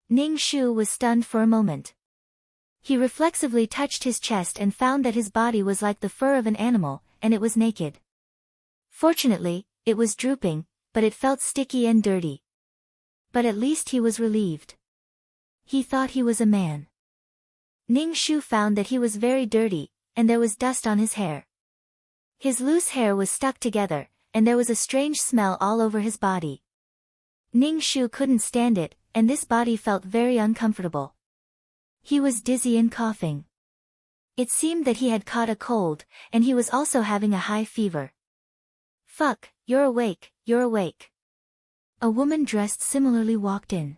Ning Shu was stunned for a moment. He reflexively touched his chest and found that his body was like the fur of an animal, and it was naked. Fortunately, it was drooping, but it felt sticky and dirty. But at least he was relieved. He thought he was a man. Ning Shu found that he was very dirty, and there was dust on his hair. His loose hair was stuck together, and there was a strange smell all over his body. Ning Shu couldn't stand it, and this body felt very uncomfortable. He was dizzy and coughing. It seemed that he had caught a cold, and he was also having a high fever. Fuck, you're awake, you're awake. A woman dressed similarly walked in.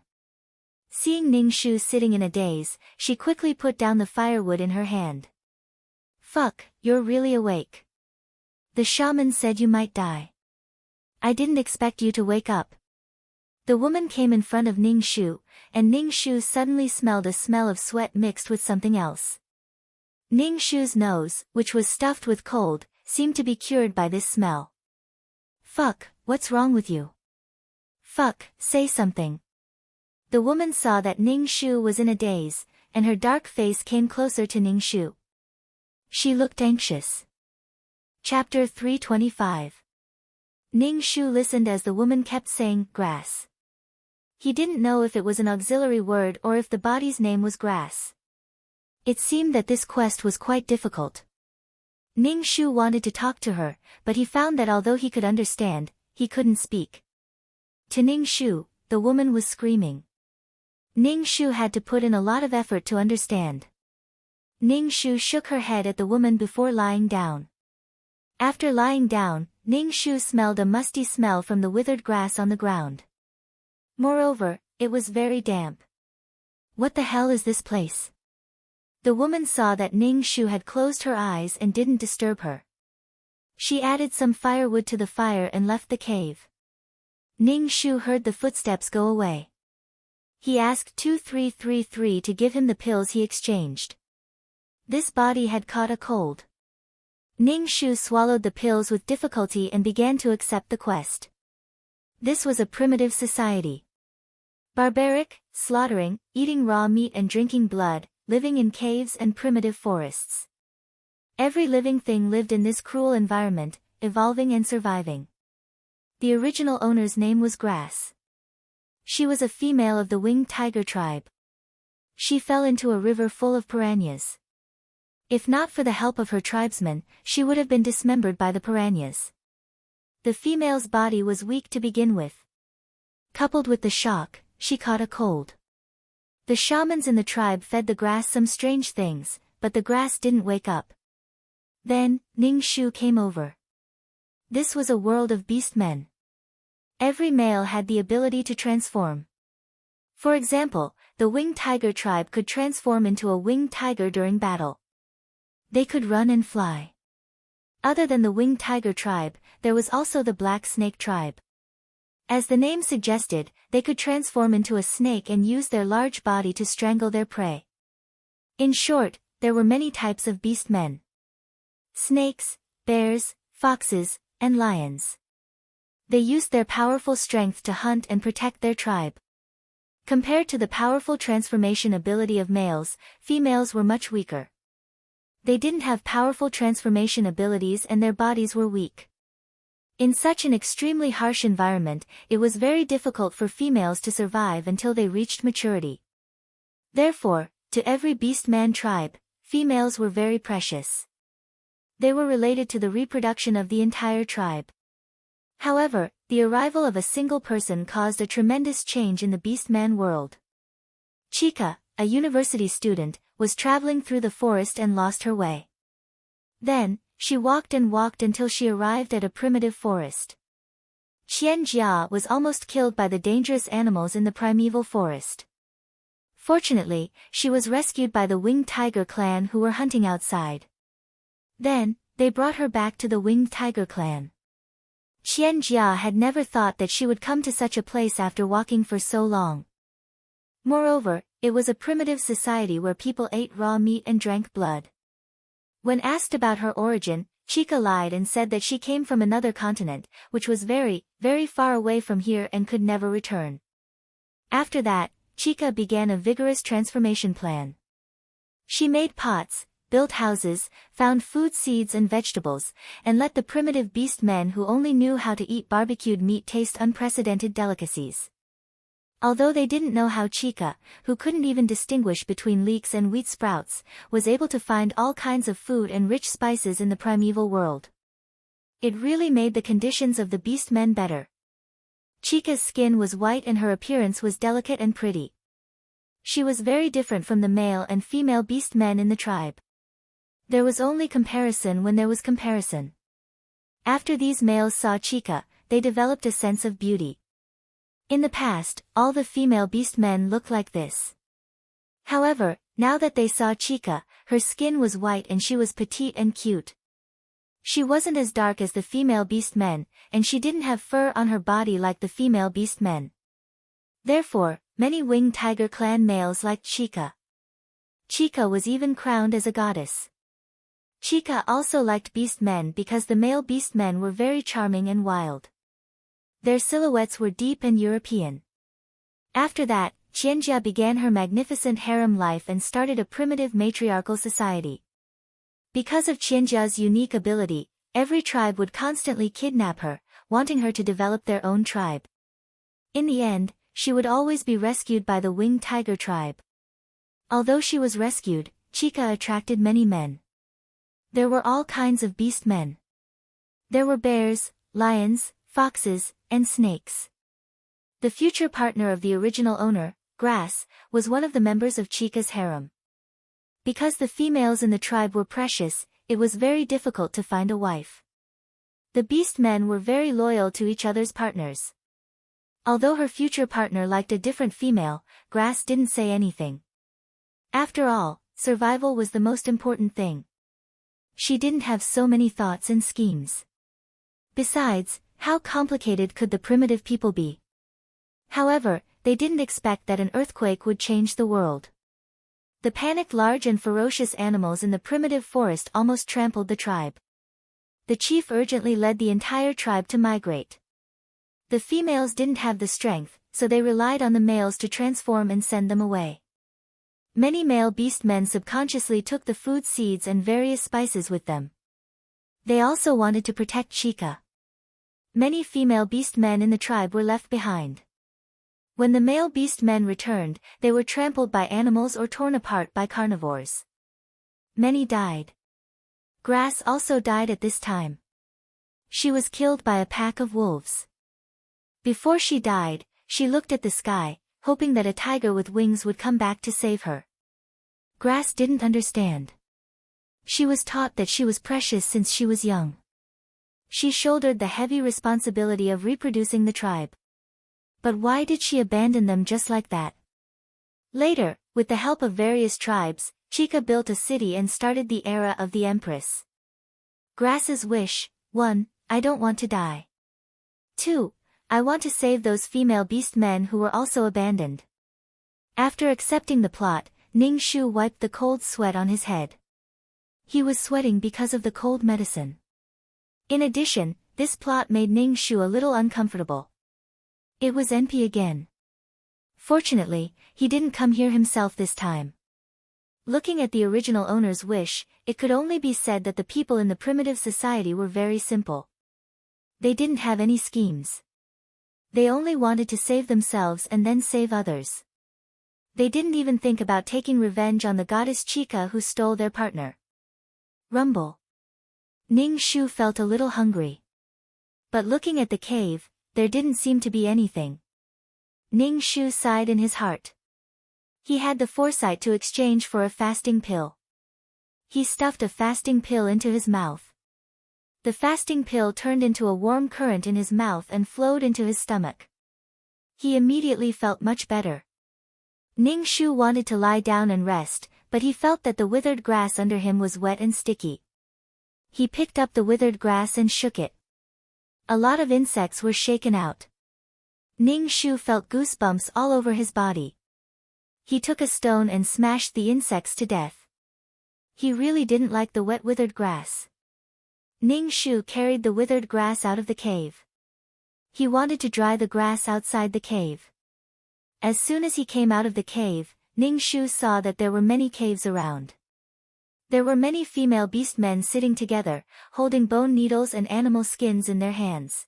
Seeing Ning Shu sitting in a daze, she quickly put down the firewood in her hand. Fuck, you're really awake. The shaman said you might die. I didn't expect you to wake up. The woman came in front of Ning Shu, and Ning Shu suddenly smelled a smell of sweat mixed with something else. Ning Shu's nose, which was stuffed with cold, seemed to be cured by this smell. Fuck, what's wrong with you? Fuck, say something. The woman saw that Ning Shu was in a daze, and her dark face came closer to Ning Shu. She looked anxious. Chapter 325. Ning Shu listened as the woman kept saying, grass. He didn't know if it was an auxiliary word or if the body's name was grass. It seemed that this quest was quite difficult. Ning Shu wanted to talk to her, but he found that although he could understand, he couldn't speak. To Ning Shu, the woman was screaming. Ning Shu had to put in a lot of effort to understand. Ning Shu shook her head at the woman before lying down. After lying down, Ning Shu smelled a musty smell from the withered grass on the ground. Moreover, it was very damp. What the hell is this place? The woman saw that Ning Shu had closed her eyes and didn't disturb her. She added some firewood to the fire and left the cave. Ning Shu heard the footsteps go away. He asked 2333 to give him the pills he exchanged. This body had caught a cold. Ning Shu swallowed the pills with difficulty and began to accept the quest. This was a primitive society. Barbaric, slaughtering, eating raw meat and drinking blood, living in caves and primitive forests. Every living thing lived in this cruel environment, evolving and surviving. The original owner's name was Grass. She was a female of the winged tiger tribe. She fell into a river full of piranhas. If not for the help of her tribesmen, she would have been dismembered by the piranhas. The female's body was weak to begin with. Coupled with the shock, she caught a cold. The shamans in the tribe fed the grass some strange things, but the grass didn't wake up. Then, Ning Shu came over. This was a world of beast men. Every male had the ability to transform. For example, the winged tiger tribe could transform into a winged tiger during battle. They could run and fly. Other than the winged tiger tribe, there was also the black snake tribe. As the name suggested, they could transform into a snake and use their large body to strangle their prey. In short, there were many types of beast men. Snakes, bears, foxes, and lions. They used their powerful strength to hunt and protect their tribe. Compared to the powerful transformation ability of males, females were much weaker. They didn't have powerful transformation abilities and their bodies were weak. In such an extremely harsh environment, it was very difficult for females to survive until they reached maturity. Therefore, to every beast-man tribe, females were very precious. They were related to the reproduction of the entire tribe. However, the arrival of a single person caused a tremendous change in the beast-man world. Chica, a university student, was traveling through the forest and lost her way. Then, she walked and walked until she arrived at a primitive forest. Qianjia was almost killed by the dangerous animals in the primeval forest. Fortunately, she was rescued by the Winged Tiger clan who were hunting outside. Then, they brought her back to the Winged Tiger clan. Qianjia had never thought that she would come to such a place after walking for so long. Moreover, it was a primitive society where people ate raw meat and drank blood. When asked about her origin, Chica lied and said that she came from another continent, which was very, very far away from here and could never return. After that, Chica began a vigorous transformation plan. She made pots, built houses, found food seeds and vegetables, and let the primitive beast men who only knew how to eat barbecued meat taste unprecedented delicacies. Although they didn't know how Chica, who couldn't even distinguish between leeks and wheat sprouts, was able to find all kinds of food and rich spices in the primeval world. It really made the conditions of the beast men better. Chica's skin was white and her appearance was delicate and pretty. She was very different from the male and female beast men in the tribe. There was only comparison when there was comparison. After these males saw Chica, they developed a sense of beauty. In the past, all the female beast men looked like this. However, now that they saw Chica, her skin was white and she was petite and cute. She wasn't as dark as the female beast men, and she didn't have fur on her body like the female beast men. Therefore, many Winged Tiger clan males liked Chica. Chica was even crowned as a goddess. Chica also liked beast men because the male beast men were very charming and wild. Their silhouettes were deep and European. After that, Qianjia began her magnificent harem life and started a primitive matriarchal society. Because of Qianjia's unique ability, every tribe would constantly kidnap her, wanting her to develop their own tribe. In the end, she would always be rescued by the Winged Tiger tribe. Although she was rescued, Chica attracted many men. There were all kinds of beast men. There were bears, lions, foxes, and snakes. The future partner of the original owner, Grass, was one of the members of Chica's harem. Because the females in the tribe were precious, it was very difficult to find a wife. The beast men were very loyal to each other's partners. Although her future partner liked a different female, Grass didn't say anything. After all, survival was the most important thing. She didn't have so many thoughts and schemes. Besides, how complicated could the primitive people be? However, they didn't expect that an earthquake would change the world. The panicked large and ferocious animals in the primitive forest almost trampled the tribe. The chief urgently led the entire tribe to migrate. The females didn't have the strength, so they relied on the males to transform and send them away. Many male beast men subconsciously took the food seeds and various spices with them. They also wanted to protect Chica. Many female beast men in the tribe were left behind. When the male beast men returned, they were trampled by animals or torn apart by carnivores. Many died. Grass also died at this time. She was killed by a pack of wolves. Before she died, she looked at the sky, hoping that a tiger with wings would come back to save her. Grass didn't understand. She was taught that she was precious since she was young. She shouldered the heavy responsibility of reproducing the tribe. But why did she abandon them just like that? Later, with the help of various tribes, Chica built a city and started the era of the Empress. Grass's wish: 1. I don't want to die. 2. I want to save those female beast men who were also abandoned. After accepting the plot, Ning Shu wiped the cold sweat on his head. He was sweating because of the cold medicine. In addition, this plot made Ning Shu a little uncomfortable. It was NP again. Fortunately, he didn't come here himself this time. Looking at the original owner's wish, it could only be said that the people in the primitive society were very simple. They didn't have any schemes. They only wanted to save themselves and then save others. They didn't even think about taking revenge on the goddess Chica who stole their partner. Rumble. Ning Shu felt a little hungry. But looking at the cave, there didn't seem to be anything. Ning Shu sighed in his heart. He had the foresight to exchange for a fasting pill. He stuffed a fasting pill into his mouth. The fasting pill turned into a warm current in his mouth and flowed into his stomach. He immediately felt much better. Ning Shu wanted to lie down and rest, but he felt that the withered grass under him was wet and sticky. He picked up the withered grass and shook it. A lot of insects were shaken out. Ning Shu felt goosebumps all over his body. He took a stone and smashed the insects to death. He really didn't like the wet withered grass. Ning Shu carried the withered grass out of the cave. He wanted to dry the grass outside the cave. As soon as he came out of the cave, Ning Shu saw that there were many caves around. There were many female beast men sitting together, holding bone needles and animal skins in their hands.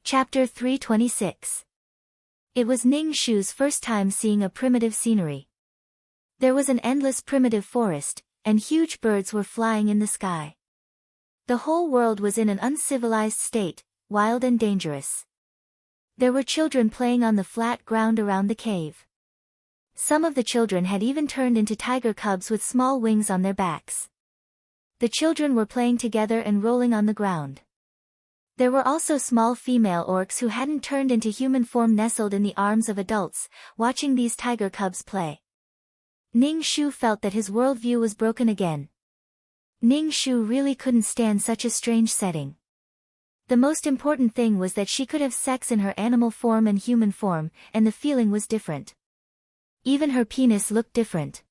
Chapter 326. It was Ning Shu's first time seeing a primitive scenery. There was an endless primitive forest, and huge birds were flying in the sky. The whole world was in an uncivilized state, wild and dangerous. There were children playing on the flat ground around the cave. Some of the children had even turned into tiger cubs with small wings on their backs. The children were playing together and rolling on the ground. There were also small female orcs who hadn't turned into human form nestled in the arms of adults, watching these tiger cubs play. Ning Shu felt that his worldview was broken again. Ning Shu really couldn't stand such a strange setting. The most important thing was that she could have sex in her animal form and human form, and the feeling was different. Even her penis looked different.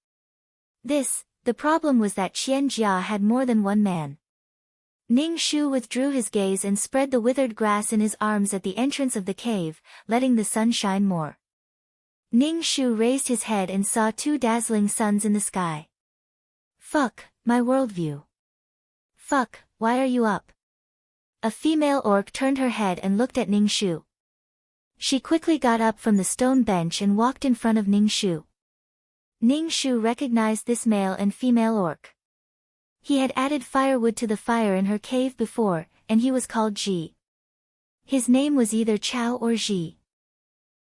The problem was that Qian Jia had more than one man. Ning Shu withdrew his gaze and spread the withered grass in his arms at the entrance of the cave, letting the sun shine more. Ning Shu raised his head and saw two dazzling suns in the sky. Fuck, my worldview. Fuck, why are you up? A female orc turned her head and looked at Ning Shu. She quickly got up from the stone bench and walked in front of Ning Shu. Ning Shu recognized this male and female orc. He had added firewood to the fire in her cave before, and he was called Ji. His name was either Chao or Ji.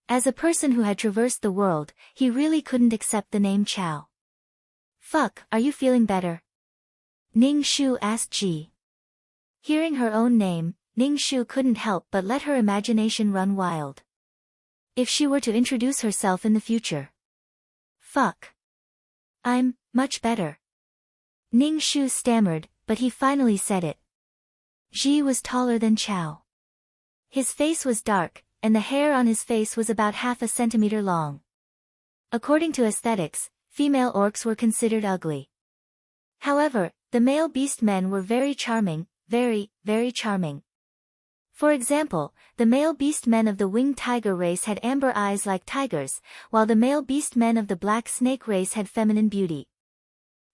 As a person who had traversed the world, he really couldn't accept the name Chao. Fuck, are you feeling better? Ning Shu asked Ji. Hearing her own name, Ning Shu couldn't help but let her imagination run wild. If she were to introduce herself in the future. Fuck. I'm much better. Ning Shu stammered, but he finally said it. Ji was taller than Chao. His face was dark, and the hair on his face was about half a centimeter long. According to aesthetics, female orcs were considered ugly. However, the male beast men were very charming, very, very charming. For example, the male beast men of the winged tiger race had amber eyes like tigers, while the male beast men of the black snake race had feminine beauty.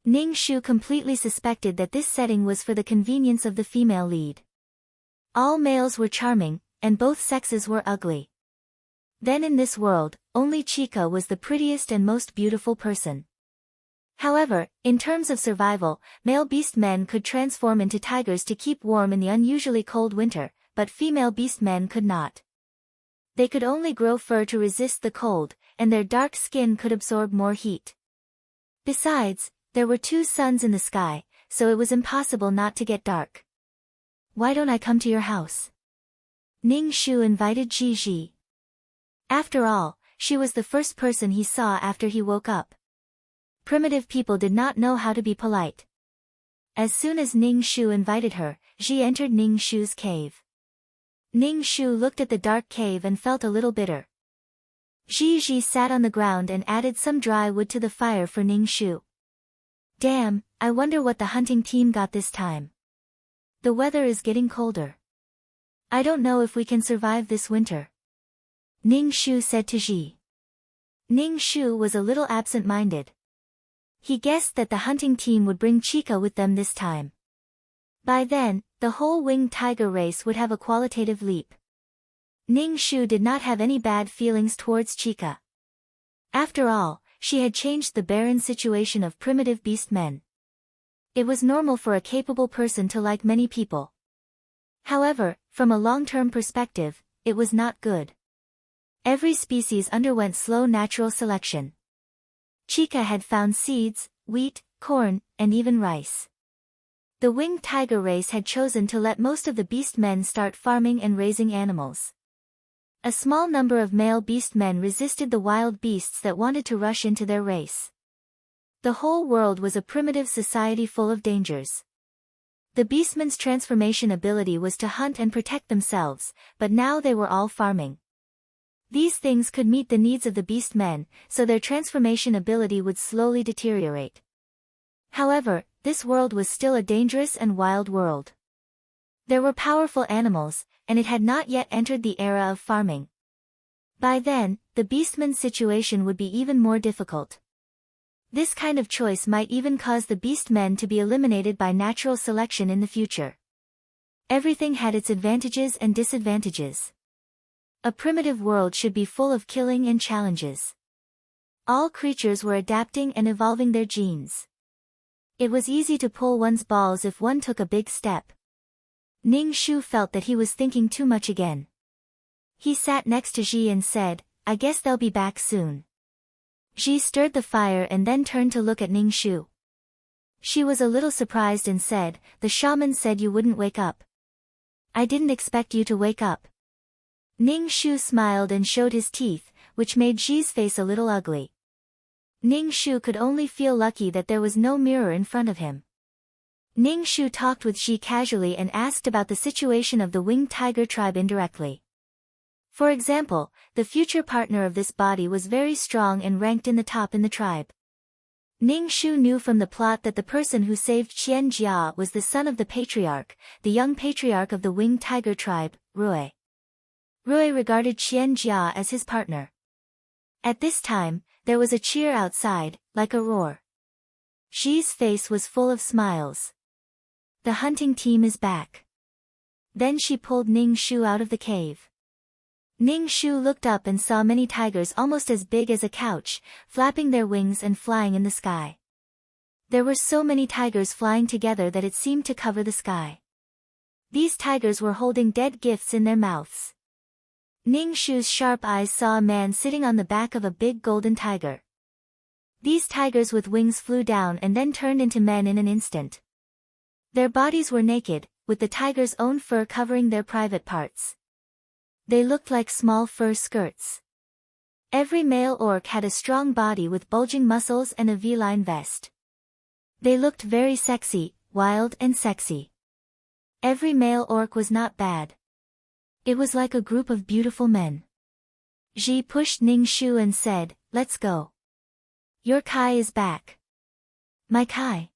Ning Shu completely suspected that this setting was for the convenience of the female lead. All males were charming, and both sexes were ugly. Then in this world, only Chica was the prettiest and most beautiful person. However, in terms of survival, male beast men could transform into tigers to keep warm in the unusually cold winter, but female beast men could not. They could only grow fur to resist the cold, and their dark skin could absorb more heat. Besides, there were two suns in the sky, so it was impossible not to get dark. Why don't I come to your house? Ning Shu invited Ji. After all, she was the first person he saw after he woke up. Primitive people did not know how to be polite. As soon as Ning Shu invited her, Ji entered Ning Shu's cave. Ning Shu looked at the dark cave and felt a little bitter. Ji sat on the ground and added some dry wood to the fire for Ning Shu. Damn, I wonder what the hunting team got this time. The weather is getting colder. I don't know if we can survive this winter. Ning Shu said to Ji. Ning Shu was a little absent-minded. He guessed that the hunting team would bring Chica with them this time. By then, the whole winged tiger race would have a qualitative leap. Ning Shu did not have any bad feelings towards Chica. After all, she had changed the barren situation of primitive beast men. It was normal for a capable person to like many people. However, from a long-term perspective, it was not good. Every species underwent slow natural selection. Chica had found seeds, wheat, corn, and even rice. The winged tiger race had chosen to let most of the beast men start farming and raising animals. A small number of male beast men resisted the wild beasts that wanted to rush into their race. The whole world was a primitive society full of dangers. The beastmen's transformation ability was to hunt and protect themselves, but now they were all farming. These things could meet the needs of the beast men, so their transformation ability would slowly deteriorate. However, this world was still a dangerous and wild world. There were powerful animals, and it had not yet entered the era of farming. By then, the beastman's situation would be even more difficult. This kind of choice might even cause the beast men to be eliminated by natural selection in the future. Everything had its advantages and disadvantages. A primitive world should be full of killing and challenges. All creatures were adapting and evolving their genes. It was easy to pull one's balls if one took a big step. Ning Shu felt that he was thinking too much again. He sat next to Ji and said, "I guess they'll be back soon." Ji stirred the fire and then turned to look at Ning Shu. She was a little surprised and said, "The shaman said you wouldn't wake up." "I didn't expect you to wake up." Ning Shu smiled and showed his teeth, which made Ji's face a little ugly. Ning Shu could only feel lucky that there was no mirror in front of him. Ning Shu talked with Ji casually and asked about the situation of the winged tiger tribe indirectly. For example, the future partner of this body was very strong and ranked in the top in the tribe. Ning Shu knew from the plot that the person who saved Qian Jia was the son of the patriarch, the young patriarch of the winged tiger tribe, Rui. Rui regarded Qian Jia as his partner. At this time, there was a cheer outside, like a roar. Ji's face was full of smiles. The hunting team is back. Then she pulled Ning Shu out of the cave. Ning Shu looked up and saw many tigers almost as big as a couch, flapping their wings and flying in the sky. There were so many tigers flying together that it seemed to cover the sky. These tigers were holding dead gifts in their mouths. Ning Shu's sharp eyes saw a man sitting on the back of a big golden tiger. These tigers with wings flew down and then turned into men in an instant. Their bodies were naked, with the tiger's own fur covering their private parts. They looked like small fur skirts. Every male orc had a strong body with bulging muscles and a V-line vest. They looked very sexy, wild and sexy. Every male orc was not bad. It was like a group of beautiful men. Ji pushed Ning Shu and said, "Let's go. Your Kai is back." "My Kai?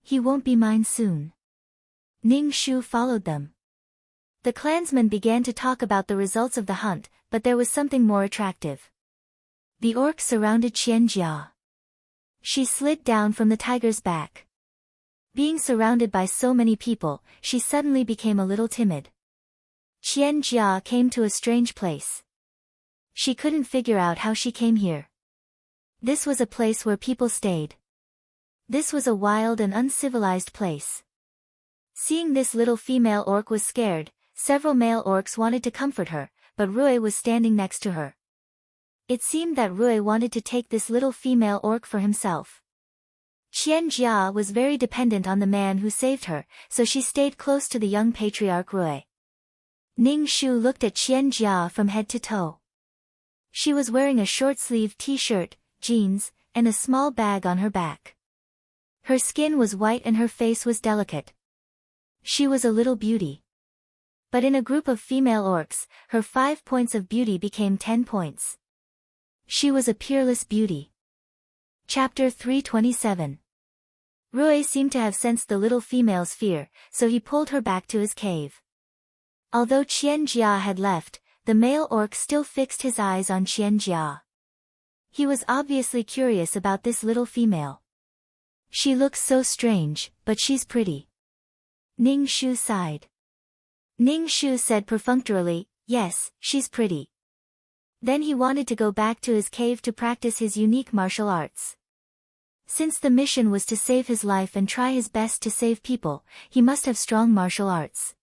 He won't be mine soon." Ning Shu followed them. The clansmen began to talk about the results of the hunt, but there was something more attractive. The orcs surrounded Qian Jia. She slid down from the tiger's back. Being surrounded by so many people, she suddenly became a little timid. Qian Jia came to a strange place. She couldn't figure out how she came here. This was a place where people stayed. This was a wild and uncivilized place. Seeing this little female orc was scared, several male orcs wanted to comfort her, but Rui was standing next to her. It seemed that Rui wanted to take this little female orc for himself. Qian Jia was very dependent on the man who saved her, so she stayed close to the young patriarch Rui. Ning Shu looked at Qian Jia from head to toe. She was wearing a short-sleeved t-shirt, jeans, and a small bag on her back. Her skin was white and her face was delicate. She was a little beauty. But in a group of female orcs, her 5 points of beauty became 10 points. She was a peerless beauty. Chapter 327. Rui seemed to have sensed the little female's fear, so he pulled her back to his cave. Although Qian Jia had left, the male orc still fixed his eyes on Qian Jia. He was obviously curious about this little female. She looks so strange, but she's pretty. Ning Shu sighed. Ning Shu said perfunctorily, yes, she's pretty. Then he wanted to go back to his cave to practice his unique martial arts. Since the mission was to save his life and try his best to save people, he must have strong martial arts.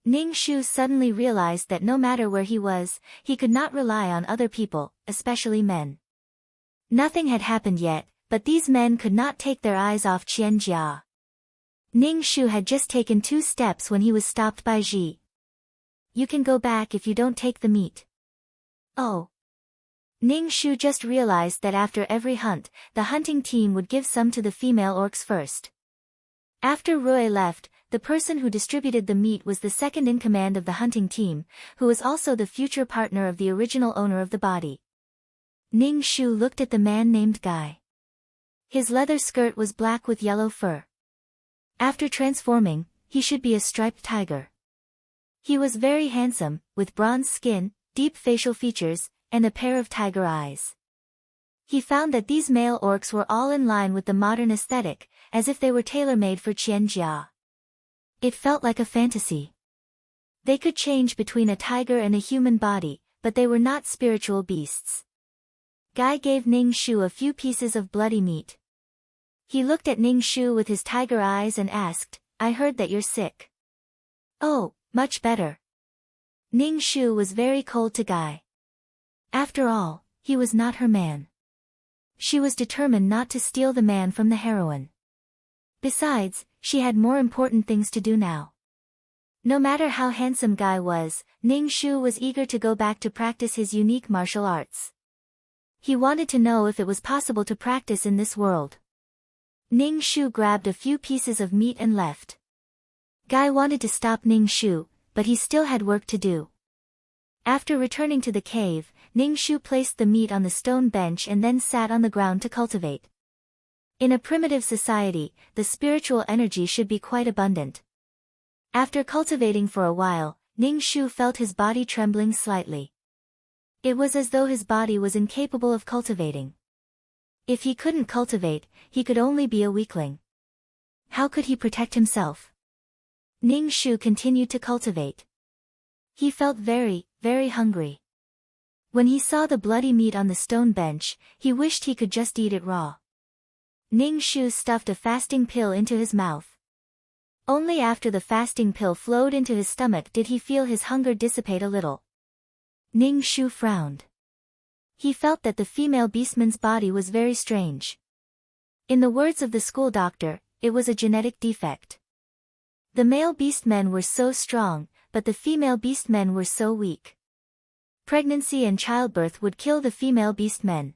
Ning Shu suddenly realized that no matter where he was, he could not rely on other people, especially men. Nothing had happened yet, but these men could not take their eyes off Qian Jia. Ning Shu had just taken 2 steps when he was stopped by Ji. You can go back if you don't take the meat. Oh. Ning Shu just realized that after every hunt, the hunting team would give some to the female orcs first. After Rui left, the person who distributed the meat was the second in command of the hunting team, who was also the future partner of the original owner of the body. Ning Shu looked at the man named Guy. His leather skirt was black with yellow fur. After transforming, he should be a striped tiger. He was very handsome, with bronze skin, deep facial features, and a pair of tiger eyes. He found that these male orcs were all in line with the modern aesthetic, as if they were tailor-made for Qian Jia. It felt like a fantasy. They could change between a tiger and a human body, but they were not spiritual beasts. Guy gave Ning Shu a few pieces of bloody meat. He looked at Ning Shu with his tiger eyes and asked, I heard that you're sick. Oh, much better. Ning Shu was very cold to Guy. After all, he was not her man. She was determined not to steal the man from the heroine. Besides, she had more important things to do now. No matter how handsome Guy was, Ning Shu was eager to go back to practice his unique martial arts. He wanted to know if it was possible to practice in this world. Ning Shu grabbed a few pieces of meat and left. Guy wanted to stop Ning Shu, but he still had work to do. After returning to the cave, Ning Shu placed the meat on the stone bench and then sat on the ground to cultivate. In a primitive society, the spiritual energy should be quite abundant. After cultivating for a while, Ning Shu felt his body trembling slightly. It was as though his body was incapable of cultivating. If he couldn't cultivate, he could only be a weakling. How could he protect himself? Ning Shu continued to cultivate. He felt very, very hungry. When he saw the bloody meat on the stone bench, he wished he could just eat it raw. Ning Shu stuffed a fasting pill into his mouth. Only after the fasting pill flowed into his stomach did he feel his hunger dissipate a little. Ning Shu frowned. He felt that the female beastman's body was very strange. In the words of the school doctor, it was a genetic defect. The male beastmen were so strong, but the female beastmen were so weak. Pregnancy and childbirth would kill the female beastmen.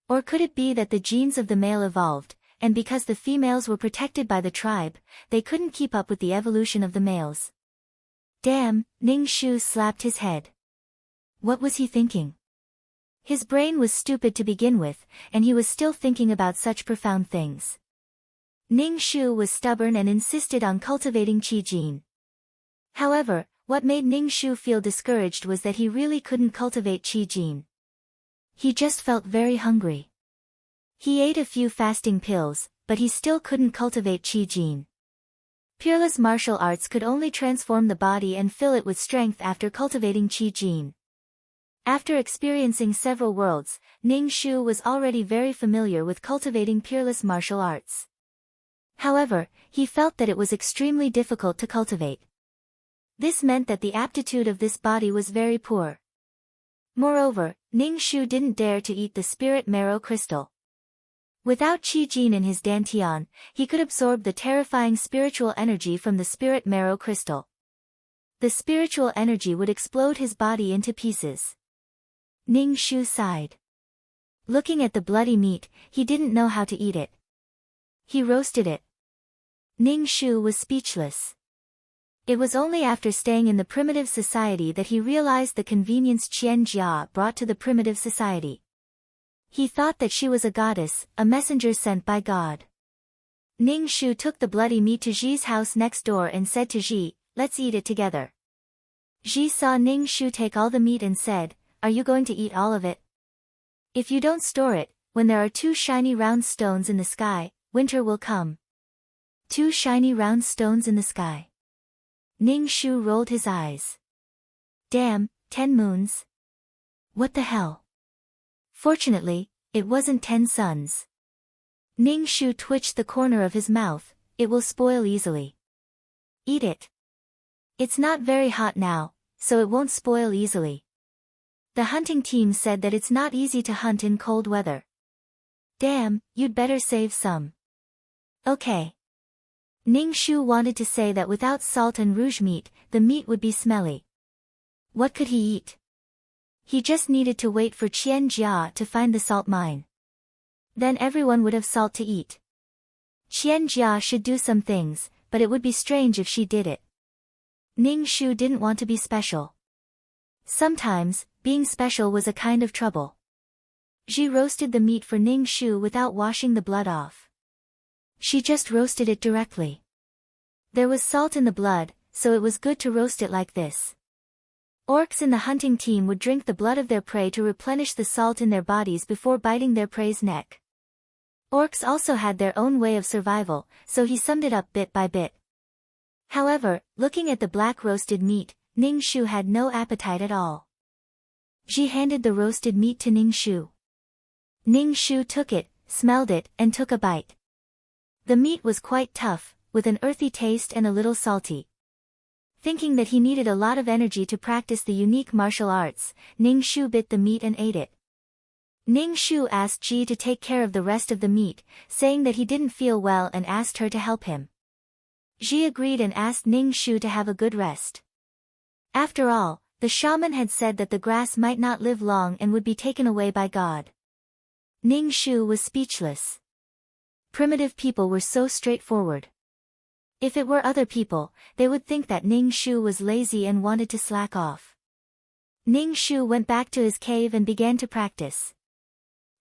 Or could it be that the genes of the male evolved, and because the females were protected by the tribe, they couldn't keep up with the evolution of the males? Damn, Ning Shu slapped his head. What was he thinking? His brain was stupid to begin with, and he was still thinking about such profound things. Ning Shu was stubborn and insisted on cultivating Qi Jin. However, what made Ning Shu feel discouraged was that he really couldn't cultivate Qi Jin. He just felt very hungry. He ate a few fasting pills, but he still couldn't cultivate Qi Jin. Peerless martial arts could only transform the body and fill it with strength after cultivating Qi Jin. After experiencing several worlds, Ning Shu was already very familiar with cultivating peerless martial arts. However, he felt that it was extremely difficult to cultivate. This meant that the aptitude of this body was very poor. Moreover, Ning Shu didn't dare to eat the spirit marrow crystal. Without Qi Jin in his dantian, he could absorb the terrifying spiritual energy from the spirit marrow crystal. The spiritual energy would explode his body into pieces. Ning Shu sighed. Looking at the bloody meat, he didn't know how to eat it. He roasted it. Ning Shu was speechless. It was only after staying in the primitive society that he realized the convenience Qian Jia brought to the primitive society. He thought that she was a goddess, a messenger sent by God. Ning Shu took the bloody meat to Ji's house next door and said to Ji, "Let's eat it together." Ji saw Ning Shu take all the meat and said, "Are you going to eat all of it?" If you don't store it, when there are 2 shiny round stones in the sky, winter will come. 2 shiny round stones in the sky. Ning Shu rolled his eyes. Damn, 10 moons. What the hell? Fortunately, it wasn't 10 suns. Ning Shu twitched the corner of his mouth. It will spoil easily. Eat it. It's not very hot now, so it won't spoil easily. The hunting team said that it's not easy to hunt in cold weather. Damn, you'd better save some. Okay. Ning Shu wanted to say that without salt and rouge meat, the meat would be smelly. What could he eat? He just needed to wait for Qian Jia to find the salt mine. Then everyone would have salt to eat. Qian Jia should do some things, but it would be strange if she did it. Ning Shu didn't want to be special. Sometimes, being special was a kind of trouble. Ji roasted the meat for Ning Shu without washing the blood off. She just roasted it directly. There was salt in the blood, so it was good to roast it like this. Orcs in the hunting team would drink the blood of their prey to replenish the salt in their bodies before biting their prey's neck. Orcs also had their own way of survival, so he summed it up bit by bit. However, looking at the black roasted meat, Ning Shu had no appetite at all. Ji handed the roasted meat to Ning Shu. Ning Shu took it, smelled it, and took a bite. The meat was quite tough, with an earthy taste and a little salty. Thinking that he needed a lot of energy to practice the unique martial arts, Ning Shu bit the meat and ate it. Ning Shu asked Ji to take care of the rest of the meat, saying that he didn't feel well and asked her to help him. Ji agreed and asked Ning Shu to have a good rest. After all, the shaman had said that the grass might not live long and would be taken away by God. Ning Shu was speechless. Primitive people were so straightforward. If it were other people, they would think that Ning Shu was lazy and wanted to slack off. Ning Shu went back to his cave and began to practice.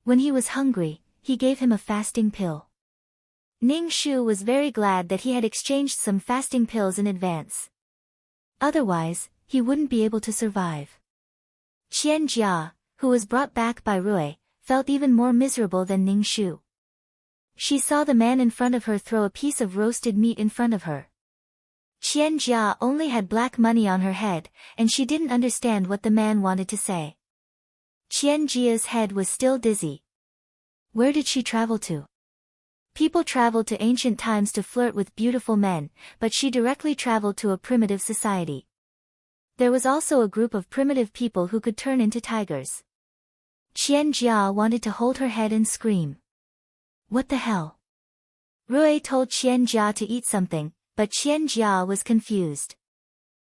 When he was hungry, he gave him a fasting pill. Ning Shu was very glad that he had exchanged some fasting pills in advance. Otherwise, he wouldn't be able to survive. Qian Jia, who was brought back by Rui, felt even more miserable than Ning Shu. She saw the man in front of her throw a piece of roasted meat in front of her. Qian Jia only had black money on her head, and she didn't understand what the man wanted to say. Qian Jia's head was still dizzy. Where did she travel to? People traveled to ancient times to flirt with beautiful men, but she directly traveled to a primitive society. There was also a group of primitive people who could turn into tigers. Qian Jia wanted to hold her head and scream. What the hell? Rui told Qian Jia to eat something, but Qian Jia was confused.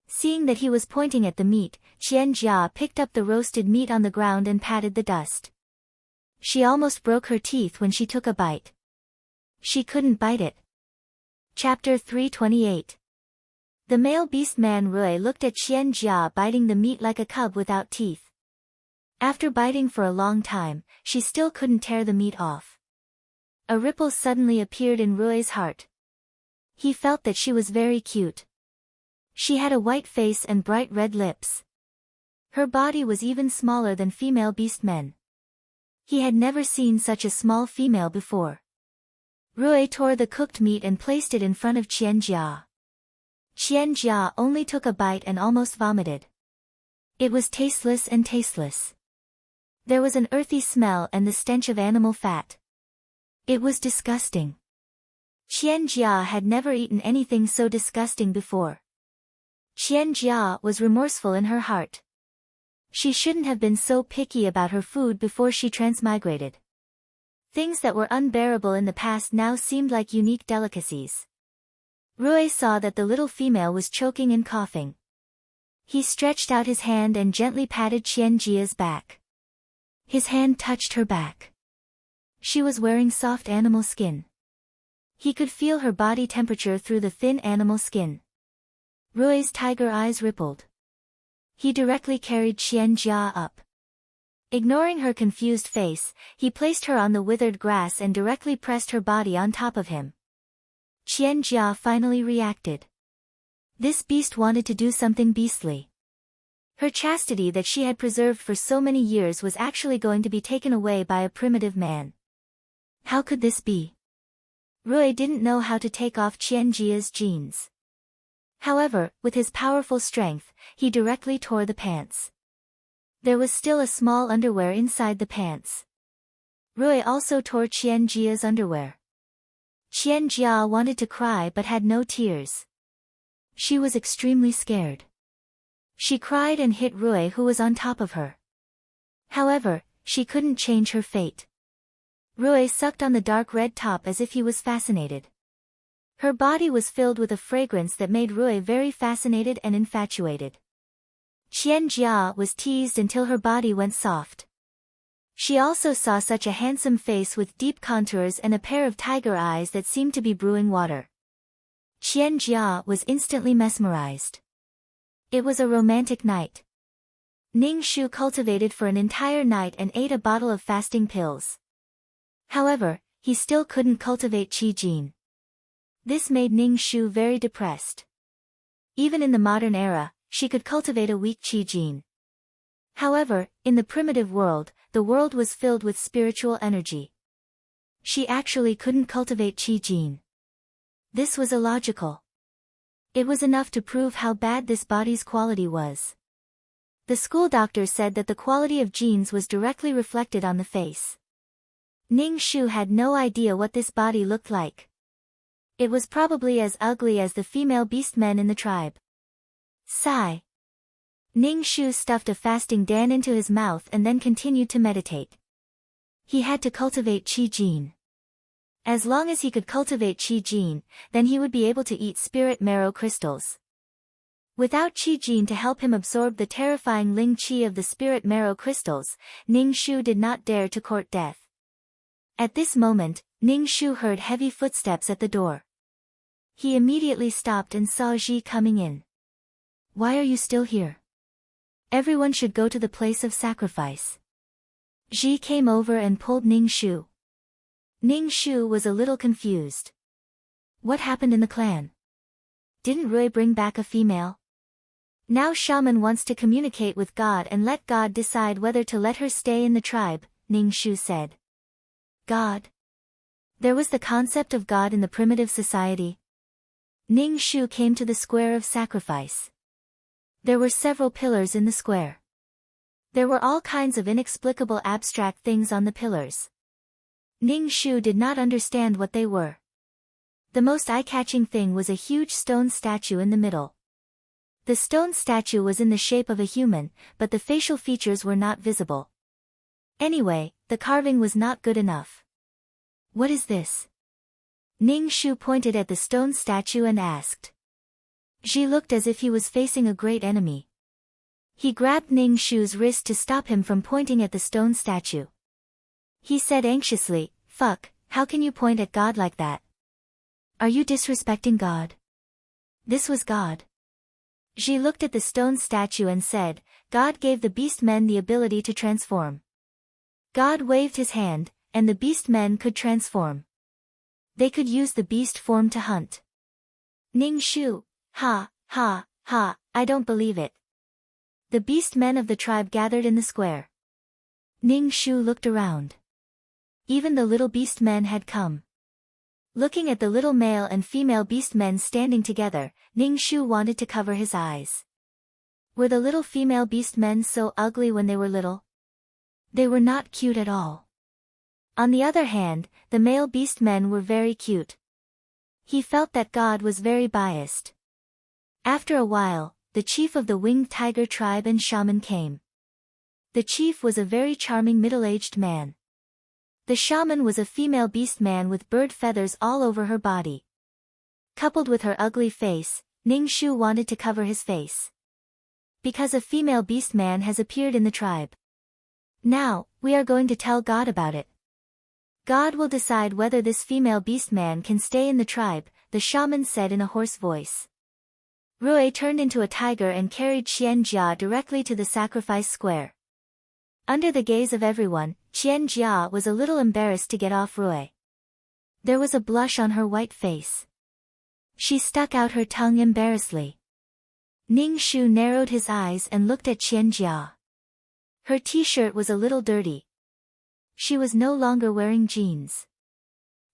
Seeing that he was pointing at the meat, Qian Jia picked up the roasted meat on the ground and patted the dust. She almost broke her teeth when she took a bite. She couldn't bite it. Chapter 328. The male beast man Rui looked at Qian Jia biting the meat like a cub without teeth. After biting for a long time, she still couldn't tear the meat off. A ripple suddenly appeared in Rui's heart. He felt that she was very cute. She had a white face and bright red lips. Her body was even smaller than female beastmen. He had never seen such a small female before. Rui tore the cooked meat and placed it in front of Qian Jia. Qian Jia only took a bite and almost vomited. It was tasteless and tasteless. There was an earthy smell and the stench of animal fat. It was disgusting. Qian Jia had never eaten anything so disgusting before. Qian Jia was remorseful in her heart. She shouldn't have been so picky about her food before she transmigrated. Things that were unbearable in the past now seemed like unique delicacies. Rui saw that the little female was choking and coughing. He stretched out his hand and gently patted Qian Jia's back. His hand touched her back. She was wearing soft animal skin. He could feel her body temperature through the thin animal skin. Rui's tiger eyes rippled. He directly carried Qian Jia up. Ignoring her confused face, he placed her on the withered grass and directly pressed her body on top of him. Qian Jia finally reacted. This beast wanted to do something beastly. Her chastity that she had preserved for so many years was actually going to be taken away by a primitive man. How could this be? Rui didn't know how to take off Qianjia's jeans. However, with his powerful strength, he directly tore the pants. There was still a small underwear inside the pants. Rui also tore Qianjia's underwear. Qianjia wanted to cry but had no tears. She was extremely scared. She cried and hit Rui, who was on top of her. However, she couldn't change her fate. Rui sucked on the dark red top as if he was fascinated. Her body was filled with a fragrance that made Rui very fascinated and infatuated. Qianjia was teased until her body went soft. She also saw such a handsome face with deep contours and a pair of tiger eyes that seemed to be brewing water. Qianjia was instantly mesmerized. It was a romantic night. Ning Shu cultivated for an entire night and ate a bottle of fasting pills. However, he still couldn't cultivate Qi Jin. This made Ning Shu very depressed. Even in the modern era, she could cultivate a weak Qi Jin. However, in the primitive world, the world was filled with spiritual energy. She actually couldn't cultivate Qi Jin. This was illogical. It was enough to prove how bad this body's quality was. The school doctor said that the quality of genes was directly reflected on the face. Ning Shu had no idea what this body looked like. It was probably as ugly as the female beastmen in the tribe. Sigh. Ning Shu stuffed a fasting dan into his mouth and then continued to meditate. He had to cultivate Qi Jin. As long as he could cultivate Qi Jin, then he would be able to eat spirit marrow crystals. Without Qi Jin to help him absorb the terrifying Ling Qi of the spirit marrow crystals, Ning Shu did not dare to court death. At this moment, Ning Shu heard heavy footsteps at the door. He immediately stopped and saw Ji coming in. Why are you still here? Everyone should go to the place of sacrifice. Ji came over and pulled Ning Shu. Ning Shu was a little confused. What happened in the clan? Didn't Rui bring back a female? Now shaman wants to communicate with God and let God decide whether to let her stay in the tribe, Ning Shu said. God? There was the concept of God in the primitive society. Ning Shu came to the square of sacrifice. There were several pillars in the square. There were all kinds of inexplicable abstract things on the pillars. Ning Shu did not understand what they were. The most eye-catching thing was a huge stone statue in the middle. The stone statue was in the shape of a human, but the facial features were not visible. Anyway, the carving was not good enough. What is this? Ning Shu pointed at the stone statue and asked. Ji looked as if he was facing a great enemy. He grabbed Ning Shu's wrist to stop him from pointing at the stone statue. He said anxiously, "Fuck, how can you point at God like that? Are you disrespecting God?" This was God. Ji looked at the stone statue and said, God gave the beast men the ability to transform. God waved his hand, and the beast men could transform. They could use the beast form to hunt. Ning Shu, ha, ha, ha, I don't believe it. The beast men of the tribe gathered in the square. Ning Shu looked around. Even the little beast men had come. Looking at the little male and female beast men standing together, Ning Shu wanted to cover his eyes. Were the little female beast men so ugly when they were little? They were not cute at all. On the other hand, the male beast men were very cute. He felt that God was very biased. After a while, the chief of the winged tiger tribe and shaman came. The chief was a very charming middle-aged man. The shaman was a female beast man with bird feathers all over her body. Coupled with her ugly face, Ning Shu wanted to cover his face. Because a female beast man has appeared in the tribe. Now, we are going to tell God about it. God will decide whether this female beast man can stay in the tribe, the shaman said in a hoarse voice. Rui turned into a tiger and carried Qianjia directly to the sacrifice square. Under the gaze of everyone, Qianjia was a little embarrassed to get off Rui. There was a blush on her white face. She stuck out her tongue embarrassedly. Ning Shu narrowed his eyes and looked at Qianjia. Her t-shirt was a little dirty. She was no longer wearing jeans.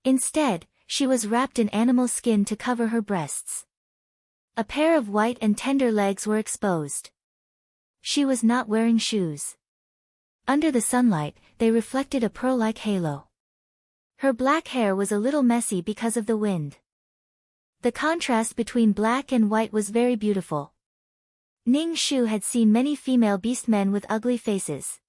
Instead, she was wrapped in animal skin to cover her breasts. A pair of white and tender legs were exposed. She was not wearing shoes. Under the sunlight, they reflected a pearl-like halo. Her black hair was a little messy because of the wind. The contrast between black and white was very beautiful. Ning Shu had seen many female beast men with ugly faces.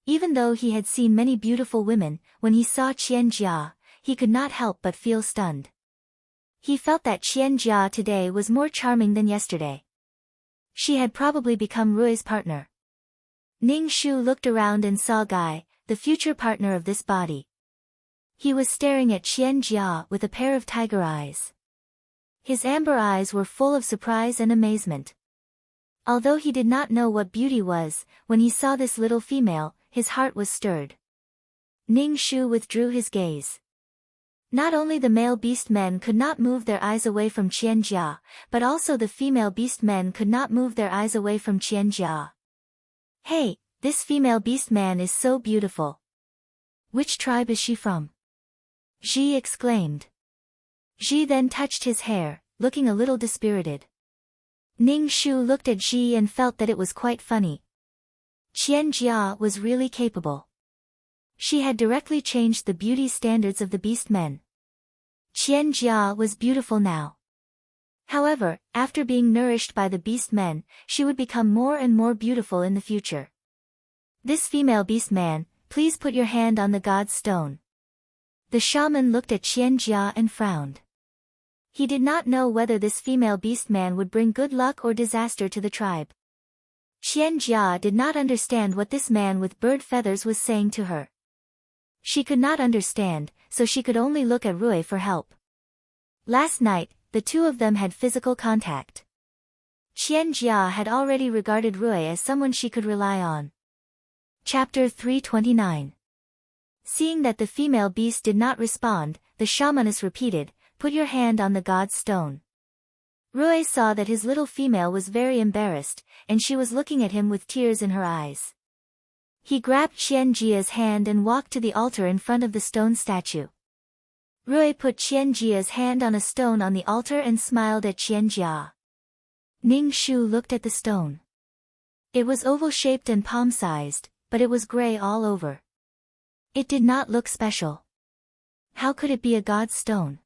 Even though he had seen many beautiful women, when he saw Qianjia, he could not help but feel stunned. He felt that Qianjia today was more charming than yesterday. She had probably become Rui's partner. Ning Shu looked around and saw Guy, the future partner of this body. He was staring at Qianjia with a pair of tiger eyes. His amber eyes were full of surprise and amazement. Although he did not know what beauty was, when he saw this little female, his heart was stirred. Ning Shu withdrew his gaze. Not only the male beast men could not move their eyes away from Qianjia, but also the female beast men could not move their eyes away from Qianjia. Hey, this female beast man is so beautiful. Which tribe is she from? Ji exclaimed. Ji then touched his hair, looking a little dispirited. Ning Shu looked at Ji and felt that it was quite funny. Qianjia was really capable. She had directly changed the beauty standards of the beast men. Qianjia was beautiful now. However, after being nourished by the beast men, she would become more and more beautiful in the future. This female beast man, please put your hand on the god's stone. The shaman looked at Qianjia and frowned. He did not know whether this female beast man would bring good luck or disaster to the tribe. Qianjia did not understand what this man with bird feathers was saying to her. She could not understand, so she could only look at Rui for help. Last night, the two of them had physical contact. Qianjia had already regarded Rui as someone she could rely on. Chapter 329. Seeing that the female beast did not respond, the shamaness repeated, "Put your hand on the god's stone." Rui saw that his little female was very embarrassed, and she was looking at him with tears in her eyes. He grabbed Qianjia's hand and walked to the altar in front of the stone statue. Rui put Qianjia's hand on a stone on the altar and smiled at Qianjia. Ning Shu looked at the stone. It was oval-shaped and palm-sized, but it was gray all over. It did not look special. How could it be a god's stone?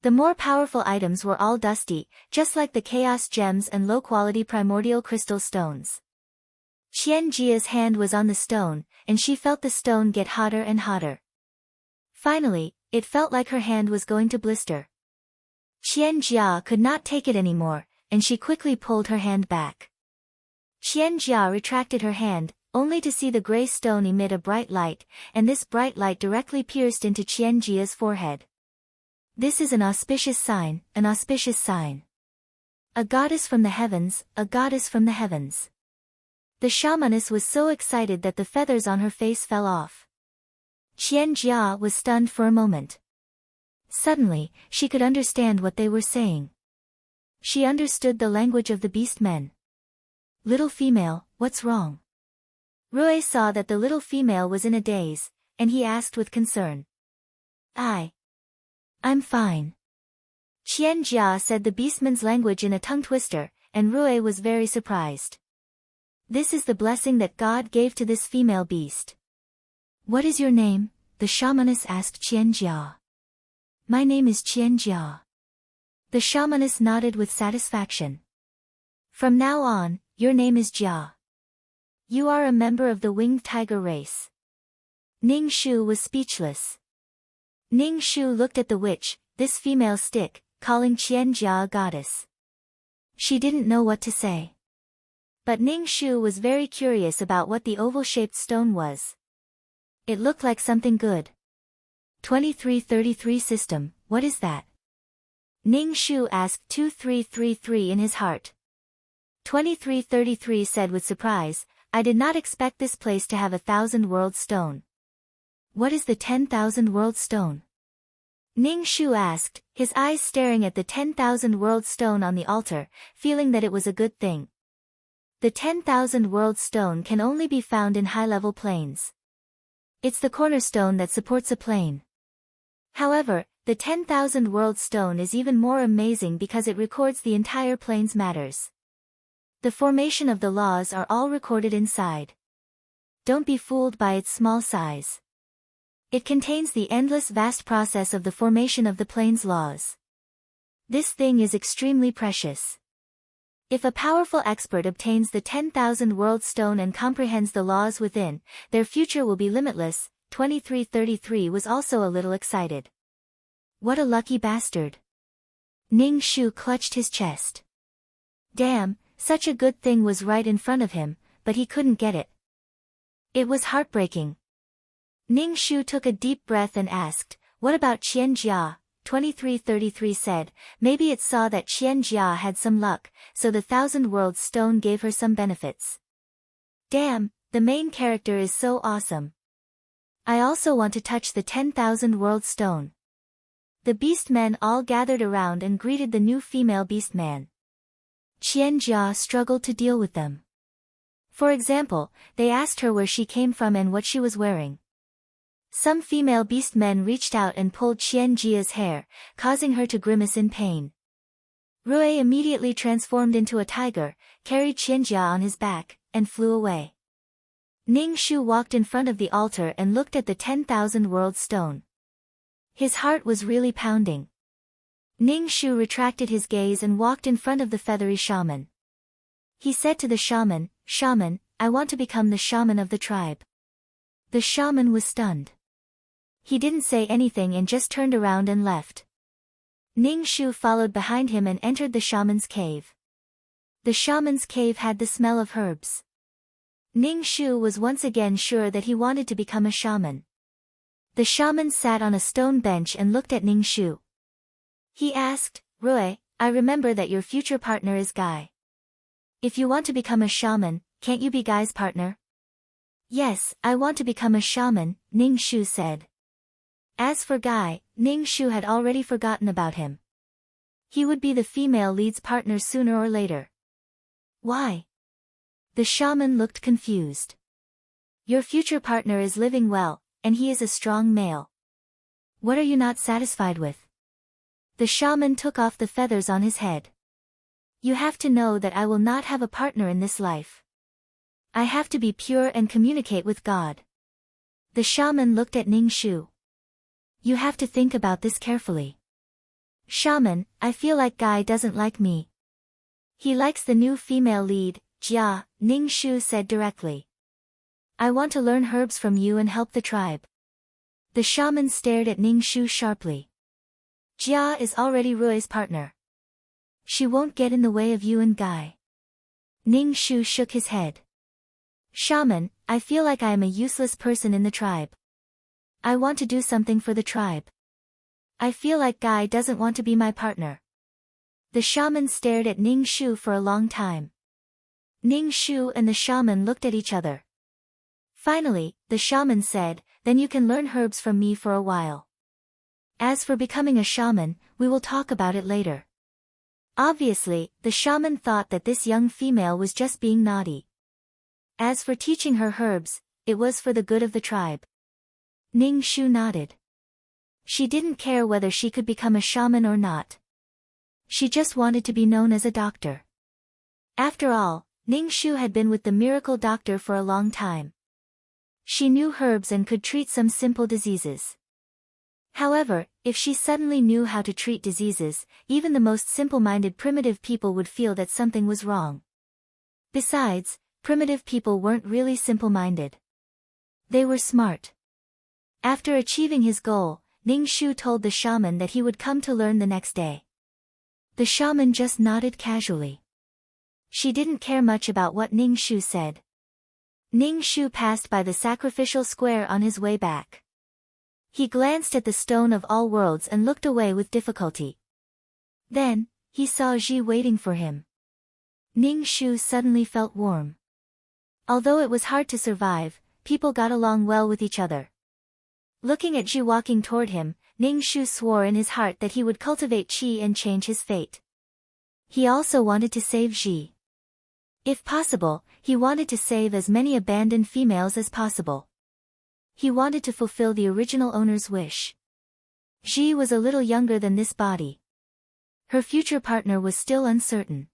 The more powerful items were all dusty, just like the chaos gems and low-quality primordial crystal stones. Qianjia's hand was on the stone, and she felt the stone get hotter and hotter. Finally, it felt like her hand was going to blister. Qianjia could not take it anymore, and she quickly pulled her hand back. Qianjia retracted her hand, only to see the gray stone emit a bright light, and this bright light directly pierced into Qianjia's forehead. This is an auspicious sign, an auspicious sign. A goddess from the heavens, a goddess from the heavens. The shamaness was so excited that the feathers on her face fell off. Qianjia was stunned for a moment. Suddenly, she could understand what they were saying. She understood the language of the beast men. "Little female, what's wrong?" Rui saw that the little female was in a daze, and he asked with concern. I'm fine." Qianjia said the beastman's language in a tongue twister, and Rui was very surprised. This is the blessing that God gave to this female beast. "What is your name?" the shamaness asked Qianjia. "My name is Qianjia." The shamaness nodded with satisfaction. "From now on, your name is Jia. You are a member of the winged tiger race." Ning Shu was speechless. Ning Shu looked at the witch, this female stick, calling Qianjia a goddess. She didn't know what to say. But Ning Shu was very curious about what the oval-shaped stone was. It looked like something good. 2333 system, what is that? Ning Shu asked 2333 in his heart. 2333 said with surprise, "I did not expect this place to have 1,000 world stone." "What is the 10,000 world stone?" Ning Shu asked, his eyes staring at the 10,000 world stone on the altar, feeling that it was a good thing. The 10,000 world stone can only be found in high-level planes. It's the cornerstone that supports a plane. However, the 10,000 world stone is even more amazing because it records the entire plane's matters. The formation of the laws are all recorded inside. Don't be fooled by its small size. It contains the endless vast process of the formation of the plane's laws. This thing is extremely precious. If a powerful expert obtains the 10,000 world stone and comprehends the laws within, their future will be limitless. 2333 was also a little excited. What a lucky bastard. Ning Shu clutched his chest. Damn, such a good thing was right in front of him, but he couldn't get it. It was heartbreaking. Ning Shu took a deep breath and asked, what about Qian Jia? 2333 said, maybe it saw that Qian Jia had some luck, so the 1,000 world stone gave her some benefits. Damn, the main character is so awesome. I also want to touch the 10,000 world stone. The beastmen all gathered around and greeted the new female beastman. Qian Jia struggled to deal with them. For example, they asked her where she came from and what she was wearing. Some female beastmen reached out and pulled Qian Jia's hair, causing her to grimace in pain. Rui immediately transformed into a tiger, carried Qian Jia on his back, and flew away. Ning Shu walked in front of the altar and looked at the 10,000 world stone. His heart was really pounding. Ning Shu retracted his gaze and walked in front of the feathery shaman. He said to the shaman, "Shaman, I want to become the shaman of the tribe." The shaman was stunned. He didn't say anything and just turned around and left. Ning Shu followed behind him and entered the shaman's cave. The shaman's cave had the smell of herbs. Ning Shu was once again sure that he wanted to become a shaman. The shaman sat on a stone bench and looked at Ning Shu. He asked, "Rui, I remember that your future partner is Guy. If you want to become a shaman, can't you be Guy's partner?" "Yes, I want to become a shaman," Ning Shu said. As for Guy, Ning Shu had already forgotten about him. He would be the female lead's partner sooner or later. Why? The shaman looked confused. Your future partner is living well, and he is a strong male. What are you not satisfied with? The shaman took off the feathers on his head. You have to know that I will not have a partner in this life. I have to be pure and communicate with God. The shaman looked at Ning Shu. You have to think about this carefully. Shaman, I feel like Guy doesn't like me. He likes the new female lead, Jia, Ning Shu said directly. I want to learn herbs from you and help the tribe. The shaman stared at Ning Shu sharply. Jia is already Rui's partner. She won't get in the way of you and Guy. Ning Shu shook his head. Shaman, I feel like I am a useless person in the tribe. I want to do something for the tribe. I feel like Guy doesn't want to be my partner. The shaman stared at Ning Shu for a long time. Ning Shu and the shaman looked at each other. Finally, the shaman said, then you can learn herbs from me for a while. As for becoming a shaman, we will talk about it later. Obviously, the shaman thought that this young female was just being naughty. As for teaching her herbs, it was for the good of the tribe. Ning Shu nodded. She didn't care whether she could become a shaman or not. She just wanted to be known as a doctor. After all, Ning Shu had been with the miracle doctor for a long time. She knew herbs and could treat some simple diseases. However, if she suddenly knew how to treat diseases, even the most simple-minded primitive people would feel that something was wrong. Besides, primitive people weren't really simple-minded. They were smart. After achieving his goal, Ning Shu told the shaman that he would come to learn the next day. The shaman just nodded casually. She didn't care much about what Ning Shu said. Ning Shu passed by the sacrificial square on his way back. He glanced at the stone of all worlds and looked away with difficulty. Then, he saw Ji waiting for him. Ning Shu suddenly felt warm. Although it was hard to survive, people got along well with each other. Looking at Ji walking toward him, Ning-Shu swore in his heart that he would cultivate qi and change his fate. He also wanted to save Ji. If possible, he wanted to save as many abandoned females as possible. He wanted to fulfill the original owner's wish. Ji was a little younger than this body. Her future partner was still uncertain.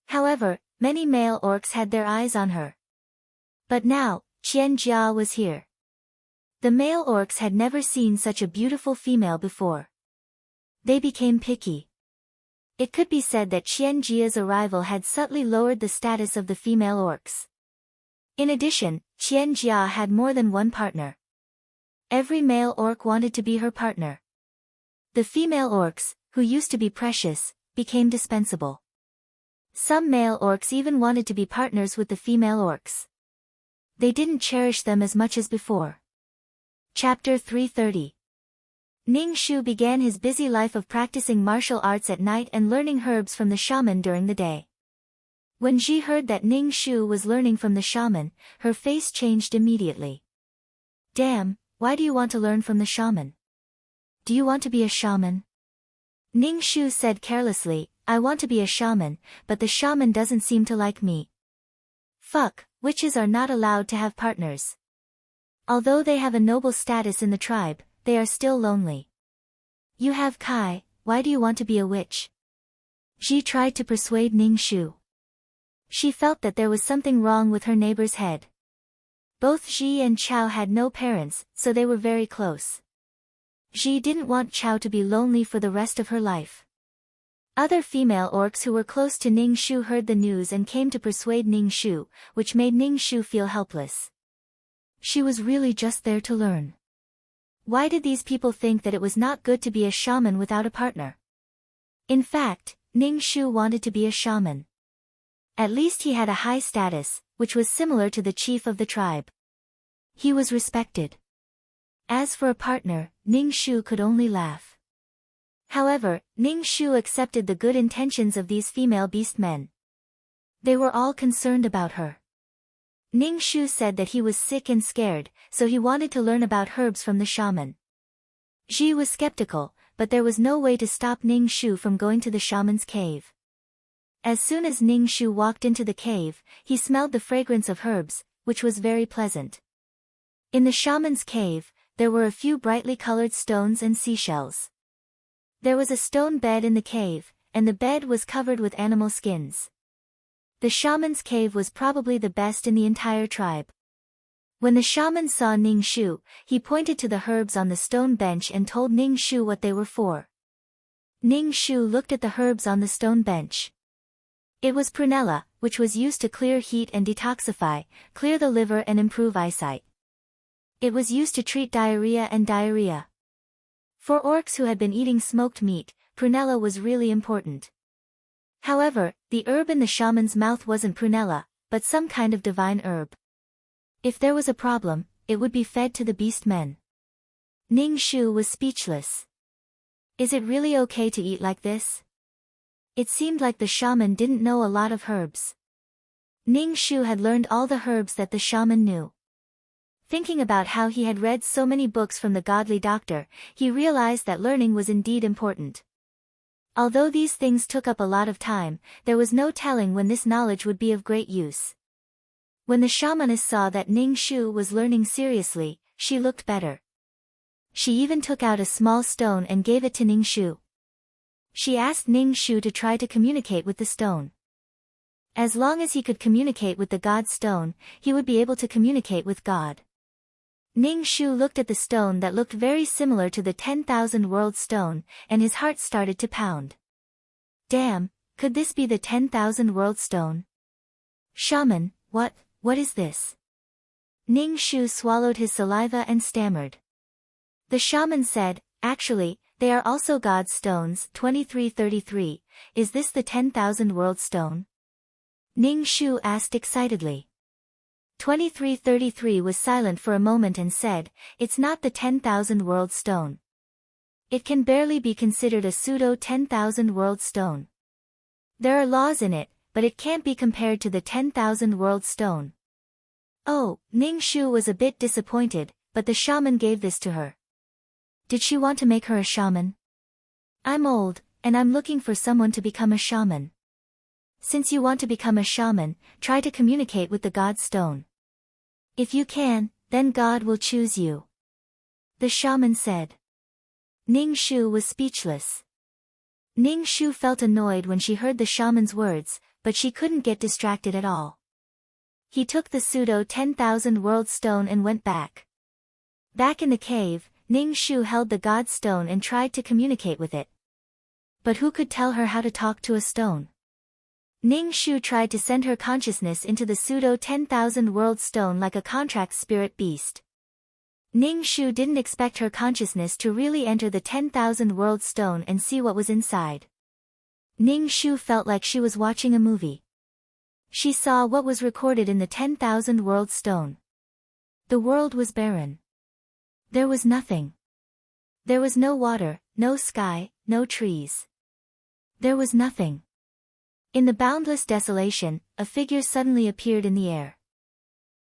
However, many male orcs had their eyes on her. But now, Qian Jia was here. The male orcs had never seen such a beautiful female before. They became picky. It could be said that Qian Jia's arrival had subtly lowered the status of the female orcs. In addition, Qian Jia had more than one partner. Every male orc wanted to be her partner. The female orcs, who used to be precious, became dispensable. Some male orcs even wanted to be partners with the female orcs. They didn't cherish them as much as before. Chapter 330. Ning-Shu began his busy life of practicing martial arts at night and learning herbs from the shaman during the day. When Ji heard that Ning-Shu was learning from the shaman, her face changed immediately. Damn, why do you want to learn from the shaman? Do you want to be a shaman? Ning-Shu said carelessly, I want to be a shaman, but the shaman doesn't seem to like me. Fuck, witches are not allowed to have partners. Although they have a noble status in the tribe, they are still lonely. You have Kai, why do you want to be a witch? Ji tried to persuade Ning-Shu. She felt that there was something wrong with her neighbor's head. Both Ji and Chao had no parents, so they were very close. Ji didn't want Chao to be lonely for the rest of her life. Other female orcs who were close to Ning-Shu heard the news and came to persuade Ning-Shu, which made Ning-Shu feel helpless. She was really just there to learn. Why did these people think that it was not good to be a shaman without a partner? In fact, Ning-Shu wanted to be a shaman. At least he had a high status, which was similar to the chief of the tribe. He was respected. As for a partner, Ning-Shu could only laugh. However, Ning-Shu accepted the good intentions of these female beast men. They were all concerned about her. Ning-Shu said that he was sick and scared, so he wanted to learn about herbs from the shaman. Ji was skeptical, but there was no way to stop Ning-Shu from going to the shaman's cave. As soon as Ning-Shu walked into the cave, he smelled the fragrance of herbs, which was very pleasant. In the shaman's cave, there were a few brightly colored stones and seashells. There was a stone bed in the cave, and the bed was covered with animal skins. The shaman's cave was probably the best in the entire tribe. When the shaman saw Ning-Shu, he pointed to the herbs on the stone bench and told Ning-Shu what they were for. Ning-Shu looked at the herbs on the stone bench. It was prunella, which was used to clear heat and detoxify, clear the liver and improve eyesight. It was used to treat diarrhea and diarrhea. For orcs who had been eating smoked meat, prunella was really important. However, the herb in the shaman's mouth wasn't prunella, but some kind of divine herb. If there was a problem, it would be fed to the beast men. Ning-Shu was speechless. Is it really okay to eat like this? It seemed like the shaman didn't know a lot of herbs. Ning-Shu had learned all the herbs that the shaman knew. Thinking about how he had read so many books from the godly doctor, he realized that learning was indeed important. Although these things took up a lot of time, there was no telling when this knowledge would be of great use. When the shamaness saw that Ning-Shu was learning seriously, she looked better. She even took out a small stone and gave it to Ning-Shu. She asked Ning-Shu to try to communicate with the stone. As long as he could communicate with the god stone, he would be able to communicate with God. Ning-Shu looked at the stone that looked very similar to the 10,000 world stone, and his heart started to pound. Damn, could this be the 10,000 world stone? Shaman, what is this? Ning-Shu swallowed his saliva and stammered. The shaman said, actually, they are also God's stones. 2333, is this the 10,000 world stone? Ning-Shu asked excitedly. 2333 was silent for a moment and said, it's not the 10,000 world stone. It can barely be considered a pseudo 10,000 world stone. There are laws in it, but it can't be compared to the 10,000 world stone. Oh, Ning-Shu was a bit disappointed, but the shaman gave this to her. Did she want to make her a shaman? I'm old, and I'm looking for someone to become a shaman. Since you want to become a shaman, try to communicate with the God Stone. If you can, then God will choose you. The shaman said. Ning Shu was speechless. Ning Shu felt annoyed when she heard the shaman's words, but she couldn't get distracted at all. He took the pseudo 10,000 world stone and went back. Back in the cave, Ning Shu held the God Stone and tried to communicate with it. But who could tell her how to talk to a stone? Ning Shu tried to send her consciousness into the pseudo 10,000 world stone like a contract spirit beast. Ning Shu didn't expect her consciousness to really enter the 10,000 world stone and see what was inside. Ning Shu felt like she was watching a movie. She saw what was recorded in the 10,000 world stone. The world was barren. There was nothing. There was no water, no sky, no trees. There was nothing. In the boundless desolation, a figure suddenly appeared in the air.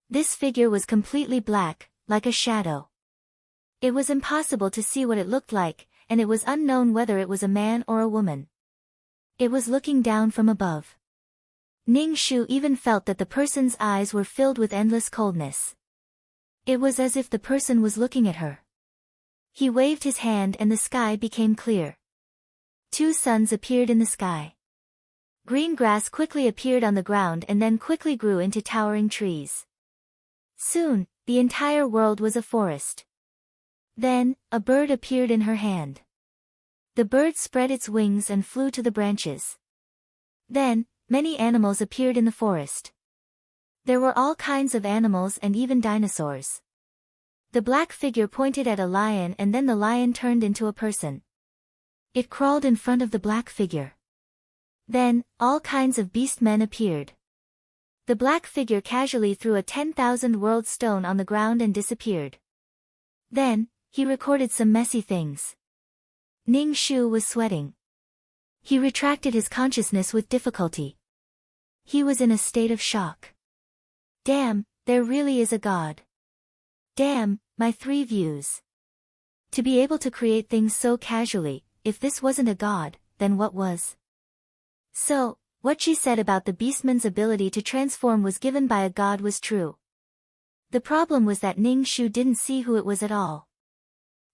This figure was completely black, like a shadow. It was impossible to see what it looked like, and it was unknown whether it was a man or a woman. It was looking down from above. Ning Shu even felt that the person's eyes were filled with endless coldness. It was as if the person was looking at her. He waved his hand and the sky became clear. 2 suns appeared in the sky. Green grass quickly appeared on the ground and then quickly grew into towering trees. Soon, the entire world was a forest. Then, a bird appeared in her hand. The bird spread its wings and flew to the branches. Then, many animals appeared in the forest. There were all kinds of animals and even dinosaurs. The black figure pointed at a lion and then the lion turned into a person. It crawled in front of the black figure. Then, all kinds of beast men appeared. The black figure casually threw a 10,000 world stone on the ground and disappeared. Then, he recorded some messy things. Ning Shu was sweating. He retracted his consciousness with difficulty. He was in a state of shock. Damn, there really is a God. Damn, my 3 views. To be able to create things so casually, if this wasn't a God, then what was? So, what she said about the beastman's ability to transform was given by a God was true. The problem was that Ning Shu didn't see who it was at all.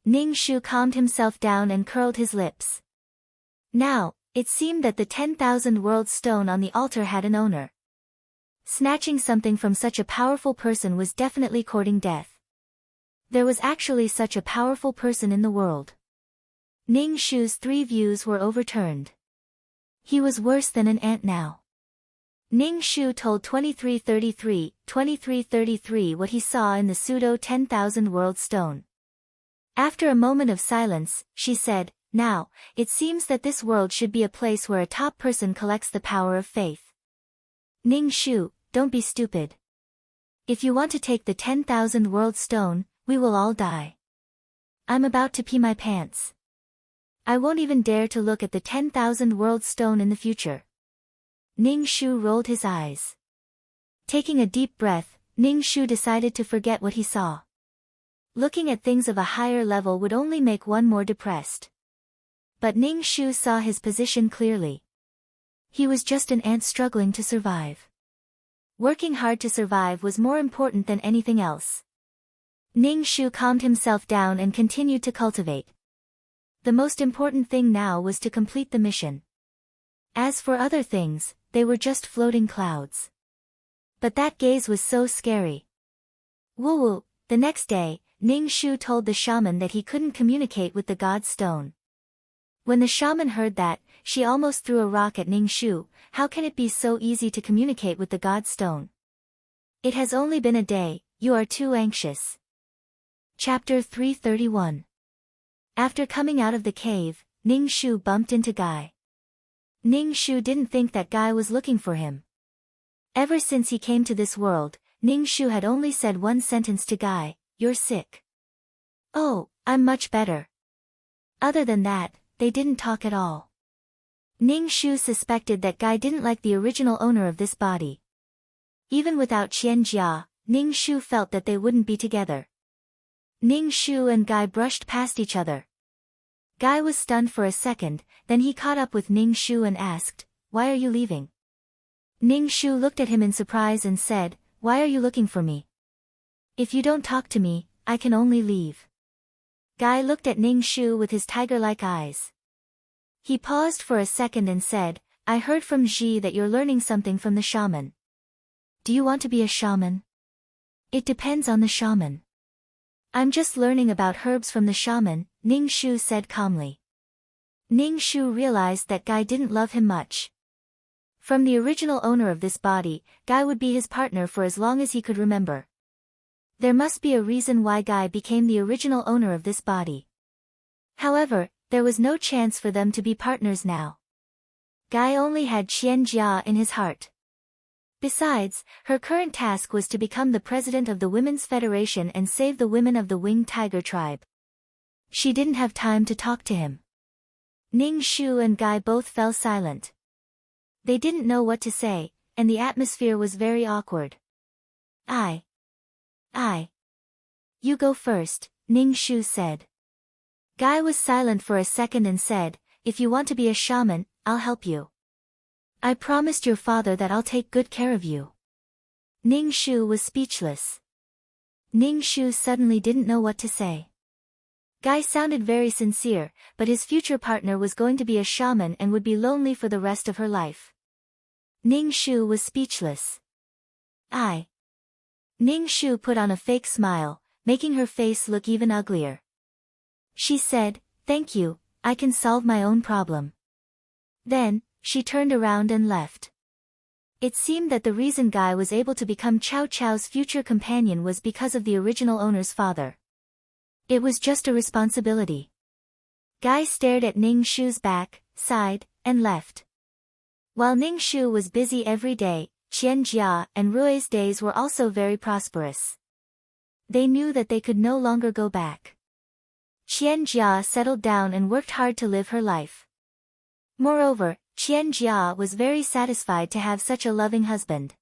Ning Shu calmed himself down and curled his lips. Now, it seemed that the 10,000 world stone on the altar had an owner. Snatching something from such a powerful person was definitely courting death. There was actually such a powerful person in the world. Ning Shu's 3 views were overturned. He was worse than an ant now. Ning Shu told 2333 what he saw in the pseudo 10,000 world stone. After a moment of silence, she said, "Now, it seems that this world should be a place where a top person collects the power of faith. Ning Shu, don't be stupid. If you want to take the 10,000 world stone, we will all die. I'm about to pee my pants. I won't even dare to look at the 10,000 world stone in the future." Ning Shu rolled his eyes. Taking a deep breath, Ning Shu decided to forget what he saw. Looking at things of a higher level would only make one more depressed. But Ning Shu saw his position clearly. He was just an ant struggling to survive. Working hard to survive was more important than anything else. Ning Shu calmed himself down and continued to cultivate. The most important thing now was to complete the mission. As for other things, they were just floating clouds. But that gaze was so scary. Woo-woo, the next day, Ning Shu told the shaman that he couldn't communicate with the God Stone. When the shaman heard that, she almost threw a rock at Ning Shu. How can it be so easy to communicate with the God Stone? It has only been a day, you are too anxious. Chapter 331. After coming out of the cave, Ning Shu bumped into Guy. Ning Shu didn't think that Guy was looking for him. Ever since he came to this world, Ning Shu had only said one sentence to Guy, "You're sick." "Oh, I'm much better." Other than that, they didn't talk at all. Ning Shu suspected that Guy didn't like the original owner of this body. Even without Qian Jia, Ning Shu felt that they wouldn't be together. Ning Shu and Guy brushed past each other. Guy was stunned for a second, then he caught up with Ning Shu and asked, "Why are you leaving?" Ning Shu looked at him in surprise and said, "Why are you looking for me? If you don't talk to me, I can only leave." Guy looked at Ning Shu with his tiger-like eyes. He paused for a second and said, "I heard from Ji that you're learning something from the shaman. Do you want to be a shaman?" "It depends on the shaman." "I'm just learning about herbs from the shaman," Ning Shu said calmly. Ning Shu realized that Guy didn't love him much. From the original owner of this body, Guy would be his partner for as long as he could remember. There must be a reason why Guy became the original owner of this body. However, there was no chance for them to be partners now. Guy only had Qian Jia in his heart. Besides, her current task was to become the president of the Women's Federation and save the women of the Winged Tiger tribe. She didn't have time to talk to him. Ning Shu and Guy both fell silent. They didn't know what to say, and the atmosphere was very awkward. I. You go first, Ning Shu said. Guy was silent for a second and said, "If you want to be a shaman, I'll help you. I promised your father that I'll take good care of you." Ning Shu was speechless. Ning Shu suddenly didn't know what to say. Guy sounded very sincere, but his future partner was going to be a shaman and would be lonely for the rest of her life. Ning Shu was speechless. Ning Shu put on a fake smile, making her face look even uglier. She said, "Thank you, I can solve my own problem." Then, she turned around and left. It seemed that the reason Guy was able to become Chow Chow's future companion was because of the original owner's father. It was just a responsibility. Guy stared at Ning Shu's back, sighed, and left. While Ning Shu was busy every day, Qian Jia and Rui's days were also very prosperous. They knew that they could no longer go back. Qian Jia settled down and worked hard to live her life. Moreover, Qian Jia was very satisfied to have such a loving husband.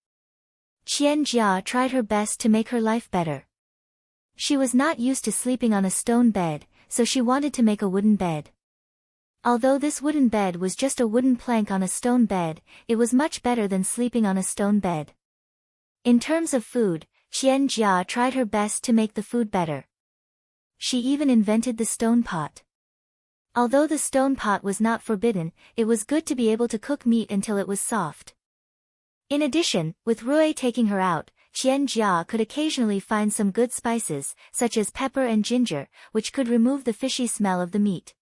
Qian Jia tried her best to make her life better. She was not used to sleeping on a stone bed, so she wanted to make a wooden bed. Although this wooden bed was just a wooden plank on a stone bed, it was much better than sleeping on a stone bed. In terms of food, Qian Jia tried her best to make the food better. She even invented the stone pot. Although the stone pot was not forbidden, it was good to be able to cook meat until it was soft. In addition, with Rui taking her out, Qian Jia could occasionally find some good spices, such as pepper and ginger, which could remove the fishy smell of the meat.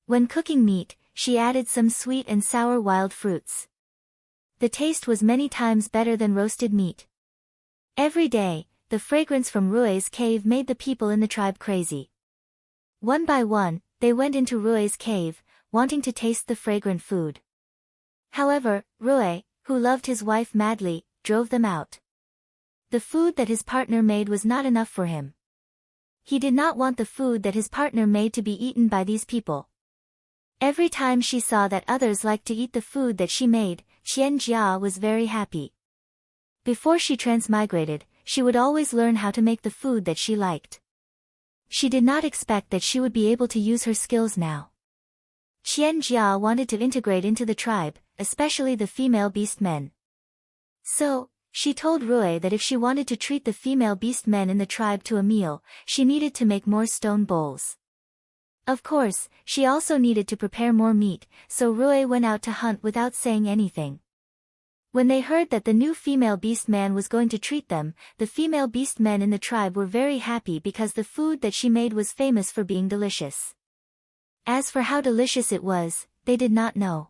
When cooking meat, she added some sweet and sour wild fruits. The taste was many times better than roasted meat. Every day, the fragrance from Rui's cave made the people in the tribe crazy. One by one, they went into Rui's cave, wanting to taste the fragrant food. However, Rui, who loved his wife madly, drove them out. The food that his partner made was not enough for him. He did not want the food that his partner made to be eaten by these people. Every time she saw that others liked to eat the food that she made, Qian Jia was very happy. Before she transmigrated, she would always learn how to make the food that she liked. She did not expect that she would be able to use her skills now. Qian Jia wanted to integrate into the tribe, especially the female beast men. So, she told Rui that if she wanted to treat the female beast men in the tribe to a meal, she needed to make more stone bowls. Of course, she also needed to prepare more meat, so Rui went out to hunt without saying anything. When they heard that the new female beast man was going to treat them, the female beast men in the tribe were very happy because the food that she made was famous for being delicious. As for how delicious it was, they did not know.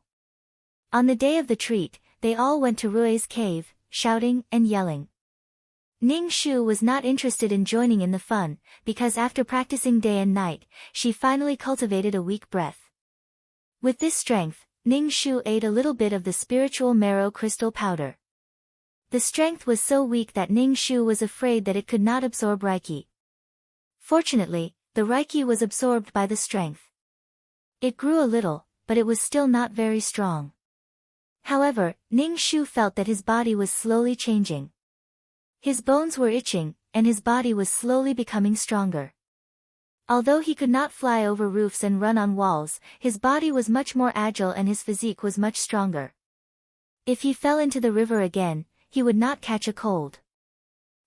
On the day of the treat, they all went to Rui's cave, shouting and yelling. Ning Shu was not interested in joining in the fun, because after practicing day and night, she finally cultivated a weak breath. With this strength, Ning Shu ate a little bit of the spiritual marrow crystal powder. The strength was so weak that Ning Shu was afraid that it could not absorb Reiki. Fortunately, the Reiki was absorbed by the strength. It grew a little, but it was still not very strong. However, Ning Shu felt that his body was slowly changing. His bones were itching, and his body was slowly becoming stronger. Although he could not fly over roofs and run on walls, his body was much more agile and his physique was much stronger. If he fell into the river again, he would not catch a cold.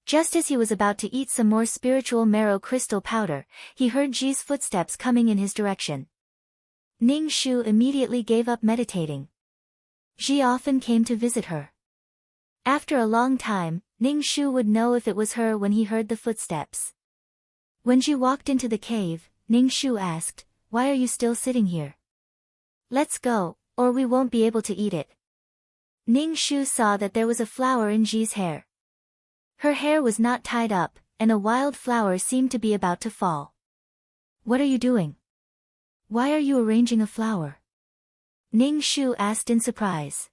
Just as he was about to eat some more spiritual marrow crystal powder, he heard Ji's footsteps coming in his direction. Ning Shu immediately gave up meditating. Ji often came to visit her. After a long time, Ning Shu would know if it was her when he heard the footsteps. When Ji walked into the cave, Ning Shu asked, "Why are you still sitting here? Let's go, or we won't be able to eat it." Ning Shu saw that there was a flower in Ji's hair. Her hair was not tied up, and a wild flower seemed to be about to fall. "What are you doing? Why are you arranging a flower?" Ning Shu asked in surprise.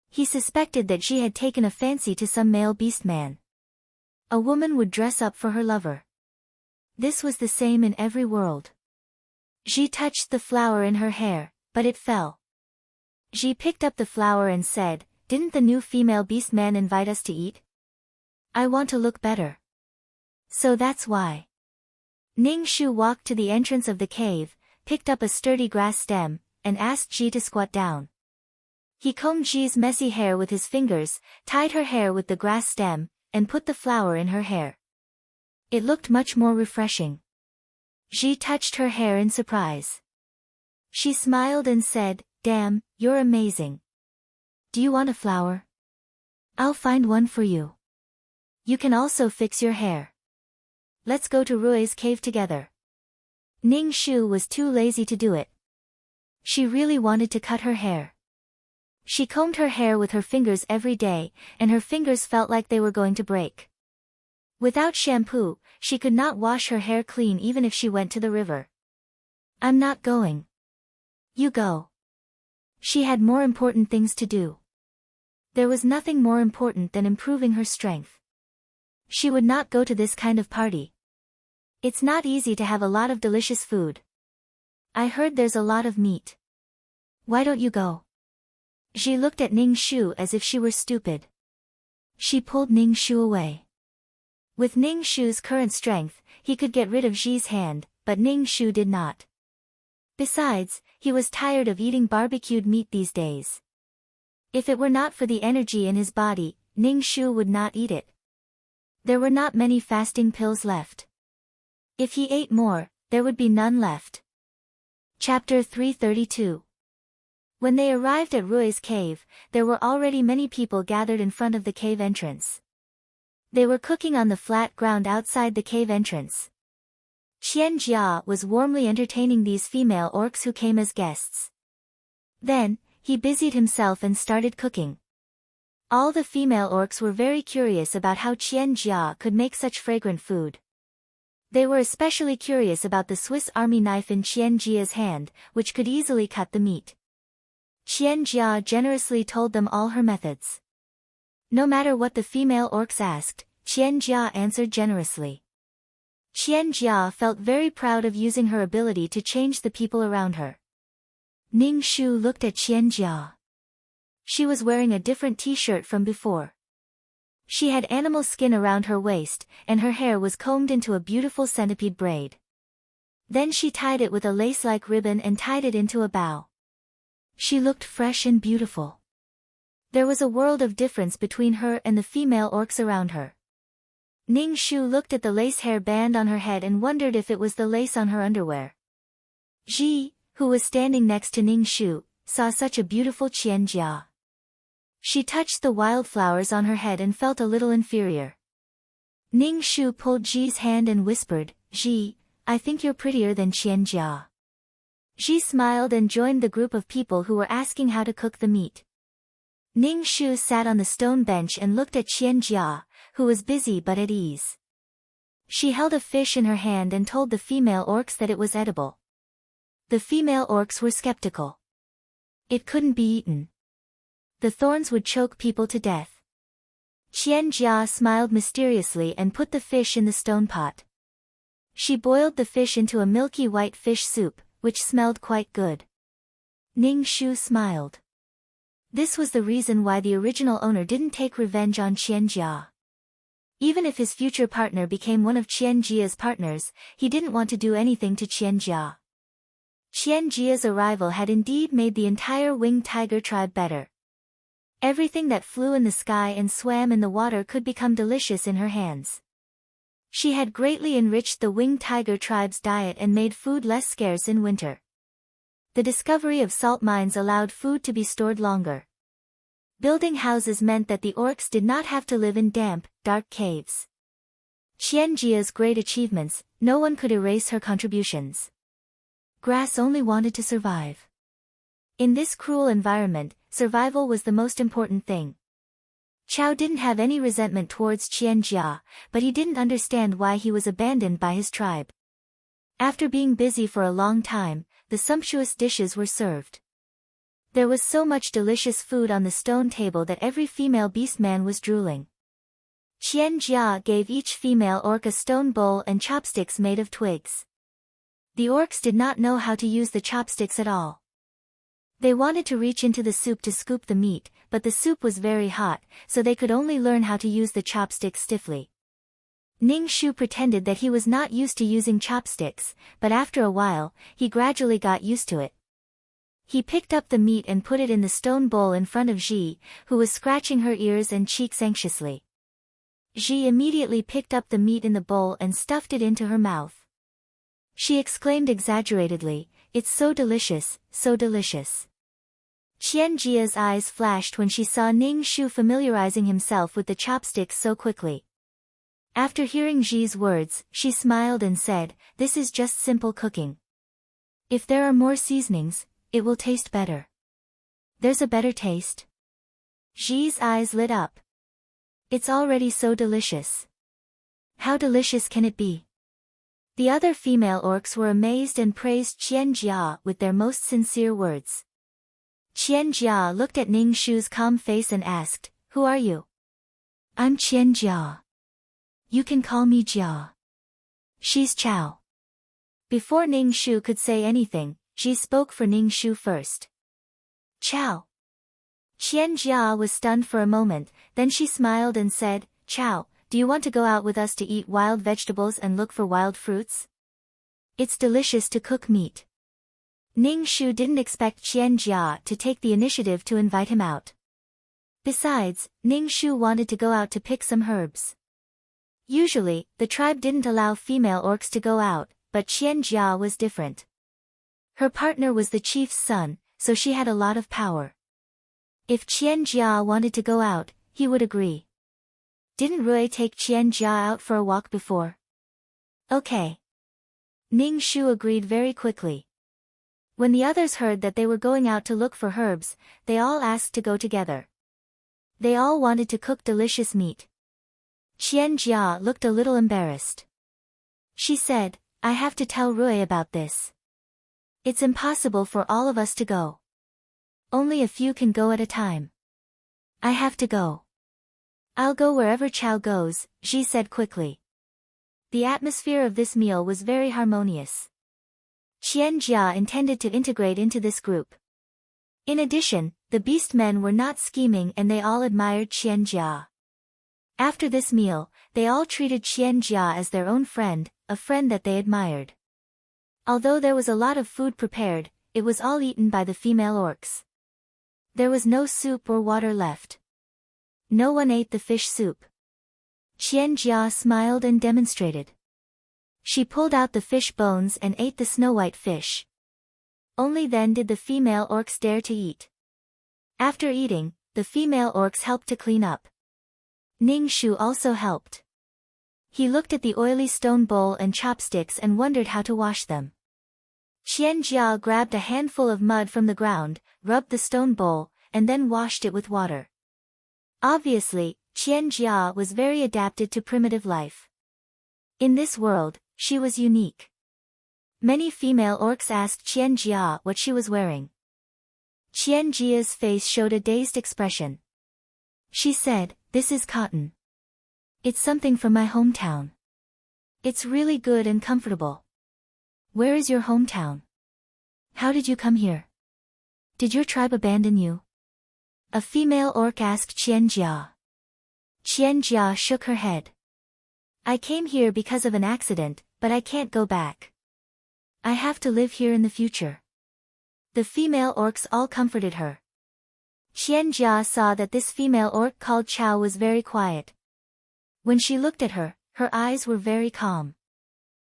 He suspected that Ji had taken a fancy to some male beast man. A woman would dress up for her lover. This was the same in every world. Ji touched the flower in her hair, but it fell. Ji picked up the flower and said, "Didn't the new female beast man invite us to eat? I want to look better. So that's why." Ning Shu walked to the entrance of the cave, picked up a sturdy grass stem, and asked Ji to squat down. He combed Ji's messy hair with his fingers, tied her hair with the grass stem, and put the flower in her hair. It looked much more refreshing. Ji touched her hair in surprise. She smiled and said, "Damn, you're amazing. Do you want a flower? I'll find one for you. You can also fix your hair. Let's go to Rui's cave together." Ning Shu was too lazy to do it. She really wanted to cut her hair. She combed her hair with her fingers every day, and her fingers felt like they were going to break. Without shampoo, she could not wash her hair clean even if she went to the river. "I'm not going. You go." She had more important things to do. There was nothing more important than improving her strength. She would not go to this kind of party. It's not easy to have a lot of delicious food. I heard there's a lot of meat. Why don't you go? Ji looked at Ning Shu as if she were stupid. She pulled Ning Shu away. With Ning Shu's current strength, he could get rid of Ji's hand, but Ning Shu did not. Besides, he was tired of eating barbecued meat these days. If it were not for the energy in his body, Ning Shu would not eat it. There were not many fasting pills left. If he ate more, there would be none left. Chapter 332. When they arrived at Rui's cave, there were already many people gathered in front of the cave entrance. They were cooking on the flat ground outside the cave entrance. Qian Jia was warmly entertaining these female orcs who came as guests. Then, he busied himself and started cooking. All the female orcs were very curious about how Qian Jia could make such fragrant food. They were especially curious about the Swiss Army knife in Qian Jia's hand, which could easily cut the meat. Qian Jia generously told them all her methods. No matter what the female orcs asked, Qian Jia answered generously. Qian Jia felt very proud of using her ability to change the people around her. Ning Shu looked at Qian Jia. She was wearing a different t-shirt from before. She had animal skin around her waist, and her hair was combed into a beautiful centipede braid. Then she tied it with a lace-like ribbon and tied it into a bow. She looked fresh and beautiful. There was a world of difference between her and the female orcs around her. Ning Shu looked at the lace hair band on her head and wondered if it was the lace on her underwear. Ji, who was standing next to Ning Shu, saw such a beautiful Qian Jia. She touched the wildflowers on her head and felt a little inferior. Ning Shu pulled Ji's hand and whispered, "Ji, I think you're prettier than Qian Jia." Ji smiled and joined the group of people who were asking how to cook the meat. Ning Shu sat on the stone bench and looked at Qian Jia, who was busy but at ease. She held a fish in her hand and told the female orcs that it was edible. The female orcs were skeptical. It couldn't be eaten. The thorns would choke people to death. Qian Jia smiled mysteriously and put the fish in the stone pot. She boiled the fish into a milky white fish soup, which smelled quite good. Ning Shu smiled. This was the reason why the original owner didn't take revenge on Qian Jia. Even if his future partner became one of Qianjia's partners, he didn't want to do anything to Qianjia. Qianjia's arrival had indeed made the entire winged tiger tribe better. Everything that flew in the sky and swam in the water could become delicious in her hands. She had greatly enriched the winged tiger tribe's diet and made food less scarce in winter. The discovery of salt mines allowed food to be stored longer. Building houses meant that the orcs did not have to live in damp, dark caves. Qianjia's great achievements, no one could erase her contributions. Grass only wanted to survive. In this cruel environment, survival was the most important thing. Chao didn't have any resentment towards Qianjia, but he didn't understand why he was abandoned by his tribe. After being busy for a long time, the sumptuous dishes were served. There was so much delicious food on the stone table that every female beastman was drooling. Qianjia gave each female orc a stone bowl and chopsticks made of twigs. The orcs did not know how to use the chopsticks at all. They wanted to reach into the soup to scoop the meat, but the soup was very hot, so they could only learn how to use the chopsticks stiffly. Ning Shu pretended that he was not used to using chopsticks, but after a while, he gradually got used to it. He picked up the meat and put it in the stone bowl in front of Ji, who was scratching her ears and cheeks anxiously. Ji immediately picked up the meat in the bowl and stuffed it into her mouth. She exclaimed exaggeratedly, "It's so delicious, so delicious." Qianjia's eyes flashed when she saw Ning Shu familiarizing himself with the chopsticks so quickly. After hearing Ji's words, she smiled and said, "This is just simple cooking. If there are more seasonings, it will taste better." "There's a better taste?" Ji's eyes lit up. "It's already so delicious. How delicious can it be?" The other female orcs were amazed and praised Qianjia with their most sincere words. Qianjia looked at Ning Shu's calm face and asked, "Who are you?" "I'm Qianjia. You can call me Jia." "She's Chao." Before Ning Shu could say anything, Ji spoke for Ning Shu first. "Chao." Qianjia was stunned for a moment, then she smiled and said, "Chao, do you want to go out with us to eat wild vegetables and look for wild fruits? It's delicious to cook meat." Ning Shu didn't expect Qianjia to take the initiative to invite him out. Besides, Ning Shu wanted to go out to pick some herbs. Usually, the tribe didn't allow female orcs to go out, but Qianjia was different. Her partner was the chief's son, so she had a lot of power. If Qianjia wanted to go out, he would agree. Didn't Rui take Qianjia out for a walk before? Okay. Ning Shu agreed very quickly. When the others heard that they were going out to look for herbs, they all asked to go together. They all wanted to cook delicious meat. Qianjia looked a little embarrassed. She said, "I have to tell Rui about this. It's impossible for all of us to go. Only a few can go at a time. I have to go." "I'll go wherever Chao goes," Ji said quickly. The atmosphere of this meal was very harmonious. Qianjia intended to integrate into this group. In addition, the beastmen were not scheming and they all admired Qianjia. After this meal, they all treated Qianjia as their own friend, a friend that they admired. Although there was a lot of food prepared, it was all eaten by the female orcs. There was no soup or water left. No one ate the fish soup. Qianjia smiled and demonstrated. She pulled out the fish bones and ate the snow-white fish. Only then did the female orcs dare to eat. After eating, the female orcs helped to clean up. Ning Shu also helped. He looked at the oily stone bowl and chopsticks and wondered how to wash them. Qianjia grabbed a handful of mud from the ground, rubbed the stone bowl, and then washed it with water. Obviously, Qianjia was very adapted to primitive life. In this world, she was unique. Many female orcs asked Qianjia what she was wearing. Qianjia's face showed a dazed expression. She said, "This is cotton. It's something from my hometown. It's really good and comfortable." "Where is your hometown? How did you come here? Did your tribe abandon you?" A female orc asked Qianjia. Qianjia shook her head. I came here because of an accident, but I can't go back. I have to live here in the future. The female orcs all comforted her. Qianjia saw that this female orc called Chao was very quiet. When she looked at her, her eyes were very calm.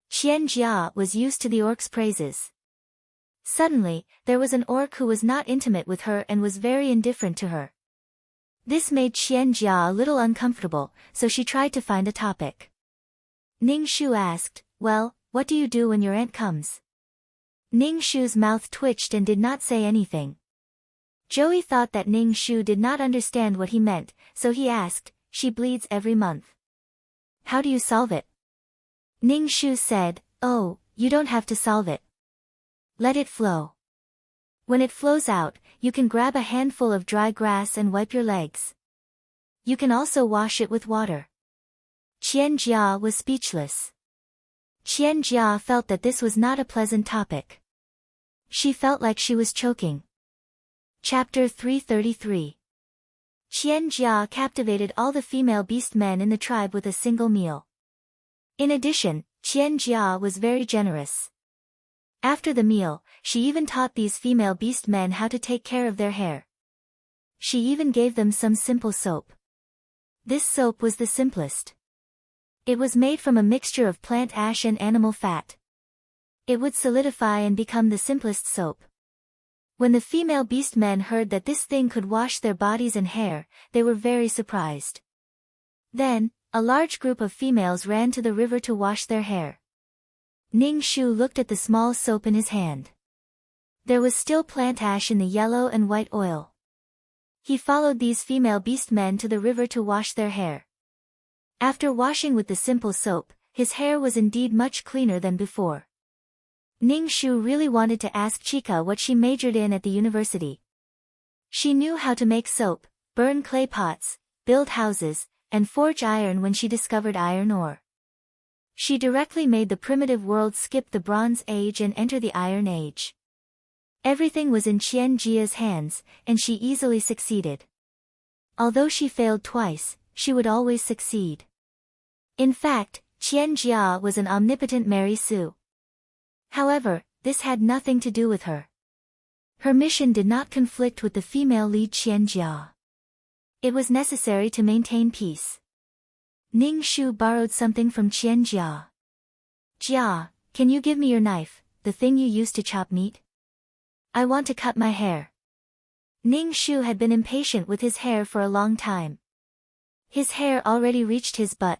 Qianjia was used to the orc's praises. Suddenly, there was an orc who was not intimate with her and was very indifferent to her. This made Qianjia a little uncomfortable, so she tried to find a topic. Ning Shu asked, "Well, what do you do when your aunt comes?" Ning Shu's mouth twitched and did not say anything. Joey thought that Ning Shu did not understand what he meant, so he asked, "She bleeds every month. How do you solve it?" Ning Shu said, "Oh, you don't have to solve it. Let it flow. When it flows out, you can grab a handful of dry grass and wipe your legs. You can also wash it with water." Qianjia was speechless. Qianjia felt that this was not a pleasant topic. She felt like she was choking. Chapter 333. Qianjia captivated all the female beast men in the tribe with a single meal. In addition, Qianjia was very generous. After the meal, she even taught these female beast men how to take care of their hair. She even gave them some simple soap. This soap was the simplest. It was made from a mixture of plant ash and animal fat. It would solidify and become the simplest soap. When the female beast men heard that this thing could wash their bodies and hair, they were very surprised. Then, a large group of females ran to the river to wash their hair. Ning Shu looked at the small soap in his hand. There was still plant ash in the yellow and white oil. He followed these female beast men to the river to wash their hair. After washing with the simple soap, his hair was indeed much cleaner than before. Ning Shu really wanted to ask Chika what she majored in at the university. She knew how to make soap, burn clay pots, build houses, and forge iron when she discovered iron ore. She directly made the primitive world skip the Bronze Age and enter the Iron Age. Everything was in Qianjia's hands, and she easily succeeded. Although she failed twice, she would always succeed. In fact, Qianjia was an omnipotent Mary Sue. However, this had nothing to do with her. Her mission did not conflict with the female lead Qianjia. It was necessary to maintain peace. Ning Shu borrowed something from Qianjia. "Jia, can you give me your knife, the thing you use to chop meat? I want to cut my hair." Ning Shu had been impatient with his hair for a long time. His hair already reached his butt.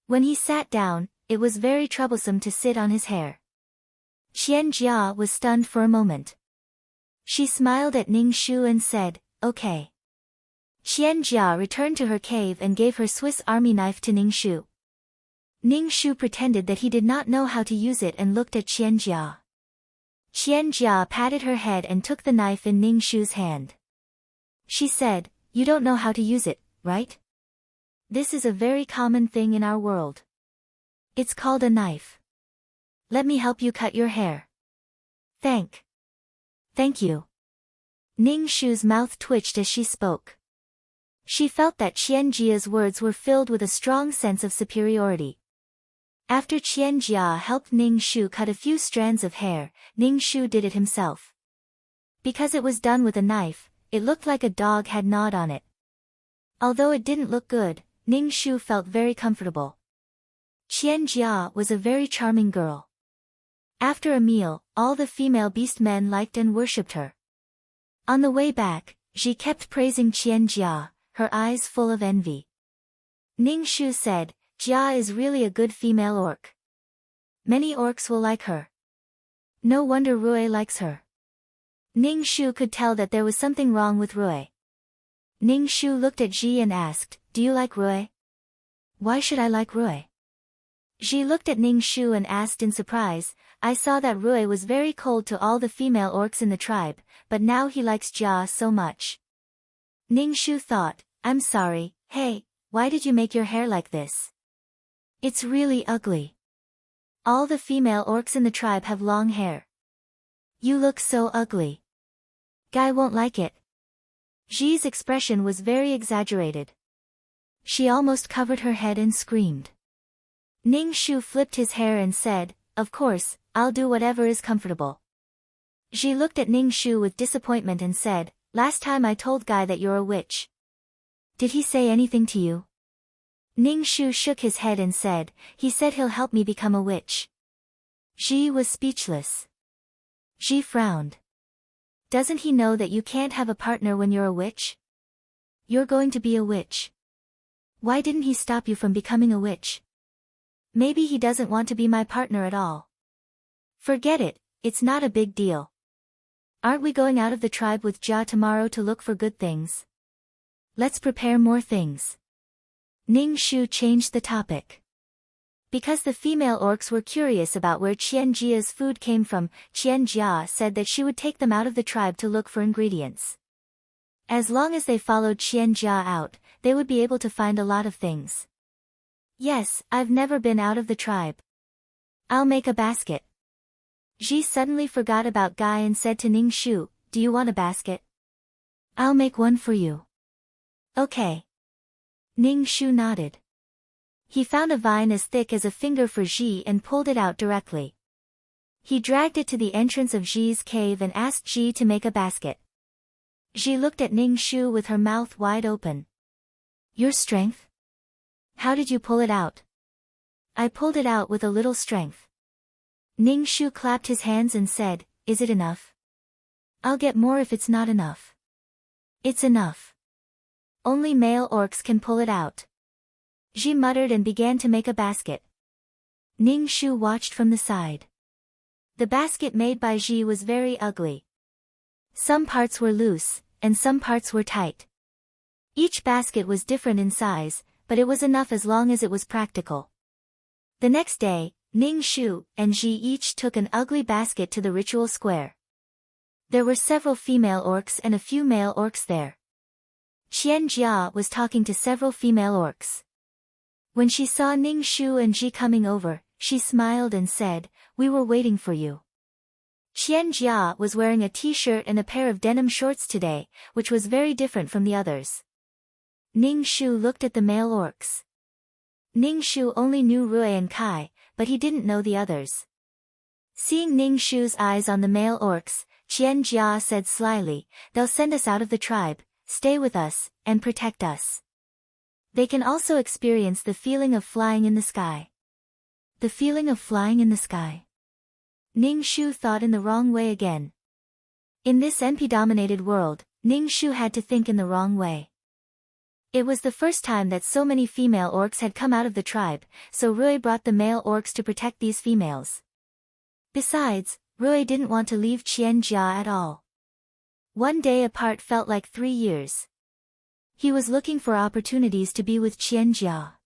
When he sat down, it was very troublesome to sit on his hair. Qianjia was stunned for a moment. She smiled at Ning Shu and said, "Okay." Qianjia returned to her cave and gave her Swiss Army knife to Ning Shu. Ning Shu pretended that he did not know how to use it and looked at Qianjia. Qianjia patted her head and took the knife in Ning Shu's hand. She said, "You don't know how to use it, right? This is a very common thing in our world. It's called a knife. Let me help you cut your hair." Thank you." Ning Shu's mouth twitched as she spoke. She felt that Qianjia's words were filled with a strong sense of superiority. After Qianjia helped Ning Shu cut a few strands of hair, Ning Shu did it himself. Because it was done with a knife, it looked like a dog had gnawed on it. Although it didn't look good, Ning Shu felt very comfortable. Qianjia was a very charming girl. After a meal, all the female beast men liked and worshipped her. On the way back, Ji kept praising Qianjia, her eyes full of envy. Ning Shu said, "Jia is really a good female orc. Many orcs will like her. No wonder Rui likes her." Ning Shu could tell that there was something wrong with Rui. Ning Shu looked at Ji and asked, "Do you like Rui?" "Why should I like Rui?" Ji looked at Ning Shu and asked in surprise, "I saw that Rui was very cold to all the female orcs in the tribe, but now he likes Jia so much." Ning Shu thought, "I'm sorry, hey, why did you make your hair like this? It's really ugly. All the female orcs in the tribe have long hair. You look so ugly. Guy won't like it." Ji's expression was very exaggerated. She almost covered her head and screamed. Ning Shu flipped his hair and said, "Of course, I'll do whatever is comfortable." Ji looked at Ning Shu with disappointment and said, "Last time I told Guy that you're a witch. Did he say anything to you?" Ning Shu shook his head and said, "He said he'll help me become a witch." Ji was speechless. Ji frowned. "Doesn't he know that you can't have a partner when you're a witch? You're going to be a witch. Why didn't he stop you from becoming a witch? Maybe he doesn't want to be my partner at all. Forget it, it's not a big deal. Aren't we going out of the tribe with Jia tomorrow to look for good things? Let's prepare more things." Ning Shu changed the topic. Because the female orcs were curious about where Qian Jia's food came from, Qian Jia said that she would take them out of the tribe to look for ingredients. As long as they followed Qian Jia out, they would be able to find a lot of things. "Yes, I've never been out of the tribe. I'll make a basket." Ji suddenly forgot about Guy and said to Ning Shu, "Do you want a basket? I'll make one for you." "Okay." Ning Shu nodded. He found a vine as thick as a finger for Ji and pulled it out directly. He dragged it to the entrance of Ji's cave and asked Ji to make a basket. Ji looked at Ning Shu with her mouth wide open. "Your strength? How did you pull it out?" "I pulled it out with a little strength." Ning Shu clapped his hands and said, "Is it enough? I'll get more if it's not enough." "It's enough. Only male orcs can pull it out." Ji muttered and began to make a basket. Ning Shu watched from the side. The basket made by Ji was very ugly. Some parts were loose, and some parts were tight. Each basket was different in size, but it was enough as long as it was practical. The next day, Ning Shu and Ji each took an ugly basket to the ritual square. There were several female orcs and a few male orcs there. Qian Jia was talking to several female orcs. When she saw Ning Shu and Ji coming over, she smiled and said, "We were waiting for you." Qian Jia was wearing a t-shirt and a pair of denim shorts today, which was very different from the others. Ning Shu looked at the male orcs. Ning Shu only knew Rui and Kai, but he didn't know the others. Seeing Ning Shu's eyes on the male orcs, Qian Jia said slyly, "They'll send us out of the tribe, stay with us, and protect us. They can also experience the feeling of flying in the sky." The feeling of flying in the sky? Ning Shu thought in the wrong way again. In this NP-dominated world, Ning Shu had to think in the wrong way. It was the first time that so many female orcs had come out of the tribe, so Rui brought the male orcs to protect these females. Besides, Rui didn't want to leave Qian Jia at all. One day apart felt like 3 years. He was looking for opportunities to be with Qian Jia.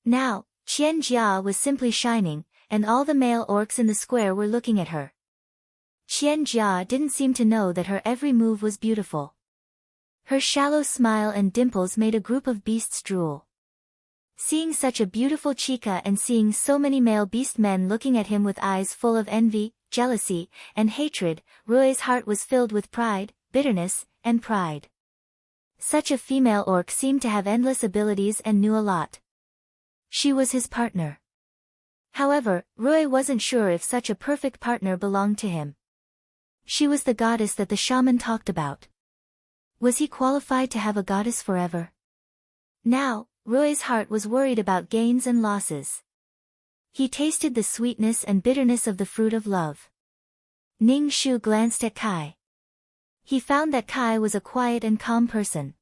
Now, Qian Jia was simply shining, and all the male orcs in the square were looking at her. Qian Jia didn't seem to know that her every move was beautiful. Her shallow smile and dimples made a group of beasts drool. Seeing such a beautiful chica and seeing so many male beast men looking at him with eyes full of envy, jealousy, and hatred, Rui's heart was filled with pride, bitterness, and pride. Such a female orc seemed to have endless abilities and knew a lot. She was his partner. However, Rui wasn't sure if such a perfect partner belonged to him. She was the goddess that the shaman talked about. Was he qualified to have a goddess forever? Now, Rui's heart was worried about gains and losses. He tasted the sweetness and bitterness of the fruit of love. Ning Shu glanced at Kai. He found that Kai was a quiet and calm person.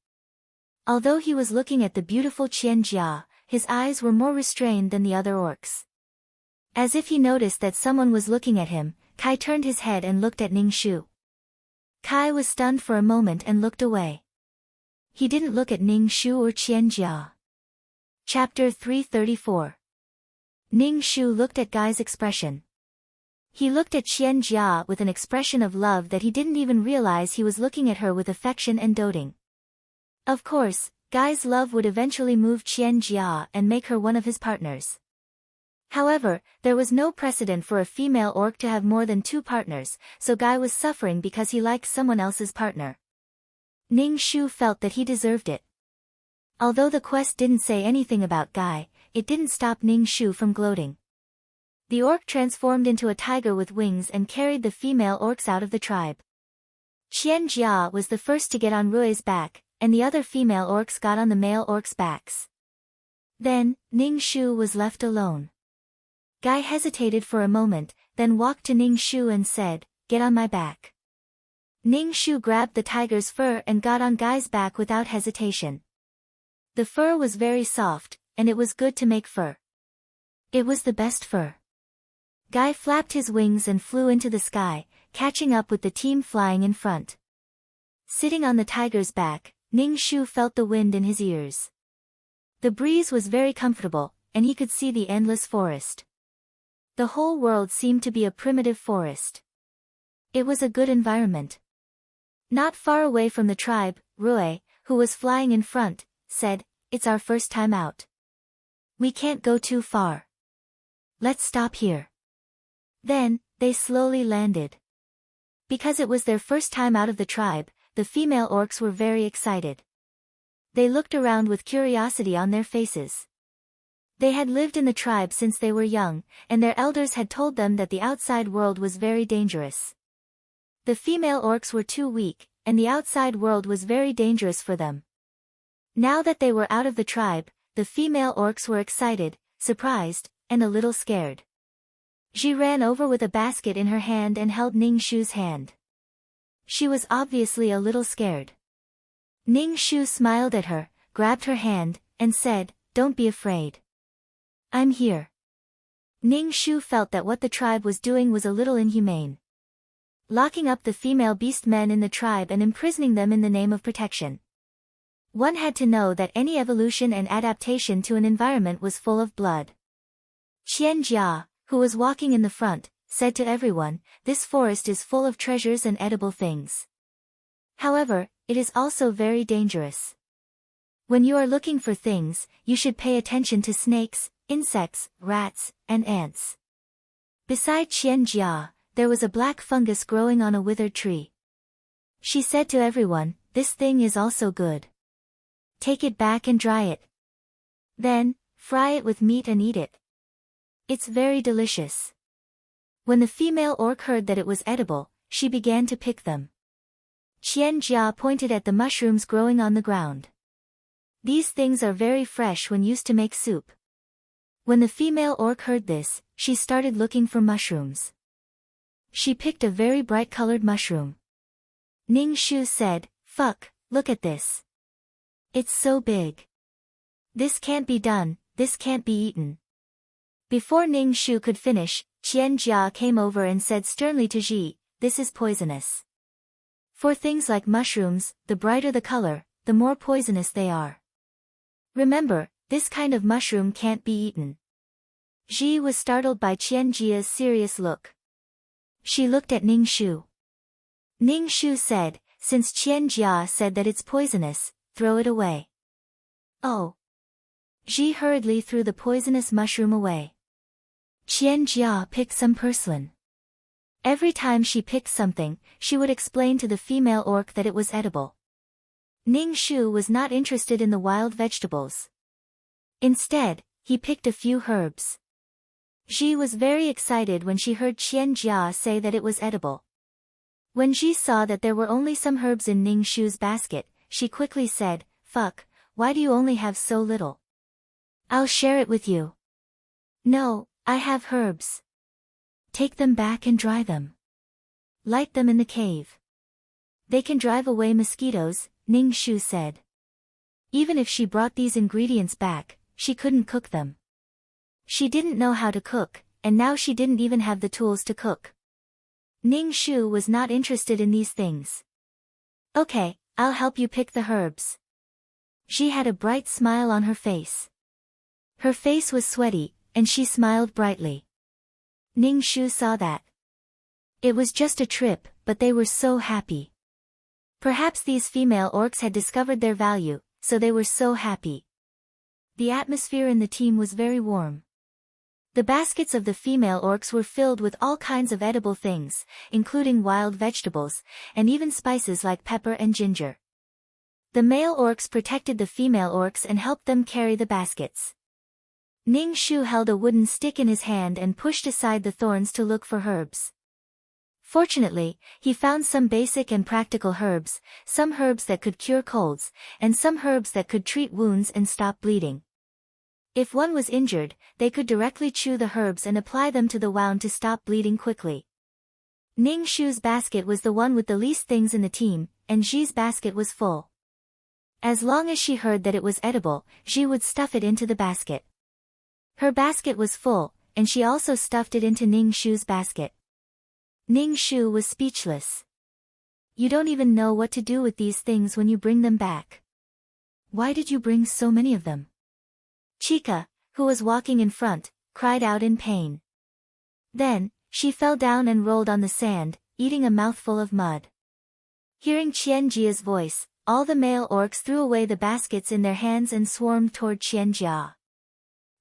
Although he was looking at the beautiful Qian Jia, his eyes were more restrained than the other orcs. As if he noticed that someone was looking at him, Kai turned his head and looked at Ning Shu. Kai was stunned for a moment and looked away. He didn't look at Ning Shu or Qian Jia. Chapter 334. Ning Shu looked at Guy's expression. He looked at Qian Jia with an expression of love that he didn't even realize he was looking at her with affection and doting. Of course, Guy's love would eventually move Qian Jia and make her one of his partners. However, there was no precedent for a female orc to have more than 2 partners, so Guy was suffering because he liked someone else's partner. Ning Shu felt that he deserved it. Although the quest didn't say anything about Guy, it didn't stop Ning Shu from gloating. The orc transformed into a tiger with wings and carried the female orcs out of the tribe. Qian Jia was the first to get on Rui's back, and the other female orcs got on the male orcs' backs. Then, Ning Shu was left alone. Guy hesitated for a moment, then walked to Ning Shu and said, "Get on my back." Ning Shu grabbed the tiger's fur and got on Guy's back without hesitation. The fur was very soft, and it was good to make fur. It was the best fur. Guy flapped his wings and flew into the sky, catching up with the team flying in front. Sitting on the tiger's back, Ning Shu felt the wind in his ears. The breeze was very comfortable, and he could see the endless forest. The whole world seemed to be a primitive forest. It was a good environment. Not far away from the tribe, Rui, who was flying in front, said, "It's our first time out. We can't go too far. Let's stop here." Then, they slowly landed. Because it was their first time out of the tribe, the female orcs were very excited. They looked around with curiosity on their faces. They had lived in the tribe since they were young, and their elders had told them that the outside world was very dangerous. The female orcs were too weak, and the outside world was very dangerous for them. Now that they were out of the tribe, the female orcs were excited, surprised, and a little scared. She ran over with a basket in her hand and held Ning Shu's hand. She was obviously a little scared. Ning Shu smiled at her, grabbed her hand, and said, "Don't be afraid. I'm here." Ning Shu felt that what the tribe was doing was a little inhumane. Locking up the female beast men in the tribe and imprisoning them in the name of protection. One had to know that any evolution and adaptation to an environment was full of blood. Qian Jia, who was walking in the front, said to everyone, "This forest is full of treasures and edible things. However, it is also very dangerous. When you are looking for things, you should pay attention to snakes, insects, rats, and ants." Beside Qian Jia, there was a black fungus growing on a withered tree. She said to everyone, "This thing is also good. Take it back and dry it. Then, fry it with meat and eat it. It's very delicious." When the female orc heard that it was edible, she began to pick them. Qian Jia pointed at the mushrooms growing on the ground. "These things are very fresh when used to make soup." When the female orc heard this, she started looking for mushrooms. She picked a very bright-colored mushroom. Ning Shu said, "Fuck, look at this. It's so big. This can't be done, this can't be eaten." Before Ning Shu could finish, Qian Jia came over and said sternly to Ji, "This is poisonous. For things like mushrooms, the brighter the color, the more poisonous they are. Remember, this kind of mushroom can't be eaten." Ji was startled by Qian Jia's serious look. She looked at Ning Shu. Ning Shu said, "Since Qian Jia said that it's poisonous, throw it away." "Oh." Ji hurriedly threw the poisonous mushroom away. Qian Jia picked some purslane. Every time she picked something, she would explain to the female orc that it was edible. Ning Shu was not interested in the wild vegetables. Instead, he picked a few herbs. Ji was very excited when she heard Qian Jia say that it was edible. When Ji saw that there were only some herbs in Ning Shu's basket, she quickly said, "Fuck, why do you only have so little? I'll share it with you." "No, I have herbs. Take them back and dry them. Light them in the cave. They can drive away mosquitoes," Ning Shu said. Even if she brought these ingredients back, she couldn't cook them. She didn't know how to cook, and now she didn't even have the tools to cook. Ning Shu was not interested in these things. "Okay, I'll help you pick the herbs." She had a bright smile on her face. Her face was sweaty, and she smiled brightly. Ning Shu saw that. It was just a trip, but they were so happy. Perhaps these female orcs had discovered their value, so they were so happy. The atmosphere in the team was very warm. The baskets of the female orcs were filled with all kinds of edible things, including wild vegetables, and even spices like pepper and ginger. The male orcs protected the female orcs and helped them carry the baskets. Ning Shu held a wooden stick in his hand and pushed aside the thorns to look for herbs. Fortunately, he found some basic and practical herbs, some herbs that could cure colds, and some herbs that could treat wounds and stop bleeding. If one was injured, they could directly chew the herbs and apply them to the wound to stop bleeding quickly. Ning Shu's basket was the one with the least things in the team, and Ji's basket was full. As long as she heard that it was edible, Ji would stuff it into the basket. Her basket was full, and she also stuffed it into Ning Shu's basket. Ning Shu was speechless. You don't even know what to do with these things when you bring them back. Why did you bring so many of them? Chika, who was walking in front, cried out in pain. Then, she fell down and rolled on the sand, eating a mouthful of mud. Hearing Qianjia's voice, all the male orcs threw away the baskets in their hands and swarmed toward Qianjia.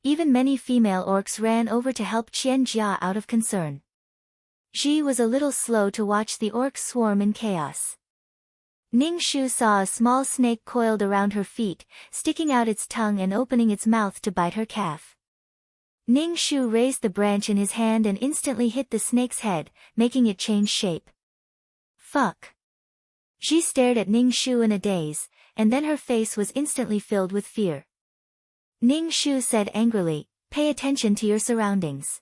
Even many female orcs ran over to help Qianjia out of concern. Ji was a little slow to watch the orcs swarm in chaos. Ning Shu saw a small snake coiled around her feet, sticking out its tongue and opening its mouth to bite her calf. Ning Shu raised the branch in his hand and instantly hit the snake's head, making it change shape. Fuck! Ji stared at Ning Shu in a daze, and then her face was instantly filled with fear. Ning Shu said angrily, "Pay attention to your surroundings.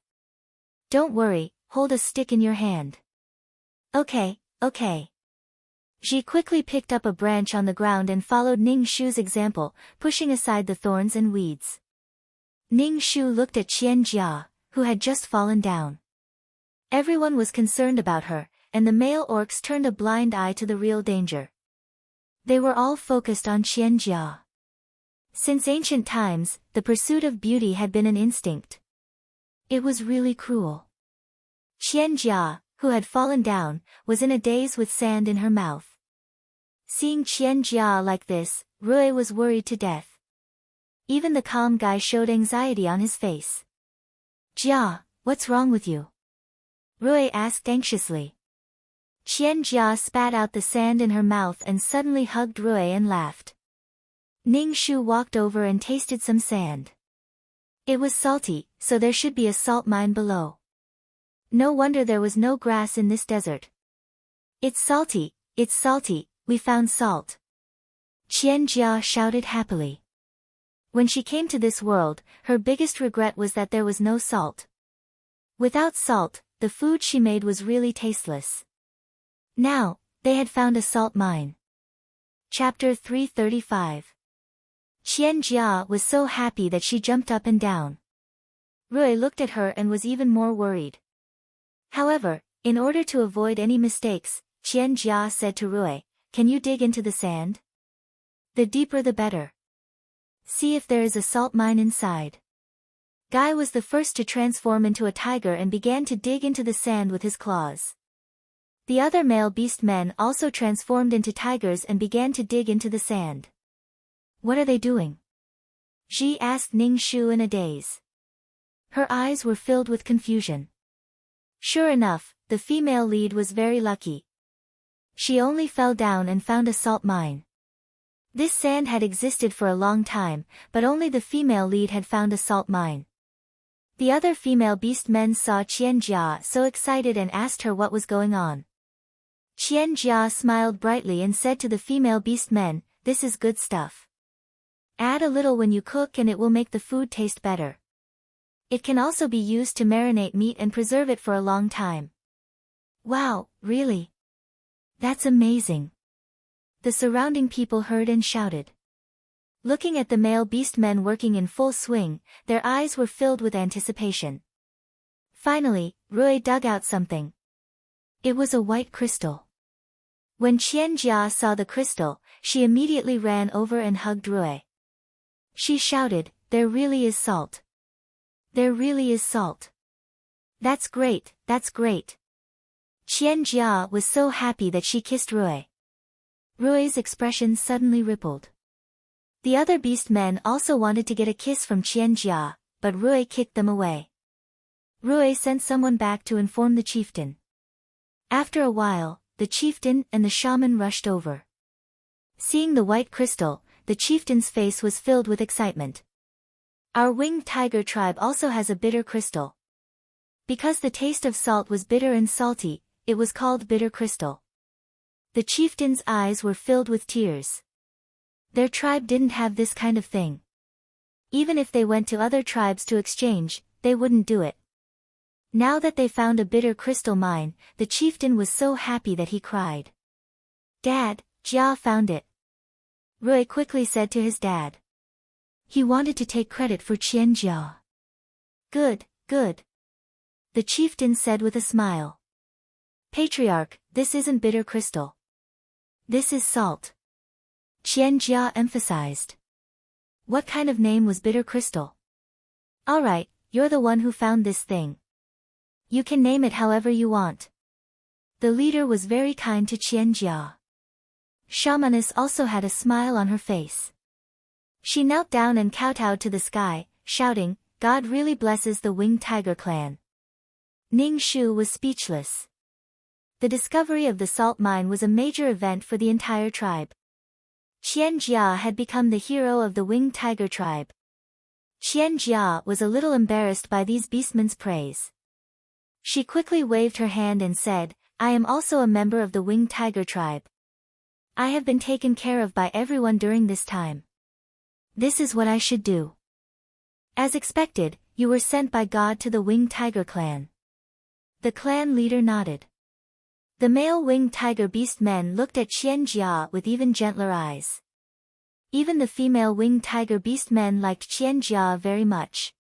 Don't worry, hold a stick in your hand." Okay. Ji quickly picked up a branch on the ground and followed Ning Shu's example, pushing aside the thorns and weeds. Ning Shu looked at Qianjia, who had just fallen down. Everyone was concerned about her, and the male orcs turned a blind eye to the real danger. They were all focused on Qianjia. Since ancient times, the pursuit of beauty had been an instinct. It was really cruel. Qianjia, who had fallen down, was in a daze with sand in her mouth. Seeing Qianjia like this, Rui was worried to death. Even the calm guy showed anxiety on his face. "Jia, what's wrong with you?" Rui asked anxiously. Qianjia spat out the sand in her mouth and suddenly hugged Rui and laughed. Ning Shu walked over and tasted some sand. It was salty, so there should be a salt mine below. No wonder there was no grass in this desert. It's salty, we found salt. Qianjia shouted happily. When she came to this world, her biggest regret was that there was no salt. Without salt, the food she made was really tasteless. Now, they had found a salt mine. Chapter 335. Qianjia was so happy that she jumped up and down. Rui looked at her and was even more worried. However, in order to avoid any mistakes, Qianjia said to Rui, "Can you dig into the sand? The deeper the better. See if there is a salt mine inside." Guy was the first to transform into a tiger and began to dig into the sand with his claws. The other male beast men also transformed into tigers and began to dig into the sand. "What are they doing?" Ji asked Ning Shu in a daze. Her eyes were filled with confusion. Sure enough, the female lead was very lucky. She only fell down and found a salt mine. This sand had existed for a long time, but only the female lead had found a salt mine. The other female beast men saw Qianjia so excited and asked her what was going on. Qianjia smiled brightly and said to the female beast men, "This is good stuff. Add a little when you cook and it will make the food taste better. It can also be used to marinate meat and preserve it for a long time." "Wow, really? That's amazing." The surrounding people heard and shouted. Looking at the male beast men working in full swing, their eyes were filled with anticipation. Finally, Rui dug out something. It was a white crystal. When Qianjia saw the crystal, she immediately ran over and hugged Rui. She shouted, "There really is salt. There really is salt. That's great, that's great." Qianjia was so happy that she kissed Rui. Rui's expression suddenly rippled. The other beast men also wanted to get a kiss from Qianjia, but Rui kicked them away. Rui sent someone back to inform the chieftain. After a while, the chieftain and the shaman rushed over. Seeing the white crystal, the chieftain's face was filled with excitement. Our winged tiger tribe also has a bitter crystal. Because the taste of salt was bitter and salty, it was called bitter crystal. The chieftain's eyes were filled with tears. Their tribe didn't have this kind of thing. Even if they went to other tribes to exchange, they wouldn't do it. Now that they found a bitter crystal mine, the chieftain was so happy that he cried. Dad, Jia found it. Rui quickly said to his dad. He wanted to take credit for Qian Jia. Good, good. The chieftain said with a smile. Patriarch, this isn't bitter crystal. This is salt. Qian Jia emphasized. What kind of name was bitter crystal? Alright, you're the one who found this thing. You can name it however you want. The leader was very kind to Qian Jia. Shamaness also had a smile on her face. She knelt down and kowtowed to the sky, shouting, God really blesses the winged tiger clan. Ning Shu was speechless. The discovery of the salt mine was a major event for the entire tribe. Qian Jia had become the hero of the winged tiger tribe. Qian Jia was a little embarrassed by these beastmen's praise. She quickly waved her hand and said, I am also a member of the winged tiger tribe. I have been taken care of by everyone during this time. This is what I should do. As expected, you were sent by God to the winged tiger clan. The clan leader nodded. The male winged tiger beast men looked at Qian Jia with even gentler eyes. Even the female winged tiger beast men liked Qian Jia very much.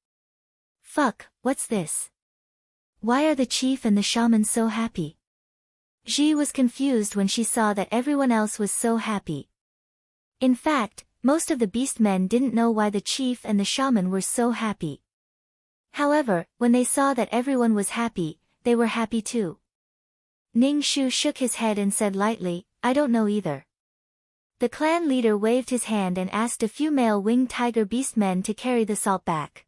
Fuck, what's this? Why are the chief and the shaman so happy? Ji was confused when she saw that everyone else was so happy. In fact, most of the beast men didn't know why the chief and the shaman were so happy. However, when they saw that everyone was happy, they were happy too. Ning Shu shook his head and said lightly, I don't know either. The clan leader waved his hand and asked a few male winged tiger beast men to carry the salt back.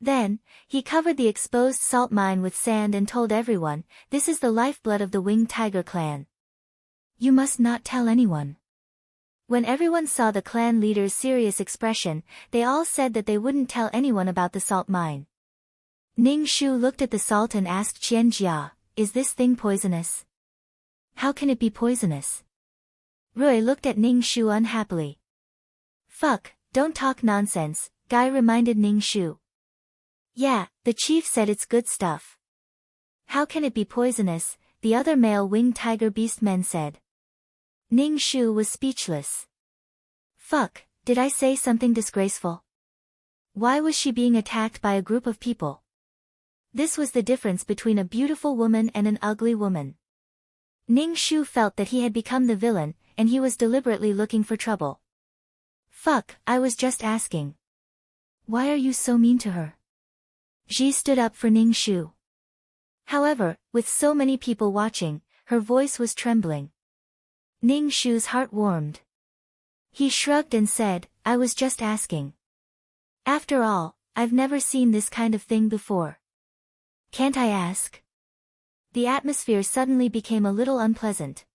Then, he covered the exposed salt mine with sand and told everyone, this is the lifeblood of the winged tiger clan. You must not tell anyone. When everyone saw the clan leader's serious expression, they all said that they wouldn't tell anyone about the salt mine. Ning Shu looked at the salt and asked Qian Jia, is this thing poisonous? How can it be poisonous? Rui looked at Ning Shu unhappily. Fuck, don't talk nonsense, Guy reminded Ning Shu. Yeah, the chief said it's good stuff. How can it be poisonous? The other male winged tiger beast men said. Ning Shu was speechless. Fuck, did I say something disgraceful? Why was she being attacked by a group of people? This was the difference between a beautiful woman and an ugly woman. Ning Shu felt that he had become the villain, and he was deliberately looking for trouble. Fuck, I was just asking. Why are you so mean to her? Ji stood up for Ning Shu. However, with so many people watching, her voice was trembling. Ning Shu's heart warmed. He shrugged and said, I was just asking. After all, I've never seen this kind of thing before. Can't I ask? The atmosphere suddenly became a little unpleasant.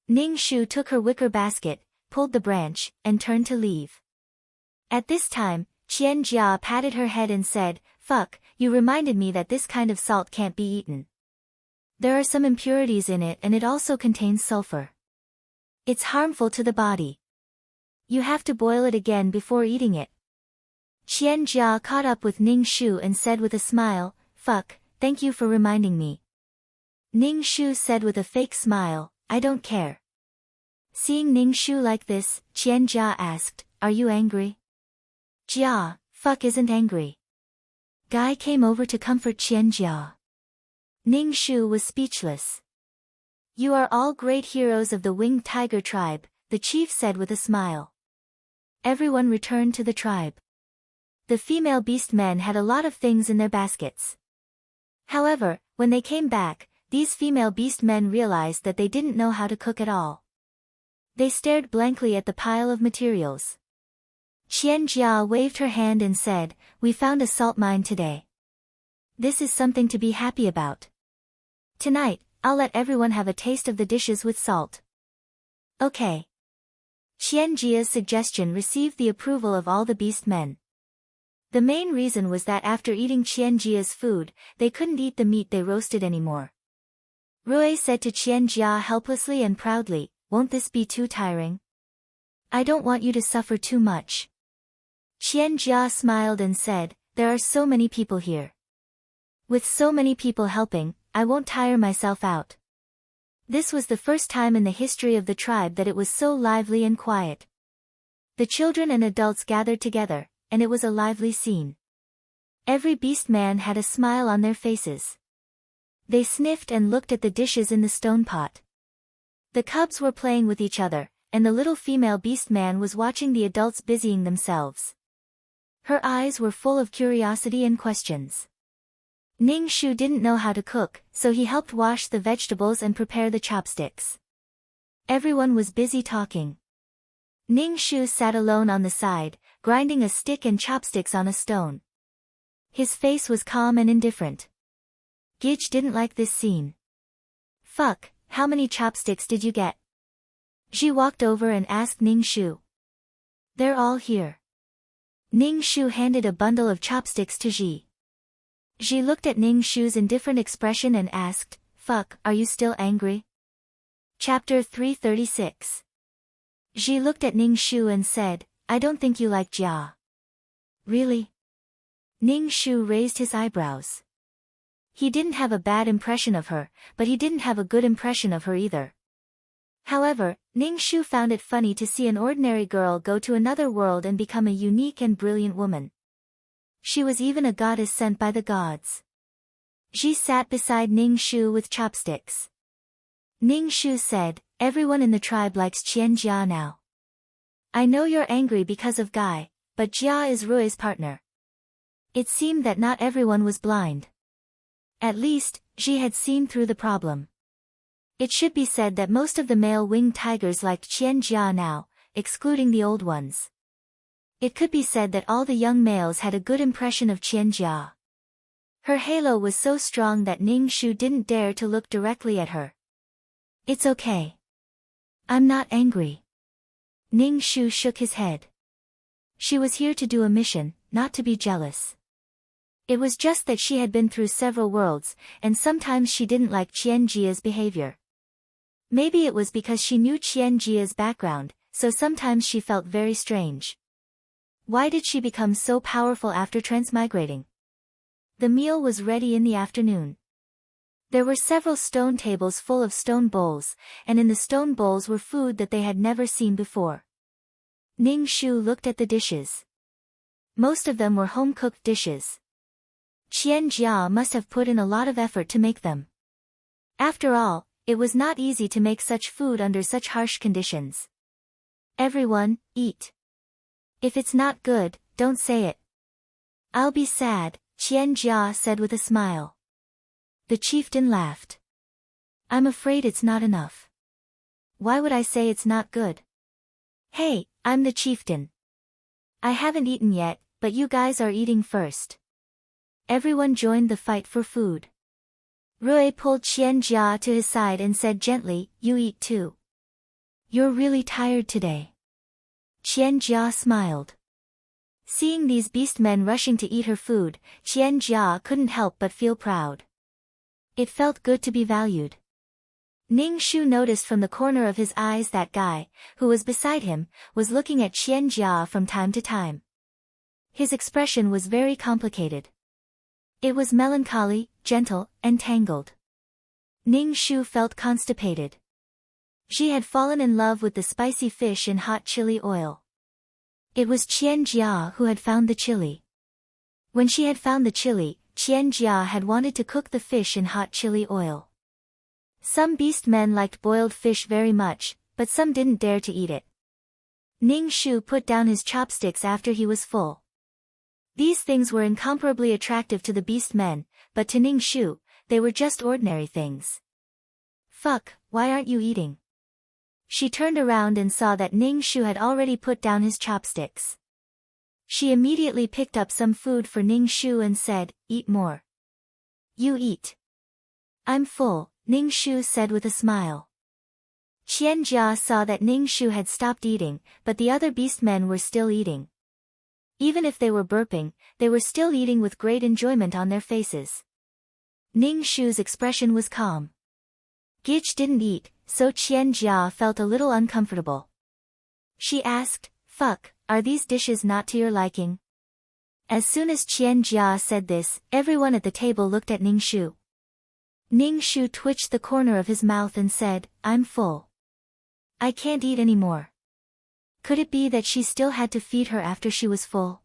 Ning Shu took her wicker basket, pulled the branch, and turned to leave. At this time, Qian Jia patted her head and said, Fuck, you reminded me that this kind of salt can't be eaten. There are some impurities in it and it also contains sulfur. It's harmful to the body. You have to boil it again before eating it. Qian Jia caught up with Ning Shu and said with a smile, Fuck, thank you for reminding me. Ning Shu said with a fake smile, I don't care. Seeing Ning Shu like this, Qian Jia asked, Are you angry? Jia, Fuck isn't angry. Guy came over to comfort Qian Jia. Ning Shu was speechless. You are all great heroes of the winged tiger tribe, the chief said with a smile. Everyone returned to the tribe. The female beast men had a lot of things in their baskets. However, when they came back, these female beast men realized that they didn't know how to cook at all. They stared blankly at the pile of materials. Qian Jia waved her hand and said, We found a salt mine today. This is something to be happy about. Tonight, I'll let everyone have a taste of the dishes with salt. Okay. Qian Jia's suggestion received the approval of all the beast men. The main reason was that after eating Qianjia's food, they couldn't eat the meat they roasted anymore. Rui said to Qianjia helplessly and proudly, "Won't this be too tiring? I don't want you to suffer too much." Qianjia smiled and said, "There are so many people here. With so many people helping, I won't tire myself out." This was the first time in the history of the tribe that it was so lively and quiet. The children and adults gathered together, and it was a lively scene. Every beast man had a smile on their faces. They sniffed and looked at the dishes in the stone pot. The cubs were playing with each other, and the little female beast man was watching the adults busying themselves. Her eyes were full of curiosity and questions. Ning Shu didn't know how to cook, so he helped wash the vegetables and prepare the chopsticks. Everyone was busy talking. Ning Shu sat alone on the side, grinding a stick and chopsticks on a stone. His face was calm and indifferent. Gij didn't like this scene. "Fuck, how many chopsticks did you get?" Ji walked over and asked Ning Shu. "They're all here." Ning Shu handed a bundle of chopsticks to Ji. Ji looked at Ning Shu's indifferent expression and asked, "Fuck, are you still angry?" Chapter 336. Ji looked at Ning Shu and said, "I don't think you like Jia." "Really?" Ning Shu raised his eyebrows. He didn't have a bad impression of her, but he didn't have a good impression of her either. However, Ning Shu found it funny to see an ordinary girl go to another world and become a unique and brilliant woman. She was even a goddess sent by the gods. Ji sat beside Ning Shu with chopsticks. Ning Shu said, "Everyone in the tribe likes Qianjia now. I know you're angry because of Guy, but Jia is Rui's partner." It seemed that not everyone was blind. At least, Ji had seen through the problem. It should be said that most of the male winged tigers liked Qianjia now, excluding the old ones. It could be said that all the young males had a good impression of Qianjia. Her halo was so strong that Ning Shu didn't dare to look directly at her. "It's okay. I'm not angry." Ning Shu shook his head. She was here to do a mission, not to be jealous. It was just that she had been through several worlds, and sometimes she didn't like Qianjia's behavior. Maybe it was because she knew Qianjia's background, so sometimes she felt very strange. Why did she become so powerful after transmigrating? The meal was ready in the afternoon. There were several stone tables full of stone bowls, and in the stone bowls were food that they had never seen before. Ning Shu looked at the dishes. Most of them were home-cooked dishes. Qianjia must have put in a lot of effort to make them. After all, it was not easy to make such food under such harsh conditions. "Everyone, eat. If it's not good, don't say it." "I'll be sad," Qianjia said with a smile. The chieftain laughed. "I'm afraid it's not enough." "Why would I say it's not good?" "Hey, I'm the chieftain. I haven't eaten yet, but you guys are eating first." Everyone joined the fight for food. Rui pulled Qianjia to his side and said gently, "You eat too. You're really tired today." Qianjia smiled. Seeing these beast men rushing to eat her food, Qianjia couldn't help but feel proud. It felt good to be valued. Ning Shu noticed from the corner of his eyes that Guy, who was beside him, was looking at Qianjia from time to time. His expression was very complicated. It was melancholy, gentle, and tangled. Ning Shu felt constipated. She had fallen in love with the spicy fish in hot chili oil. It was Qianjia who had found the chili. When she had found the chili, Qianjia had wanted to cook the fish in hot chili oil. Some beast men liked boiled fish very much, but some didn't dare to eat it. Ning Shu put down his chopsticks after he was full. These things were incomparably attractive to the beast men, but to Ning Shu, they were just ordinary things. "Fuck, why aren't you eating?" She turned around and saw that Ning Shu had already put down his chopsticks. She immediately picked up some food for Ning Shu and said, "Eat more." "You eat." "I'm full," Ning Shu said with a smile. Qianjia saw that Ning Shu had stopped eating, but the other beast men were still eating. Even if they were burping, they were still eating with great enjoyment on their faces. Ning Shu's expression was calm. Gich didn't eat, so Qian Jia felt a little uncomfortable. She asked, "Fuck, are these dishes not to your liking?" As soon as Qian Jia said this, everyone at the table looked at Ning Shu. Ning Shu twitched the corner of his mouth and said, "I'm full. I can't eat anymore." Could it be that she still had to feed her after she was full?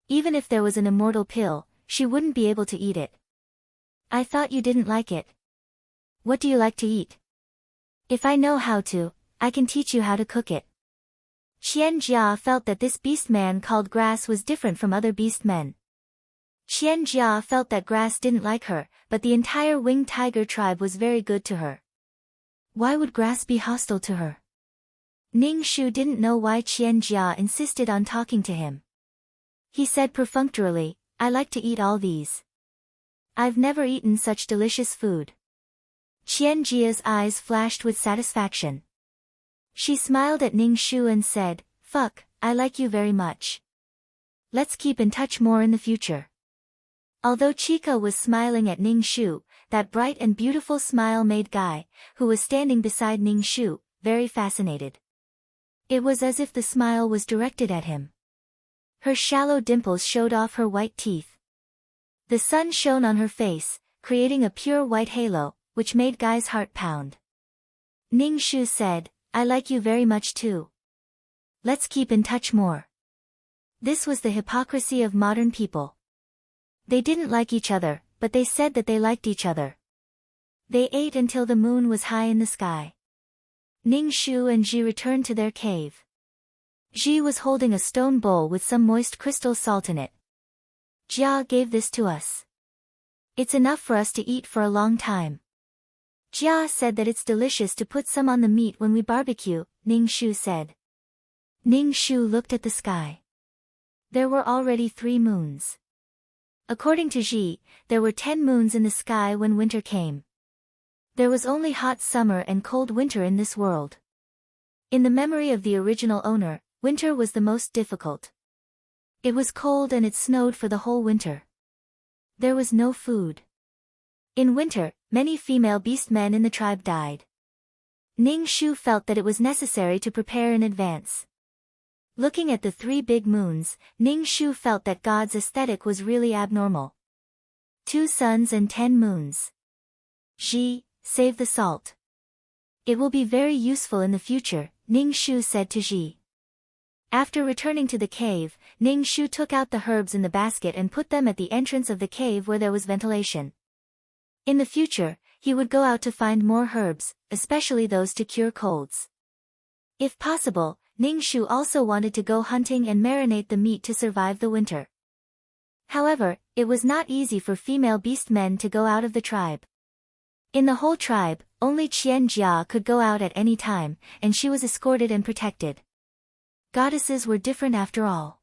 Even if there was an immortal pill, she wouldn't be able to eat it. "I thought you didn't like it. What do you like to eat? If I know how to, I can teach you how to cook it." Qian Jia felt that this beast man called Grass was different from other beast men. Qian Jia felt that Grass didn't like her, but the entire winged tiger tribe was very good to her. Why would Grass be hostile to her? Ning Shu didn't know why Qian Jia insisted on talking to him. He said perfunctorily, "I like to eat all these. I've never eaten such delicious food." Qian Jia's eyes flashed with satisfaction. She smiled at Ning Shu and said, "Fuck, I like you very much. Let's keep in touch more in the future." Although Chica was smiling at Ning Shu, that bright and beautiful smile made Guy, who was standing beside Ning Shu, very fascinated. It was as if the smile was directed at him. Her shallow dimples showed off her white teeth. The sun shone on her face, creating a pure white halo, which made Guy's heart pound. Ning Shu said, "I like you very much too. Let's keep in touch more." This was the hypocrisy of modern people. They didn't like each other, but they said that they liked each other. They ate until the moon was high in the sky. Ning Shu and Ji returned to their cave. Ji was holding a stone bowl with some moist crystal salt in it. "Jia gave this to us. It's enough for us to eat for a long time. Jia said that it's delicious to put some on the meat when we barbecue," Ning Shu said. Ning Shu looked at the sky. There were already 3 moons. According to Ji, there were 10 moons in the sky when winter came. There was only hot summer and cold winter in this world. In the memory of the original owner, winter was the most difficult. It was cold and it snowed for the whole winter. There was no food. In winter, many female beast men in the tribe died. Ning Shu felt that it was necessary to prepare in advance. Looking at the 3 big moons, Ning Shu felt that God's aesthetic was really abnormal. 2 suns and 10 moons. Ji, save the salt. It will be very useful in the future, Ning Shu said to Ji. After returning to the cave, Ning Shu took out the herbs in the basket and put them at the entrance of the cave where there was ventilation. In the future, he would go out to find more herbs, especially those to cure colds. If possible, Ning Shu also wanted to go hunting and marinate the meat to survive the winter. However, it was not easy for female beast men to go out of the tribe. In the whole tribe, only Qian Jia could go out at any time, and she was escorted and protected. Goddesses were different after all.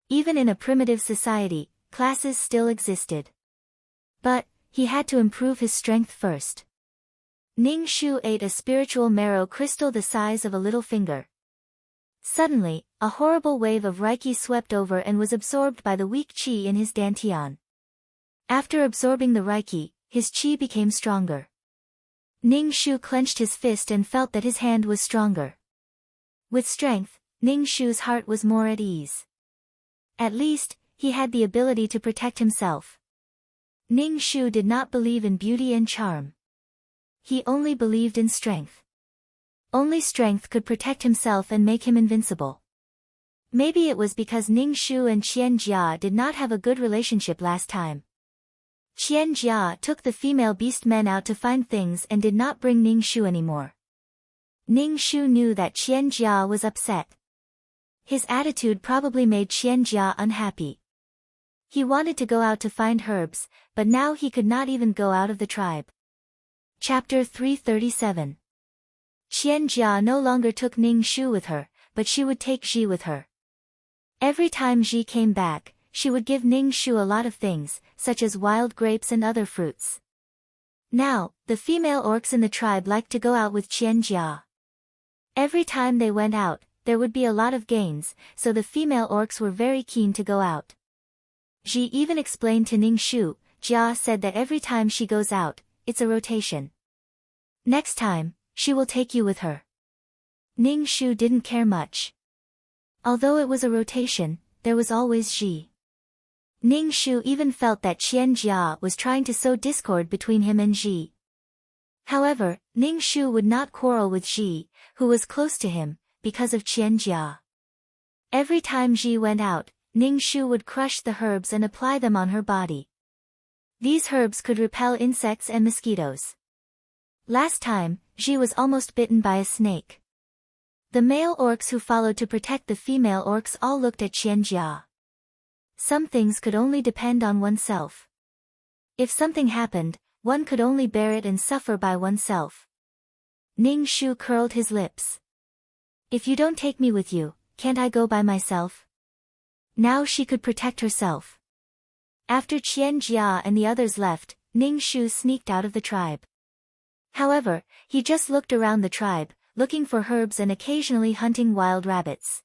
Even in a primitive society, classes still existed. But, he had to improve his strength first. Ning Shu ate a spiritual marrow crystal the size of a little finger. Suddenly, a horrible wave of Reiki swept over and was absorbed by the weak qi in his dantian. After absorbing the Reiki, his qi became stronger. Ning Shu clenched his fist and felt that his hand was stronger. With strength, Ning Shu's heart was more at ease. At least, he had the ability to protect himself. Ning Shu did not believe in beauty and charm. He only believed in strength. Only strength could protect himself and make him invincible. Maybe it was because Ning Shu and Qian Jia did not have a good relationship last time. Qian Jia took the female beast men out to find things and did not bring Ning Shu anymore. Ning Shu knew that Qian Jia was upset. His attitude probably made Qian Jia unhappy. He wanted to go out to find herbs, but now he could not even go out of the tribe. Chapter 337. Qian Jia no longer took Ning Shu with her, but she would take Ji with her. Every time Ji came back, she would give Ning Shu a lot of things, such as wild grapes and other fruits. Now, the female orcs in the tribe liked to go out with Qian Jia. Every time they went out, there would be a lot of gains, so the female orcs were very keen to go out. Ji even explained to Ning Shu, Jia said that every time she goes out, it's a rotation. Next time, she will take you with her. Ning Shu didn't care much. Although it was a rotation, there was always Ji. Ning Shu even felt that Qian Jia was trying to sow discord between him and Ji. However, Ning Shu would not quarrel with Ji, who was close to him, because of Qian Jia. Every time Ji went out, Ning Shu would crush the herbs and apply them on her body. These herbs could repel insects and mosquitoes. Last time, Ji was almost bitten by a snake. The male orcs who followed to protect the female orcs all looked at Qian Jia. Some things could only depend on oneself. If something happened, one could only bear it and suffer by oneself. Ning Shu curled his lips. If you don't take me with you, can't I go by myself? Now she could protect herself. After Qian Jia and the others left, Ning Shu sneaked out of the tribe. However, he just looked around the tribe, looking for herbs and occasionally hunting wild rabbits.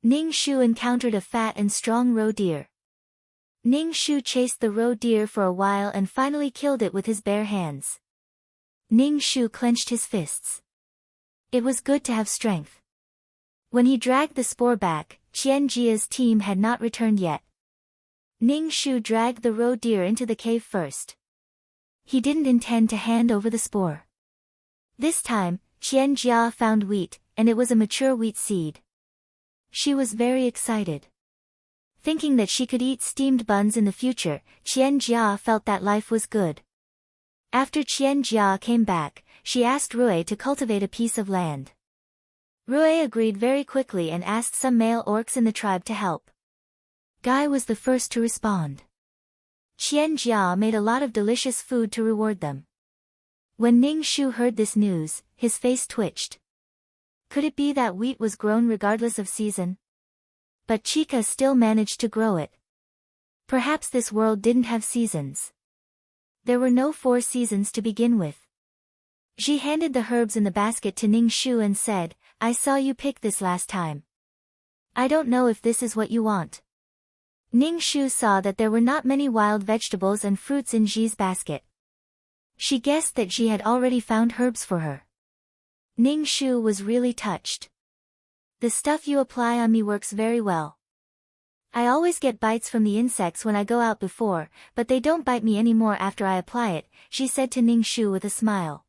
Ning Shu encountered a fat and strong roe deer. Ning Shu chased the roe deer for a while and finally killed it with his bare hands. Ning Shu clenched his fists. It was good to have strength. When he dragged the spoor back, Qian Jia's team had not returned yet. Ning Shu dragged the roe deer into the cave first. He didn't intend to hand over the spoor. This time, Qian Jia found wheat, and it was a mature wheat seed. She was very excited. Thinking that she could eat steamed buns in the future, Qian Jia felt that life was good. After Qian Jia came back, she asked Rui to cultivate a piece of land. Rui agreed very quickly and asked some male orcs in the tribe to help. Guy was the first to respond. Qian Jia made a lot of delicious food to reward them. When Ning Shu heard this news, his face twitched. Could it be that wheat was grown regardless of season? But Chica still managed to grow it. Perhaps this world didn't have seasons. There were no 4 seasons to begin with. Ji handed the herbs in the basket to Ning Shu and said, I saw you pick this last time. I don't know if this is what you want. Ning Shu saw that there were not many wild vegetables and fruits in Ji's basket. She guessed that Ji had already found herbs for her. Ning Shu was really touched. The stuff you apply on me works very well. I always get bites from the insects when I go out before, but they don't bite me anymore after I apply it, she said to Ning Shu with a smile.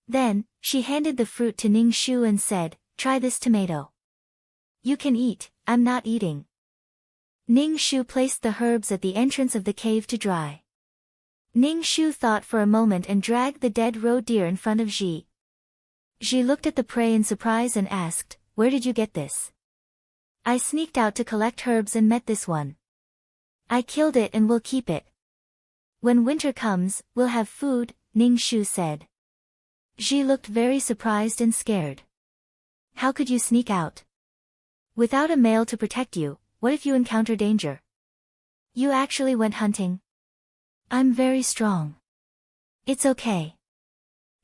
Then, she handed the fruit to Ning Shu and said, try this tomato. You can eat, I'm not eating. Ning Shu placed the herbs at the entrance of the cave to dry. Ning Shu thought for a moment and dragged the dead roe deer in front of Ji. Ji looked at the prey in surprise and asked, where did you get this? I sneaked out to collect herbs and met this one. I killed it and will keep it. When winter comes, we'll have food, Ning Shu said. Ji looked very surprised and scared. How could you sneak out? Without a male to protect you, what if you encounter danger? You actually went hunting? I'm very strong. It's okay.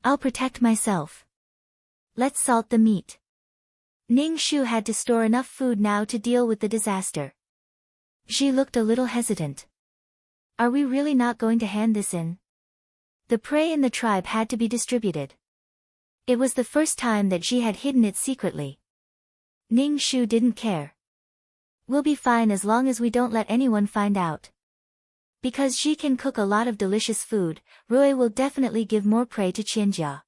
I'll protect myself. Let's salt the meat. Ning Shu had to store enough food now to deal with the disaster. Ji looked a little hesitant. Are we really not going to hand this in? The prey in the tribe had to be distributed. It was the first time that Ji had hidden it secretly. Ning Shu didn't care. We'll be fine as long as we don't let anyone find out. Because Ji can cook a lot of delicious food, Rui will definitely give more prey to Qianjia.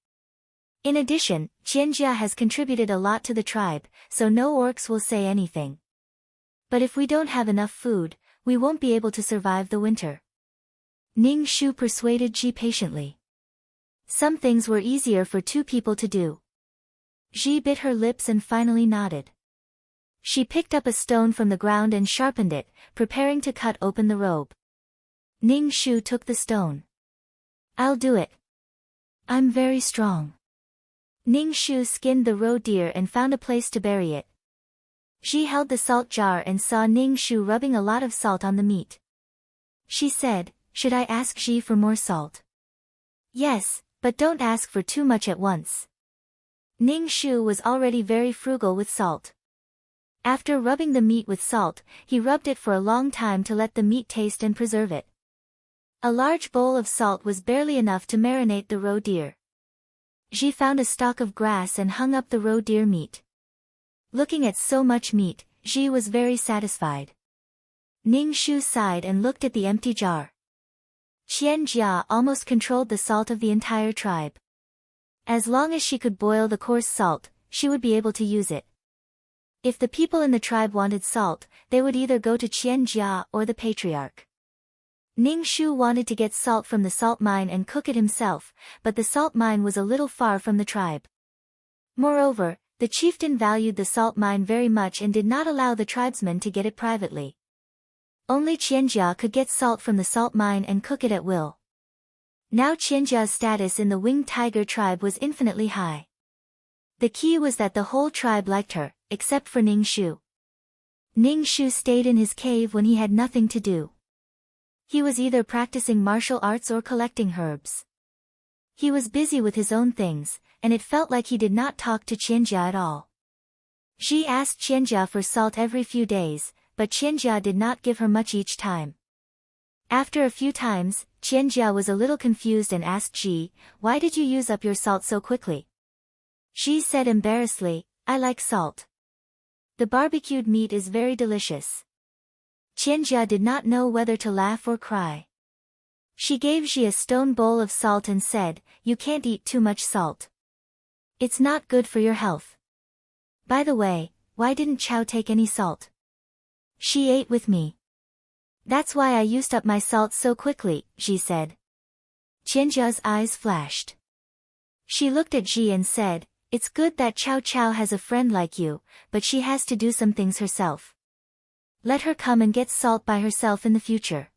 In addition, Qianjia has contributed a lot to the tribe, so no orcs will say anything. But if we don't have enough food, we won't be able to survive the winter. Ning Shu persuaded Ji patiently. Some things were easier for 2 people to do. Ji bit her lips and finally nodded. She picked up a stone from the ground and sharpened it, preparing to cut open the robe. Ning Shu took the stone. I'll do it. I'm very strong. Ning Shu skinned the roe deer and found a place to bury it. Ji held the salt jar and saw Ning Shu rubbing a lot of salt on the meat. She said, should I ask Ji for more salt? Yes, but don't ask for too much at once. Ning Shu was already very frugal with salt. After rubbing the meat with salt, he rubbed it for a long time to let the meat taste and preserve it. A large bowl of salt was barely enough to marinate the roe deer. Ji found a stalk of grass and hung up the roe deer meat. Looking at so much meat, Ji was very satisfied. Ning Shu sighed and looked at the empty jar. Qian Jia almost controlled the salt of the entire tribe. As long as she could boil the coarse salt, she would be able to use it. If the people in the tribe wanted salt, they would either go to Qian Jia or the patriarch. Ning Shu wanted to get salt from the salt mine and cook it himself, but the salt mine was a little far from the tribe. Moreover, the chieftain valued the salt mine very much and did not allow the tribesmen to get it privately. Only Qianjia could get salt from the salt mine and cook it at will. Now Qianjia's status in the winged tiger tribe was infinitely high. The key was that the whole tribe liked her, except for Ning Shu. Ning Shu stayed in his cave when he had nothing to do. He was either practicing martial arts or collecting herbs. He was busy with his own things, and it felt like he did not talk to Qianjia at all. Ji asked Qianjia for salt every few days, but Qianjia did not give her much each time. After a few times, Qianjia was a little confused and asked Ji, "Why did you use up your salt so quickly?" Ji said embarrassedly, "I like salt. The barbecued meat is very delicious." Qianjia did not know whether to laugh or cry. She gave Ji a stone bowl of salt and said, "You can't eat too much salt. It's not good for your health. By the way, why didn't Chow take any salt? She ate with me. That's why I used up my salt so quickly," Ji said. Qianjia's eyes flashed. She looked at Ji and said, "It's good that Chow has a friend like you, but she has to do some things herself. Let her come and get salt by herself in the future."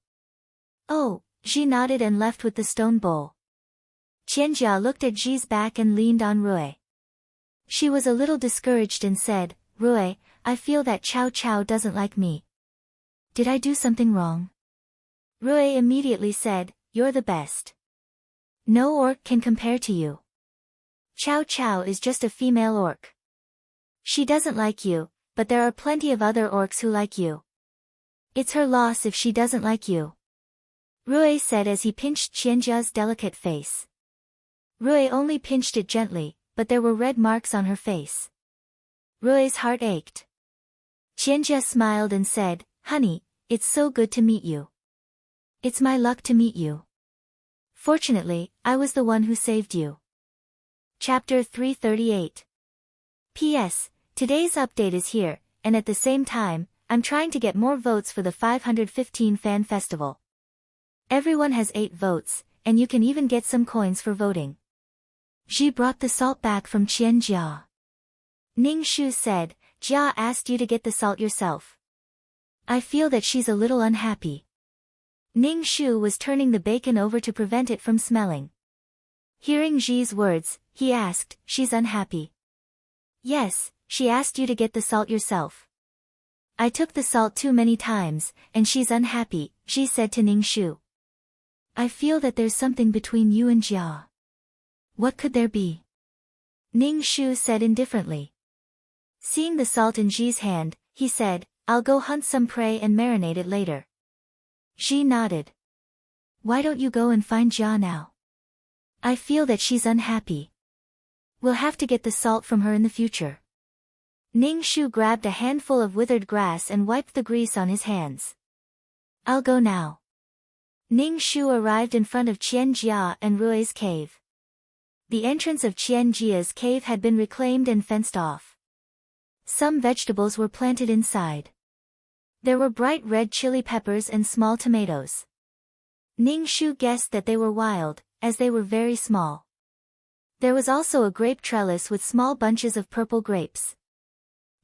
"Oh," Ji nodded and left with the stone bowl. Qianjia looked at Ji's back and leaned on Rui. She was a little discouraged and said, "Rui, I feel that Chow doesn't like me. Did I do something wrong?" Rui immediately said, "You're the best. No orc can compare to you. Chow is just a female orc. She doesn't like you, but there are plenty of other orcs who like you. It's her loss if she doesn't like you," Rui said as he pinched Qianjia's delicate face. Rui only pinched it gently, but there were red marks on her face. Rui's heart ached. Qianjia smiled and said, "Honey, it's so good to meet you. It's my luck to meet you. Fortunately, I was the one who saved you." Chapter 338. P.S. Today's update is here, and at the same time, I'm trying to get more votes for the 515 Fan Festival. Everyone has 8 votes, and you can even get some coins for voting. Ji brought the salt back from Qianjia. Ning Shu said, "Jia asked you to get the salt yourself. I feel that she's a little unhappy." Ning Shu was turning the bacon over to prevent it from smelling. Hearing Ji's words, he asked, "She's unhappy?" "Yes, she asked you to get the salt yourself. I took the salt too many times, and she's unhappy," Ji said to Ning Shu. "I feel that there's something between you and Jia. What could there be?" Ning Shu said indifferently. Seeing the salt in Ji's hand, he said, "I'll go hunt some prey and marinate it later." Ji nodded. "Why don't you go and find Jia now? I feel that she's unhappy. We'll have to get the salt from her in the future." Ning Shu grabbed a handful of withered grass and wiped the grease on his hands. "I'll go now." Ning Shu arrived in front of Qianjia and Rui's cave. The entrance of Qianjia's cave had been reclaimed and fenced off. Some vegetables were planted inside. There were bright red chili peppers and small tomatoes. Ning Shu guessed that they were wild, as they were very small. There was also a grape trellis with small bunches of purple grapes.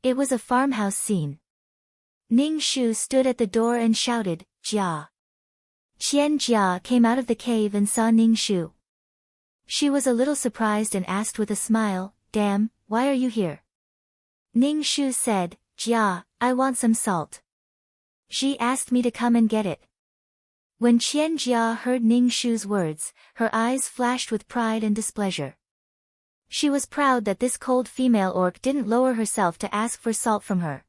It was a farmhouse scene. Ning Shu stood at the door and shouted, "Jia." Qianjia came out of the cave and saw Ning Shu. She was a little surprised and asked with a smile, "Damn, why are you here?" Ning Shu said, "Jia, I want some salt. She asked me to come and get it." When Qianjia heard Ning Shu's words, her eyes flashed with pride and displeasure. She was proud that this cold female orc didn't lower herself to ask for salt from her.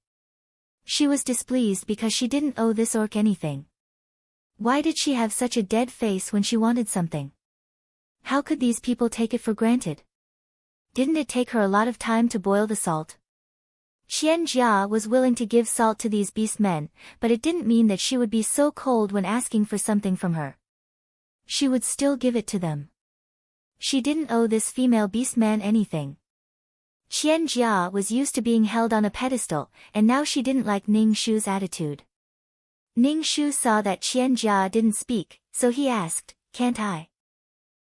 She was displeased because she didn't owe this orc anything. Why did she have such a dead face when she wanted something? How could these people take it for granted? Didn't it take her a lot of time to boil the salt? Qian Jia was willing to give salt to these beast men, but it didn't mean that she would be so cold when asking for something from her. She would still give it to them. She didn't owe this female beast man anything. Qian Jia was used to being held on a pedestal, and now she didn't like Ning Shu's attitude. Ning Shu saw that Qian Jia didn't speak, so he asked, "Can't I?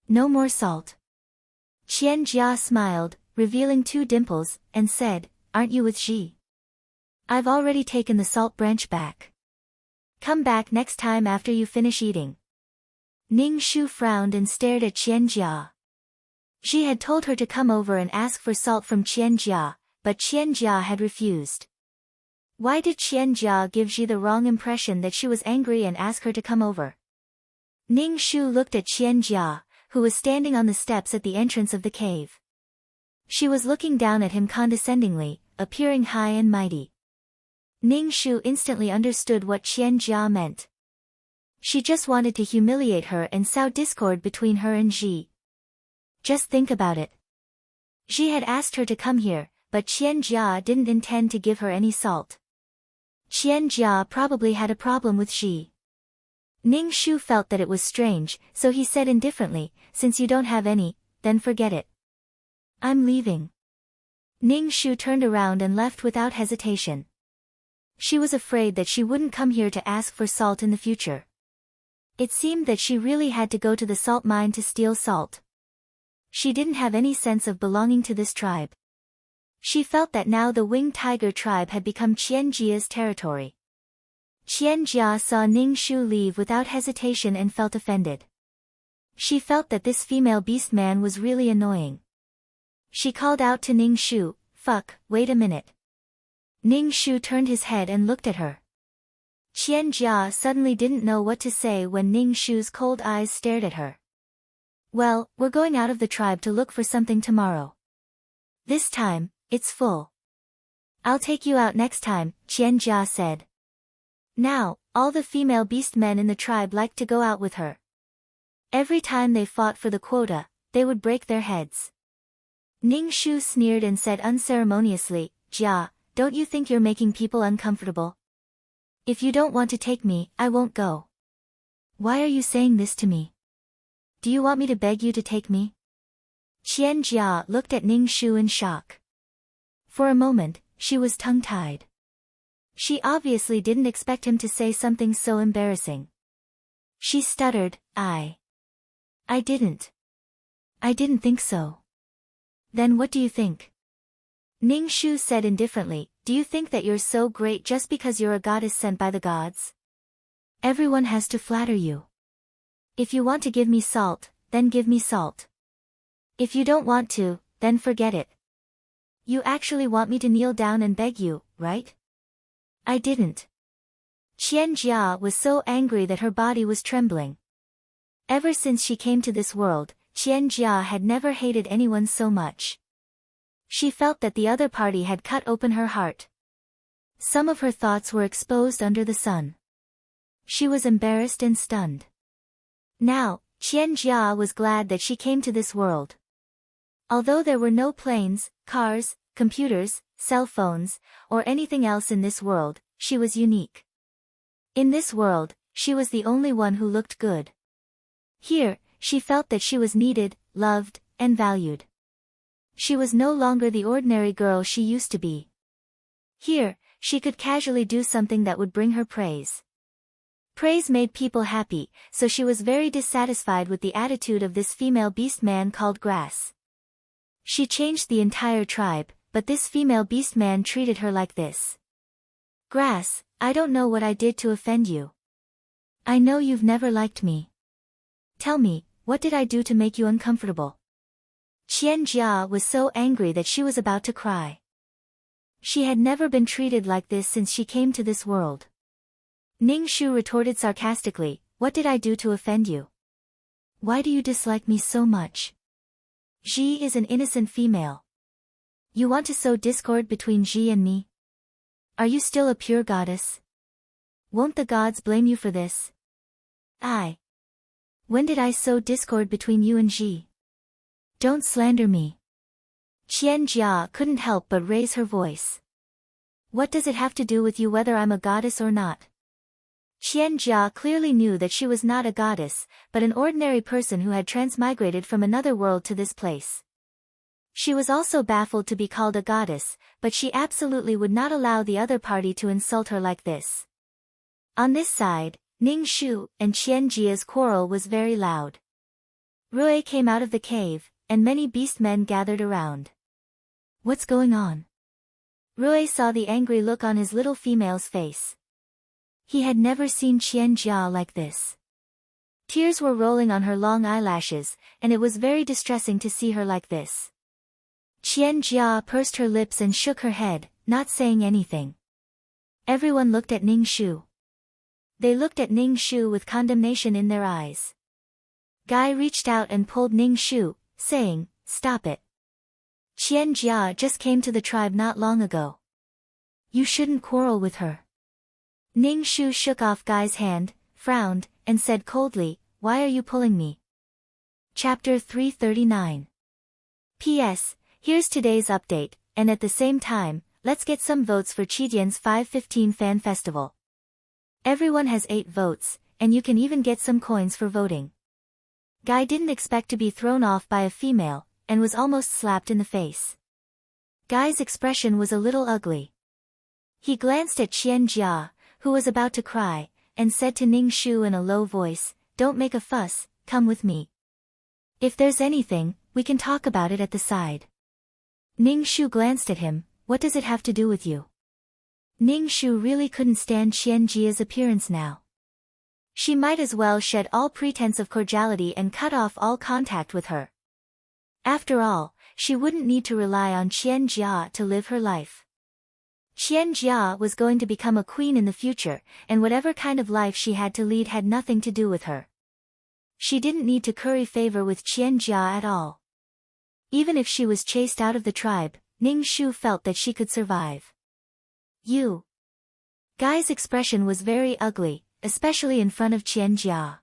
No more salt?" Qian Jia smiled, revealing 2 dimples, and said, "Aren't you with Xi? I've already taken the salt branch back. Come back next time after you finish eating." Ning Shu frowned and stared at Qian Jia. Xi had told her to come over and ask for salt from Qian Jia, but Qian Jia had refused. Why did Qian Jia give Xi the wrong impression that she was angry and ask her to come over? Ning Shu looked at Qian Jia, who was standing on the steps at the entrance of the cave. She was looking down at him condescendingly, appearing high and mighty. Ning Shu instantly understood what Qian Jia meant. She just wanted to humiliate her and sow discord between her and Xi. Just think about it. Xi had asked her to come here, but Qian Jia didn't intend to give her any salt. Qian Jia probably had a problem with Xi. Ning Shu felt that it was strange, so he said indifferently, "Since you don't have any, then forget it. I'm leaving." Ning Shu turned around and left without hesitation. She was afraid that she wouldn't come here to ask for salt in the future. It seemed that she really had to go to the salt mine to steal salt. She didn't have any sense of belonging to this tribe. She felt that now the winged tiger tribe had become Qian Jia's territory. Qian Jia saw Ning Shu leave without hesitation and felt offended. She felt that this female beast man was really annoying. She called out to Ning Shu, "Fuck, wait a minute." Ning Shu turned his head and looked at her. Qian Jia suddenly didn't know what to say when Ning Shu's cold eyes stared at her. "Well, we're going out of the tribe to look for something tomorrow. This time, it's full. I'll take you out next time," Qian Jia said. Now, all the female beast men in the tribe liked to go out with her. Every time they fought for the quota, they would break their heads. Ning Shu sneered and said unceremoniously, "Jia, don't you think you're making people uncomfortable? If you don't want to take me, I won't go." "Why are you saying this to me? Do you want me to beg you to take me?" Qian Jia looked at Ning Shu in shock. For a moment, she was tongue-tied. She obviously didn't expect him to say something so embarrassing. She stuttered, I didn't think so." "Then what do you think?" Ning Shu said indifferently, "Do you think that you're so great just because you're a goddess sent by the gods? Everyone has to flatter you. If you want to give me salt, then give me salt. If you don't want to, then forget it. You actually want me to kneel down and beg you, right?" "I didn't." Qian Jia was so angry that her body was trembling. Ever since she came to this world, Qian Jia had never hated anyone so much. She felt that the other party had cut open her heart. Some of her thoughts were exposed under the sun. She was embarrassed and stunned. Now, Qian Jia was glad that she came to this world. Although there were no planes, cars, computers, cell phones, or anything else in this world, she was unique. In this world, she was the only one who looked good. Here, she felt that she was needed, loved, and valued. She was no longer the ordinary girl she used to be. Here, she could casually do something that would bring her praise. Praise made people happy, so she was very dissatisfied with the attitude of this female beast man called Grass. She changed the entire tribe, but this female beast man treated her like this. "Grass, I don't know what I did to offend you. I know you've never liked me. Tell me, what did I do to make you uncomfortable?" Qian Jia was so angry that she was about to cry. She had never been treated like this since she came to this world. Ning Shu retorted sarcastically, "What did I do to offend you? Why do you dislike me so much?" Ji is an innocent female. You want to sow discord between Ji and me? Are you still a pure goddess? Won't the gods blame you for this? When did I sow discord between you and Ji? Don't slander me. Qian Jia couldn't help but raise her voice. What does it have to do with you whether I'm a goddess or not? Qian Jia clearly knew that she was not a goddess, but an ordinary person who had transmigrated from another world to this place. She was also baffled to be called a goddess, but she absolutely would not allow the other party to insult her like this. On this side, Ning Shu and Qian Jia's quarrel was very loud. Rui came out of the cave, and many beast men gathered around. What's going on? Rui saw the angry look on his little female's face. He had never seen Qian Jia like this. Tears were rolling on her long eyelashes, and it was very distressing to see her like this. Qian Jia pursed her lips and shook her head, not saying anything. Everyone looked at Ning Shu. They looked at Ning Shu with condemnation in their eyes. Guy reached out and pulled Ning Shu, saying, "Stop it. Qian Jia just came to the tribe not long ago. You shouldn't quarrel with her." Ning Shu shook off Guy's hand, frowned, and said coldly, "Why are you pulling me?" Chapter 339. P.S. Here's today's update, and at the same time, let's get some votes for Qidian's 515 Fan Festival. Everyone has 8 votes, and you can even get some coins for voting. Guy didn't expect to be thrown off by a female, and was almost slapped in the face. Guy's expression was a little ugly. He glanced at Qian Jia, who was about to cry, and said to Ning Shu in a low voice, "Don't make a fuss, come with me. If there's anything, we can talk about it at the side." Ning Shu glanced at him, "What does it have to do with you?" Ning Shu really couldn't stand Qian Jia's appearance now. She might as well shed all pretense of cordiality and cut off all contact with her. After all, she wouldn't need to rely on Qian Jia to live her life. Qian Jia was going to become a queen in the future, and whatever kind of life she had to lead had nothing to do with her. She didn't need to curry favor with Qian Jia at all. Even if she was chased out of the tribe, Ning Shu felt that she could survive. You. Guy's expression was very ugly, especially in front of Qian Jia.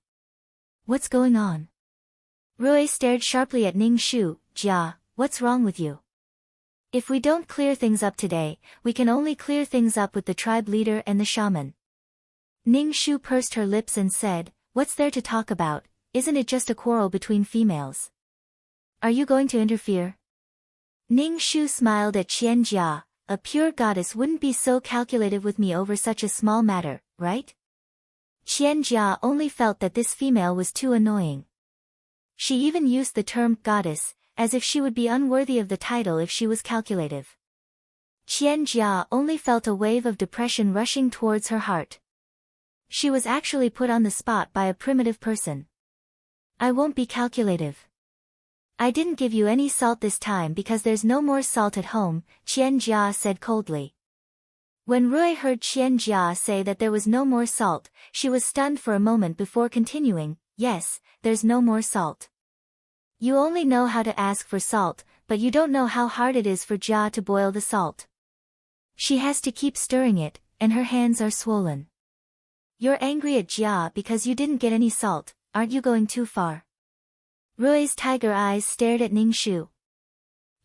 What's going on? Rui stared sharply at Ning Shu. "Jia, what's wrong with you? If we don't clear things up today, we can only clear things up with the tribe leader and the shaman." Ning Shu pursed her lips and said, "What's there to talk about? Isn't it just a quarrel between females? Are you going to interfere?" Ning Shu smiled at Qian Jia. "A pure goddess wouldn't be so calculative with me over such a small matter, right?" Qian Jia only felt that this female was too annoying. She even used the term goddess, as if she would be unworthy of the title if she was calculative. Qian Jia only felt a wave of depression rushing towards her heart. She was actually put on the spot by a primitive person. "I won't be calculative. I didn't give you any salt this time because there's no more salt at home," Qian Jia said coldly. When Rui heard Qian Jia say that there was no more salt, she was stunned for a moment before continuing, "Yes, there's no more salt. You only know how to ask for salt, but you don't know how hard it is for Jia to boil the salt. She has to keep stirring it, and her hands are swollen. You're angry at Jia because you didn't get any salt, aren't you going too far?" Rui's tiger eyes stared at Ning Shu.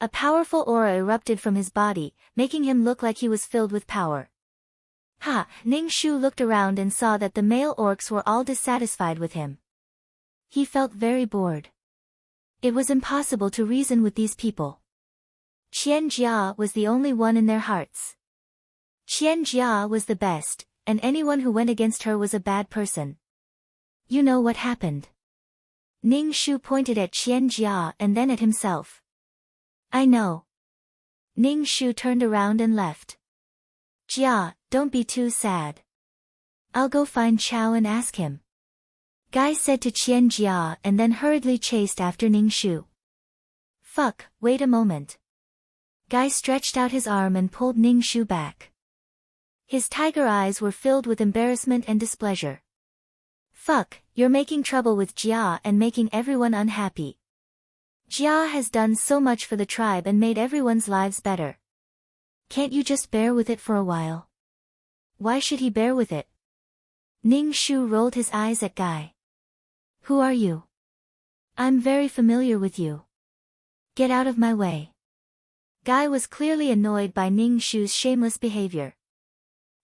A powerful aura erupted from his body, making him look like he was filled with power. Ning Shu looked around and saw that the male orcs were all dissatisfied with him. He felt very bored. It was impossible to reason with these people. Qian Jia was the only one in their hearts. Qian Jia was the best, and anyone who went against her was a bad person. You know what happened. Ning Shu pointed at Qian Jia and then at himself. I know. Ning Shu turned around and left. Jia, don't be too sad. I'll go find Chao and ask him. Guy said to Qian Jia and then hurriedly chased after Ning Shu. Fuck, wait a moment. Guy stretched out his arm and pulled Ning Shu back. His tiger eyes were filled with embarrassment and displeasure. Fuck, you're making trouble with Jia and making everyone unhappy. Jia has done so much for the tribe and made everyone's lives better. Can't you just bear with it for a while? Why should he bear with it? Ning Shu rolled his eyes at Guy. Who are you? I'm very familiar with you. Get out of my way. Guy was clearly annoyed by Ning Shu's shameless behavior.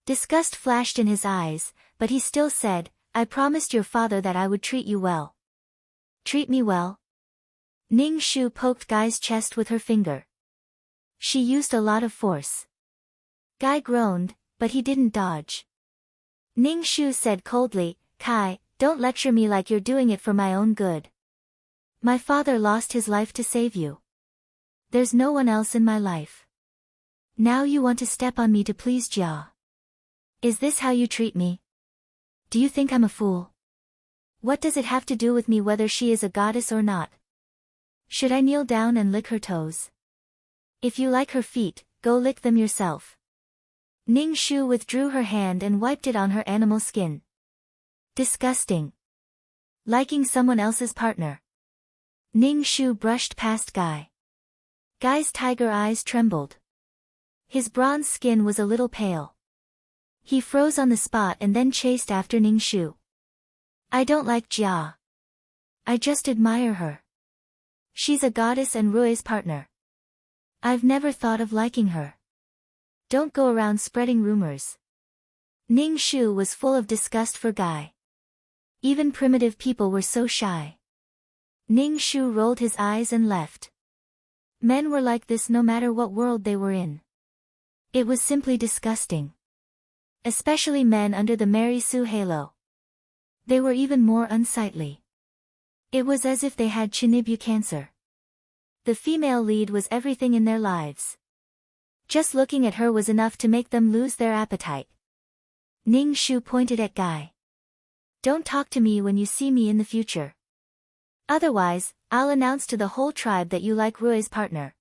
Disgust flashed in his eyes, but he still said, I promised your father that I would treat you well. Treat me well? Ning Shu poked Guy's chest with her finger. She used a lot of force. Guy groaned, but he didn't dodge. Ning Shu said coldly, Kai, don't lecture me like you're doing it for my own good. My father lost his life to save you. There's no one else in my life. Now you want to step on me to please Jia. Is this how you treat me? Do you think I'm a fool? What does it have to do with me whether she is a goddess or not? Should I kneel down and lick her toes? If you like her feet, go lick them yourself. Ning Shu withdrew her hand and wiped it on her animal skin. Disgusting. Liking someone else's partner. Ning Shu brushed past Guy. Guy's tiger eyes trembled. His bronze skin was a little pale. He froze on the spot and then chased after Ning Shu. I don't like Jia. I just admire her. She's a goddess and Rui's partner. I've never thought of liking her. Don't go around spreading rumors. Ning Shu was full of disgust for Guy. Even primitive people were so shy. Ning Shu rolled his eyes and left. Men were like this no matter what world they were in. It was simply disgusting. Especially men under the Mary Sue halo. They were even more unsightly. It was as if they had Chinibyu cancer. The female lead was everything in their lives. Just looking at her was enough to make them lose their appetite. Ning Shu pointed at Guy. Don't talk to me when you see me in the future. Otherwise, I'll announce to the whole tribe that you like Rui's partner.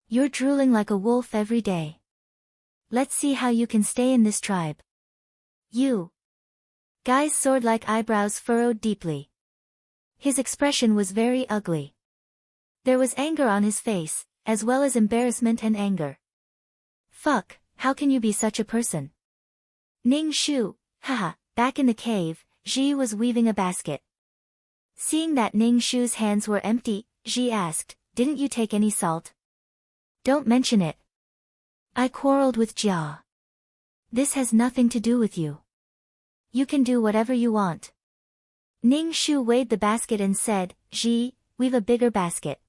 You're drooling like a wolf every day. Let's see how you can stay in this tribe. You. Guy's sword-like eyebrows furrowed deeply. His expression was very ugly. There was anger on his face, as well as embarrassment and anger. Fuck, how can you be such a person? Ning Shu, haha, back in the cave, Ji was weaving a basket. Seeing that Ning Shu's hands were empty, Ji asked, didn't you take any salt? Don't mention it. I quarreled with Jia. This has nothing to do with you. You can do whatever you want. Ning Shu weighed the basket and said, Ji, weave a bigger basket.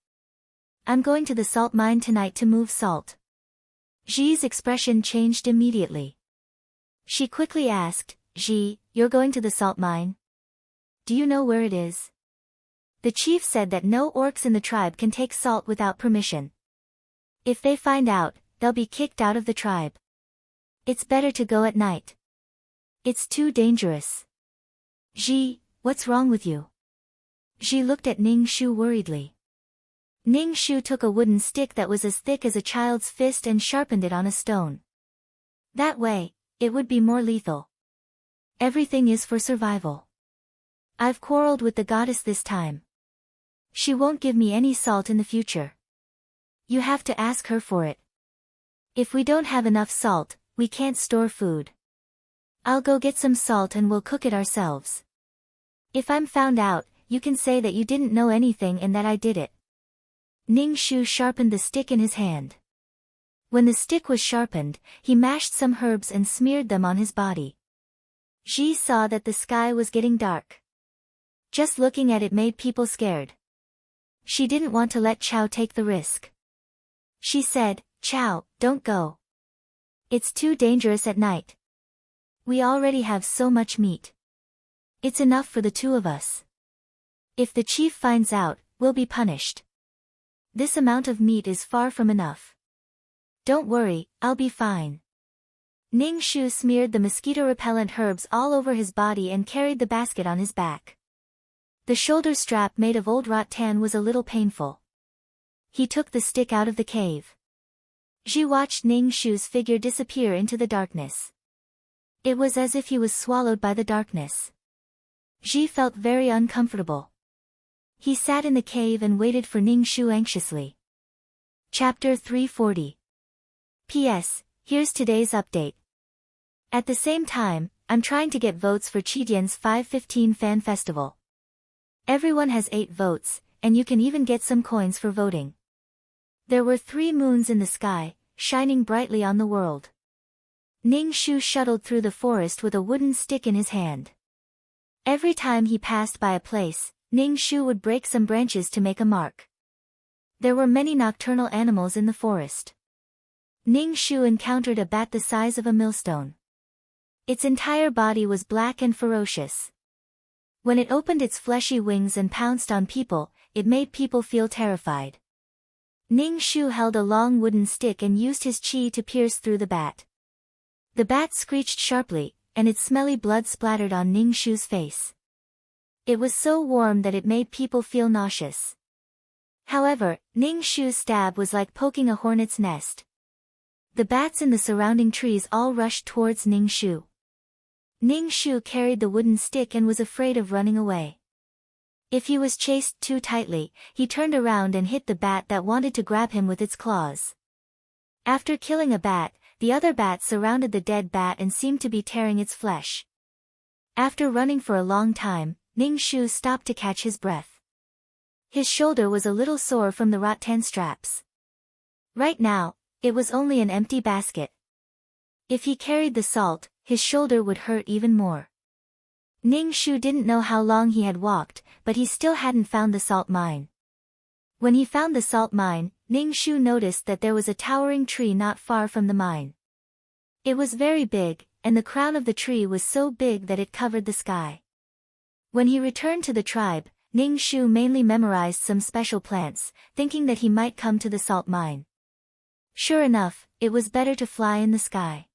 I'm going to the salt mine tonight to move salt. Ji's expression changed immediately. She quickly asked, Ji, you're going to the salt mine? Do you know where it is? The chief said that no orcs in the tribe can take salt without permission. If they find out, they'll be kicked out of the tribe. It's better to go at night. It's too dangerous. Ji, what's wrong with you? Ji looked at Ning Shu worriedly. Ning Shu took a wooden stick that was as thick as a child's fist and sharpened it on a stone. That way, it would be more lethal. Everything is for survival. I've quarreled with the goddess this time. She won't give me any salt in the future. You have to ask her for it. If we don't have enough salt, we can't store food. I'll go get some salt and we'll cook it ourselves. If I'm found out, you can say that you didn't know anything and that I did it. Ning Shu sharpened the stick in his hand. When the stick was sharpened, he mashed some herbs and smeared them on his body. Ji saw that the sky was getting dark. Just looking at it made people scared. She didn't want to let Chao take the risk. She said, Chao, don't go. It's too dangerous at night. We already have so much meat. It's enough for the two of us. If the chief finds out, we'll be punished. This amount of meat is far from enough. Don't worry, I'll be fine. Ning Shu smeared the mosquito-repellent herbs all over his body and carried the basket on his back. The shoulder strap made of old rattan was a little painful. He took the stick out of the cave. Ji watched Ning Shu's figure disappear into the darkness. It was as if he was swallowed by the darkness. Ji felt very uncomfortable. He sat in the cave and waited for Ning Shu anxiously. Chapter 340. P.S. Here's today's update. At the same time, I'm trying to get votes for Chidian's 515 fan festival. Everyone has 8 votes, and you can even get some coins for voting. There were 3 moons in the sky, shining brightly on the world. Ning Shu shuttled through the forest with a wooden stick in his hand. Every time he passed by a place, Ning Shu would break some branches to make a mark. There were many nocturnal animals in the forest. Ning Shu encountered a bat the size of a millstone. Its entire body was black and ferocious. When it opened its fleshy wings and pounced on people, it made people feel terrified. Ning Shu held a long wooden stick and used his chi to pierce through the bat. The bat screeched sharply, and its smelly blood splattered on Ning Shu's face. It was so warm that it made people feel nauseous. However, Ning Shu's stab was like poking a hornet's nest. The bats in the surrounding trees all rushed towards Ning Shu. Ning Shu carried the wooden stick and was afraid of running away. If he was chased too tightly, he turned around and hit the bat that wanted to grab him with its claws. After killing a bat, the other bats surrounded the dead bat and seemed to be tearing its flesh. After running for a long time, Ning Shu stopped to catch his breath. His shoulder was a little sore from the rattan straps. Right now, it was only an empty basket. If he carried the salt, his shoulder would hurt even more. Ning Shu didn't know how long he had walked, but he still hadn't found the salt mine. When he found the salt mine, Ning Shu noticed that there was a towering tree not far from the mine. It was very big, and the crown of the tree was so big that it covered the sky. When he returned to the tribe, Ning Shu mainly memorized some special plants, thinking that he might come to the salt mine. Sure enough, it was better to fly in the sky.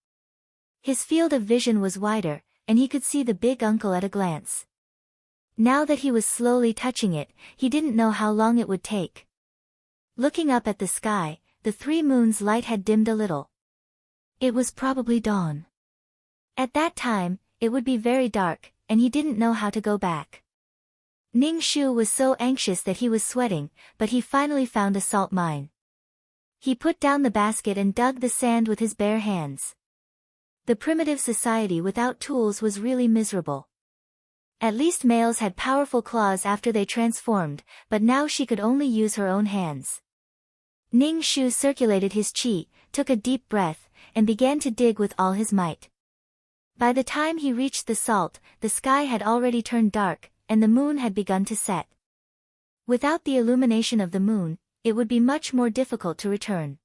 His field of vision was wider, and he could see the big uncle at a glance. Now that he was slowly touching it, he didn't know how long it would take. Looking up at the sky, the 3 moons' light had dimmed a little. It was probably dawn. At that time, it would be very dark, and he didn't know how to go back. Ning Shu was so anxious that he was sweating, but he finally found a salt mine. He put down the basket and dug the sand with his bare hands. The primitive society without tools was really miserable. At least males had powerful claws after they transformed, but now she could only use her own hands. Ning Shu circulated his chi, took a deep breath, and began to dig with all his might. By the time he reached the salt, the sky had already turned dark, and the moon had begun to set. Without the illumination of the moon, it would be much more difficult to return.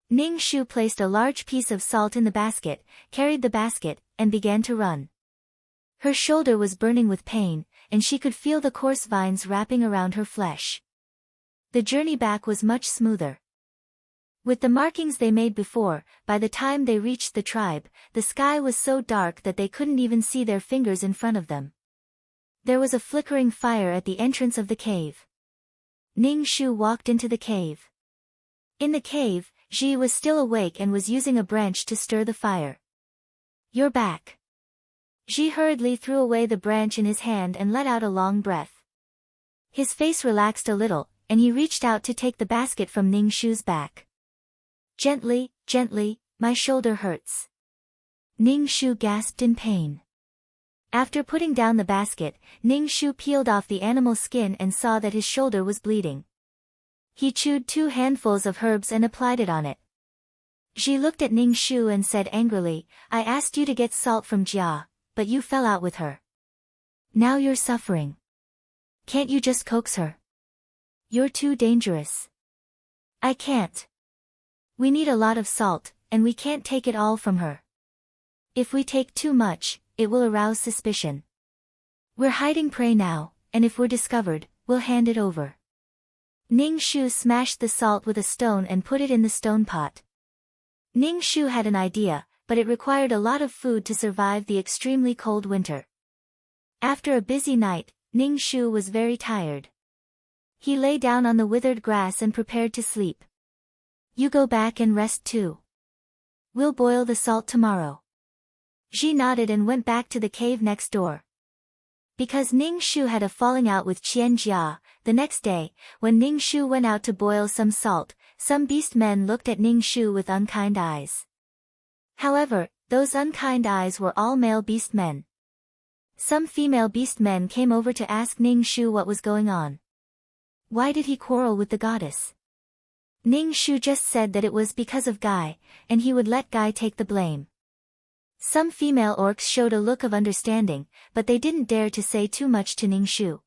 Ning Shu placed a large piece of salt in the basket, carried the basket, and began to run. Her shoulder was burning with pain, and she could feel the coarse vines wrapping around her flesh. The journey back was much smoother. With the markings they made before, by the time they reached the tribe, the sky was so dark that they couldn't even see their fingers in front of them. There was a flickering fire at the entrance of the cave. Ning Shu walked into the cave. In the cave, Ji was still awake and was using a branch to stir the fire. "You're back." Ji hurriedly threw away the branch in his hand and let out a long breath. His face relaxed a little, and he reached out to take the basket from Ning Shu's back. "Gently, gently, my shoulder hurts." Ning Shu gasped in pain. After putting down the basket, Ning Shu peeled off the animal's skin and saw that his shoulder was bleeding. He chewed 2 handfuls of herbs and applied it on it. Ji looked at Ning Shu and said angrily, "I asked you to get salt from Jia, but you fell out with her. Now you're suffering. Can't you just coax her? You're too dangerous." "I can't. We need a lot of salt, and we can't take it all from her. If we take too much, it will arouse suspicion. We're hiding prey now, and if we're discovered, we'll hand it over." Ning Shu smashed the salt with a stone and put it in the stone pot. Ning Shu had an idea, but it required a lot of food to survive the extremely cold winter. After a busy night, Ning Shu was very tired. He lay down on the withered grass and prepared to sleep. "You go back and rest too. We'll boil the salt tomorrow." Ji nodded and went back to the cave next door. Because Ning Shu had a falling out with Qian Jia, the next day, when Ning Shu went out to boil some salt, some beast men looked at Ning Shu with unkind eyes. However, those unkind eyes were all male beast men. Some female beast men came over to ask Ning Shu what was going on. Why did he quarrel with the goddess? Ning Shu just said that it was because of Guy, and he would let Guy take the blame. Some female orcs showed a look of understanding, but they didn't dare to say too much to Ning Shu.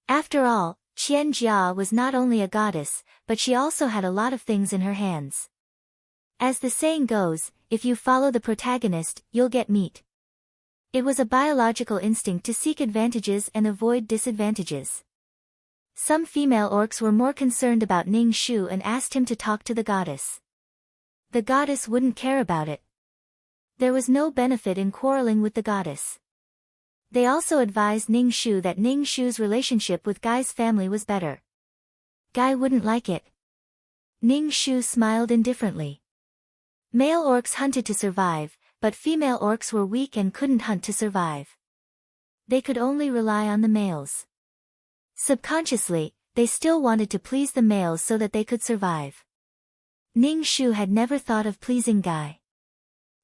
After all, Qian Jia was not only a goddess, but she also had a lot of things in her hands. As the saying goes, if you follow the protagonist, you'll get meat. It was a biological instinct to seek advantages and avoid disadvantages. Some female orcs were more concerned about Ning Shu and asked him to talk to the goddess. The goddess wouldn't care about it. There was no benefit in quarreling with the goddess. They also advised Ning Shu that Ning Shu's relationship with Guy's family was better. Guy wouldn't like it. Ning Shu smiled indifferently. Male orcs hunted to survive, but female orcs were weak and couldn't hunt to survive. They could only rely on the males. Subconsciously, they still wanted to please the males so that they could survive. Ning Shu had never thought of pleasing Guy.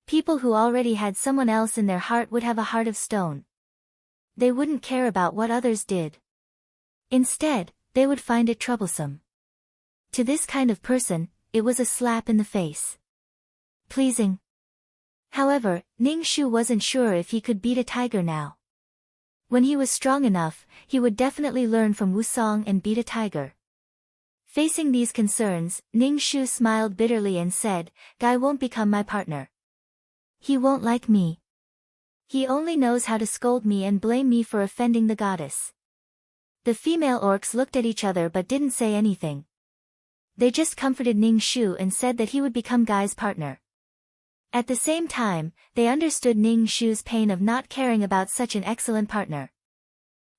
People who already had someone else in their heart would have a heart of stone. They wouldn't care about what others did. Instead, they would find it troublesome. To this kind of person, it was a slap in the face. Pleasing. However, Ning Shu wasn't sure if he could beat a tiger now. When he was strong enough, he would definitely learn from Wusong and beat a tiger. Facing these concerns, Ning Shu smiled bitterly and said, Guy won't become my partner. He won't like me. He only knows how to scold me and blame me for offending the goddess. The female orcs looked at each other but didn't say anything. They just comforted Ning Shu and said that he would become Guy's partner. At the same time, they understood Ning Shu's pain of not caring about such an excellent partner.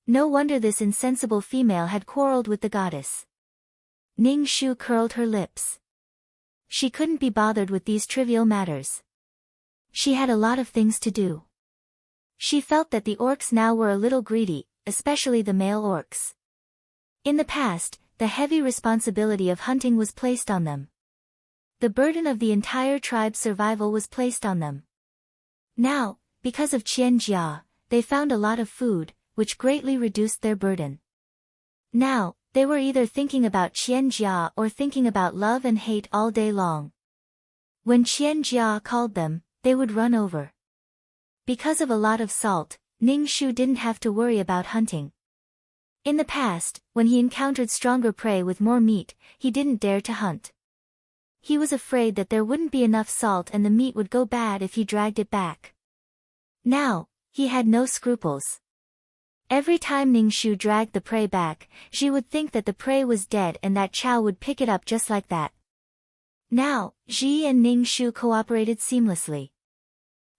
No wonder this insensible female had quarreled with the goddess. Ning Shu curled her lips. She couldn't be bothered with these trivial matters. She had a lot of things to do. She felt that the orcs now were a little greedy, especially the male orcs. In the past, the heavy responsibility of hunting was placed on them. The burden of the entire tribe's survival was placed on them. Now, because of Qian Jia, they found a lot of food, which greatly reduced their burden. Now, they were either thinking about Qian Jia or thinking about love and hate all day long. When Qian Jia called them, they would run over. Because of a lot of salt, Ning Shu didn't have to worry about hunting. In the past, when he encountered stronger prey with more meat, he didn't dare to hunt. He was afraid that there wouldn't be enough salt and the meat would go bad if he dragged it back. Now, he had no scruples. Every time Ning Shu dragged the prey back, she would think that the prey was dead and that Chow would pick it up just like that. Now, Ji and Ning Shu cooperated seamlessly.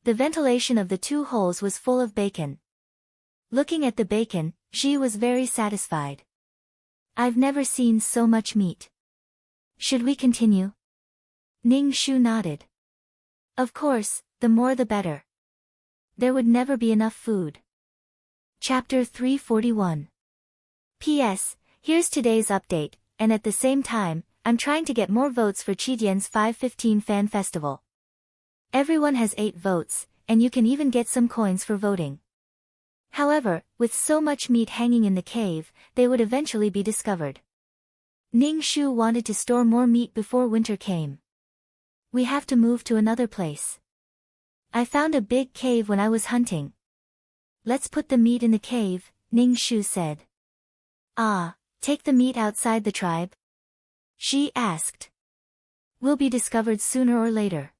The ventilation of the two holes was full of bacon. Looking at the bacon, Ji was very satisfied. I've never seen so much meat. Should we continue? Ning Shu nodded. Of course, the more the better. There would never be enough food. Chapter 341. P.S. Here's today's update, and at the same time, I'm trying to get more votes for Chidian's 515 Fan Festival. Everyone has 8 votes, and you can even get some coins for voting. However, with so much meat hanging in the cave, they would eventually be discovered. Ning Shu wanted to store more meat before winter came. We have to move to another place. I found a big cave when I was hunting. Let's put the meat in the cave, Ning Shu said. Ah, take the meat outside the tribe? She asked. We'll be discovered sooner or later.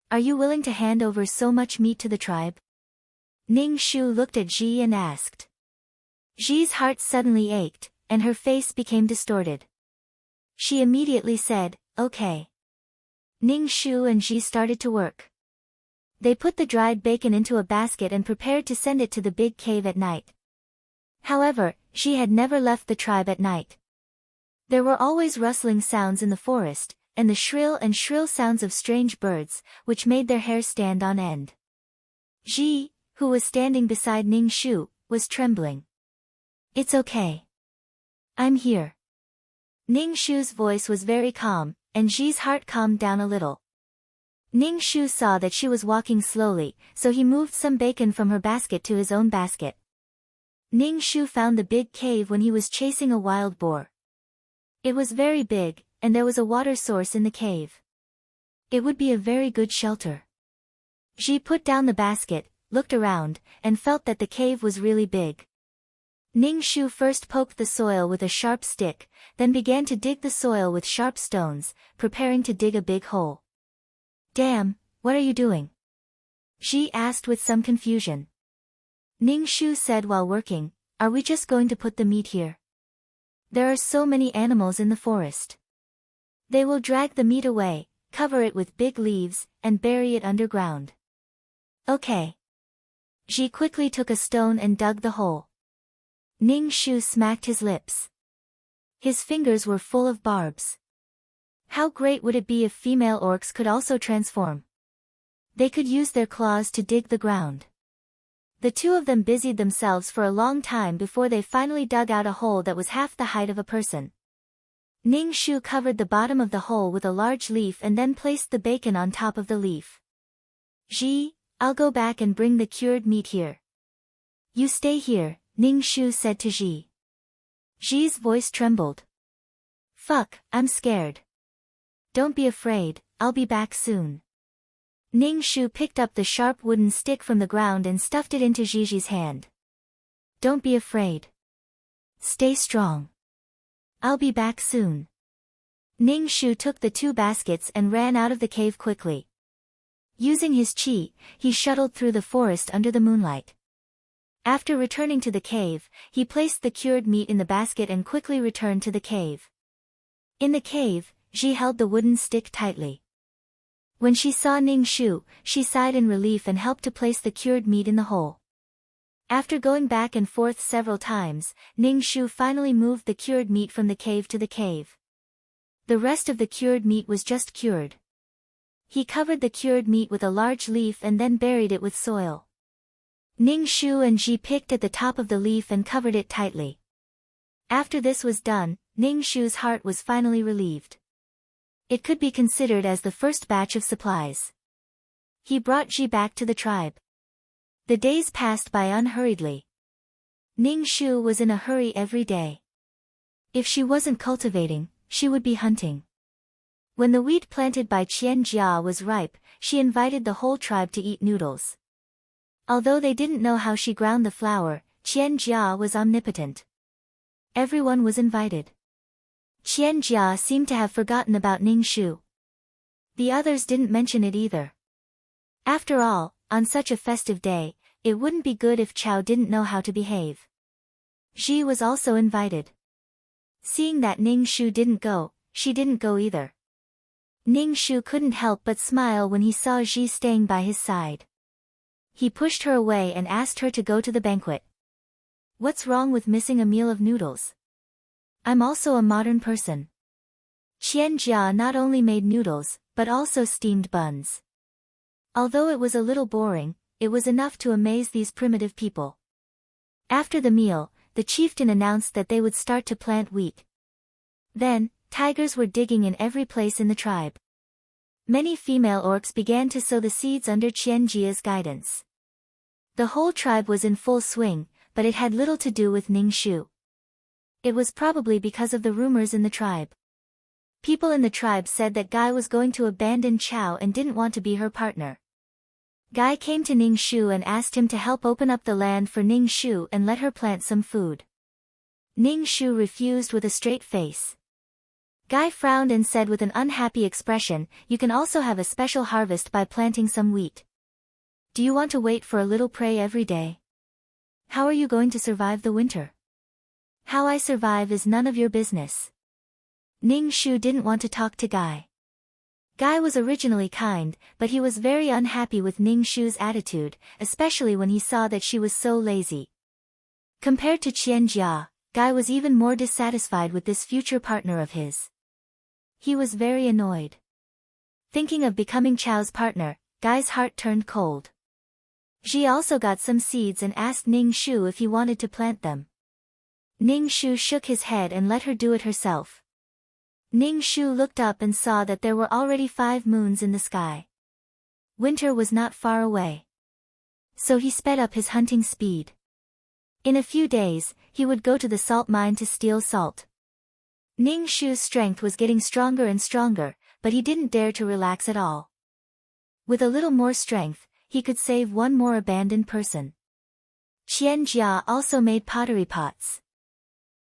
Are you willing to hand over so much meat to the tribe? Ning Shu looked at Ji and asked. Ji's heart suddenly ached, and her face became distorted. She immediately said, okay. Ning Shu and Ji started to work. They put the dried bacon into a basket and prepared to send it to the big cave at night. However, Ji had never left the tribe at night. There were always rustling sounds in the forest, and the shrill sounds of strange birds, which made their hair stand on end. Ji, who was standing beside Ning Shu, was trembling. It's okay. I'm here. Ning Shu's voice was very calm, and Ji's heart calmed down a little. Ning Shu saw that she was walking slowly, so he moved some bacon from her basket to his own basket. Ning Shu found the big cave when he was chasing a wild boar. It was very big, and there was a water source in the cave. It would be a very good shelter. Ji put down the basket, looked around, and felt that the cave was really big. Ning Shu first poked the soil with a sharp stick, then began to dig the soil with sharp stones, preparing to dig a big hole. Damn, what are you doing? Ji asked with some confusion. Ning Shu said while working, are we just going to put the meat here? There are so many animals in the forest. They will drag the meat away, cover it with big leaves, and bury it underground. Okay. Ji quickly took a stone and dug the hole. Ning Shu smacked his lips. His fingers were full of barbs. How great would it be if female orcs could also transform? They could use their claws to dig the ground. The two of them busied themselves for a long time before they finally dug out a hole that was half the height of a person. Ning Shu covered the bottom of the hole with a large leaf and then placed the bacon on top of the leaf. Ji, I'll go back and bring the cured meat here. You stay here, Ning Shu said to Ji. Ji's voice trembled. Fuck, I'm scared. Don't be afraid, I'll be back soon. Ning Shu picked up the sharp wooden stick from the ground and stuffed it into Ji's hand. Don't be afraid. Stay strong. I'll be back soon. Ning Shu took the two baskets and ran out of the cave quickly. Using his qi, he shuttled through the forest under the moonlight. After returning to the cave, he placed the cured meat in the basket and quickly returned to the cave. In the cave, Ji held the wooden stick tightly. When she saw Ning Shu, she sighed in relief and helped to place the cured meat in the hole. After going back and forth several times, Ning Shu finally moved the cured meat from the cave to the cave. The rest of the cured meat was just cured. He covered the cured meat with a large leaf and then buried it with soil. Ning Shu and Ji picked at the top of the leaf and covered it tightly. After this was done, Ning Shu's heart was finally relieved. It could be considered as the first batch of supplies. He brought Ji back to the tribe. The days passed by unhurriedly. Ning Shu was in a hurry every day. If she wasn't cultivating, she would be hunting. When the wheat planted by Qian Jia was ripe, she invited the whole tribe to eat noodles. Although they didn't know how she ground the flour, Qian Jia was omnipotent. Everyone was invited. Qian Jia seemed to have forgotten about Ning Shu. The others didn't mention it either. After all, on such a festive day, it wouldn't be good if Chow didn't know how to behave. Ji was also invited. Seeing that Ning Shu didn't go, she didn't go either. Ning Shu couldn't help but smile when he saw Ji staying by his side. He pushed her away and asked her to go to the banquet. What's wrong with missing a meal of noodles? I'm also a modern person. Qian Jia not only made noodles, but also steamed buns. Although it was a little boring, it was enough to amaze these primitive people. After the meal, the chieftain announced that they would start to plant wheat. Then, tigers were digging in every place in the tribe. Many female orcs began to sow the seeds under Qian Jia's guidance. The whole tribe was in full swing, but it had little to do with Ning Shu. It was probably because of the rumors in the tribe. People in the tribe said that Guy was going to abandon Chow and didn't want to be her partner. Guy came to Ning Shu and asked him to help open up the land for Ning Shu and let her plant some food. Ning Shu refused with a straight face. Guy frowned and said with an unhappy expression, "You can also have a special harvest by planting some wheat. Do you want to wait for a little prey every day? How are you going to survive the winter? How I survive is none of your business." Ning Shu didn't want to talk to Guy. Guy was originally kind, but he was very unhappy with Ning Shu's attitude, especially when he saw that she was so lazy. Compared to Qian Jia, Guy was even more dissatisfied with this future partner of his. He was very annoyed. Thinking of becoming Chow's partner, Guy's heart turned cold. Ji also got some seeds and asked Ning Shu if he wanted to plant them. Ning Shu shook his head and let her do it herself. Ning Shu looked up and saw that there were already 5 moons in the sky. Winter was not far away. So he sped up his hunting speed. In a few days, he would go to the salt mine to steal salt. Ning Shu's strength was getting stronger and stronger, but he didn't dare to relax at all. With a little more strength, he could save one more abandoned person. Qian Jia also made pottery pots.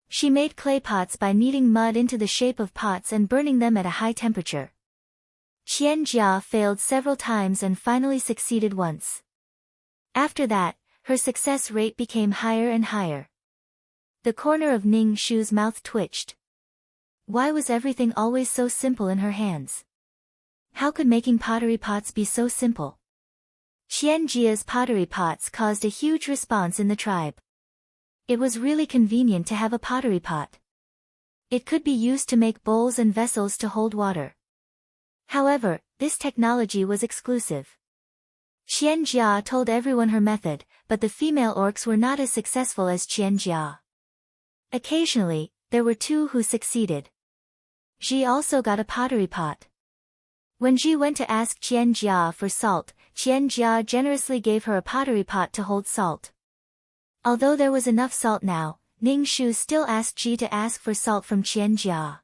She made clay pots by kneading mud into the shape of pots and burning them at a high temperature. Qian Jia failed several times and finally succeeded once. After that, her success rate became higher and higher. The corner of Ning Shu's mouth twitched. Why was everything always so simple in her hands? How could making pottery pots be so simple? Qian Jia's pottery pots caused a huge response in the tribe. It was really convenient to have a pottery pot. It could be used to make bowls and vessels to hold water. However, this technology was exclusive. Qian Jia told everyone her method, but the female orcs were not as successful as Qian Jia. Occasionally, there were 2 who succeeded. Ji also got a pottery pot. When Ji went to ask Qian Jia for salt, Qian Jia generously gave her a pottery pot to hold salt. Although there was enough salt now, Ning Shu still asked Ji to ask for salt from Qian Jia.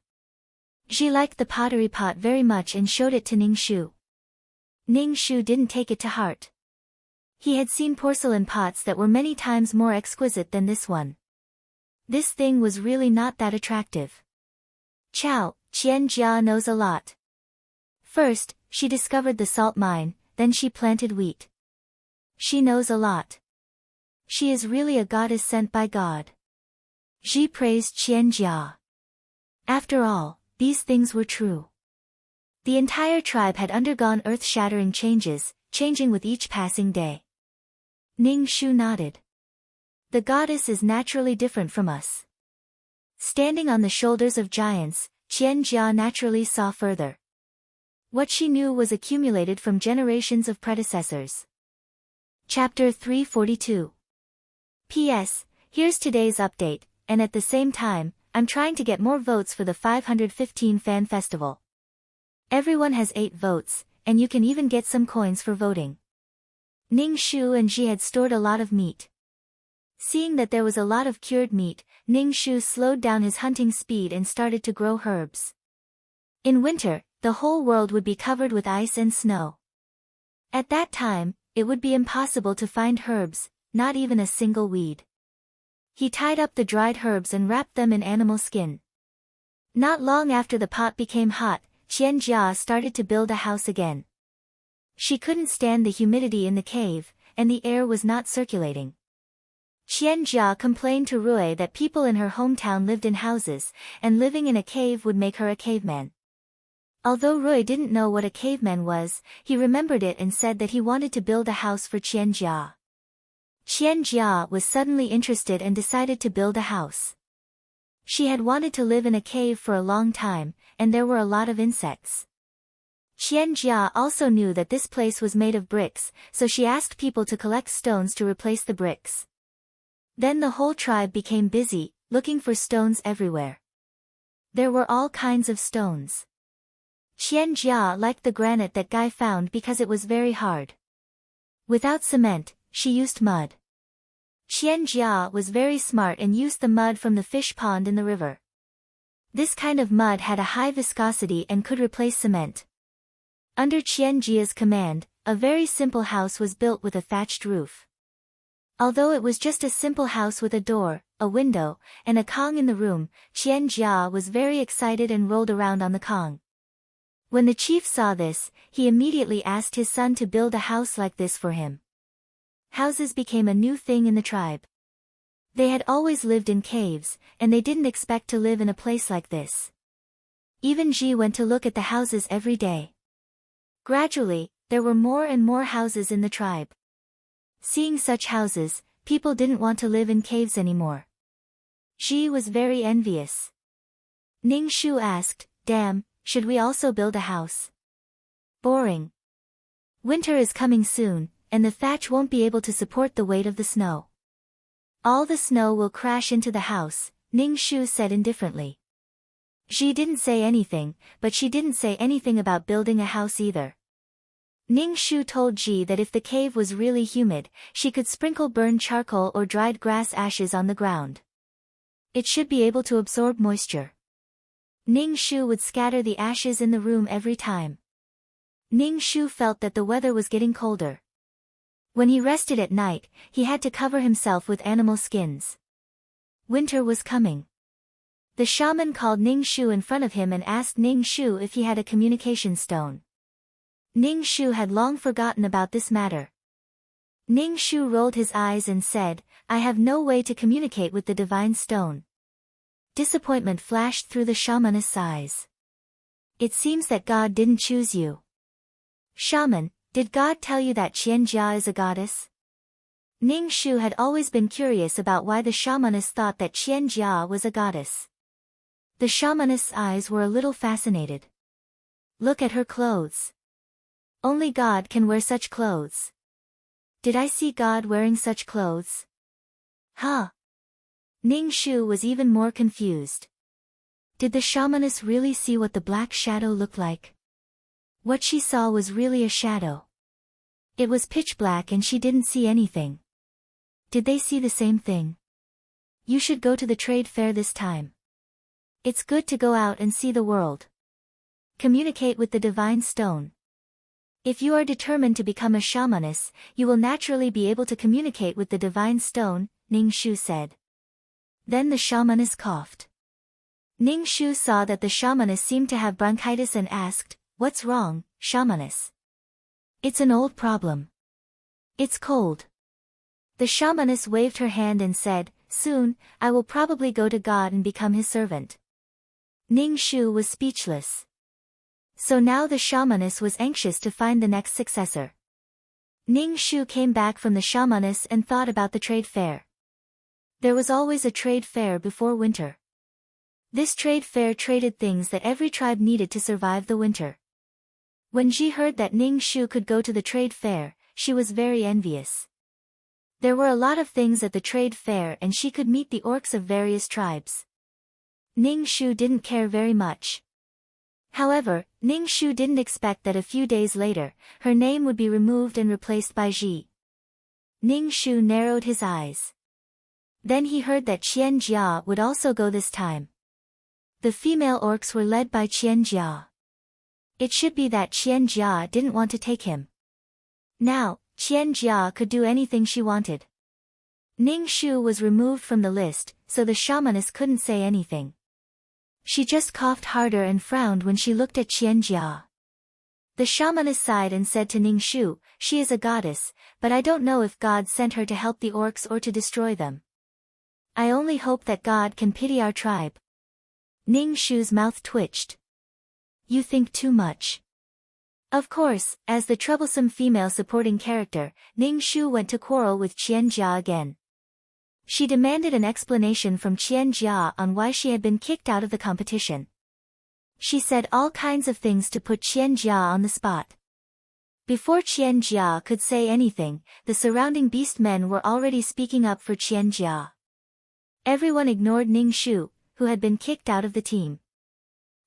Ji liked the pottery pot very much and showed it to Ning Shu. Ning Shu didn't take it to heart. He had seen porcelain pots that were many times more exquisite than this one. This thing was really not that attractive. Qian Jia knows a lot. First, she discovered the salt mine, then she planted wheat. She knows a lot. She is really a goddess sent by God. Ji praised Qian Jia. After all, these things were true. The entire tribe had undergone earth-shattering changes, changing with each passing day. Ning Shu nodded. The goddess is naturally different from us. Standing on the shoulders of giants, Qian Jia naturally saw further. What she knew was accumulated from generations of predecessors. Chapter 342. P.S. Here's today's update, and at the same time, I'm trying to get more votes for the 515 Fan Festival. Everyone has 8 votes, and you can even get some coins for voting. Ning Shu and Ji had stored a lot of meat. Seeing that there was a lot of cured meat, Ning Shu slowed down his hunting speed and started to grow herbs. In winter, the whole world would be covered with ice and snow. At that time, it would be impossible to find herbs, not even a single weed. He tied up the dried herbs and wrapped them in animal skin. Not long after the pot became hot, Qian Jia started to build a house again. She couldn't stand the humidity in the cave, and the air was not circulating. Qian Jia complained to Rui that people in her hometown lived in houses, and living in a cave would make her a caveman. Although Rui didn't know what a caveman was, he remembered it and said that he wanted to build a house for Qian Jia. Qian Jia was suddenly interested and decided to build a house. She had wanted to live in a cave for a long time, and there were a lot of insects. Qian Jia also knew that this place was made of bricks, so she asked people to collect stones to replace the bricks. Then the whole tribe became busy, looking for stones everywhere. There were all kinds of stones. Qian Jia liked the granite that Guy found because it was very hard. Without cement, she used mud. Qian Jia was very smart and used the mud from the fish pond in the river. This kind of mud had a high viscosity and could replace cement. Under Qian Jia's command, a very simple house was built with a thatched roof. Although it was just a simple house with a door, a window, and a Kong in the room, Qian Jia was very excited and rolled around on the Kong. When the chief saw this, he immediately asked his son to build a house like this for him. Houses became a new thing in the tribe. They had always lived in caves, and they didn't expect to live in a place like this. Even Ji went to look at the houses every day. Gradually, there were more and more houses in the tribe. Seeing such houses, people didn't want to live in caves anymore. Ji was very envious. Ning Shu asked, "Damn, should we also build a house?" Boring. Winter is coming soon, and the thatch won't be able to support the weight of the snow. All the snow will crash into the house, Ning Shu said indifferently. Ji didn't say anything, but she didn't say anything about building a house either. Ning Shu told Ji that if the cave was really humid, she could sprinkle burned charcoal or dried grass ashes on the ground. It should be able to absorb moisture. Ning Shu would scatter the ashes in the room every time. Ning Shu felt that the weather was getting colder. When he rested at night, he had to cover himself with animal skins. Winter was coming. The shaman called Ning Shu in front of him and asked Ning Shu if he had a communication stone. Ning Shu had long forgotten about this matter. Ning Shu rolled his eyes and said, "I have no way to communicate with the divine stone." Disappointment flashed through the shamanist's eyes. "It seems that God didn't choose you." "Shaman, did God tell you that Qianjia is a goddess?" Ning Shu had always been curious about why the shamanist thought that Qianjia was a goddess. The shamanist's eyes were a little fascinated. "Look at her clothes. Only God can wear such clothes. Did I see God wearing such clothes?" Huh? Ning Shu was even more confused. Did the shamanist really see what the black shadow looked like? What she saw was really a shadow. It was pitch black and she didn't see anything. Did they see the same thing? "You should go to the trade fair this time. It's good to go out and see the world. Communicate with the divine stone. If you are determined to become a shamanist, you will naturally be able to communicate with the divine stone," Ning Shu said. Then the shamanist coughed. Ning Shu saw that the shamanist seemed to have bronchitis and asked, "What's wrong, shamanist?" "It's an old problem. It's cold." The shamanist waved her hand and said, "Soon, I will probably go to God and become his servant." Ning Shu was speechless. So now the shamanist was anxious to find the next successor. Ning Shu came back from the shamanist and thought about the trade fair. There was always a trade fair before winter. This trade fair traded things that every tribe needed to survive the winter. When Ji heard that Ning Shu could go to the trade fair, she was very envious. There were a lot of things at the trade fair and she could meet the orcs of various tribes. Ning Shu didn't care very much. However, Ning Shu didn't expect that a few days later, her name would be removed and replaced by Ji. Ning Shu narrowed his eyes. Then he heard that Qianjia would also go this time. The female orcs were led by Qianjia. It should be that Qianjia didn't want to take him. Now, Qianjia could do anything she wanted. Ning Shu was removed from the list, so the shamanist couldn't say anything. She just coughed harder and frowned when she looked at Qianjia. The shamanist sighed and said to Ning Shu, "She is a goddess, but I don't know if God sent her to help the orcs or to destroy them. I only hope that God can pity our tribe." Ning Shu's mouth twitched. "You think too much." Of course, as the troublesome female supporting character, Ning Shu went to quarrel with Qianjia again. She demanded an explanation from Qianjia on why she had been kicked out of the competition. She said all kinds of things to put Qianjia on the spot. Before Qianjia could say anything, the surrounding beast men were already speaking up for Qianjia. Everyone ignored Ning Shu, who had been kicked out of the team.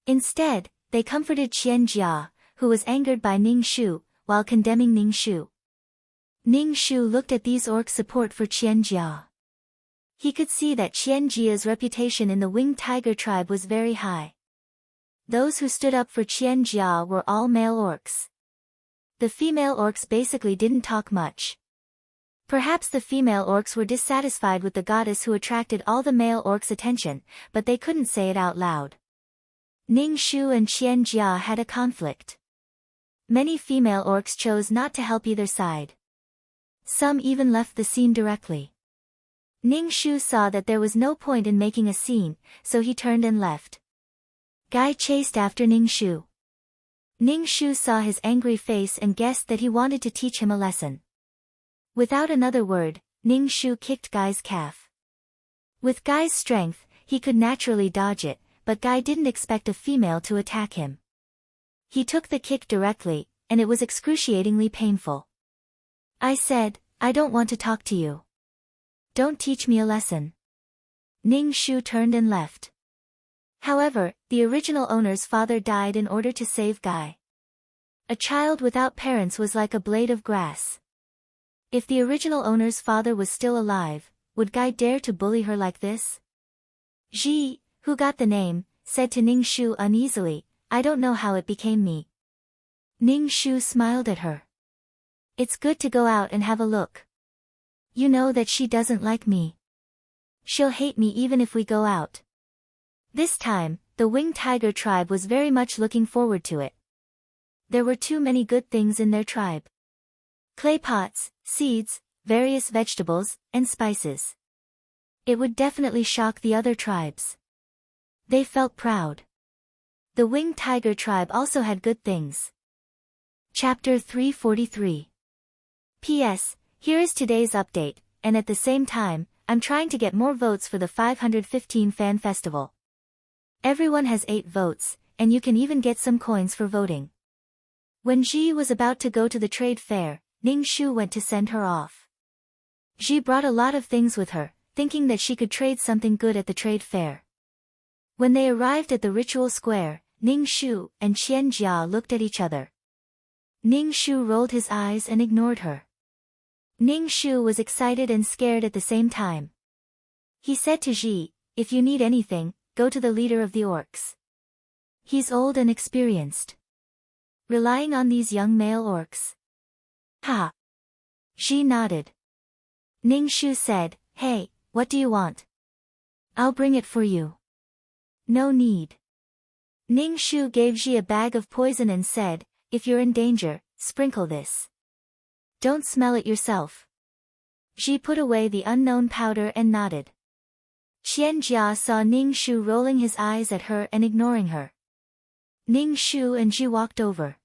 Instead, they comforted Qianjia, who was angered by Ning Shu, while condemning Ning Shu. Ning Shu looked at these orcs' support for Qianjia. He could see that Qianjia's reputation in the winged tiger tribe was very high. Those who stood up for Qianjia were all male orcs. The female orcs basically didn't talk much. Perhaps the female orcs were dissatisfied with the goddess who attracted all the male orcs' attention, but they couldn't say it out loud. Ning Shu and Qianjia had a conflict. Many female orcs chose not to help either side. Some even left the scene directly. Ning Shu saw that there was no point in making a scene, so he turned and left. Guy chased after Ning Shu. Ning Shu saw his angry face and guessed that he wanted to teach him a lesson. Without another word, Ning Shu kicked Guy's calf. With Guy's strength, he could naturally dodge it, but Guy didn't expect a female to attack him. He took the kick directly, and it was excruciatingly painful. I said, I don't want to talk to you. Don't teach me a lesson. Ning Shu turned and left. However, the original owner's father died in order to save Guy. A child without parents was like a blade of grass. If the original owner's father was still alive, would Guy dare to bully her like this? Ji, who got the name, said to Ning Shu uneasily, I don't know how it became me. Ning Shu smiled at her. It's good to go out and have a look. You know that she doesn't like me. She'll hate me even if we go out. This time, the winged tiger tribe was very much looking forward to it. There were too many good things in their tribe. Clay pots, seeds, various vegetables, and spices. It would definitely shock the other tribes. They felt proud. The winged tiger tribe also had good things. Chapter 343. P.S. Here is today's update, and at the same time, I'm trying to get more votes for the 515 Fan Festival. Everyone has 8 votes, and you can even get some coins for voting. When Ji was about to go to the trade fair, Ning Shu went to send her off. Ji brought a lot of things with her, thinking that she could trade something good at the trade fair. When they arrived at the ritual square, Ning Shu and Qian Jia looked at each other. Ning Shu rolled his eyes and ignored her. Ning Shu was excited and scared at the same time. He said to Ji, if you need anything, go to the leader of the orcs. He's old and experienced. Relying on these young male orcs. Ha! Ji nodded. Ning Shu said, hey, what do you want? I'll bring it for you. No need. Ning Shu gave Ji a bag of poison and said, if you're in danger, sprinkle this. Don't smell it yourself. Ji put away the unknown powder and nodded. Qian Jia saw Ning Shu rolling his eyes at her and ignoring her. Ning Shu and Ji walked over.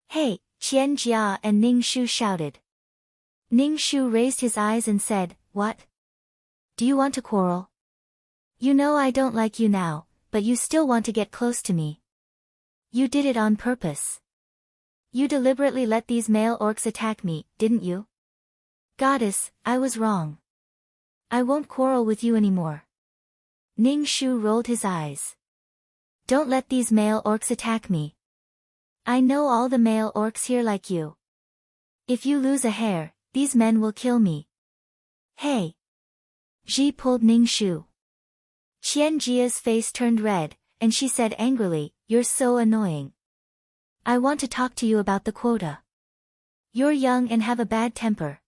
Hey, Qian Jia and Ning Shu shouted. Ning Shu raised his eyes and said, what? Do you want to quarrel? You know I don't like you now, but you still want to get close to me. You did it on purpose. You deliberately let these male orcs attack me, didn't you? Goddess, I was wrong. I won't quarrel with you anymore. Ning Shu rolled his eyes. Don't let these male orcs attack me. I know all the male orcs here like you. If you lose a hair, these men will kill me. Hey! Ji pulled Ning Shu. Qian Jia's face turned red, and she said angrily, you're so annoying. I want to talk to you about the quota. You're young and have a bad temper.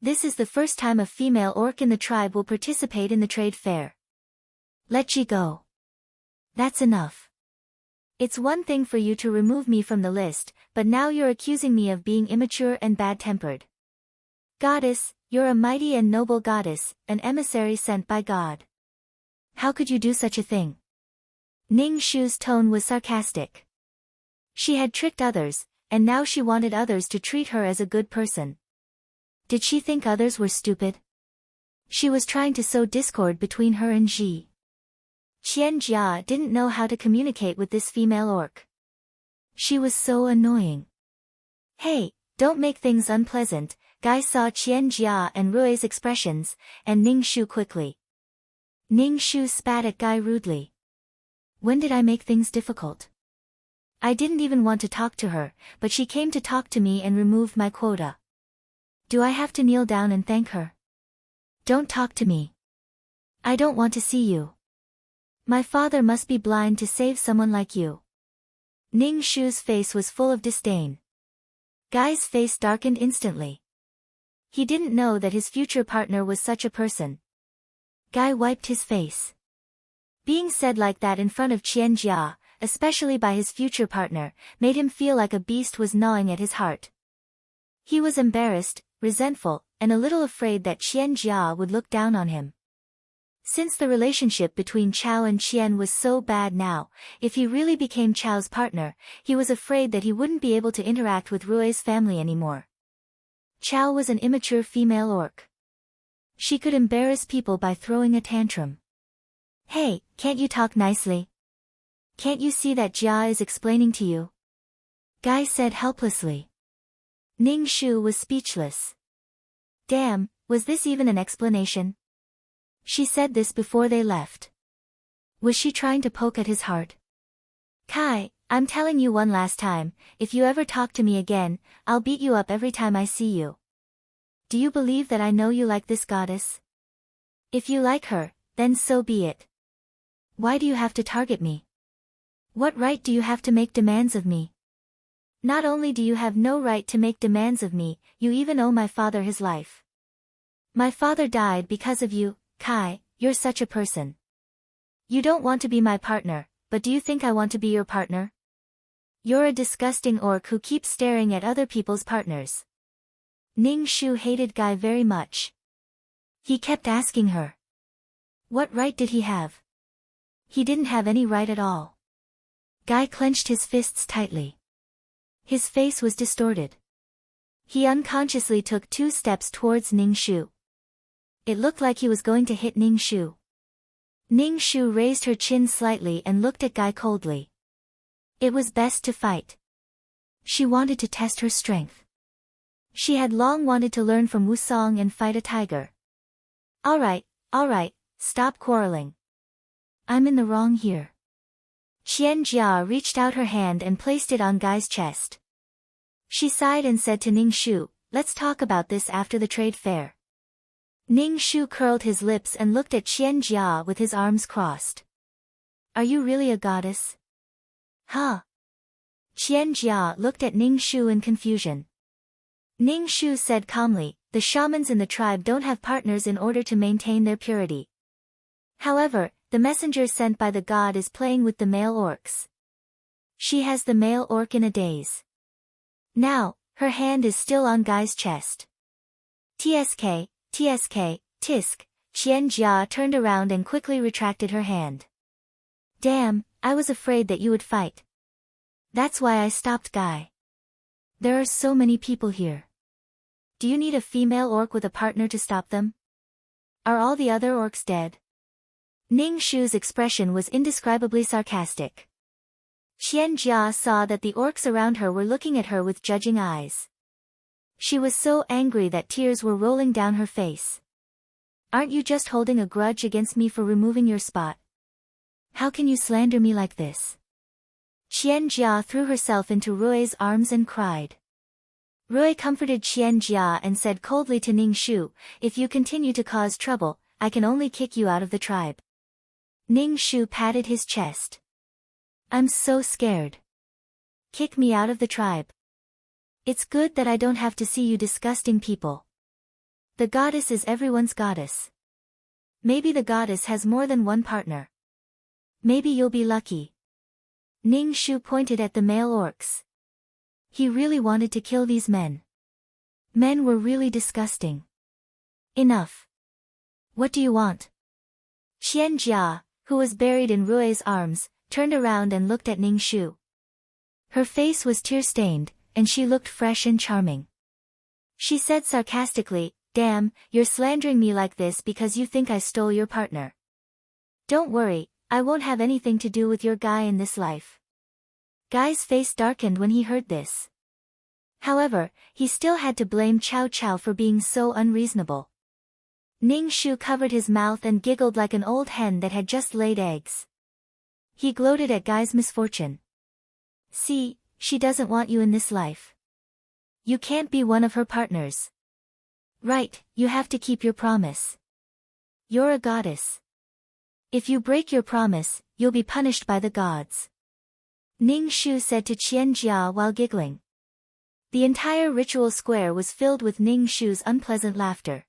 This is the first time a female orc in the tribe will participate in the trade fair. Let Ji go. That's enough. It's one thing for you to remove me from the list, but now you're accusing me of being immature and bad-tempered. Goddess, you're a mighty and noble goddess, an emissary sent by God. How could you do such a thing? Ning Shu's tone was sarcastic. She had tricked others, and now she wanted others to treat her as a good person. Did she think others were stupid? She was trying to sow discord between her and Ji. Qian Jia didn't know how to communicate with this female orc. She was so annoying. Hey, don't make things unpleasant. Guy saw Qian Jia and Rui's expressions, and Ning Shu quickly. Ning Shu spat at Guy rudely. When did I make things difficult? I didn't even want to talk to her, but she came to talk to me and removed my quota. Do I have to kneel down and thank her? Don't talk to me. I don't want to see you. My father must be blind to save someone like you. Ning Shu's face was full of disdain. Guy's face darkened instantly. He didn't know that his future partner was such a person. Guy wiped his face. Being said like that in front of Qian Jia, especially by his future partner, made him feel like a beast was gnawing at his heart. He was embarrassed, resentful, and a little afraid that Qian Jia would look down on him. Since the relationship between Chao and Qian was so bad now, if he really became Chao's partner, he was afraid that he wouldn't be able to interact with Rui's family anymore. Chao was an immature female orc. She could embarrass people by throwing a tantrum. Hey, can't you talk nicely? Can't you see that Jia is explaining to you? Guy said helplessly. Ning Shu was speechless. Damn, was this even an explanation? She said this before they left. Was she trying to poke at his heart? Kai, I'm telling you one last time, if you ever talk to me again, I'll beat you up every time I see you. Do you believe that I know you like this goddess? If you like her, then so be it. Why do you have to target me? What right do you have to make demands of me? Not only do you have no right to make demands of me, you even owe my father his life. My father died because of you, Kai, you're such a person. You don't want to be my partner, but do you think I want to be your partner? You're a disgusting orc who keeps staring at other people's partners. Ning Shu hated Guy very much. He kept asking her. What right did he have? He didn't have any right at all. Guy clenched his fists tightly. His face was distorted. He unconsciously took 2 steps towards Ning Shu. It looked like he was going to hit Ning Shu. Ning Shu raised her chin slightly and looked at Guy coldly. It was best to fight. She wanted to test her strength. She had long wanted to learn from Wusong and fight a tiger. All right, stop quarreling. I'm in the wrong here. Qian Jia reached out her hand and placed it on Guy's chest. She sighed and said to Ning Shu, let's talk about this after the trade fair. Ning Shu curled his lips and looked at Qian Jia with his arms crossed. Are you really a goddess? Huh? Qian Jia looked at Ning Shu in confusion. Ning Shu said calmly, the shamans in the tribe don't have partners in order to maintain their purity. However, the messenger sent by the god is playing with the male orcs. She has the male orc in a daze. Now, her hand is still on Guy's chest. Tsk, tisk, Qian Jia turned around and quickly retracted her hand. Damn, I was afraid that you would fight. That's why I stopped Guy. There are so many people here. Do you need a female orc with a partner to stop them? Are all the other orcs dead? Ning Shu's expression was indescribably sarcastic. Qian Jia saw that the orcs around her were looking at her with judging eyes. She was so angry that tears were rolling down her face. Aren't you just holding a grudge against me for removing your spot? How can you slander me like this? Qian Jia threw herself into Rui's arms and cried. Rui comforted Qian Jia and said coldly to Ning Shu, if you continue to cause trouble, I can only kick you out of the tribe. Ning Shu patted his chest. I'm so scared. Kick me out of the tribe. It's good that I don't have to see you disgusting people. The goddess is everyone's goddess. Maybe the goddess has more than one partner. Maybe you'll be lucky. Ning Shu pointed at the male orcs. He really wanted to kill these men. Men were really disgusting. Enough. What do you want? Qian Jia, who was buried in Rui's arms, turned around and looked at Ning Shu. Her face was tear-stained, and she looked fresh and charming. She said sarcastically, damn, you're slandering me like this because you think I stole your partner. Don't worry, I won't have anything to do with your guy in this life. Guy's face darkened when he heard this. However, he still had to blame Cao Cao for being so unreasonable. Ning Shu covered his mouth and giggled like an old hen that had just laid eggs. He gloated at Guy's misfortune. See, she doesn't want you in this life. You can't be one of her partners. Right, you have to keep your promise. You're a goddess. If you break your promise, you'll be punished by the gods. Ning Shu said to Qian Jia while giggling. The entire ritual square was filled with Ning Shu's unpleasant laughter.